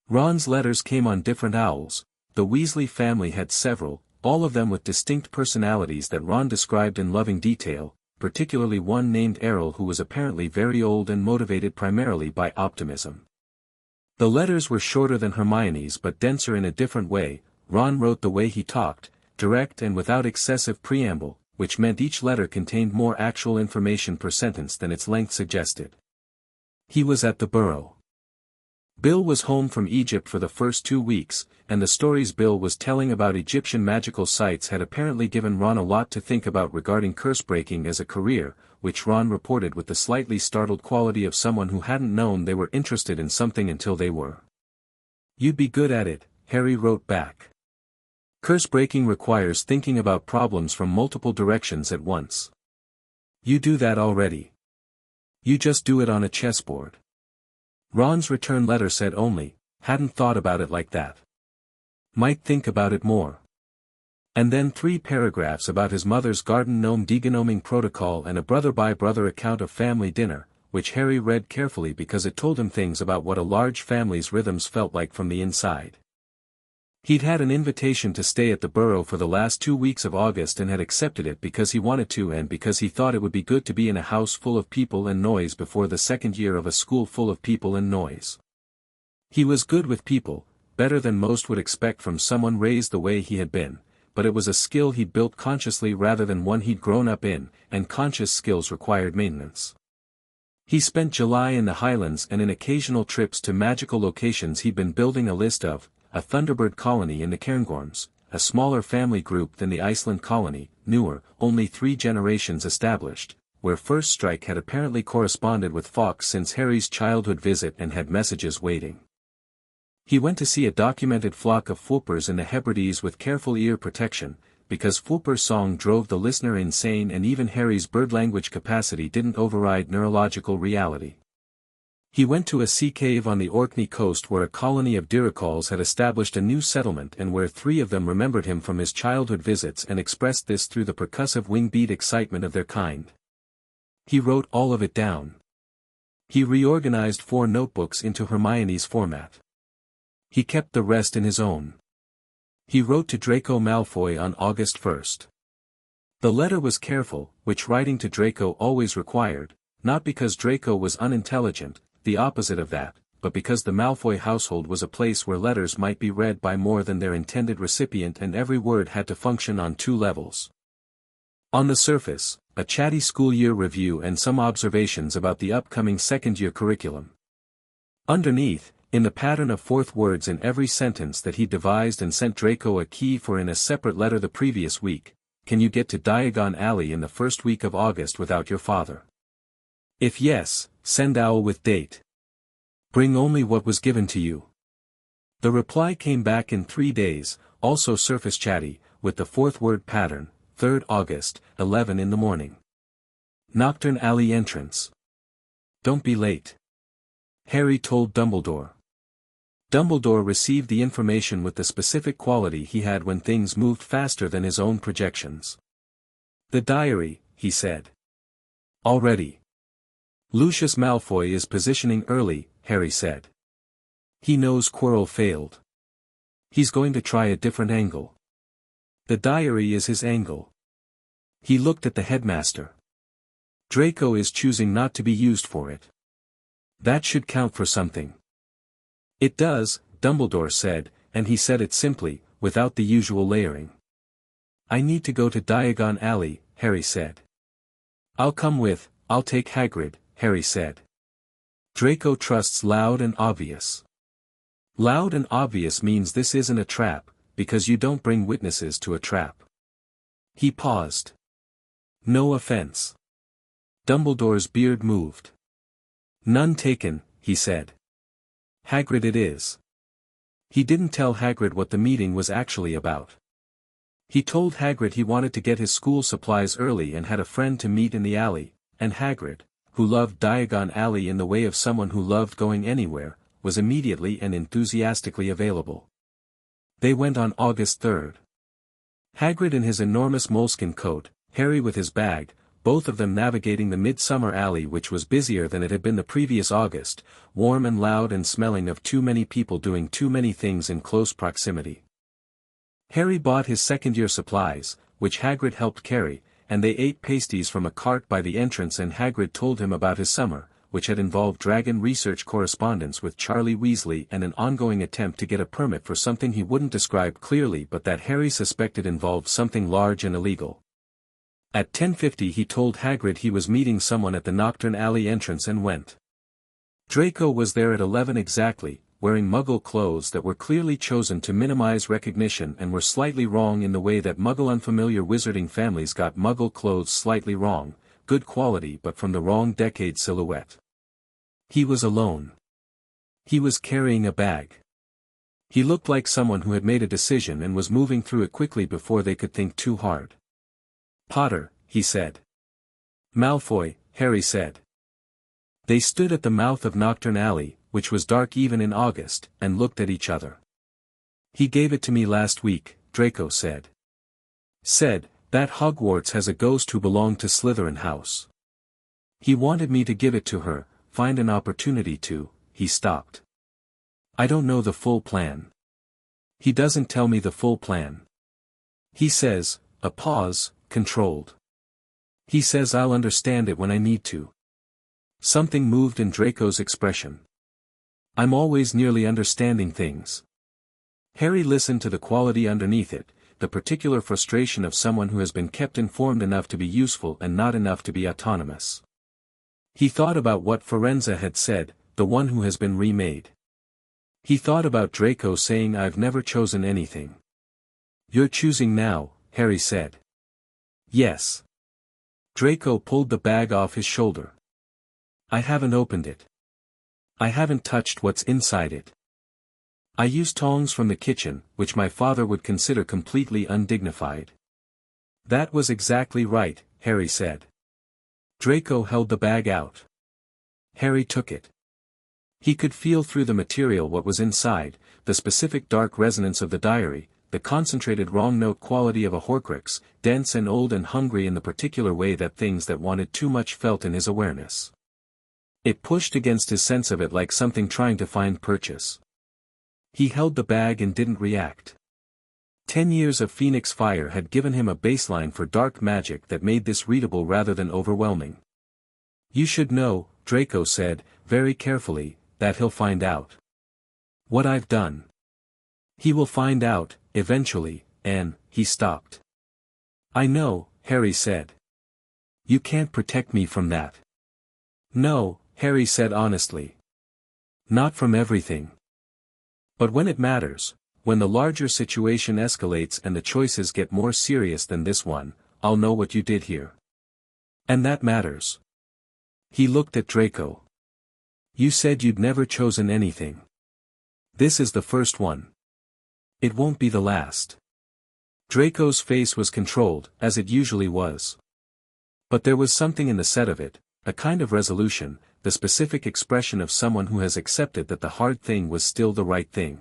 Ron's letters came on different owls. The Weasley family had several, all of them with distinct personalities that Ron described in loving detail, particularly one named Errol who was apparently very old and motivated primarily by optimism. The letters were shorter than Hermione's but denser in a different way. Ron wrote the way he talked, direct and without excessive preamble, which meant each letter contained more actual information per sentence than its length suggested. He was at the Burrow. Bill was home from Egypt for the first 2 weeks, and the stories Bill was telling about Egyptian magical sites had apparently given Ron a lot to think about regarding curse-breaking as a career, which Ron reported with the slightly startled quality of someone who hadn't known they were interested in something until they were. You'd be good at it, Harry wrote back. Curse-breaking requires thinking about problems from multiple directions at once. You do that already. You just do it on a chessboard. Ron's return letter said only, hadn't thought about it like that. Might think about it more. And then 3 paragraphs about his mother's garden gnome degenoming protocol and a brother-by-brother account of family dinner, which Harry read carefully because it told him things about what a large family's rhythms felt like from the inside. He'd had an invitation to stay at the Burrow for the last 2 weeks of August and had accepted it because he wanted to and because he thought it would be good to be in a house full of people and noise before the second year of a school full of people and noise. He was good with people, better than most would expect from someone raised the way he had been, but it was a skill he'd built consciously rather than one he'd grown up in, and conscious skills required maintenance. He spent July in the Highlands and in occasional trips to magical locations he'd been building a list of, a Thunderbird colony in the Cairngorms, a smaller family group than the Iceland colony, newer, only 3 generations established, where First Strike had apparently corresponded with Fawkes since Harry's childhood visit and had messages waiting. He went to see a documented flock of Fulpers in the Hebrides with careful ear protection, because Fulper's song drove the listener insane and even Harry's bird language capacity didn't override neurological reality. He went to a sea cave on the Orkney coast where a colony of Diricals had established a new settlement and where 3 of them remembered him from his childhood visits and expressed this through the percussive wing-beat excitement of their kind. He wrote all of it down. He reorganized 4 notebooks into Hermione's format. He kept the rest in his own. He wrote to Draco Malfoy on August 1st. The letter was careful, which writing to Draco always required, not because Draco was unintelligent, the opposite of that, but because the Malfoy household was a place where letters might be read by more than their intended recipient and every word had to function on 2 levels. On the surface, a chatty school year review and some observations about the upcoming second-year curriculum. Underneath, in the pattern of 4th words in every sentence that he devised and sent Draco a key for in a separate letter the previous week, can you get to Diagon Alley in the first week of August without your father? If yes, send owl with date. Bring only what was given to you. The reply came back in 3 days, also surface chatty, with the 4th word pattern, 3rd August, 11 in the morning. Nocturne Alley entrance. Don't be late. Harry told Dumbledore. Dumbledore received the information with the specific quality he had when things moved faster than his own projections. The diary, he said. Already. Lucius Malfoy is positioning early, Harry said. He knows Quirrell failed. He's going to try a different angle. The diary is his angle. He looked at the headmaster. Draco is choosing not to be used for it. That should count for something. It does, Dumbledore said, and he said it simply, without the usual layering. I need to go to Diagon Alley, Harry said. I'll take Hagrid, Harry said. Draco trusts loud and obvious. Loud and obvious means this isn't a trap, because you don't bring witnesses to a trap. He paused. No offense. Dumbledore's beard moved. None taken, he said. Hagrid it is. He didn't tell Hagrid what the meeting was actually about. He told Hagrid he wanted to get his school supplies early and had a friend to meet in the alley, and Hagrid, who loved Diagon Alley in the way of someone who loved going anywhere, was immediately and enthusiastically available. They went on August 3rd. Hagrid in his enormous moleskin coat, Harry with his bag, both of them navigating the midsummer alley which was busier than it had been the previous August, warm and loud and smelling of too many people doing too many things in close proximity. Harry bought his second-year supplies, which Hagrid helped carry, and they ate pasties from a cart by the entrance, and Hagrid told him about his summer, which had involved dragon research correspondence with Charlie Weasley and an ongoing attempt to get a permit for something he wouldn't describe clearly but that Harry suspected involved something large and illegal. At 10:50 he told Hagrid he was meeting someone at the Nocturne Alley entrance and went. Draco was there at 11 exactly, wearing Muggle clothes that were clearly chosen to minimize recognition and were slightly wrong in the way that Muggle unfamiliar wizarding families got Muggle clothes slightly wrong, good quality but from the wrong decade silhouette. He was alone. He was carrying a bag. He looked like someone who had made a decision and was moving through it quickly before they could think too hard. Potter, he said. Malfoy, Harry said. They stood at the mouth of Nocturne Alley, which was dark even in August, and looked at each other. He gave it to me last week, Draco said. Said, that Hogwarts has a ghost who belonged to Slytherin House. He wanted me to give it to her, find an opportunity to, he stopped. I don't know the full plan. He doesn't tell me the full plan. He says, a pause, controlled. He says I'll understand it when I need to. Something moved in Draco's expression. I'm always nearly understanding things. Harry listened to the quality underneath it, the particular frustration of someone who has been kept informed enough to be useful and not enough to be autonomous. He thought about what Firenze had said, the one who has been remade. He thought about Draco saying I've never chosen anything. You're choosing now, Harry said. Yes. Draco pulled the bag off his shoulder. I haven't opened it. I haven't touched what's inside it. I used tongs from the kitchen, which my father would consider completely undignified. That was exactly right, Harry said. Draco held the bag out. Harry took it. He could feel through the material what was inside, the specific dark resonance of the diary, the concentrated wrong note quality of a Horcrux, dense and old and hungry in the particular way that things that wanted too much felt in his awareness. It pushed against his sense of it like something trying to find purchase. He held the bag and didn't react. 10 years of Phoenix Fire had given him a baseline for dark magic that made this readable rather than overwhelming. You should know, Draco said, very carefully, that he'll find out. What I've done. He will find out, eventually, and, he stopped. I know, Harry said. You can't protect me from that. No, Harry said honestly. Not from everything. But when it matters, when the larger situation escalates and the choices get more serious than this one, I'll know what you did here. And that matters. He looked at Draco. You said you'd never chosen anything. This is the first one. It won't be the last. Draco's face was controlled, as it usually was. But there was something in the set of it, a kind of resolution, the specific expression of someone who has accepted that the hard thing was still the right thing.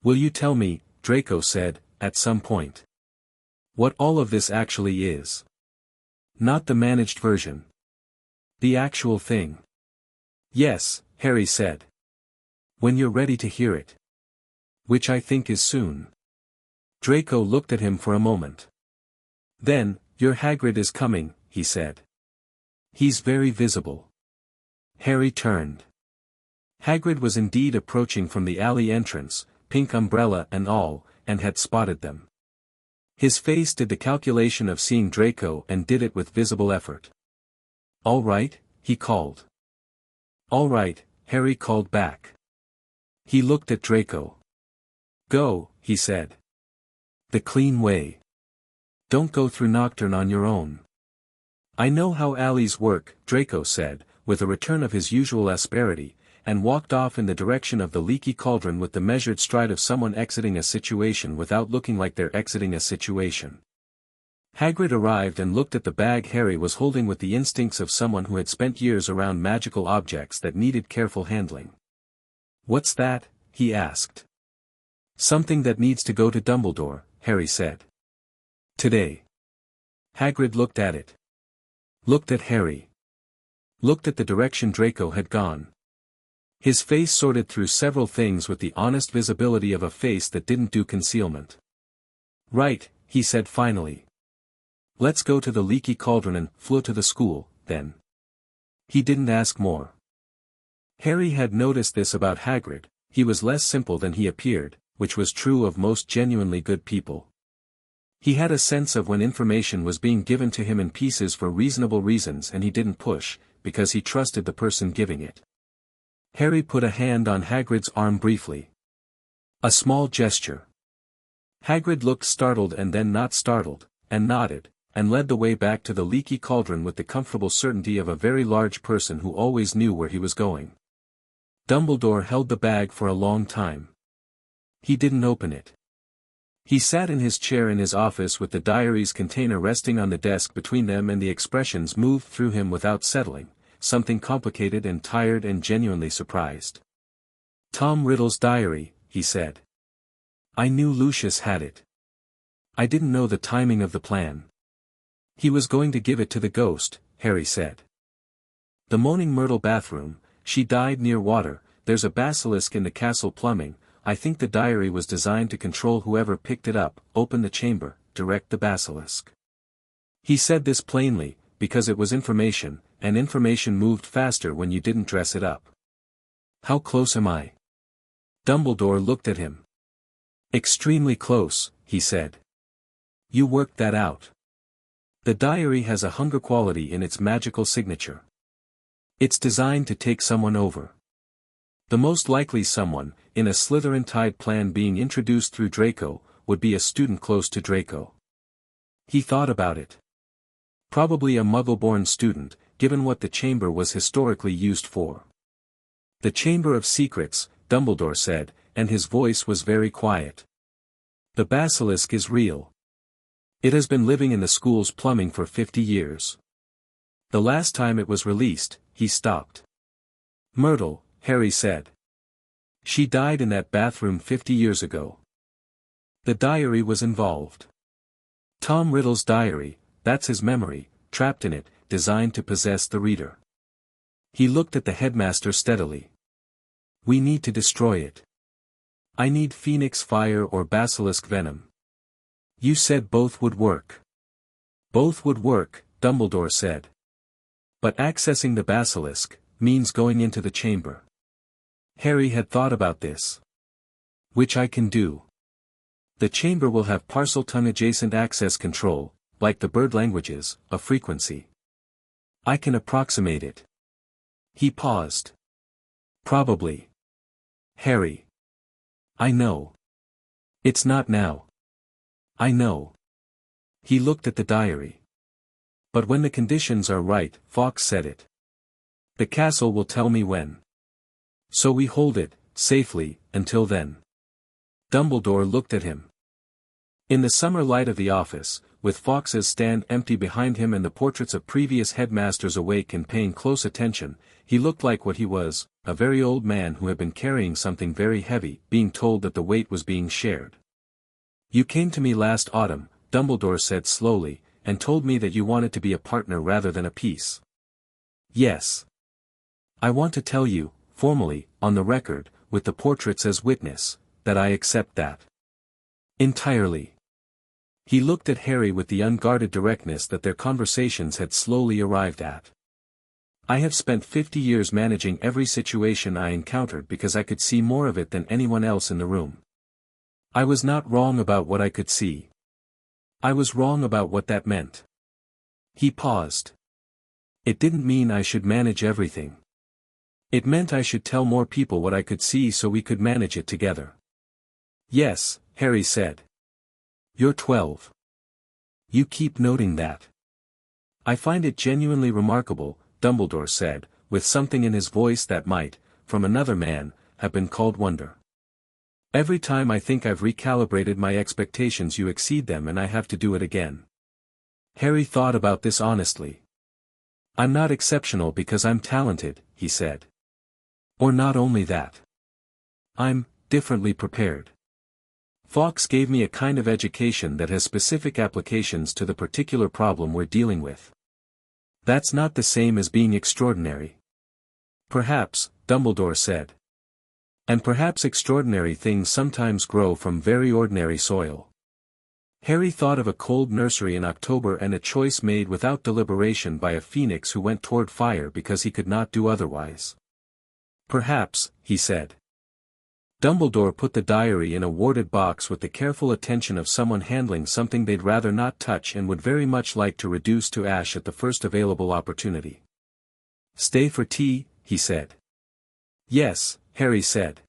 Will you tell me, Draco said, at some point, what all of this actually is? Not the managed version. The actual thing. Yes, Harry said. When you're ready to hear it. Which I think is soon. Draco looked at him for a moment. Then, your Hagrid is coming, he said. He's very visible. Harry turned. Hagrid was indeed approaching from the alley entrance, pink umbrella and all, and had spotted them. His face did the calculation of seeing Draco and did it with visible effort. All right, he called. All right, Harry called back. He looked at Draco. Go, he said. The clean way. Don't go through Nocturne on your own. I know how alleys work, Draco said, with a return of his usual asperity, and walked off in the direction of the leaky cauldron with the measured stride of someone exiting a situation without looking like they're exiting a situation. Hagrid arrived and looked at the bag Harry was holding with the instincts of someone who had spent years around magical objects that needed careful handling. "What's that?" he asked. "Something that needs to go to Dumbledore," Harry said. "Today." Hagrid looked at it. Looked at Harry. Looked at the direction Draco had gone. His face sorted through several things with the honest visibility of a face that didn't do concealment. "Right," he said finally. "Let's go to the leaky cauldron and flew to the school, then." He didn't ask more. Harry had noticed this about Hagrid: he was less simple than he appeared, which was true of most genuinely good people. He had a sense of when information was being given to him in pieces for reasonable reasons and he didn't push, because he trusted the person giving it. Harry put a hand on Hagrid's arm briefly. A small gesture. Hagrid looked startled and then not startled, and nodded, and led the way back to the leaky cauldron with the comfortable certainty of a very large person who always knew where he was going. Dumbledore held the bag for a long time. He didn't open it. He sat in his chair in his office with the diary's container resting on the desk between them, and the expressions moved through him without settling, something complicated and tired and genuinely surprised. "Tom Riddle's diary," he said. "I knew Lucius had it. I didn't know the timing of the plan." "He was going to give it to the ghost," Harry said. "The Moaning Myrtle bathroom, she died near water, there's a basilisk in the castle plumbing. I think the diary was designed to control whoever picked it up, open the chamber, direct the basilisk." He said this plainly, because it was information, and information moved faster when you didn't dress it up. "How close am I?" Dumbledore looked at him. "Extremely close," he said. "You worked that out. The diary has a hunger quality in its magical signature. It's designed to take someone over. The most likely someone, in a Slytherin-tied plan being introduced through Draco, would be a student close to Draco." He thought about it. Probably a Muggle-born student, given what the chamber was historically used for. "The Chamber of Secrets," Dumbledore said, and his voice was very quiet. "The basilisk is real. It has been living in the school's plumbing for 50 years. The last time it was released," he stopped. "Myrtle," Harry said. "She died in that bathroom 50 years ago. The diary was involved. Tom Riddle's diary, that's his memory, trapped in it, designed to possess the reader." He looked at the headmaster steadily. "We need to destroy it. I need phoenix fire or basilisk venom." "You said both would work." "Both would work," Dumbledore said. "But accessing the basilisk means going into the chamber." Harry had thought about this. "Which I can do. The chamber will have Parseltongue-adjacent access control, like the bird languages, a frequency. I can approximate it." He paused. "Probably." "Harry. I know. It's not now. I know." He looked at the diary. "But when the conditions are right," Fawkes said it. "The castle will tell me when. So we hold it, safely, until then." Dumbledore looked at him. In the summer light of the office, with Fawkes's stand empty behind him and the portraits of previous headmasters awake and paying close attention, he looked like what he was, a very old man who had been carrying something very heavy, being told that the weight was being shared. "You came to me last autumn," Dumbledore said slowly, "and told me that you wanted to be a partner rather than a piece." "Yes. I want to tell you, formally, on the record, with the portraits as witness, that I accept that. Entirely." He looked at Harry with the unguarded directness that their conversations had slowly arrived at. "I have spent 50 years managing every situation I encountered because I could see more of it than anyone else in the room. I was not wrong about what I could see. I was wrong about what that meant." He paused. "It didn't mean I should manage everything. It meant I should tell more people what I could see so we could manage it together." "Yes," Harry said. "You're 12. You keep noting that. I find it genuinely remarkable," Dumbledore said, with something in his voice that might, from another man, have been called wonder. Every time I think I've recalibrated my expectations you exceed them and I have to do it again. Harry thought about this honestly. I'm not exceptional because I'm talented, he said. Or not only that. I'm differently prepared. Fawkes gave me a kind of education that has specific applications to the particular problem we're dealing with. That's not the same as being extraordinary. Perhaps, Dumbledore said. And perhaps extraordinary things sometimes grow from very ordinary soil. Harry thought of a cold nursery in October and a choice made without deliberation by a phoenix who went toward fire because he could not do otherwise. Perhaps, he said. Dumbledore put the diary in a warded box with the careful attention of someone handling something they'd rather not touch and would very much like to reduce to ash at the first available opportunity. Stay for tea, he said. Yes, Harry said.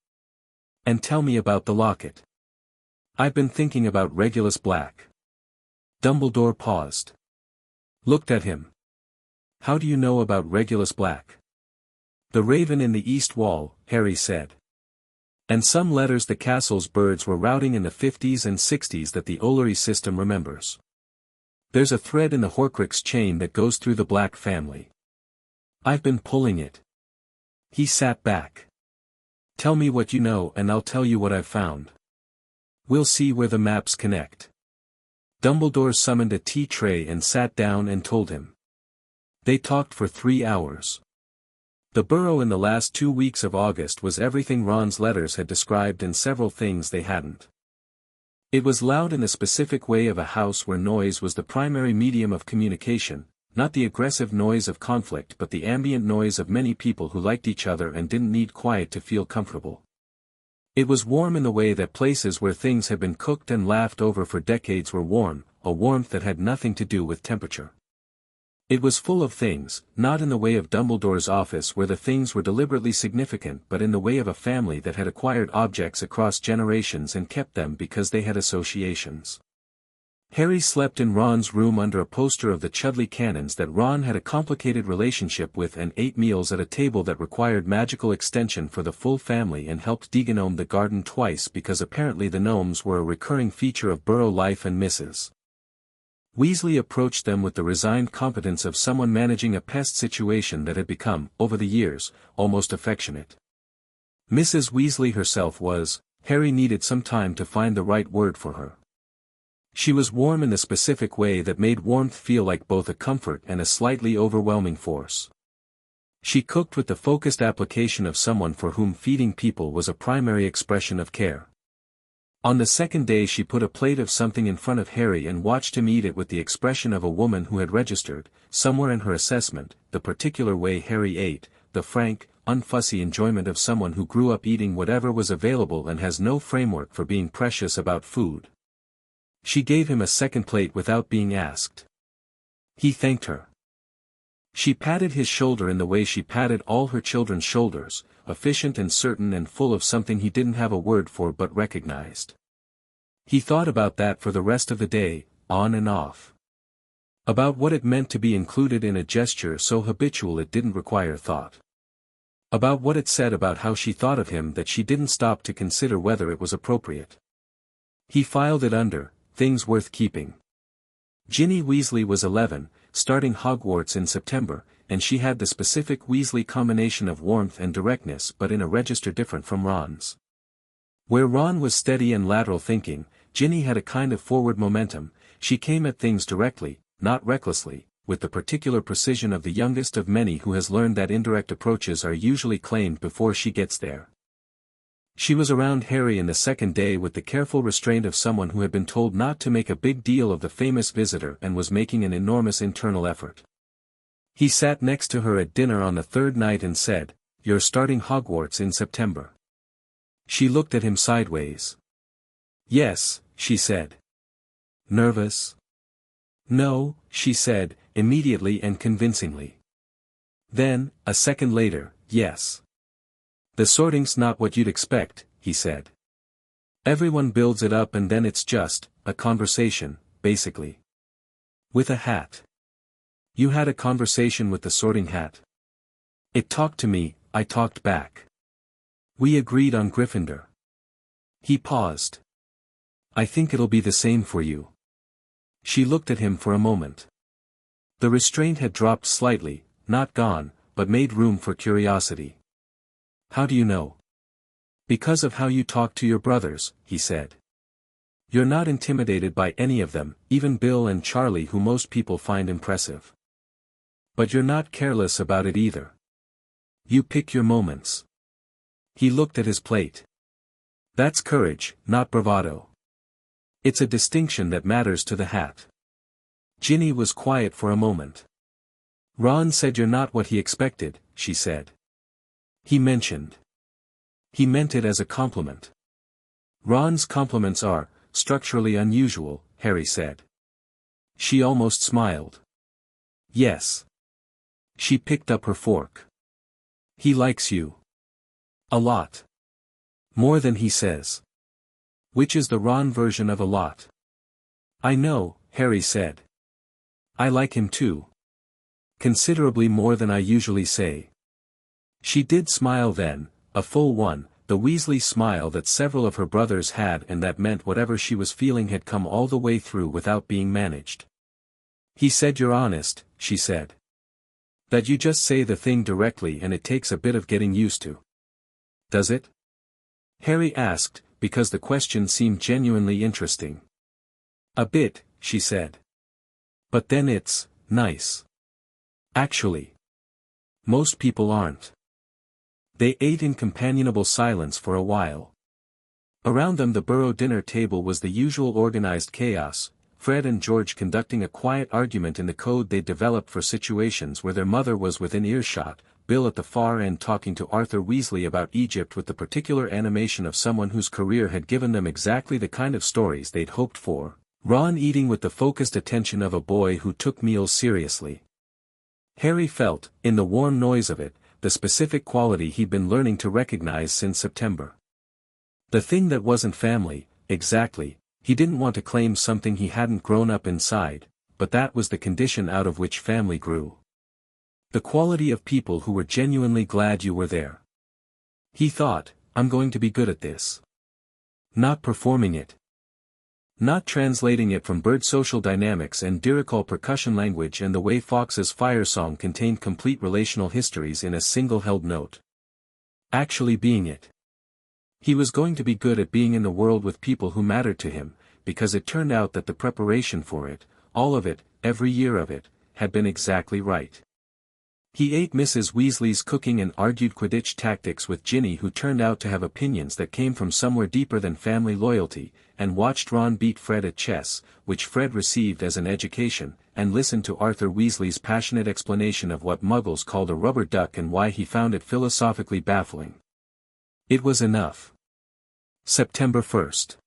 And tell me about the locket. I've been thinking about Regulus Black. Dumbledore paused. Looked at him. How do you know about Regulus Black? The raven in the east wall, Harry said. And some letters the castle's birds were routing in the 50s and 60s that the O'Leary system remembers. There's a thread in the Horcrux chain that goes through the Black family. I've been pulling it. He sat back. Tell me what you know and I'll tell you what I've found. We'll see where the maps connect. Dumbledore summoned a tea tray and sat down and told him. They talked for 3 hours. The Burrow in the last 2 weeks of August was everything Ron's letters had described and several things they hadn't. It was loud in the specific way of a house where noise was the primary medium of communication, not the aggressive noise of conflict but the ambient noise of many people who liked each other and didn't need quiet to feel comfortable. It was warm in the way that places where things had been cooked and laughed over for decades were warm, a warmth that had nothing to do with temperature. It was full of things, not in the way of Dumbledore's office where the things were deliberately significant but in the way of a family that had acquired objects across generations and kept them because they had associations. Harry slept in Ron's room under a poster of the Chudley Cannons that Ron had a complicated relationship with and ate meals at a table that required magical extension for the full family and helped degnome the garden twice because apparently the gnomes were a recurring feature of Burrow life and Mrs. Weasley approached them with the resigned competence of someone managing a pest situation that had become, over the years, almost affectionate. Mrs. Weasley herself was, Harry needed some time to find the right word for her. She was warm in the specific way that made warmth feel like both a comfort and a slightly overwhelming force. She cooked with the focused application of someone for whom feeding people was a primary expression of care. On the second day she put a plate of something in front of Harry and watched him eat it with the expression of a woman who had registered, somewhere in her assessment, the particular way Harry ate, the frank, unfussy enjoyment of someone who grew up eating whatever was available and has no framework for being precious about food. She gave him a second plate without being asked. He thanked her. She patted his shoulder in the way she patted all her children's shoulders, efficient and certain and full of something he didn't have a word for but recognized. He thought about that for the rest of the day, on and off. About what it meant to be included in a gesture so habitual it didn't require thought. About what it said about how she thought of him that she didn't stop to consider whether it was appropriate. He filed it under, things worth keeping. Ginny Weasley was 11, starting Hogwarts in September, and she had the specific Weasley combination of warmth and directness but in a register different from Ron's. Where Ron was steady and lateral thinking, Ginny had a kind of forward momentum. She came at things directly, not recklessly, with the particular precision of the youngest of many who has learned that indirect approaches are usually claimed before she gets there. She was around Harry in the second day with the careful restraint of someone who had been told not to make a big deal of the famous visitor and was making an enormous internal effort. He sat next to her at dinner on the third night and said, "You're starting Hogwarts in September." She looked at him sideways. "Yes," she said. "Nervous?" "No," she said, immediately and convincingly. Then, a second later, "Yes. The sorting's not what you'd expect," he said. "Everyone builds it up and then it's just a conversation, basically. With a hat." "You had a conversation with the sorting hat?" It talked to me, I talked back. We agreed on Gryffindor. He paused. I think it'll be the same for you. She looked at him for a moment. The restraint had dropped slightly, not gone, but made room for curiosity. How do you know? Because of how you talk to your brothers, he said. You're not intimidated by any of them, even Bill and Charlie, who most people find impressive. But you're not careless about it either. You pick your moments. He looked at his plate. That's courage, not bravado. It's a distinction that matters to the hat. Ginny was quiet for a moment. Ron said you're not what he expected, she said. He meant it as a compliment. Ron's compliments are structurally unusual, Harry said. She almost smiled. Yes. She picked up her fork. He likes you. A lot. More than he says. Which is the Ron version of a lot. I know, Harry said. I like him too. Considerably more than I usually say. She did smile then, a full one, the Weasley smile that several of her brothers had, and that meant whatever she was feeling had come all the way through without being managed. He said you're honest, she said. That you just say the thing directly and it takes a bit of getting used to. Does it? Harry asked, because the question seemed genuinely interesting. A bit, she said. But then it's nice. Actually. Most people aren't. They ate in companionable silence for a while. Around them the Burrow dinner table was the usual organized chaos, Fred and George conducting a quiet argument in the code they'd developed for situations where their mother was within earshot, Bill at the far end talking to Arthur Weasley about Egypt with the particular animation of someone whose career had given them exactly the kind of stories they'd hoped for, Ron eating with the focused attention of a boy who took meals seriously. Harry felt, in the warm noise of it, the specific quality he'd been learning to recognize since September. The thing that wasn't family, exactly, he didn't want to claim something he hadn't grown up inside, but that was the condition out of which family grew. The quality of people who were genuinely glad you were there. He thought, I'm going to be good at this. Not performing it. Not translating it from bird social dynamics and Diagon percussion language and the way Fawkes' fire song contained complete relational histories in a single held note. Actually being it. He was going to be good at being in the world with people who mattered to him, because it turned out that the preparation for it, all of it, every year of it, had been exactly right. He ate Mrs. Weasley's cooking and argued Quidditch tactics with Ginny, who turned out to have opinions that came from somewhere deeper than family loyalty, and watched Ron beat Fred at chess, which Fred received as an education, and listened to Arthur Weasley's passionate explanation of what Muggles called a rubber duck and why he found it philosophically baffling. It was enough. September 1st.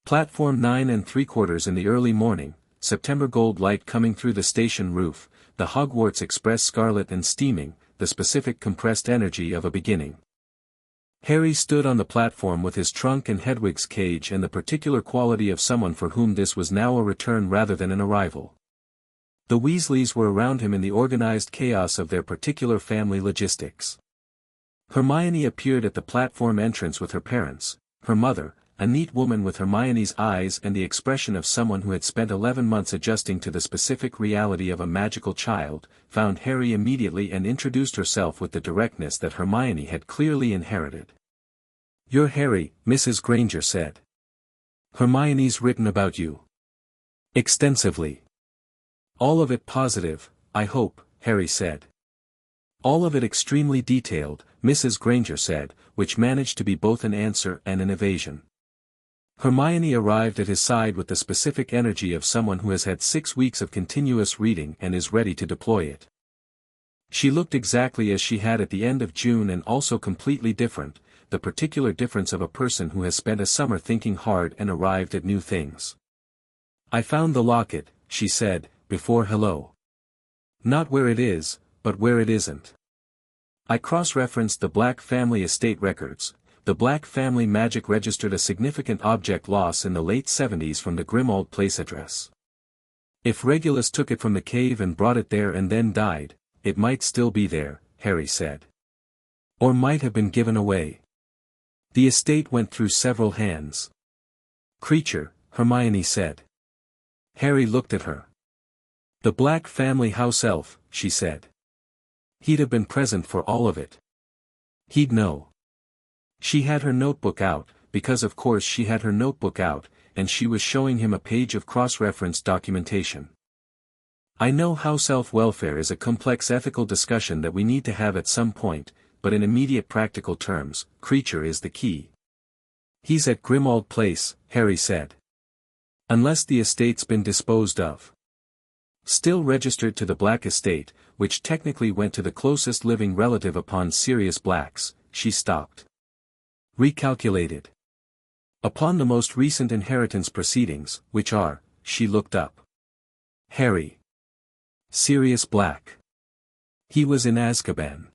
Platform 9 3/4 in the early morning, September gold light coming through the station roof, the Hogwarts Express scarlet and steaming, the specific compressed energy of a beginning. Harry stood on the platform with his trunk and Hedwig's cage and the particular quality of someone for whom this was now a return rather than an arrival. The Weasleys were around him in the organized chaos of their particular family logistics. Hermione appeared at the platform entrance with her parents, her mother, a neat woman with Hermione's eyes and the expression of someone who had spent 11 months adjusting to the specific reality of a magical child, found Harry immediately and introduced herself with the directness that Hermione had clearly inherited. "You're Harry," Mrs. Granger said. "Hermione's written about you. Extensively. All of it positive, I hope," Harry said. "All of it extremely detailed," Mrs. Granger said, which managed to be both an answer and an evasion. Hermione arrived at his side with the specific energy of someone who has had 6 weeks of continuous reading and is ready to deploy it. She looked exactly as she had at the end of June and also completely different, the particular difference of a person who has spent a summer thinking hard and arrived at new things. "I found the locket," she said, before hello. "Not where it is, but where it isn't. I cross-referenced the Black family estate records. The Black family magic registered a significant object loss in the late 70s from the Grimmauld Place address. If Regulus took it from the cave and brought it there and then died, it might still be there," Harry said. Or might have been given away. The estate went through several hands. Creature, Hermione said. Harry looked at her. The Black family house elf, she said. He'd have been present for all of it. He'd know. She had her notebook out, because of course she had her notebook out, and she was showing him a page of cross-referenced documentation. I know house elf welfare is a complex ethical discussion that we need to have at some point, but in immediate practical terms, Creature is the key. He's at Grimmauld Place, Harry said. Unless the estate's been disposed of. Still registered to the Black estate, which technically went to the closest living relative upon Sirius Black's, she stopped. Recalculated. Upon the most recent inheritance proceedings, which are, she looked up. Harry. Sirius Black. He was in Azkaban.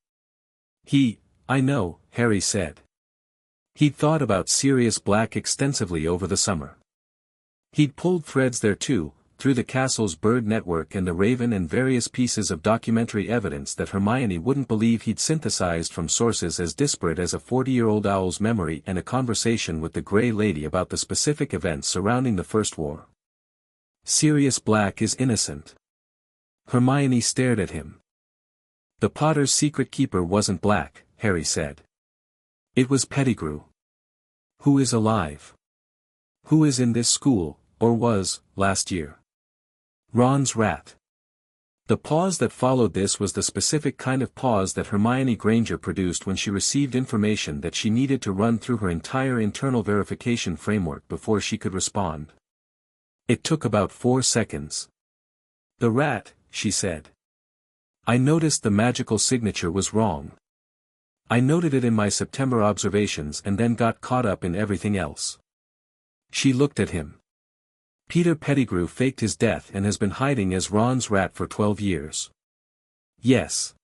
I know, Harry said. He'd thought about Sirius Black extensively over the summer. He'd pulled threads there too, through the castle's bird network and the raven and various pieces of documentary evidence that Hermione wouldn't believe he'd synthesized from sources as disparate as a 40-year-old owl's memory and a conversation with the Grey Lady about the specific events surrounding the First War. Sirius Black is innocent. Hermione stared at him. The Potter's secret keeper wasn't Black, Harry said. It was Pettigrew. Who is alive? Who is in this school, or was, last year? Ron's rat. The pause that followed this was the specific kind of pause that Hermione Granger produced when she received information that she needed to run through her entire internal verification framework before she could respond. It took about 4 seconds. The rat, she said. I noticed the magical signature was wrong. I noted it in my September observations and then got caught up in everything else. She looked at him. Peter Pettigrew faked his death and has been hiding as Ron's rat for 12 years. Yes.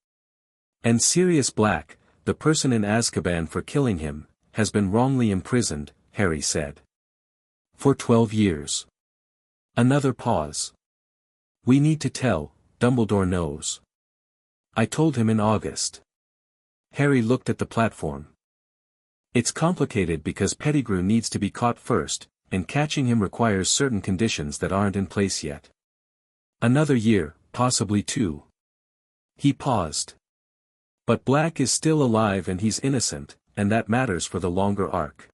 And Sirius Black, the person in Azkaban for killing him, has been wrongly imprisoned, Harry said. For 12 years. Another pause. We need to tell, Dumbledore knows. I told him in August. Harry looked at the platform. It's complicated because Pettigrew needs to be caught first, and catching him requires certain conditions that aren't in place yet. Another year, possibly 2. He paused. But Black is still alive and he's innocent, and that matters for the longer arc.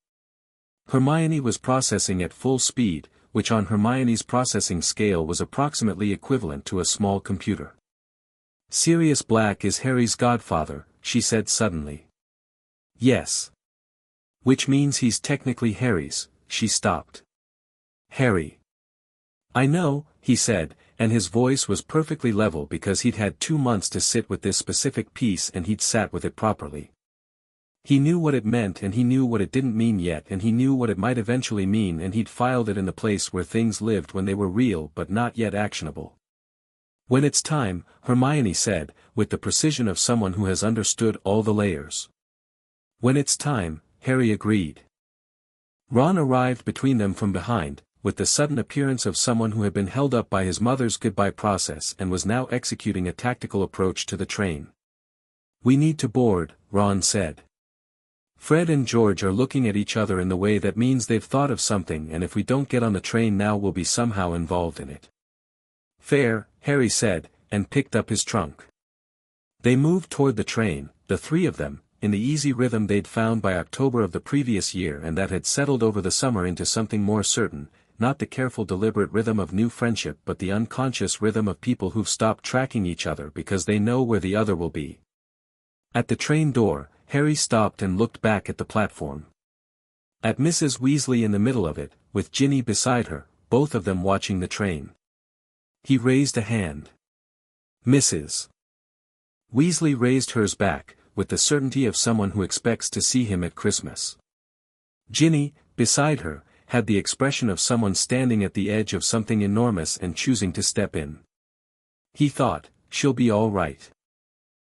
Hermione was processing at full speed, which on Hermione's processing scale was approximately equivalent to a small computer. Sirius Black is Harry's godfather, she said suddenly. Yes. Which means he's technically Harry's. She stopped. Harry. I know, he said, and his voice was perfectly level because he'd had 2 months to sit with this specific piece and he'd sat with it properly. He knew what it meant and he knew what it didn't mean yet and he knew what it might eventually mean and he'd filed it in the place where things lived when they were real but not yet actionable. When it's time, Hermione said, with the precision of someone who has understood all the layers. When it's time, Harry agreed. Ron arrived between them from behind, with the sudden appearance of someone who had been held up by his mother's goodbye process and was now executing a tactical approach to the train. We need to board, Ron said. Fred and George are looking at each other in the way that means they've thought of something and if we don't get on the train now we'll be somehow involved in it. Fair, Harry said, and picked up his trunk. They moved toward the train, the 3 of them, in the easy rhythm they'd found by October of the previous year and that had settled over the summer into something more certain, not the careful deliberate rhythm of new friendship but the unconscious rhythm of people who've stopped tracking each other because they know where the other will be. At the train door, Harry stopped and looked back at the platform. At Mrs. Weasley in the middle of it, with Ginny beside her, both of them watching the train. He raised a hand. Mrs. Weasley raised hers back, with the certainty of someone who expects to see him at Christmas. Ginny, beside her, had the expression of someone standing at the edge of something enormous and choosing to step in. He thought, she'll be all right.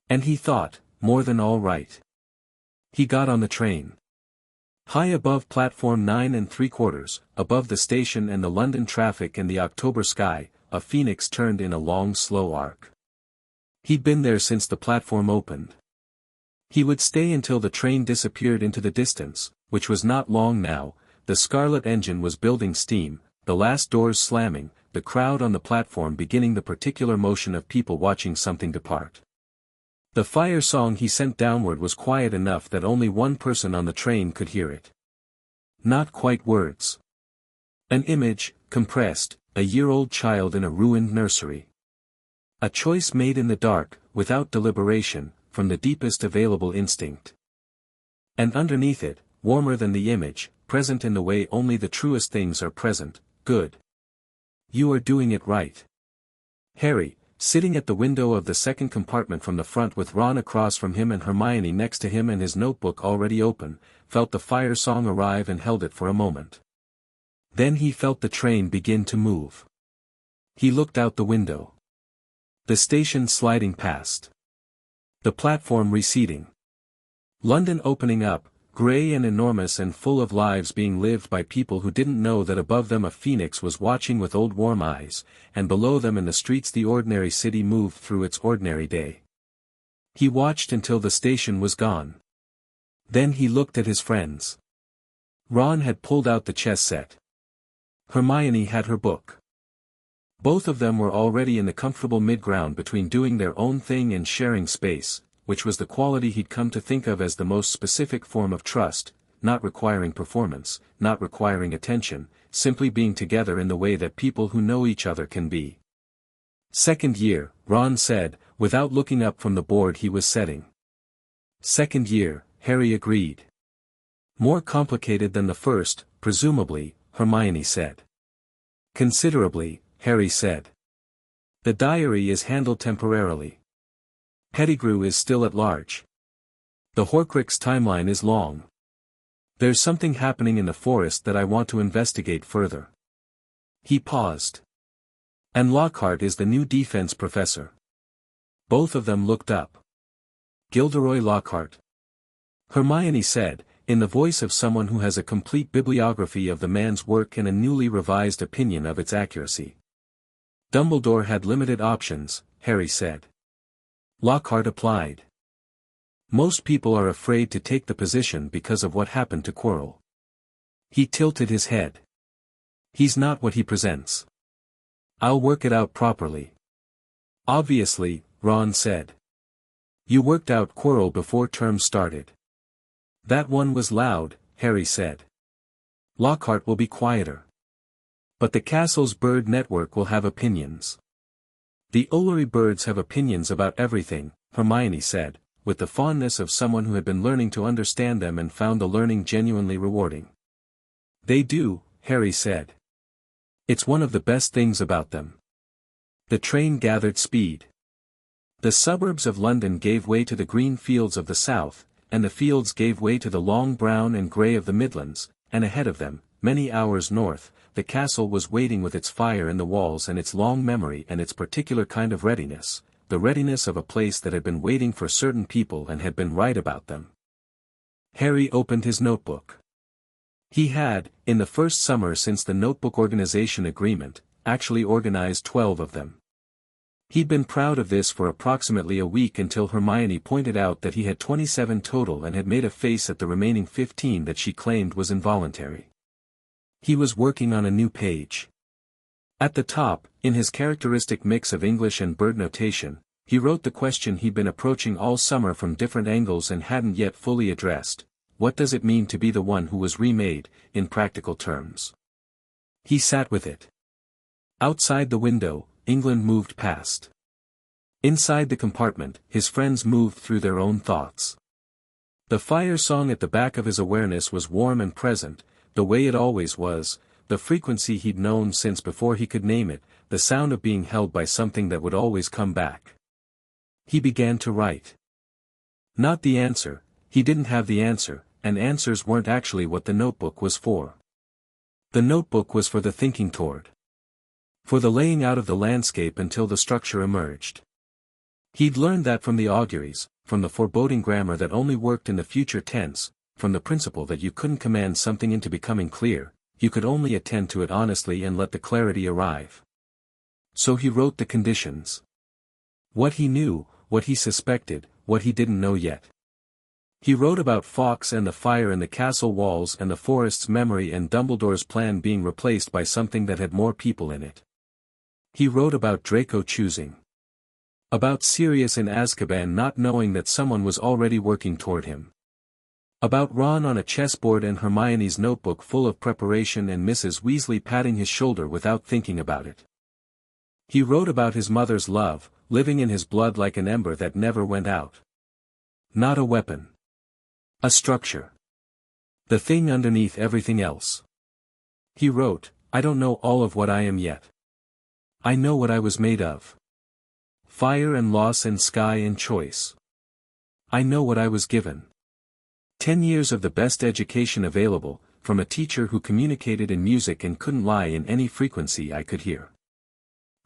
And he thought, more than all right. He got on the train. High above platform 9 3/4, above the station and the London traffic and the October sky, a phoenix turned in a long slow arc. He'd been there since the platform opened. He would stay until the train disappeared into the distance, which was not long now. The scarlet engine was building steam, the last doors slamming, the crowd on the platform beginning the particular motion of people watching something depart. The fire song he sent downward was quiet enough that only one person on the train could hear it. Not quite words. An image, compressed, a year-old child in a ruined nursery. A choice made in the dark, without deliberation, from the deepest available instinct. And underneath it, warmer than the image, present in the way only the truest things are present, good. You are doing it right. Harry, sitting at the window of the second compartment from the front with Ron across from him and Hermione next to him and his notebook already open, felt the fire song arrive and held it for a moment. Then he felt the train begin to move. He looked out the window. The station sliding past. The platform receding. London opening up, grey and enormous and full of lives being lived by people who didn't know that above them a phoenix was watching with old warm eyes, and below them in the streets the ordinary city moved through its ordinary day. He watched until the station was gone. Then he looked at his friends. Ron had pulled out the chess set. Hermione had her book. Both of them were already in the comfortable mid-ground between doing their own thing and sharing space, which was the quality he'd come to think of as the most specific form of trust, not requiring performance, not requiring attention, simply being together in the way that people who know each other can be. Second year, Ron said, without looking up from the board he was setting. Second year, Harry agreed. More complicated than the first, presumably, Hermione said. Considerably, Harry said. The diary is handled temporarily. Pettigrew is still at large. The Horcrux timeline is long. There's something happening in the forest that I want to investigate further. He paused. And Lockhart is the new defense professor. Both of them looked up. Gilderoy Lockhart. Hermione said, in the voice of someone who has a complete bibliography of the man's work and a newly revised opinion of its accuracy. Dumbledore had limited options, Harry said. Lockhart applied. Most people are afraid to take the position because of what happened to Quirrell. He tilted his head. He's not what he presents. I'll work it out properly. Obviously, Ron said. You worked out Quirrell before term started. That one was loud, Harry said. Lockhart will be quieter. But the castle's bird network will have opinions. The Ullery birds have opinions about everything, Hermione said, with the fondness of someone who had been learning to understand them and found the learning genuinely rewarding. They do, Harry said. It's one of the best things about them. The train gathered speed. The suburbs of London gave way to the green fields of the south, and the fields gave way to the long brown and grey of the Midlands, and ahead of them, many hours north, the castle was waiting with its fire in the walls and its long memory and its particular kind of readiness, the readiness of a place that had been waiting for certain people and had been right about them. Harry opened his notebook. He had, in the first summer since the notebook organization agreement, actually organized 12 of them. He'd been proud of this for approximately a week until Hermione pointed out that he had 27 total and had made a face at the remaining 15 that she claimed was involuntary. He was working on a new page. At the top, in his characteristic mix of English and bird notation, he wrote the question he'd been approaching all summer from different angles and hadn't yet fully addressed: what does it mean to be the one who was remade, in practical terms? He sat with it. Outside the window, England moved past. Inside the compartment, his friends moved through their own thoughts. The fire song at the back of his awareness was warm and present, the way it always was, the frequency he'd known since before he could name it, the sound of being held by something that would always come back. He began to write. Not the answer, he didn't have the answer, and answers weren't actually what the notebook was for. The notebook was for the thinking toward. For the laying out of the landscape until the structure emerged. He'd learned that from the auguries, from the foreboding grammar that only worked in the future tense, from the principle that you couldn't command something into becoming clear, you could only attend to it honestly and let the clarity arrive. So he wrote the conditions. What he knew, what he suspected, what he didn't know yet. He wrote about Fawkes and the fire in the castle walls and the forest's memory and Dumbledore's plan being replaced by something that had more people in it. He wrote about Draco choosing. About Sirius in Azkaban not knowing that someone was already working toward him. About Ron on a chessboard and Hermione's notebook full of preparation and Mrs. Weasley patting his shoulder without thinking about it. He wrote about his mother's love, living in his blood like an ember that never went out. Not a weapon. A structure. The thing underneath everything else. He wrote, I don't know all of what I am yet. I know what I was made of. Fire and loss and sky and choice. I know what I was given. 10 years of the best education available, from a teacher who communicated in music and couldn't lie in any frequency I could hear.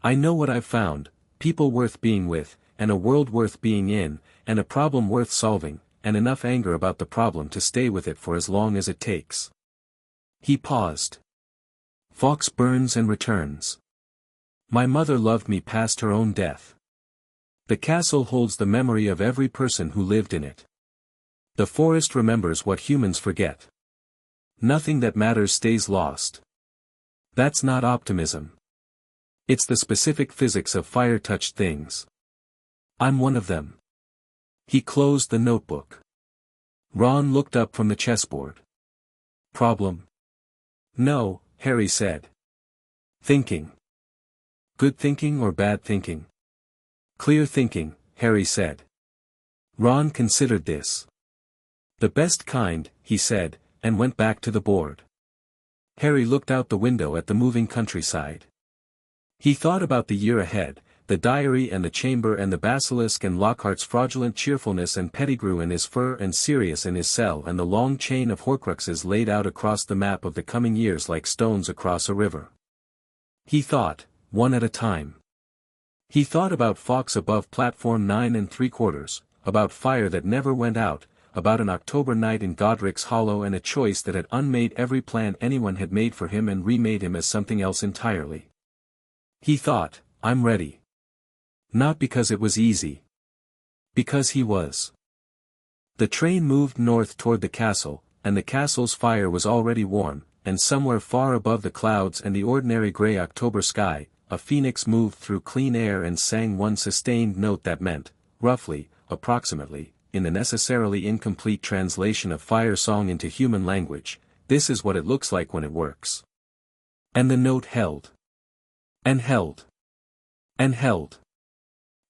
I know what I've found, people worth being with, and a world worth being in, and a problem worth solving, and enough anger about the problem to stay with it for as long as it takes. He paused. Fawkes burns and returns. My mother loved me past her own death. The castle holds the memory of every person who lived in it. The forest remembers what humans forget. Nothing that matters stays lost. That's not optimism. It's the specific physics of fire-touched things. I'm one of them. He closed the notebook. Ron looked up from the chessboard. Problem? No, Harry said. Thinking. Good thinking or bad thinking? Clear thinking, Harry said. Ron considered this. The best kind, he said, and went back to the board. Harry looked out the window at the moving countryside. He thought about the year ahead, the diary and the chamber and the basilisk and Lockhart's fraudulent cheerfulness and Pettigrew in his fur and Sirius in his cell and the long chain of Horcruxes laid out across the map of the coming years like stones across a river. He thought, one at a time. He thought about Fawkes above platform 9 3/4, about fire that never went out, about an October night in Godric's Hollow and a choice that had unmade every plan anyone had made for him and remade him as something else entirely. He thought, I'm ready. Not because it was easy. Because he was. The train moved north toward the castle, and the castle's fire was already warm, and somewhere far above the clouds and the ordinary grey October sky, a phoenix moved through clean air and sang one sustained note that meant, roughly, approximately, in the necessarily incomplete translation of fire song into human language, this is what it looks like when it works. And the note held. And held. And held.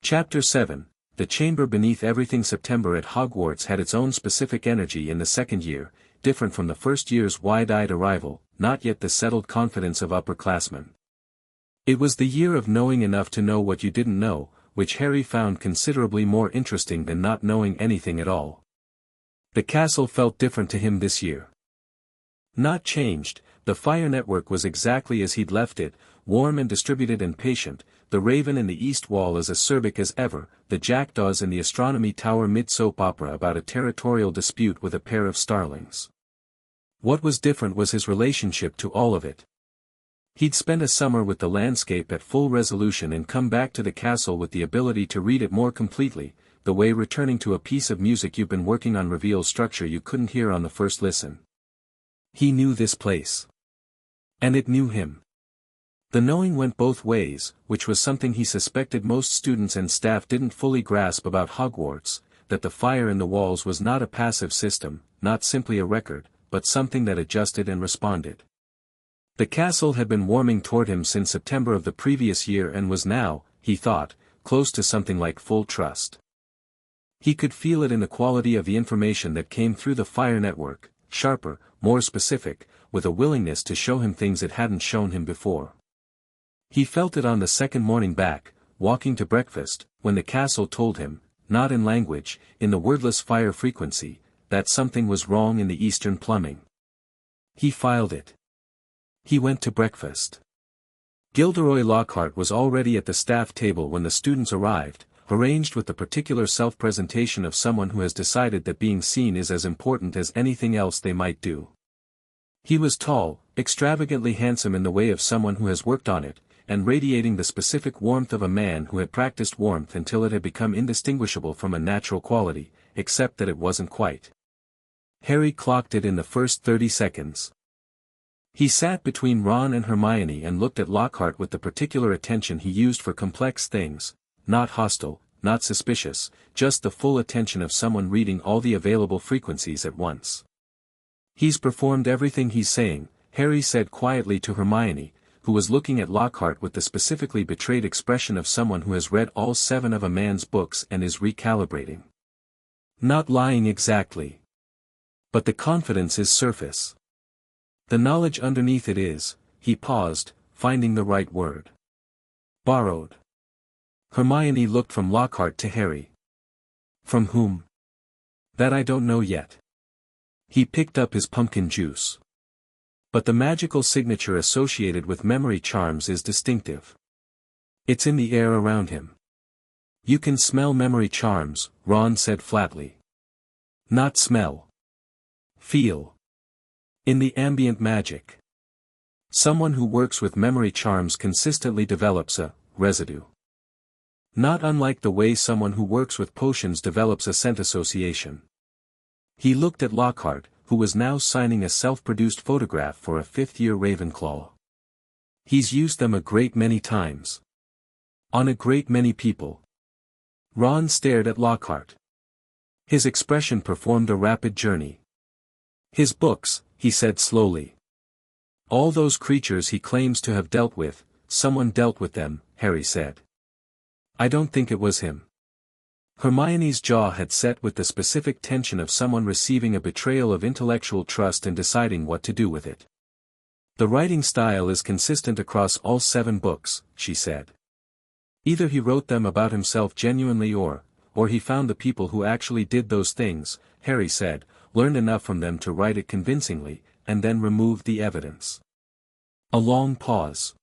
Chapter 7, The Chamber Beneath Everything. September at Hogwarts had its own specific energy in the second year, different from the first year's wide-eyed arrival, not yet the settled confidence of upperclassmen. It was the year of knowing enough to know what you didn't know, which Harry found considerably more interesting than not knowing anything at all. The castle felt different to him this year. Not changed, the fire network was exactly as he'd left it, warm and distributed and patient, the raven in the east wall as acerbic as ever, the jackdaws in the astronomy tower mid-soap opera about a territorial dispute with a pair of starlings. What was different was his relationship to all of it. He'd spent a summer with the landscape at full resolution and come back to the castle with the ability to read it more completely, the way returning to a piece of music you've been working on reveals structure you couldn't hear on the first listen. He knew this place. And it knew him. The knowing went both ways, which was something he suspected most students and staff didn't fully grasp about Hogwarts, that the fire in the walls was not a passive system, not simply a record, but something that adjusted and responded. The castle had been warming toward him since September of the previous year and was now, he thought, close to something like full trust. He could feel it in the quality of the information that came through the fire network, sharper, more specific, with a willingness to show him things it hadn't shown him before. He felt it on the second morning back, walking to breakfast, when the castle told him, not in language, in the wordless fire frequency, that something was wrong in the eastern plumbing. He filed it. He went to breakfast. Gilderoy Lockhart was already at the staff table when the students arrived, arranged with the particular self-presentation of someone who has decided that being seen is as important as anything else they might do. He was tall, extravagantly handsome in the way of someone who has worked on it, and radiating the specific warmth of a man who had practiced warmth until it had become indistinguishable from a natural quality, except that it wasn't quite. Harry clocked it in the first 30 seconds. He sat between Ron and Hermione and looked at Lockhart with the particular attention he used for complex things, not hostile, not suspicious, just the full attention of someone reading all the available frequencies at once. "He's performed everything he's saying," Harry said quietly to Hermione, who was looking at Lockhart with the specifically betrayed expression of someone who has read all 7 of a man's books and is recalibrating. "Not lying exactly. But the confidence is surface. The knowledge underneath it is," he paused, finding the right word. "Borrowed." Hermione looked from Lockhart to Harry. "From whom?" "That I don't know yet." He picked up his pumpkin juice. "But the magical signature associated with memory charms is distinctive. It's in the air around him." "You can smell memory charms," Ron said flatly. "Not smell. Feel. In the ambient magic. Someone who works with memory charms consistently develops a residue. Not unlike the way someone who works with potions develops a scent association." He looked at Lockhart, who was now signing a self-produced photograph for a 5th-year Ravenclaw. "He's used them a great many times. On a great many people." Ron stared at Lockhart. His expression performed a rapid journey. "His books," he said slowly. "All those creatures he claims to have dealt with, someone dealt with them," Harry said. "I don't think it was him." Hermione's jaw had set with the specific tension of someone receiving a betrayal of intellectual trust and deciding what to do with it. "The writing style is consistent across all 7 books," she said. "Either he wrote them about himself genuinely or he found the people who actually did those things," Harry said, "learned enough from them to write it convincingly, and then removed the evidence." A long pause.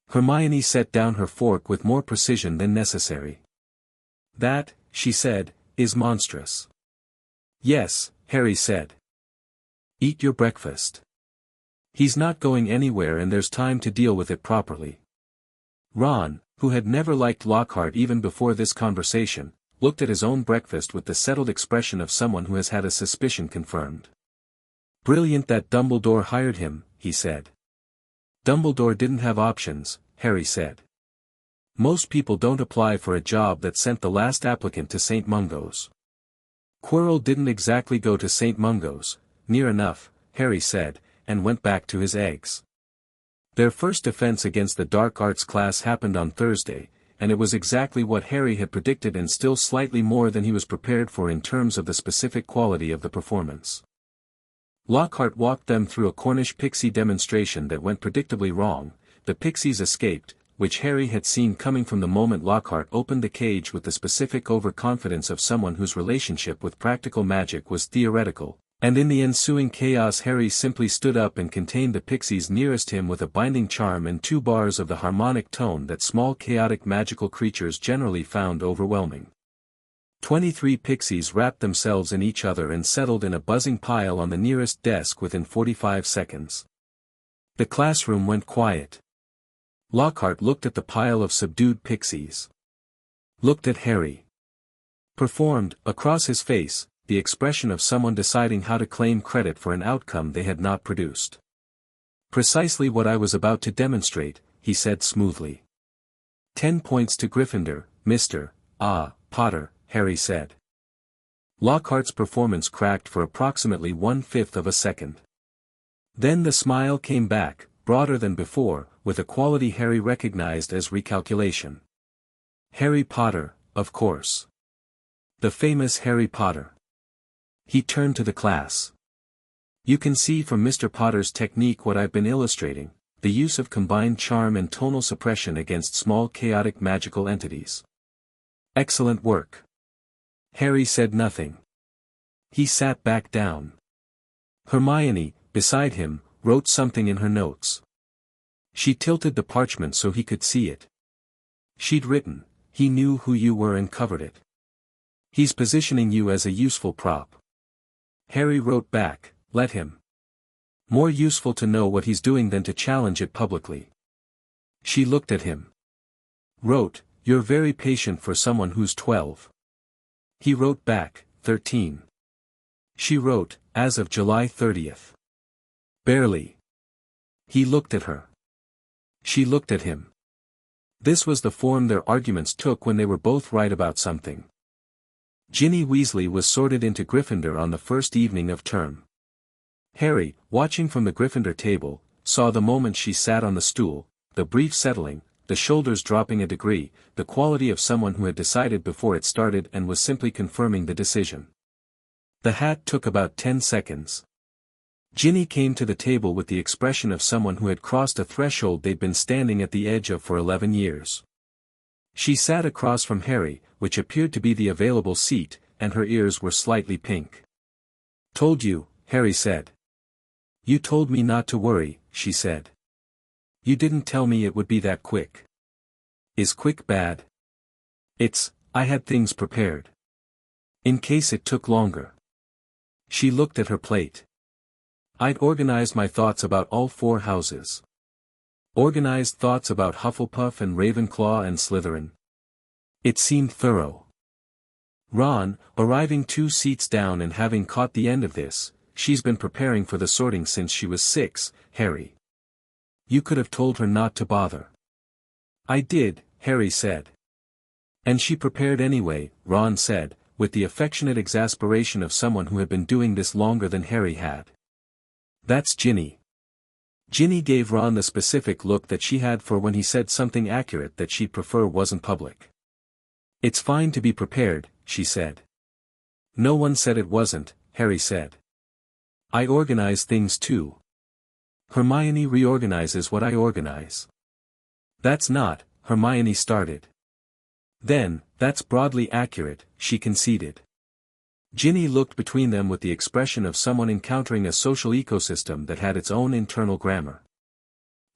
Hermione set down her fork with more precision than necessary. "That," she said, "is monstrous." "Yes," Harry said. "Eat your breakfast. He's not going anywhere and there's time to deal with it properly." Ron, who had never liked Lockhart even before this conversation, looked at his own breakfast with the settled expression of someone who has had a suspicion confirmed. "Brilliant that Dumbledore hired him," he said. "Dumbledore didn't have options," Harry said. "Most people don't apply for a job that sent the last applicant to St. Mungo's." "Quirrell didn't exactly go to St. Mungo's," "Near enough," Harry said, and went back to his eggs. Their first defense against the dark arts class happened on Thursday, and it was exactly what Harry had predicted and still slightly more than he was prepared for in terms of the specific quality of the performance. Lockhart walked them through a Cornish pixie demonstration that went predictably wrong. The pixies escaped, which Harry had seen coming from the moment Lockhart opened the cage with the specific overconfidence of someone whose relationship with practical magic was theoretical, and in the ensuing chaos Harry simply stood up and contained the pixies nearest him with a binding charm and 2 bars of the harmonic tone that small chaotic magical creatures generally found overwhelming. 23 pixies wrapped themselves in each other and settled in a buzzing pile on the nearest desk within 45 seconds. The classroom went quiet. Lockhart looked at the pile of subdued pixies. Looked at Harry. Performed, across his face, the expression of someone deciding how to claim credit for an outcome they had not produced. "Precisely what I was about to demonstrate," he said smoothly. 10 points to Gryffindor, Mr. Potter, Harry said. Lockhart's performance cracked for approximately 1/5 of a second. Then the smile came back, broader than before, with a quality Harry recognized as recalculation. "Harry Potter, of course. The famous Harry Potter." He turned to the class. "You can see from Mr. Potter's technique what I've been illustrating, the use of combined charm and tonal suppression against small chaotic magical entities. Excellent work." Harry said nothing. He sat back down. Hermione, beside him, wrote something in her notes. She tilted the parchment so he could see it. She'd written, "He knew who you were and covered it. He's positioning you as a useful prop." Harry wrote back, "Let him. More useful to know what he's doing than to challenge it publicly." She looked at him. Wrote, "You're very patient for someone who's 12. He wrote back, 13. She wrote, as of July 30th. Barely. He looked at her. She looked at him. This was the form their arguments took when they were both right about something. Ginny Weasley was sorted into Gryffindor on the first evening of term. Harry, watching from the Gryffindor table, saw the moment she sat on the stool, the brief settling, the shoulders dropping a degree, the quality of someone who had decided before it started and was simply confirming the decision. The hat took about 10 seconds. Ginny came to the table with the expression of someone who had crossed a threshold they'd been standing at the edge of for 11 years. She sat across from Harry, which appeared to be the available seat, and her ears were slightly pink. "Told you," Harry said. "You told me not to worry," she said. "You didn't tell me it would be that quick." "Is quick bad?" I had things prepared. In case it took longer." She looked at her plate. "I'd organized my thoughts about all 4 houses. Organized thoughts about Hufflepuff and Ravenclaw and Slytherin. It seemed thorough. Ron, arriving 2 seats down and having caught the end of this, she's been preparing for the sorting since she was 6, Harry. You could have told her not to bother." "I did," Harry said. "And she prepared anyway," Ron said, with the affectionate exasperation of someone who had been doing this longer than Harry had. "That's Ginny." Ginny gave Ron the specific look that she had for when he said something accurate that she'd prefer wasn't public. "It's fine to be prepared," she said. "No one said it wasn't," Harry said. "I organize things too. Hermione reorganizes what I organize." "That's not," Hermione started. "Then, that's broadly accurate," she conceded. Ginny looked between them with the expression of someone encountering a social ecosystem that had its own internal grammar.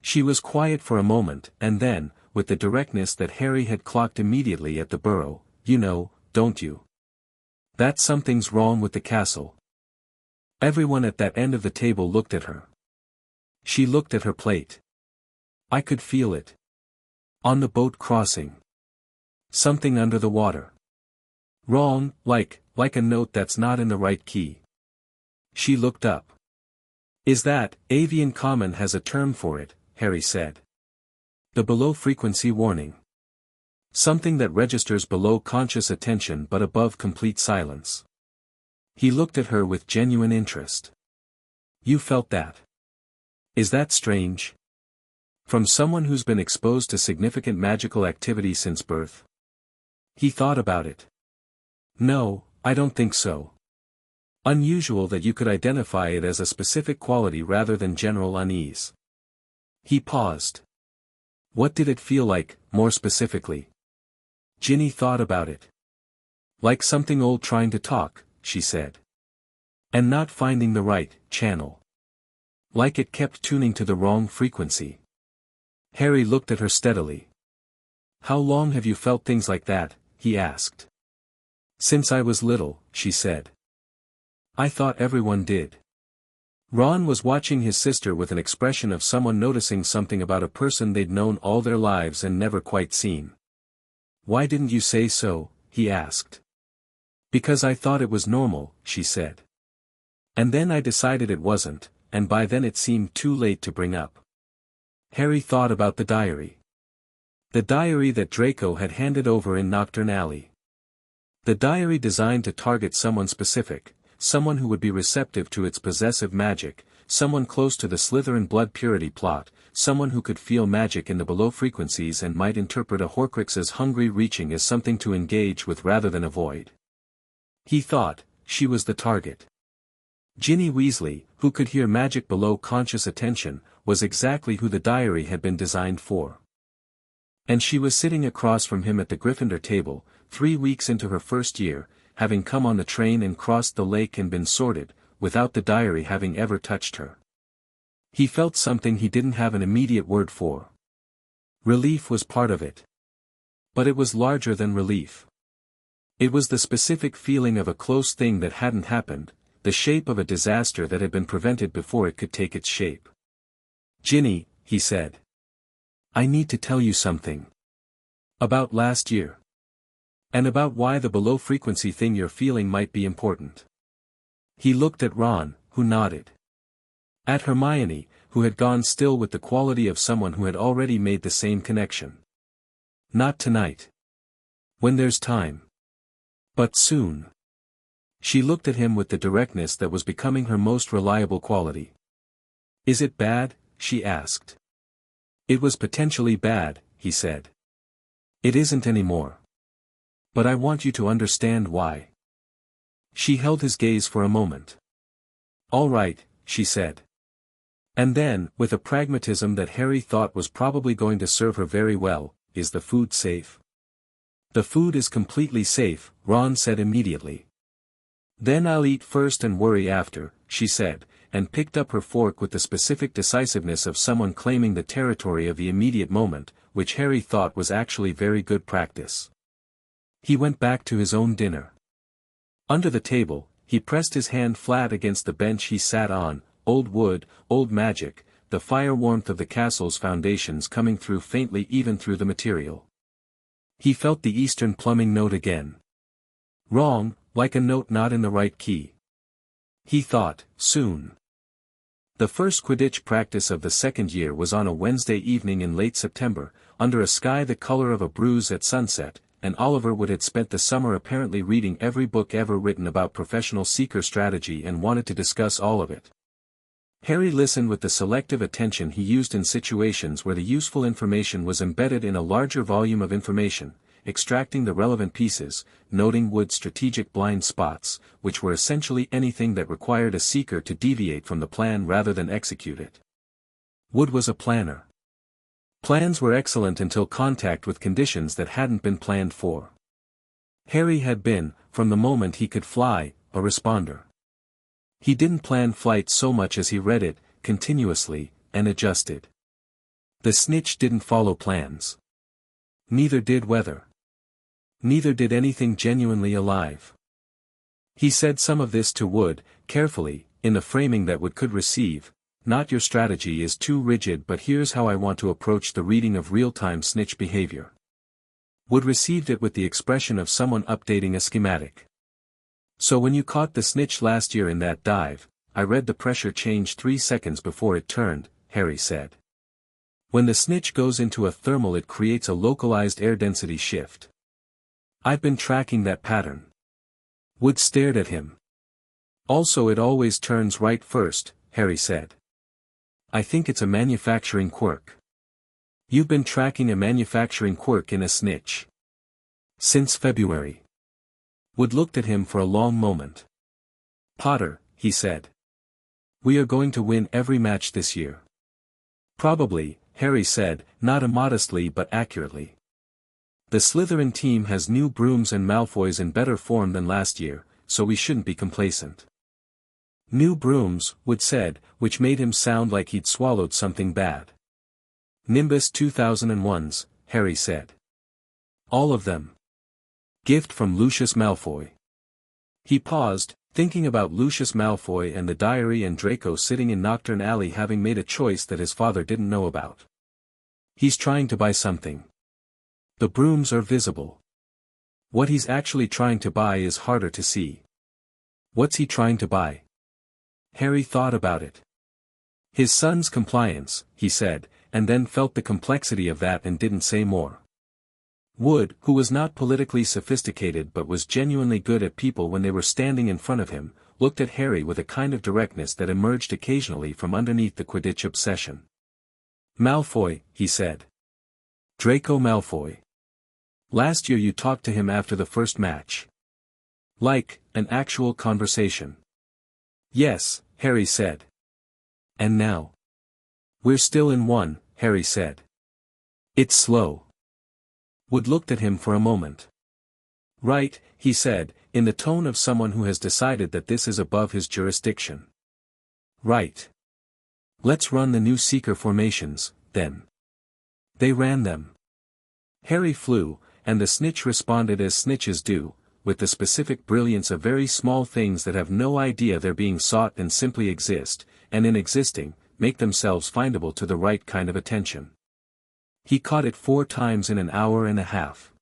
She was quiet for a moment, and then, with the directness that Harry had clocked immediately at the burrow, "You know, don't you? That something's wrong with the castle." Everyone at that end of the table looked at her. She looked at her plate. "I could feel it. On the boat crossing. Something under the water. Wrong, like a note that's not in the right key." She looked up. "Is that, Avian Common has a term for it," Harry said. "The below frequency warning. Something that registers below conscious attention but above complete silence." He looked at her with genuine interest. "You felt that? Is that strange? From someone who's been exposed to significant magical activity since birth?" He thought about it. "No, I don't think so. Unusual that you could identify it as a specific quality rather than general unease." He paused. "What did it feel like, more specifically?" Ginny thought about it. "Like something old trying to talk," she said. "And not finding the right channel. Like it kept tuning to the wrong frequency." Harry looked at her steadily. "How long have you felt things like that?" he asked. "Since I was little," she said. "I thought everyone did." Ron was watching his sister with an expression of someone noticing something about a person they'd known all their lives and never quite seen. "Why didn't you say so?" he asked. "Because I thought it was normal," she said. "And then I decided it wasn't, and by then it seemed too late to bring up." Harry thought about the diary. The diary that Draco had handed over in Nocturne Alley. The diary designed to target someone specific, someone who would be receptive to its possessive magic, someone close to the Slytherin blood purity plot, someone who could feel magic in the below frequencies and might interpret a Horcrux's hungry reaching as something to engage with rather than avoid. He thought, she was the target. Ginny Weasley, who could hear magic below conscious attention, was exactly who the diary had been designed for. And she was sitting across from him at the Gryffindor table, 3 weeks into her first year, having come on the train and crossed the lake and been sorted, without the diary having ever touched her. He felt something he didn't have an immediate word for. Relief was part of it. But it was larger than relief. It was the specific feeling of a close thing that hadn't happened, the shape of a disaster that had been prevented before it could take its shape. "Ginny," he said. "I need to tell you something. About last year. And about why the below frequency thing you're feeling might be important." He looked at Ron, who nodded. At Hermione, who had gone still with the quality of someone who had already made the same connection. Not tonight. When there's time. But soon. She looked at him with the directness that was becoming her most reliable quality. Is it bad? She asked. It was potentially bad, he said. It isn't anymore. But I want you to understand why. She held his gaze for a moment. All right, she said. And then, with a pragmatism that Harry thought was probably going to serve her very well, is the food safe? The food is completely safe, Ron said immediately. Then I'll eat first and worry after, she said, and picked up her fork with the specific decisiveness of someone claiming the territory of the immediate moment, which Harry thought was actually very good practice. He went back to his own dinner. Under the table, he pressed his hand flat against the bench he sat on, old wood, old magic, the fire warmth of the castle's foundations coming through faintly even through the material. He felt the Eastern plumbing note again. Wrong, like a note not in the right key. He thought, soon. The first Quidditch practice of the second year was on a Wednesday evening in late September, under a sky the color of a bruise at sunset, and Oliver Wood had spent the summer apparently reading every book ever written about professional seeker strategy and wanted to discuss all of it. Harry listened with the selective attention he used in situations where the useful information was embedded in a larger volume of information, extracting the relevant pieces, noting Wood's strategic blind spots, which were essentially anything that required a seeker to deviate from the plan rather than execute it. Wood was a planner. Plans were excellent until contact with conditions that hadn't been planned for. Harry had been, from the moment he could fly, a responder. He didn't plan flight so much as he read it, continuously, and adjusted. The snitch didn't follow plans. Neither did weather. Neither did anything genuinely alive. He said some of this to Wood, carefully, in the framing that Wood could receive. Not your strategy is too rigid, but here's how I want to approach the reading of real-time snitch behavior. Wood received it with the expression of someone updating a schematic. So when you caught the snitch last year in that dive, I read the pressure change 3 seconds before it turned, Harry said. When the snitch goes into a thermal it creates a localized air density shift. I've been tracking that pattern. Wood stared at him. Also it always turns right first, Harry said. I think it's a manufacturing quirk. You've been tracking a manufacturing quirk in a snitch. Since February. Wood looked at him for a long moment. Potter, he said. We are going to win every match this year. Probably, Harry said, not immodestly but accurately. The Slytherin team has new brooms and Malfoys in better form than last year, so we shouldn't be complacent. New brooms, Wood said, which made him sound like he'd swallowed something bad. Nimbus 2001s, Harry said. All of them. Gift from Lucius Malfoy. He paused, thinking about Lucius Malfoy and the diary and Draco sitting in Knockturn Alley having made a choice that his father didn't know about. He's trying to buy something. The brooms are visible. What he's actually trying to buy is harder to see. What's he trying to buy? Harry thought about it. His son's compliance, he said, and then felt the complexity of that and didn't say more. Wood, who was not politically sophisticated but was genuinely good at people when they were standing in front of him, looked at Harry with a kind of directness that emerged occasionally from underneath the Quidditch obsession. Malfoy, he said. Draco Malfoy. Last year you talked to him after the first match. Like, an actual conversation. Yes, Harry said. And now? We're still in one, Harry said. It's slow. Wood looked at him for a moment. Right, he said, in the tone of someone who has decided that this is above his jurisdiction. Right. Let's run the new seeker formations, then. They ran them. Harry flew, and the snitch responded as snitches do, with the specific brilliance of very small things that have no idea they're being sought and simply exist, and in existing, make themselves findable to the right kind of attention. He caught it 4 times in an hour and a half.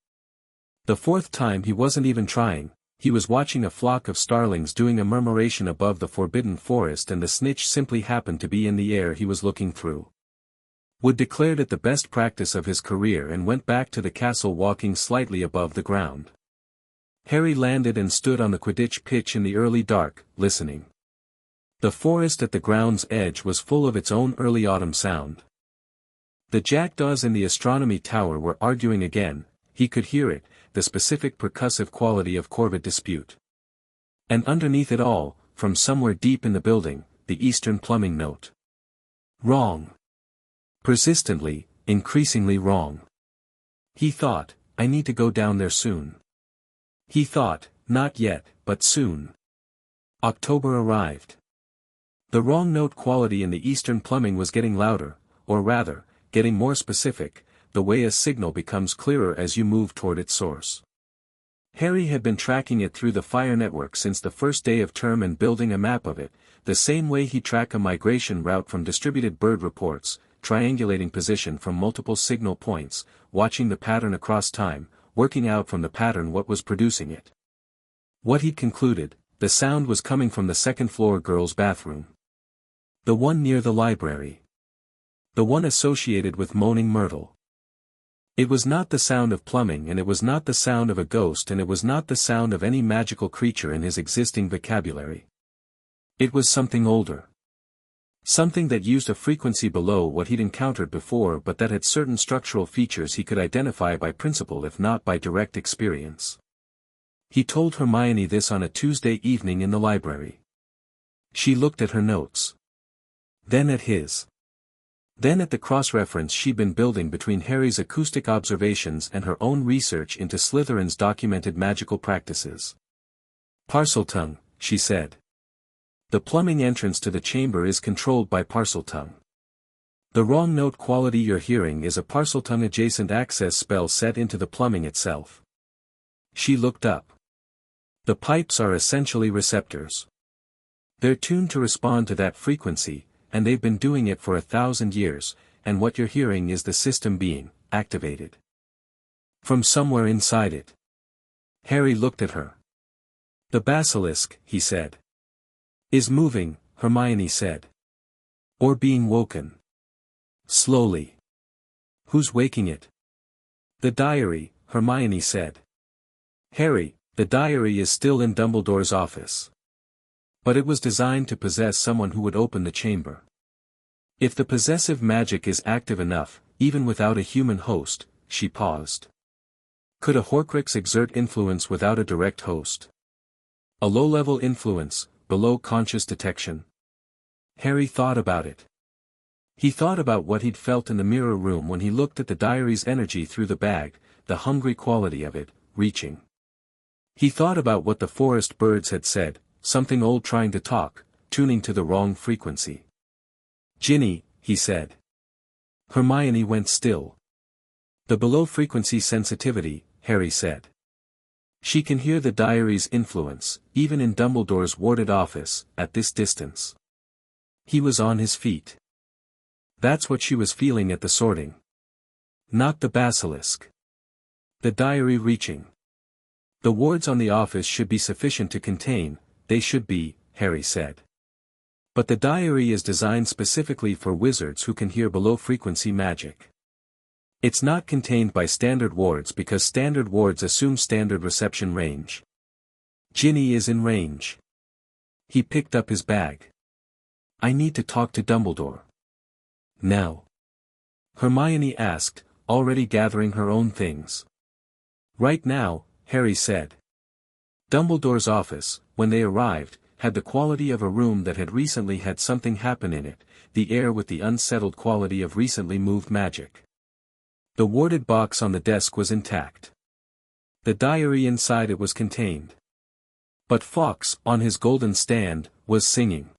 The 4th time he wasn't even trying, He was watching a flock of starlings doing a murmuration above the forbidden forest, and the snitch simply happened to be in the air he was looking through. Wood declared it the best practice of his career and went back to the castle walking slightly above the ground. Harry landed and stood on the Quidditch pitch in the early dark, listening. The forest at the ground's edge was full of its own early autumn sound. The jackdaws in the astronomy tower were arguing again, he could hear it, the specific percussive quality of corvid dispute. And underneath it all, from somewhere deep in the building, the Eastern plumbing note. Wrong. Persistently, increasingly wrong. He thought, I need to go down there soon. He thought, not yet, but soon. October arrived. The wrong note quality in the Eastern plumbing was getting louder, or rather, getting more specific, the way a signal becomes clearer as you move toward its source. Harry had been tracking it through the fire network since the first day of term and building a map of it, the same way he'd track a migration route from distributed bird reports, triangulating position from multiple signal points, watching the pattern across time, working out from the pattern what was producing it. What he'd concluded, the sound was coming from the second-floor girls' bathroom. The one near the library. The one associated with Moaning Myrtle. It was not the sound of plumbing, and it was not the sound of a ghost, and it was not the sound of any magical creature in his existing vocabulary. It was something older. Something that used a frequency below what he'd encountered before, but that had certain structural features he could identify by principle if not by direct experience. He told Hermione this on a Tuesday evening in the library. She looked at her notes. Then at his. Then at the cross-reference she'd been building between Harry's acoustic observations and her own research into Slytherin's documented magical practices. Parseltongue, she said. The plumbing entrance to the chamber is controlled by Parseltongue. The wrong note quality you're hearing is a Parseltongue-adjacent access spell set into the plumbing itself. She looked up. The pipes are essentially receptors. They're tuned to respond to that frequency, and they've been doing it for 1,000 years, and what you're hearing is the system being activated. From somewhere inside it. Harry looked at her. The basilisk, he said. Is moving, Hermione said. Or being woken. Slowly. Who's waking it? The diary, Hermione said. Harry, the diary is still in Dumbledore's office. But it was designed to possess someone who would open the chamber. If the possessive magic is active enough, even without a human host, she paused. Could a Horcrux exert influence without a direct host? A low-level influence, below conscious detection? Harry thought about it. He thought about what he'd felt in the mirror room when he looked at the diary's energy through the bag, the hungry quality of it, reaching. He thought about what the forest birds had said, something old trying to talk, tuning to the wrong frequency. Ginny, he said. Hermione went still. The below-frequency sensitivity, Harry said. She can hear the diary's influence, even in Dumbledore's warded office, at this distance. He was on his feet. That's what she was feeling at the sorting. Not the basilisk. The diary reaching. The wards on the office should be sufficient to contain, they should be, Harry said. But the diary is designed specifically for wizards who can hear below-frequency magic. It's not contained by standard wards because standard wards assume standard reception range. Ginny is in range. He picked up his bag. I need to talk to Dumbledore. Now? Hermione asked, already gathering her own things. Right now, Harry said. Dumbledore's office, when they arrived, had the quality of a room that had recently had something happen in it, the air with the unsettled quality of recently moved magic. The warded box on the desk was intact. The diary inside it was contained. But Fawkes, on his golden stand, was singing.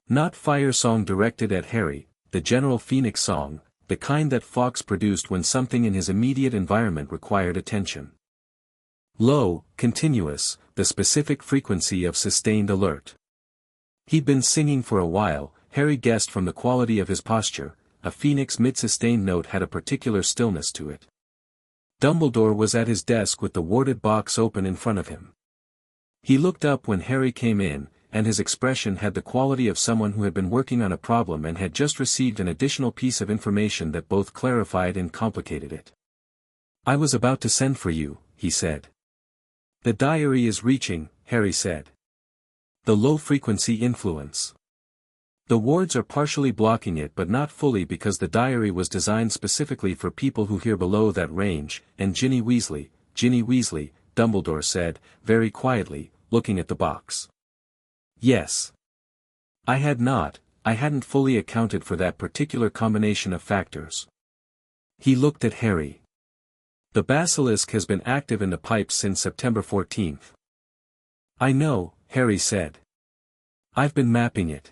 Not fire song directed at Harry, the general Phoenix song, the kind that Fawkes produced when something in his immediate environment required attention. Low, continuous, the specific frequency of sustained alert. He'd been singing for a while, Harry guessed from the quality of his posture, a phoenix mid-sustained note had a particular stillness to it. Dumbledore was at his desk with the warded box open in front of him. He looked up when Harry came in, and his expression had the quality of someone who had been working on a problem and had just received an additional piece of information that both clarified and complicated it. "I was about to send for you," he said. "The diary is reaching," Harry said. "The low-frequency influence. The wards are partially blocking it but not fully because the diary was designed specifically for people who hear below that range, and Ginny Weasley, Dumbledore said, very quietly, looking at the box. "Yes. I hadn't fully accounted for that particular combination of factors." He looked at Harry. "The basilisk has been active in the pipes since September 14th. "I know," Harry said. "I've been mapping it."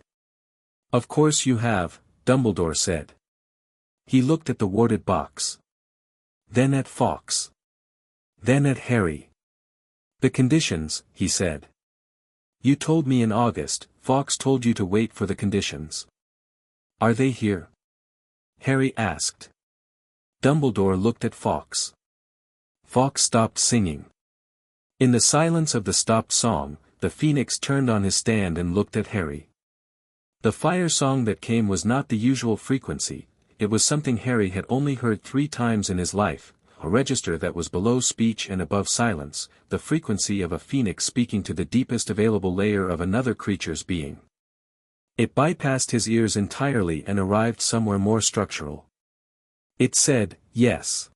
"Of course you have," Dumbledore said. He looked at the warded box. Then at Fawkes. Then at Harry. "The conditions," he said. "You told me in August, Fawkes told you to wait for the conditions. Are they here?" Harry asked. Dumbledore looked at Fawkes. Fawkes stopped singing. In the silence of the stopped song, the Phoenix turned on his stand and looked at Harry. The fire song that came was not the usual frequency, it was something Harry had only heard 3 times in his life, a register that was below speech and above silence, the frequency of a phoenix speaking to the deepest available layer of another creature's being. It bypassed his ears entirely and arrived somewhere more structural. It said, "Yes.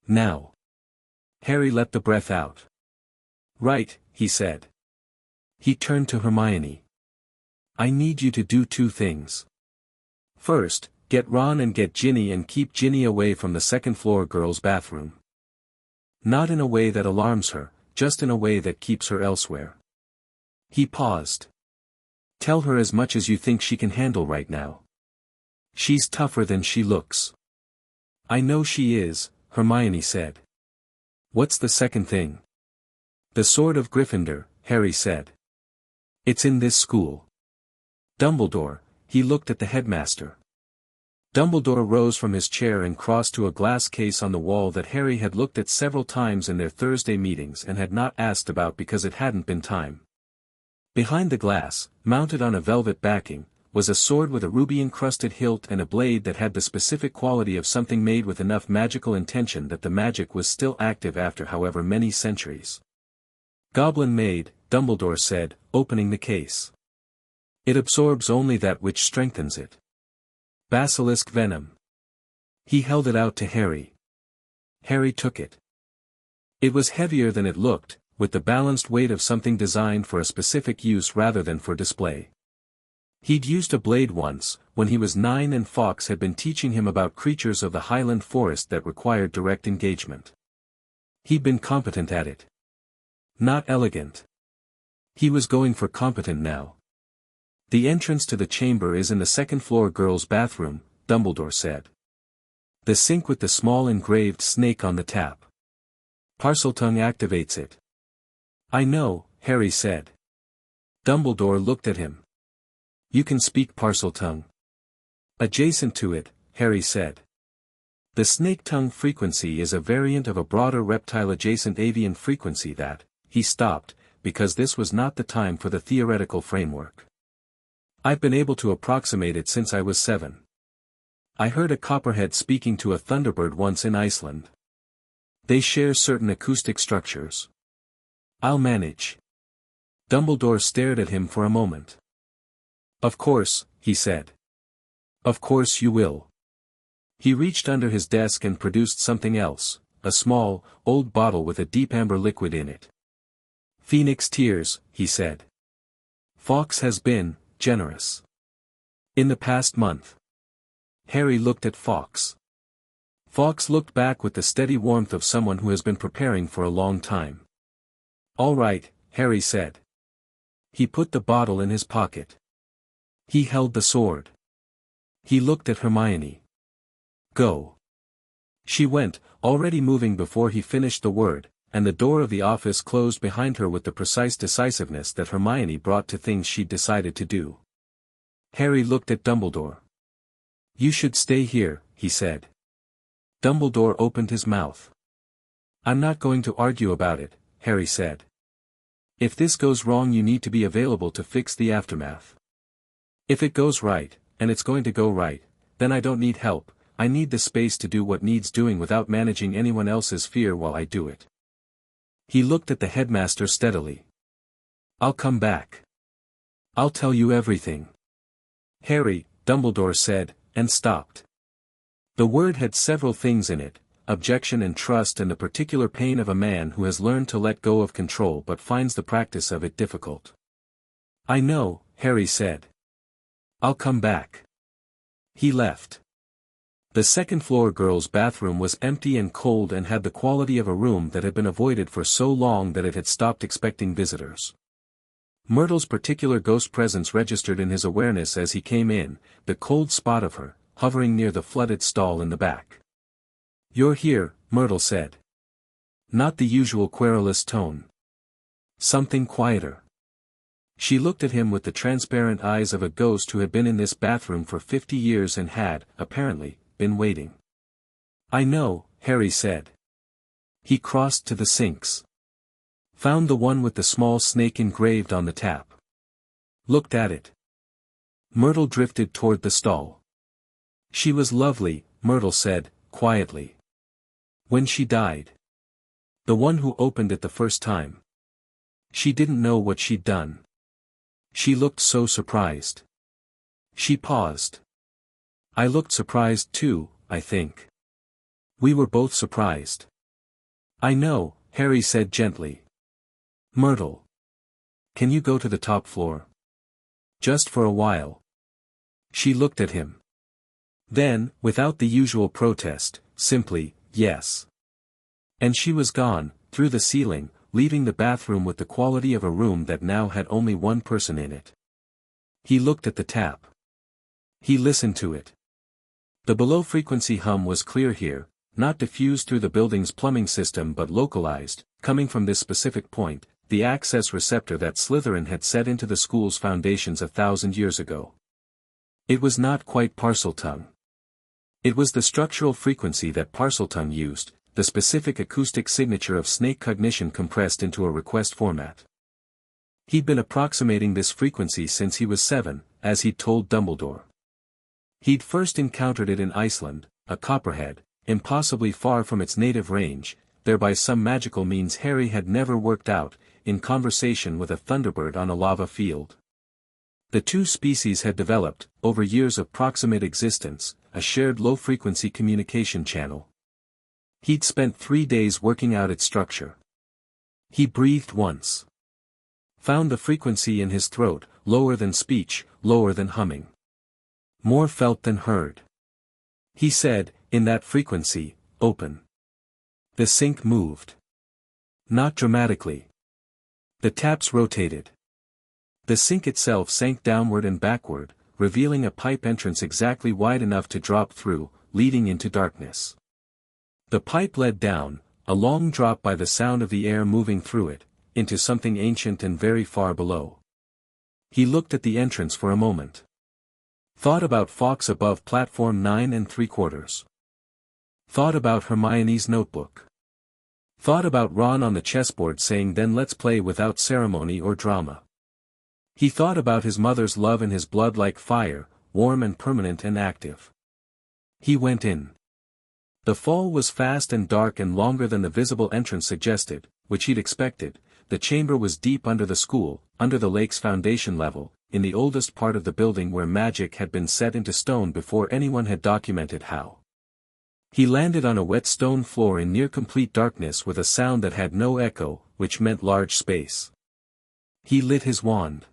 Now." Harry let the breath out. "Right," he said. He turned to Hermione. "I need you to do 2 things. First, get Ron and get Ginny and keep Ginny away from the second-floor girls' bathroom. Not in a way that alarms her, just in a way that keeps her elsewhere." He paused. "Tell her as much as you think she can handle right now. She's tougher than she looks." "I know she is," Hermione said. "What's the second thing?" "The Sword of Gryffindor," Harry said. "It's in this school." "Dumbledore," he looked at the headmaster. Dumbledore rose from his chair and crossed to a glass case on the wall that Harry had looked at several times in their Thursday meetings and had not asked about because it hadn't been time. Behind the glass, mounted on a velvet backing, was a sword with a ruby-encrusted hilt and a blade that had the specific quality of something made with enough magical intention that the magic was still active after however many centuries. "Goblin made," Dumbledore said, opening the case. "It absorbs only that which strengthens it. Basilisk venom." He held it out to Harry. Harry took it. It was heavier than it looked, with the balanced weight of something designed for a specific use rather than for display. He'd used a blade once, when he was 9 and Fawkes had been teaching him about creatures of the Highland Forest that required direct engagement. He'd been competent at it. Not elegant. He was going for competent now. "The entrance to the chamber is in the second-floor girls' bathroom," Dumbledore said. "The sink with the small engraved snake on the tap. Parseltongue activates it." "I know," Harry said. Dumbledore looked at him. "You can speak Parseltongue." "Adjacent to it," Harry said. "The snake tongue frequency is a variant of a broader reptile-adjacent avian frequency that," he stopped, because this was not the time for the theoretical framework. "I've been able to approximate it since I was 7. I heard a copperhead speaking to a thunderbird once in Iceland. They share certain acoustic structures. I'll manage." Dumbledore stared at him for a moment. "Of course," he said. "Of course you will." He reached under his desk and produced something else, a small, old bottle with a deep amber liquid in it. "Phoenix tears," he said. "Fawkes has been generous. In the past month." Harry looked at Fawkes. Fawkes looked back with the steady warmth of someone who has been preparing for a long time. "All right," Harry said. He put the bottle in his pocket. He held the sword. He looked at Hermione. "Go." She went, already moving before he finished the word, and the door of the office closed behind her with the precise decisiveness that Hermione brought to things she'd decided to do. Harry looked at Dumbledore. "You should stay here," he said. Dumbledore opened his mouth. "I'm not going to argue about it," Harry said. If this goes wrong, you need to be available to fix the aftermath. If it goes right, and it's going to go right, then I don't need help, I need the space to do what needs doing without managing anyone else's fear while I do it. He looked at the headmaster steadily. I'll come back. I'll tell you everything. Harry, Dumbledore said, and stopped. The word had several things in it: objection and trust, and the particular pain of a man who has learned to let go of control but finds the practice of it difficult. I know, Harry said. I'll come back. He left. The second-floor girls' bathroom was empty and cold and had the quality of a room that had been avoided for so long that it had stopped expecting visitors. Myrtle's particular ghost presence registered in his awareness as he came in, the cold spot of her, hovering near the flooded stall in the back. You're here, Myrtle said. Not the usual querulous tone. Something quieter. She looked at him with the transparent eyes of a ghost who had been in this bathroom for 50 years and had, apparently, been waiting. I know, Harry said. He crossed to the sinks. Found the one with the small snake engraved on the tap. Looked at it. Myrtle drifted toward the stall. She was lovely, Myrtle said, quietly. When she died. The one who opened it the first time. She didn't know what she'd done. She looked so surprised. She paused. I looked surprised too, I think. We were both surprised. I know, Harry said gently. Myrtle. Can you go to the top floor? Just for a while. She looked at him. Then, without the usual protest, simply, yes. And she was gone, through the ceiling, leaving the bathroom with the quality of a room that now had only one person in it. He looked at the tap. He listened to it. The below-frequency hum was clear here, not diffused through the building's plumbing system but localized, coming from this specific point, the access receptor that Slytherin had set into the school's foundations 1,000 years ago. It was not quite Parseltongue. It was the structural frequency that Parseltongue used, the specific acoustic signature of snake cognition compressed into a request format. He'd been approximating this frequency since he was 7, as he'd told Dumbledore. He'd first encountered it in Iceland, a copperhead, impossibly far from its native range, there by some magical means Harry had never worked out, in conversation with a thunderbird on a lava field. The two species had developed, over years of proximate existence, a shared low-frequency communication channel. He'd spent 3 days working out its structure. He breathed once. Found the frequency in his throat, lower than speech, lower than humming. More felt than heard. He said, in that frequency, open. The sink moved. Not dramatically. The taps rotated. The sink itself sank downward and backward, revealing a pipe entrance exactly wide enough to drop through, leading into darkness. The pipe led down, a long drop by the sound of the air moving through it, into something ancient and very far below. He looked at the entrance for a moment. Thought about Fawkes above platform 9 3/4. Thought about Hermione's notebook. Thought about Ron on the chessboard saying then let's play without ceremony or drama. He thought about his mother's love in his blood like fire, warm and permanent and active. He went in. The fall was fast and dark and longer than the visible entrance suggested, which he'd expected. The chamber was deep under the school, under the lake's foundation level, in the oldest part of the building where magic had been set into stone before anyone had documented how. He landed on a wet stone floor in near-complete darkness with a sound that had no echo, which meant large space. He lit his wand.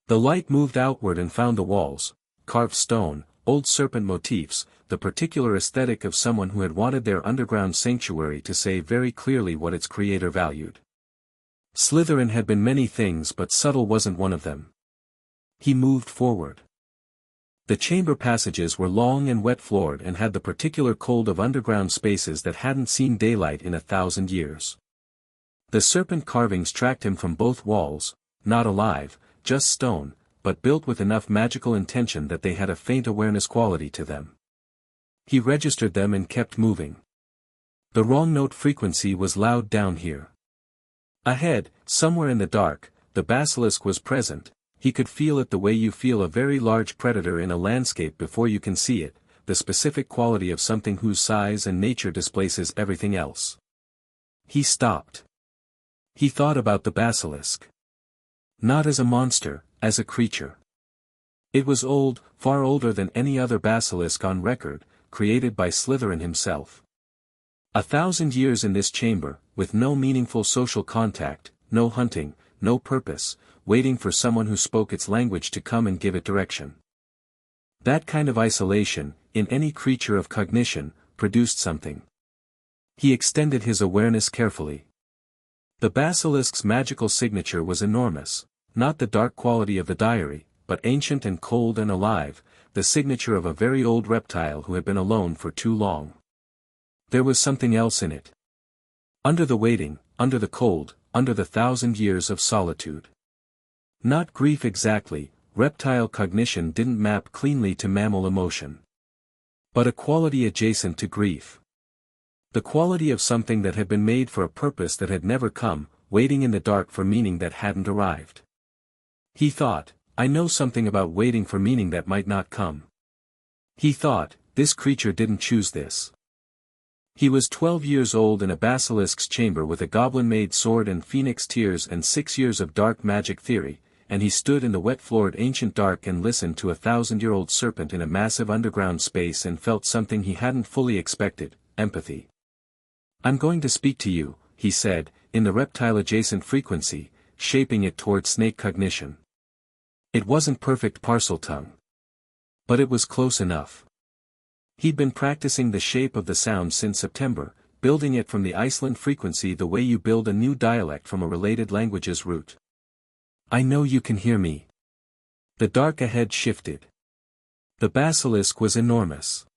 The light moved outward and found the walls, carved stone, old serpent motifs, the particular aesthetic of someone who had wanted their underground sanctuary to say very clearly what its creator valued. Slytherin had been many things but subtle wasn't one of them. He moved forward. The chamber passages were long and wet-floored and had the particular cold of underground spaces that hadn't seen daylight in 1,000 years. The serpent carvings tracked him from both walls, not alive, just stone, but built with enough magical intention that they had a faint awareness quality to them. He registered them and kept moving. The wrong note frequency was loud down here. Ahead, somewhere in the dark, the basilisk was present. He could feel it the way you feel a very large predator in a landscape before you can see it, the specific quality of something whose size and nature displaces everything else. He stopped. He thought about the basilisk. Not as a monster, as a creature. It was old, far older than any other basilisk on record, created by Slytherin himself. 1,000 years in this chamber, with no meaningful social contact, no hunting, no purpose, waiting for someone who spoke its language to come and give it direction. That kind of isolation, in any creature of cognition, produced something. He extended his awareness carefully. The basilisk's magical signature was enormous, not the dark quality of the diary, but ancient and cold and alive, the signature of a very old reptile who had been alone for too long. There was something else in it. Under the waiting, under the cold, under the 1,000 years of solitude. Not grief exactly, reptile cognition didn't map cleanly to mammal emotion. But a quality adjacent to grief. The quality of something that had been made for a purpose that had never come, waiting in the dark for meaning that hadn't arrived. He thought, I know something about waiting for meaning that might not come. He thought, this creature didn't choose this. He was 12 years old in a basilisk's chamber with a goblin-made sword and phoenix tears and 6 years of dark magic theory, and he stood in the wet-floored ancient dark and listened to a 1,000-year-old serpent in a massive underground space and felt something he hadn't fully expected, empathy. I'm going to speak to you, he said, in the reptile-adjacent frequency, shaping it toward snake cognition. It wasn't perfect Parseltongue. But it was close enough. He'd been practicing the shape of the sound since September, building it from the Iceland frequency the way you build a new dialect from a related language's root. I know you can hear me. The dark ahead shifted. The basilisk was enormous.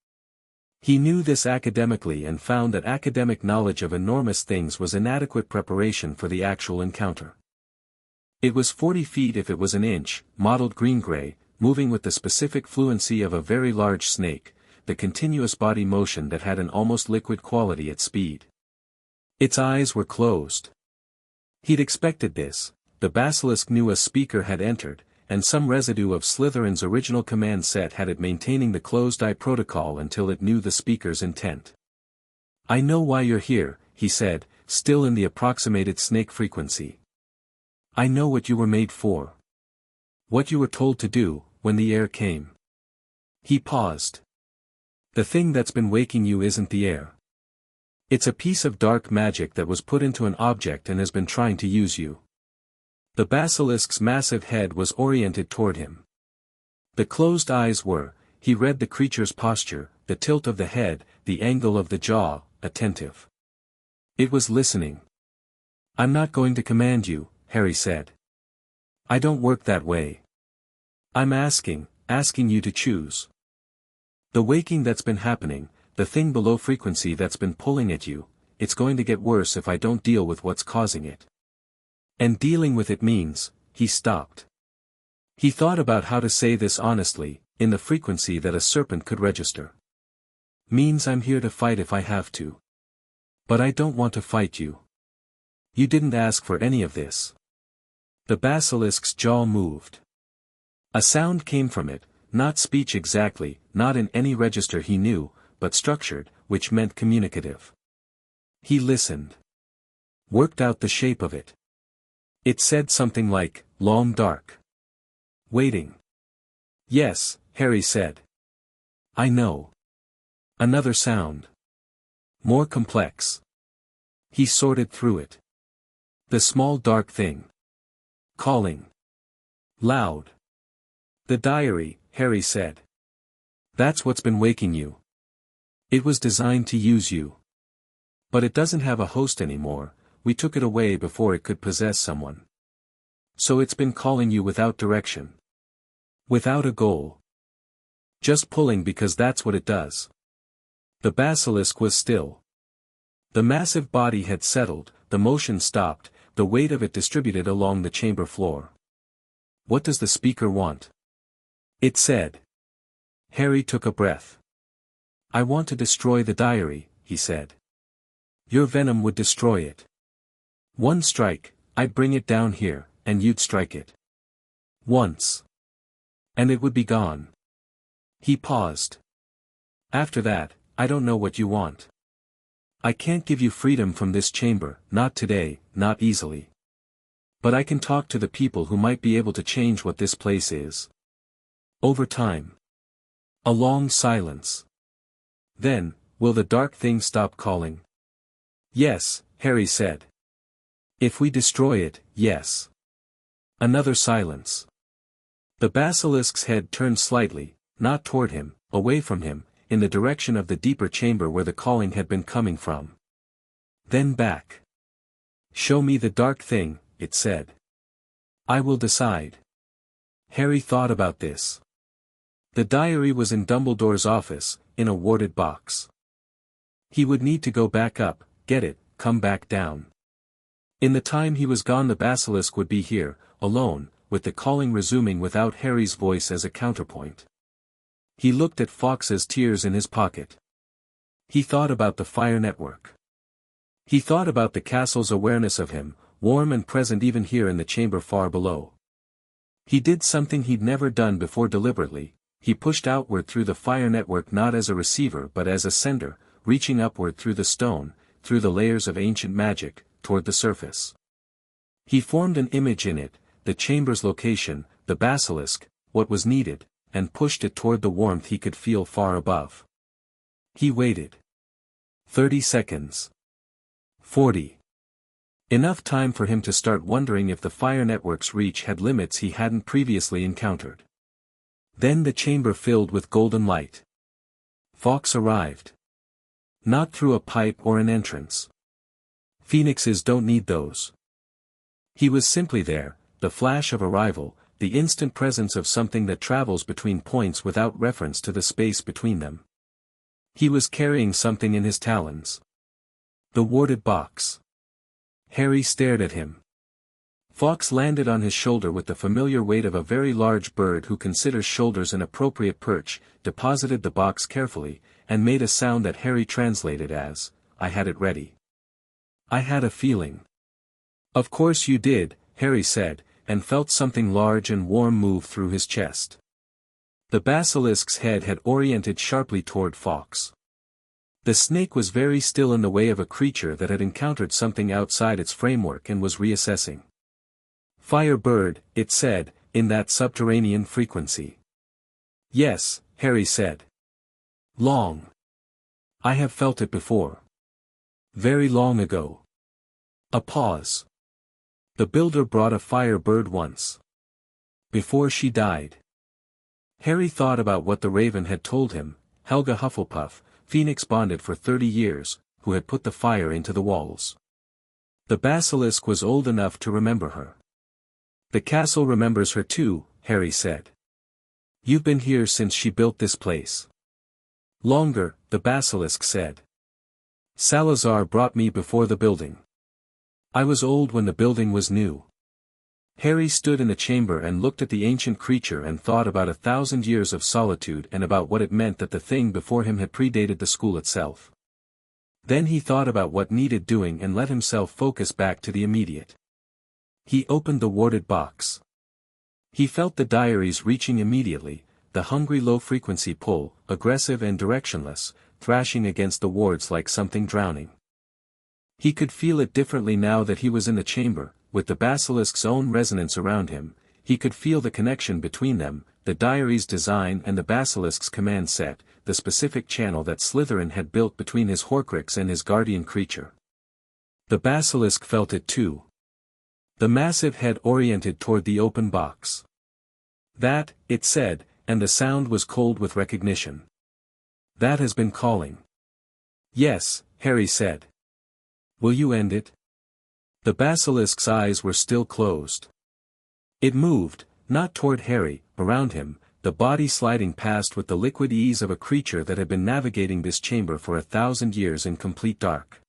He knew this academically and found that academic knowledge of enormous things was inadequate preparation for the actual encounter. It was 40 feet if it was an inch, mottled green-gray, moving with the specific fluency of a very large snake, the continuous body motion that had an almost liquid quality at speed. Its eyes were closed. He'd expected this. The basilisk knew a speaker had entered, and some residue of Slytherin's original command set had it maintaining the closed-eye protocol until it knew the speaker's intent. I know why you're here, he said, still in the approximated snake frequency. I know what you were made for. What you were told to do, when the air came. He paused. The thing that's been waking you isn't the air. It's a piece of dark magic that was put into an object and has been trying to use you. The basilisk's massive head was oriented toward him. The closed eyes were, he read the creature's posture, the tilt of the head, the angle of the jaw, attentive. It was listening. I'm not going to command you, Harry said. I don't work that way. I'm asking you to choose. The waking that's been happening, the thing below frequency that's been pulling at you, it's going to get worse if I don't deal with what's causing it. And dealing with it means, he stopped. He thought about how to say this honestly, in the frequency that a serpent could register. Means I'm here to fight if I have to. But I don't want to fight you. You didn't ask for any of this. The basilisk's jaw moved. A sound came from it, not speech exactly, not in any register he knew, but structured, which meant communicative. He listened. Worked out the shape of it. It said something like, long dark. Waiting. Yes, Harry said. I know. Another sound. More complex. He sorted through it. The small dark thing. Calling. Loud. The diary, Harry said. That's what's been waking you. It was designed to use you. But it doesn't have a host anymore. We took it away before it could possess someone. So it's been calling you without direction. Without a goal. Just pulling because that's what it does. The basilisk was still. The massive body had settled, the motion stopped, the weight of it distributed along the chamber floor. What does the speaker want? It said. Harry took a breath. I want to destroy the diary, he said. Your venom would destroy it. One strike, I'd bring it down here, and you'd strike it. Once. And it would be gone. He paused. After that, I don't know what you want. I can't give you freedom from this chamber, not today, not easily. But I can talk to the people who might be able to change what this place is. Over time. A long silence. Then, will the dark thing stop calling? Yes, Harry said. If we destroy it, yes. Another silence. The basilisk's head turned slightly, not toward him, away from him, in the direction of the deeper chamber where the calling had been coming from. Then back. Show me the dark thing, it said. I will decide. Harry thought about this. The diary was in Dumbledore's office, in a warded box. He would need to go back up, get it, come back down. In the time he was gone the basilisk would be here, alone, with the calling resuming without Harry's voice as a counterpoint. He looked at Fawkes's tears in his pocket. He thought about the fire network. He thought about the castle's awareness of him, warm and present even here in the chamber far below. He did something he'd never done before deliberately, he pushed outward through the fire network not as a receiver but as a sender, reaching upward through the stone, through the layers of ancient magic, toward the surface. He formed an image in it, the chamber's location, the basilisk, what was needed, and pushed it toward the warmth he could feel far above. He waited. 30 seconds. 40. Enough time for him to start wondering if the fire network's reach had limits he hadn't previously encountered. Then the chamber filled with golden light. Fawkes arrived. Not through a pipe or an entrance. Phoenixes don't need those. He was simply there, the flash of arrival, the instant presence of something that travels between points without reference to the space between them. He was carrying something in his talons. The warded box. Harry stared at him. Fawkes landed on his shoulder with the familiar weight of a very large bird who considers shoulders an appropriate perch, deposited the box carefully, and made a sound that Harry translated as, "I had it ready." "I had a feeling." "Of course you did," Harry said, and felt something large and warm move through his chest. The basilisk's head had oriented sharply toward Fawkes. The snake was very still in the way of a creature that had encountered something outside its framework and was reassessing. "Fire bird," it said, in that subterranean frequency. "Yes," Harry said. "Long. I have felt it before. Very long ago." A pause. "The builder brought a fire bird once. Before she died." Harry thought about what the raven had told him, Helga Hufflepuff, Phoenix bonded for 30 years, who had put the fire into the walls. The basilisk was old enough to remember her. "The castle remembers her too," Harry said. "You've been here since she built this place." "Longer," the basilisk said. "Salazar brought me before the building. I was old when the building was new." Harry stood in the chamber and looked at the ancient creature and thought about 1,000 years of solitude and about what it meant that the thing before him had predated the school itself. Then he thought about what needed doing and let himself focus back to the immediate. He opened the warded box. He felt the diaries reaching immediately, the hungry low-frequency pull, aggressive and directionless, thrashing against the wards like something drowning. He could feel it differently now that he was in the chamber, with the basilisk's own resonance around him. He could feel the connection between them, the diary's design and the basilisk's command set, the specific channel that Slytherin had built between his Horcrux and his guardian creature. The basilisk felt it too. The massive head oriented toward the open box. "That," it said, and the sound was cold with recognition. "That has been calling." "Yes," Harry said. "Will you end it?" The basilisk's eyes were still closed. It moved, not toward Harry, around him, the body sliding past with the liquid ease of a creature that had been navigating this chamber for 1,000 years in complete dark.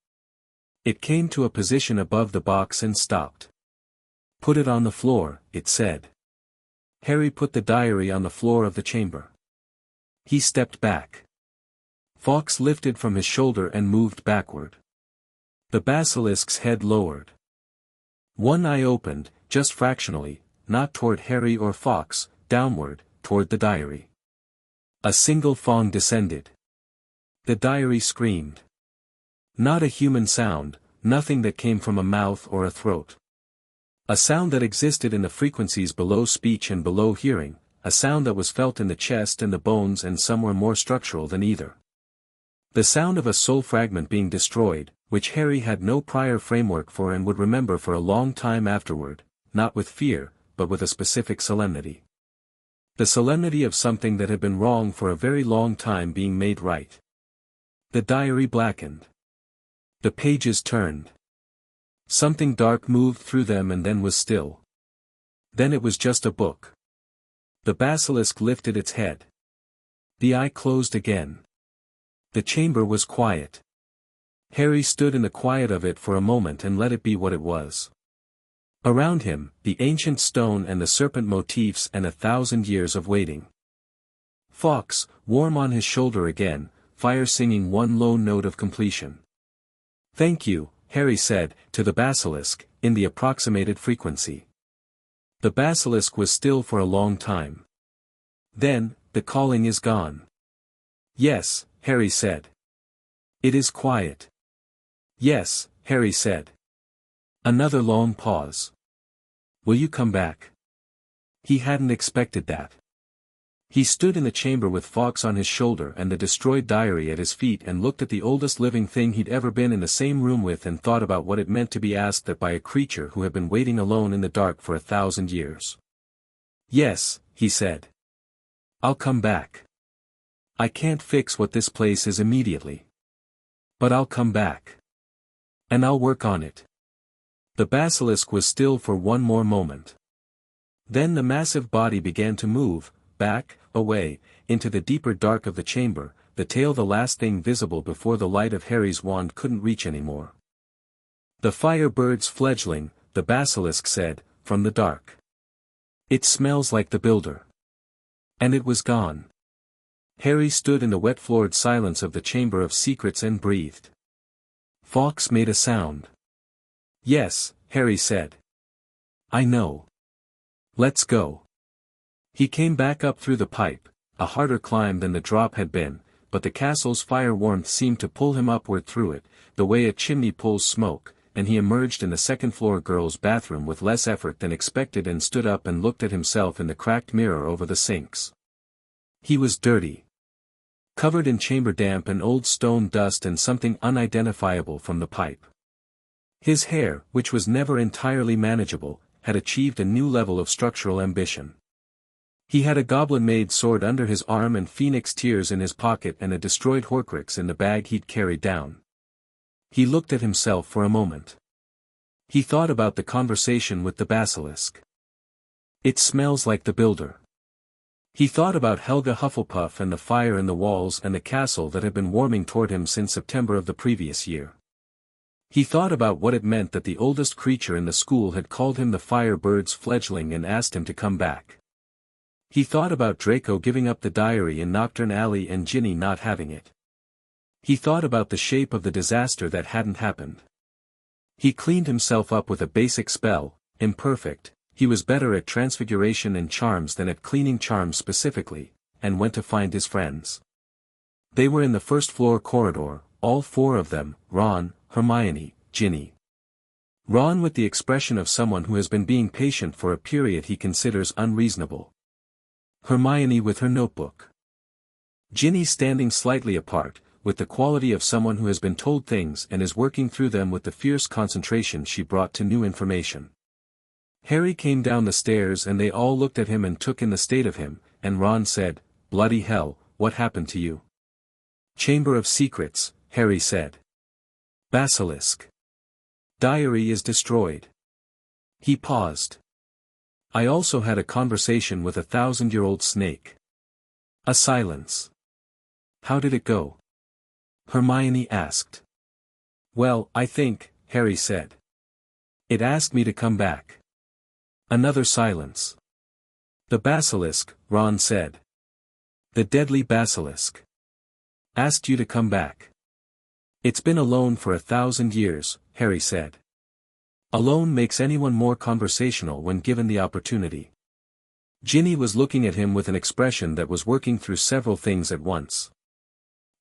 It came to a position above the box and stopped. "Put it on the floor," it said. Harry put the diary on the floor of the chamber. He stepped back. Fawkes lifted from his shoulder and moved backward. The basilisk's head lowered. One eye opened, just fractionally, not toward Harry or Fawkes, downward, toward the diary. A single thong descended. The diary screamed. Not a human sound, nothing that came from a mouth or a throat. A sound that existed in the frequencies below speech and below hearing, a sound that was felt in the chest and the bones and somewhere more structural than either. The sound of a soul fragment being destroyed, which Harry had no prior framework for and would remember for a long time afterward, not with fear, but with a specific solemnity. The solemnity of something that had been wrong for a very long time being made right. The diary blackened. The pages turned. Something dark moved through them and then was still. Then it was just a book. The basilisk lifted its head. The eye closed again. The chamber was quiet. Harry stood in the quiet of it for a moment and let it be what it was. Around him, the ancient stone and the serpent motifs and 1,000 years of waiting. Fawkes, warm on his shoulder again, fire singing one low note of completion. "Thank you," Harry said, to the basilisk, in the approximated frequency. The basilisk was still for a long time. Then, "The calling is gone." "Yes," Harry said. "It is quiet." "Yes," Harry said. Another long pause. "Will you come back?" He hadn't expected that. He stood in the chamber with Fawkes on his shoulder and the destroyed diary at his feet and looked at the oldest living thing he'd ever been in the same room with and thought about what it meant to be asked that by a creature who had been waiting alone in the dark for 1,000 years. "Yes," he said. "I'll come back. I can't fix what this place is immediately. But I'll come back. And I'll work on it." The basilisk was still for one more moment. Then the massive body began to move, back, away, into the deeper dark of the chamber, the tail the last thing visible before the light of Harry's wand couldn't reach anymore. "The firebird's fledgling," the basilisk said, from the dark. "It smells like the builder." And it was gone. Harry stood in the wet-floored silence of the chamber of secrets and breathed. Fawkes made a sound. "Yes," Harry said. "I know. Let's go." He came back up through the pipe, a harder climb than the drop had been, but the castle's fire warmth seemed to pull him upward through it, the way a chimney pulls smoke, and he emerged in the second-floor girls' bathroom with less effort than expected and stood up and looked at himself in the cracked mirror over the sinks. He was dirty. Covered in chamber damp and old stone dust and something unidentifiable from the pipe. His hair, which was never entirely manageable, had achieved a new level of structural ambition. He had a goblin-made sword under his arm and phoenix tears in his pocket and a destroyed Horcrux in the bag he'd carried down. He looked at himself for a moment. He thought about the conversation with the basilisk. "It smells like the builder." He thought about Helga Hufflepuff and the fire in the walls and the castle that had been warming toward him since September of the previous year. He thought about what it meant that the oldest creature in the school had called him the firebird's fledgling and asked him to come back. He thought about Draco giving up the diary in Diagon Alley and Ginny not having it. He thought about the shape of the disaster that hadn't happened. He cleaned himself up with a basic spell, imperfect, he was better at transfiguration and charms than at cleaning charms specifically, and went to find his friends. They were in the first-floor corridor, all four of them, Ron, Hermione, Ginny. Ron with the expression of someone who has been being patient for a period he considers unreasonable. Hermione with her notebook. Ginny standing slightly apart, with the quality of someone who has been told things and is working through them with the fierce concentration she brought to new information. Harry came down the stairs and they all looked at him and took in the state of him, and Ron said, "Bloody hell, what happened to you?" "Chamber of Secrets," Harry said. "Basilisk. Diary is destroyed." He paused. "I also had a conversation with a 1,000-year-old snake." A silence. "How did it go?" Hermione asked. "Well, I think," Harry said. "It asked me to come back." Another silence. "The basilisk," Ron said. "The deadly basilisk. Asked you to come back." "It's been alone for 1,000 years," Harry said. Alone makes anyone more conversational when given the opportunity. Ginny was looking at him with an expression that was working through several things at once.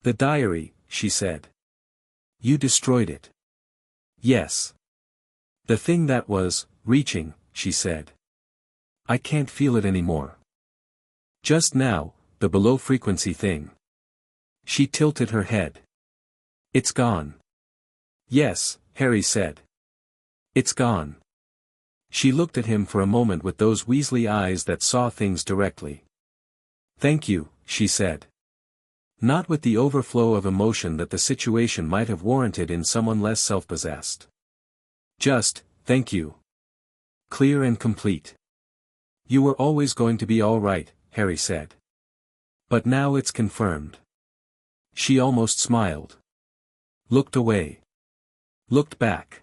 "The diary," she said. "You destroyed it." "Yes. The thing that was reaching," she said. "I can't feel it anymore. Just now, the below frequency thing." She tilted her head. "It's gone." "Yes," Harry said. "It's gone." She looked at him for a moment with those Weasley eyes that saw things directly. "Thank you," she said. Not with the overflow of emotion that the situation might have warranted in someone less self-possessed. Just, "Thank you." Clear and complete. "You were always going to be all right," Harry said. "But now it's confirmed." She almost smiled. Looked away. Looked back.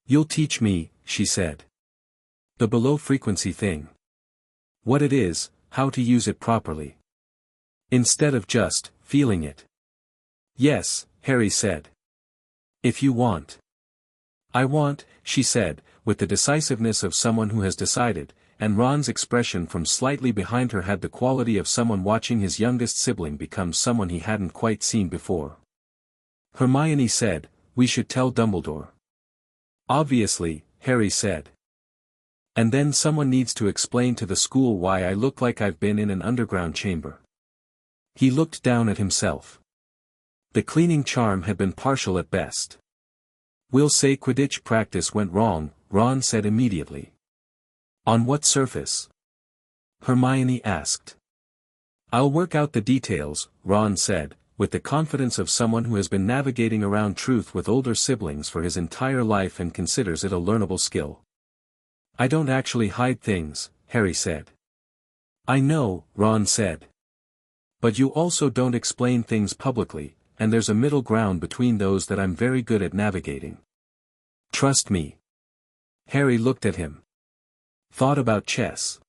"You'll teach me," she said. "The below frequency thing. What it is, how to use it properly. Instead of just feeling it." "Yes," Harry said. "If you want." "I want," she said, with the decisiveness of someone who has decided, and Ron's expression from slightly behind her had the quality of someone watching his youngest sibling become someone he hadn't quite seen before. Hermione said, "We should tell Dumbledore." "Obviously," Harry said. "And then someone needs to explain to the school why I look like I've been in an underground chamber." He looked down at himself. The cleaning charm had been partial at best. "We'll say Quidditch practice went wrong," Ron said immediately. "On what surface?" Hermione asked. "I'll work out the details," Ron said, with the confidence of someone who has been navigating around truth with older siblings for his entire life and considers it a learnable skill. "I don't actually hide things," Harry said. "I know," Ron said. "But you also don't explain things publicly, and there's a middle ground between those that I'm very good at navigating. Trust me." Harry looked at him. "Thought about chess.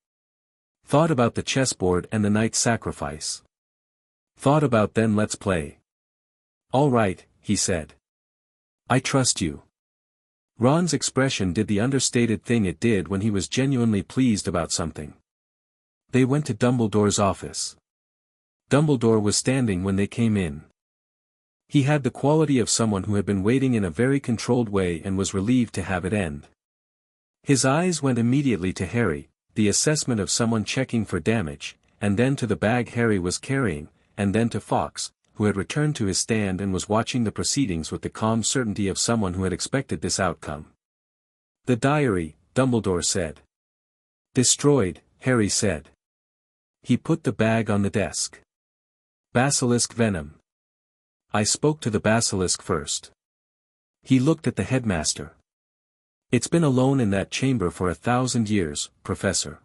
Thought about the chessboard and the knight's sacrifice. Thought about then let's play." "All right," he said. "I trust you." Ron's expression did the understated thing it did when he was genuinely pleased about something. They went to Dumbledore's office. Dumbledore was standing when they came in. He had the quality of someone who had been waiting in a very controlled way and was relieved to have it end. His eyes went immediately to Harry, the assessment of someone checking for damage, and then to the bag Harry was carrying, and then to Fawkes, who had returned to his stand and was watching the proceedings with the calm certainty of someone who had expected this outcome. "The diary," Dumbledore said. "Destroyed," Harry said. He put the bag on the desk. "Basilisk venom. I spoke to the basilisk first." He looked at the headmaster. "It's been alone in that chamber for 1,000 years, Professor.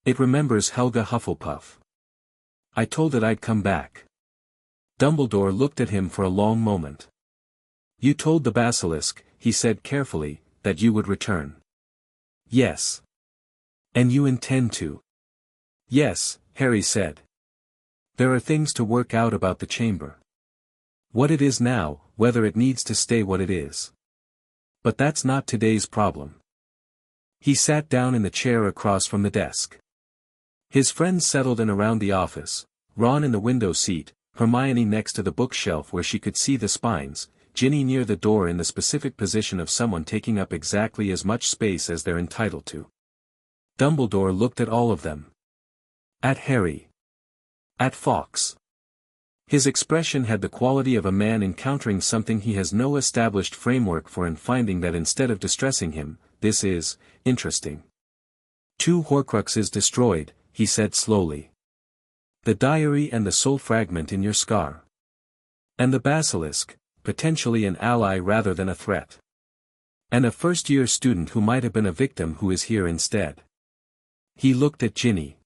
It remembers Helga Hufflepuff. I told it I'd come back." Dumbledore looked at him for a long moment. "You told the basilisk," he said carefully, "that you would return." "Yes. And you intend to?" "Yes," Harry said. "There are things to work out about the chamber. What it is now, whether it needs to stay what it is. But that's not today's problem." He sat down in the chair across from the desk. His friends settled in around the office, Ron in the window seat, Hermione next to the bookshelf where she could see the spines, Ginny near the door in the specific position of someone taking up exactly as much space as they're entitled to. Dumbledore looked at all of them. At Harry. At Fawkes. His expression had the quality of a man encountering something he has no established framework for and finding that instead of distressing him, this is interesting. "2 Horcruxes destroyed," he said slowly. "The diary and the soul fragment in your scar. And the basilisk, potentially an ally rather than a threat. And a first-year student who might have been a victim who is here instead." He looked at Ginny.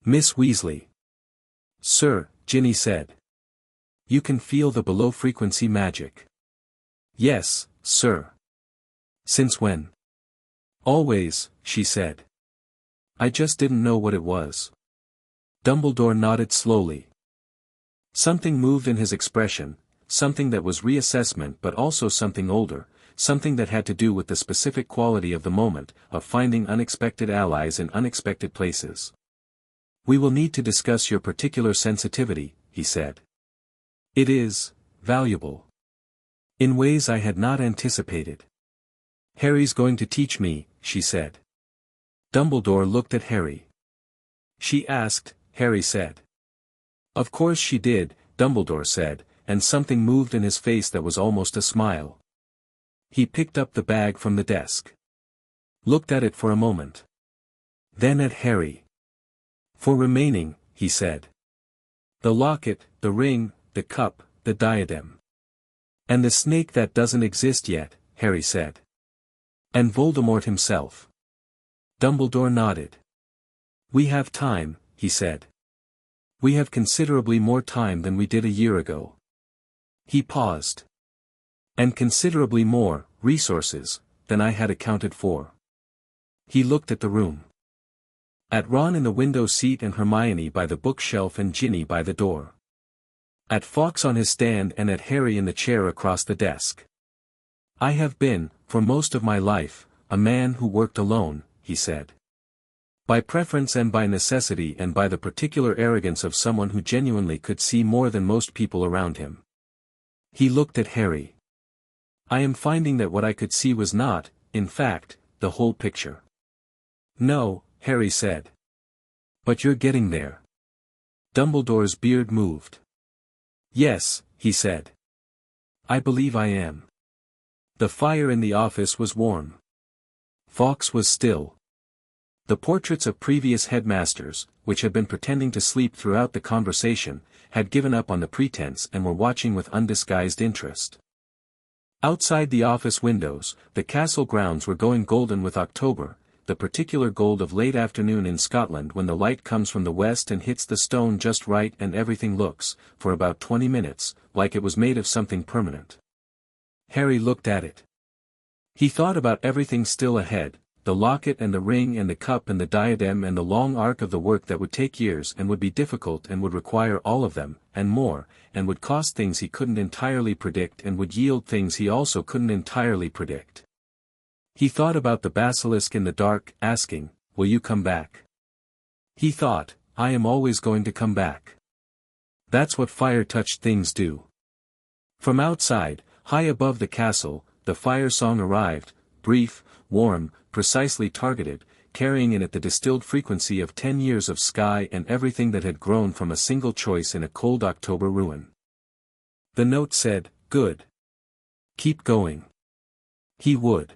"Miss Weasley." "Sir," Ginny said. "You can feel the below-frequency magic." "Yes, sir." "Since when?" "Always," she said. "I just didn't know what it was." Dumbledore nodded slowly. Something moved in his expression, something that was reassessment but also something older, something that had to do with the specific quality of the moment, of finding unexpected allies in unexpected places. "We will need to discuss your particular sensitivity," he said. "It is valuable in ways I had not anticipated." "Harry's going to teach me," she said. Dumbledore looked at Harry. "She asked," Harry said. "Of course she did," Dumbledore said, and something moved in his face that was almost a smile. He picked up the bag from the desk. Looked at it for a moment. Then at Harry. "For remaining," he said. "The locket, the ring, the cup, the diadem. And the snake that doesn't exist yet," Harry said. "And Voldemort himself." Dumbledore nodded. "We have time," he said. "We have considerably more time than we did a year ago." He paused. "And considerably more resources than I had accounted for." He looked at the room. At Ron in the window seat and Hermione by the bookshelf and Ginny by the door. At Fawkes on his stand and at Harry in the chair across the desk. "I have been, for most of my life, a man who worked alone," he said. "By preference and by necessity and by the particular arrogance of someone who genuinely could see more than most people around him." He looked at Harry. "I am finding that what I could see was not, in fact, the whole picture." "No," Harry said. "But you're getting there." Dumbledore's beard moved. "Yes," he said. "I believe I am." The fire in the office was warm. Fawkes was still. The portraits of previous headmasters, which had been pretending to sleep throughout the conversation, had given up on the pretense and were watching with undisguised interest. Outside the office windows, the castle grounds were going golden with October, the particular gold of late afternoon in Scotland when the light comes from the west and hits the stone just right and everything looks, for about 20 minutes, like it was made of something permanent. Harry looked at it. He thought about everything still ahead, the locket and the ring and the cup and the diadem and the long arc of the work that would take years and would be difficult and would require all of them, and more, and would cost things he couldn't entirely predict and would yield things he also couldn't entirely predict. He thought about the basilisk in the dark, asking, "Will you come back?" He thought, "I am always going to come back. That's what fire-touched things do." From outside, high above the castle, the fire song arrived, brief, warm, precisely targeted, carrying in it the distilled frequency of 10 years of sky and everything that had grown from a single choice in a cold October ruin. The note said, "Good. Keep going." He would.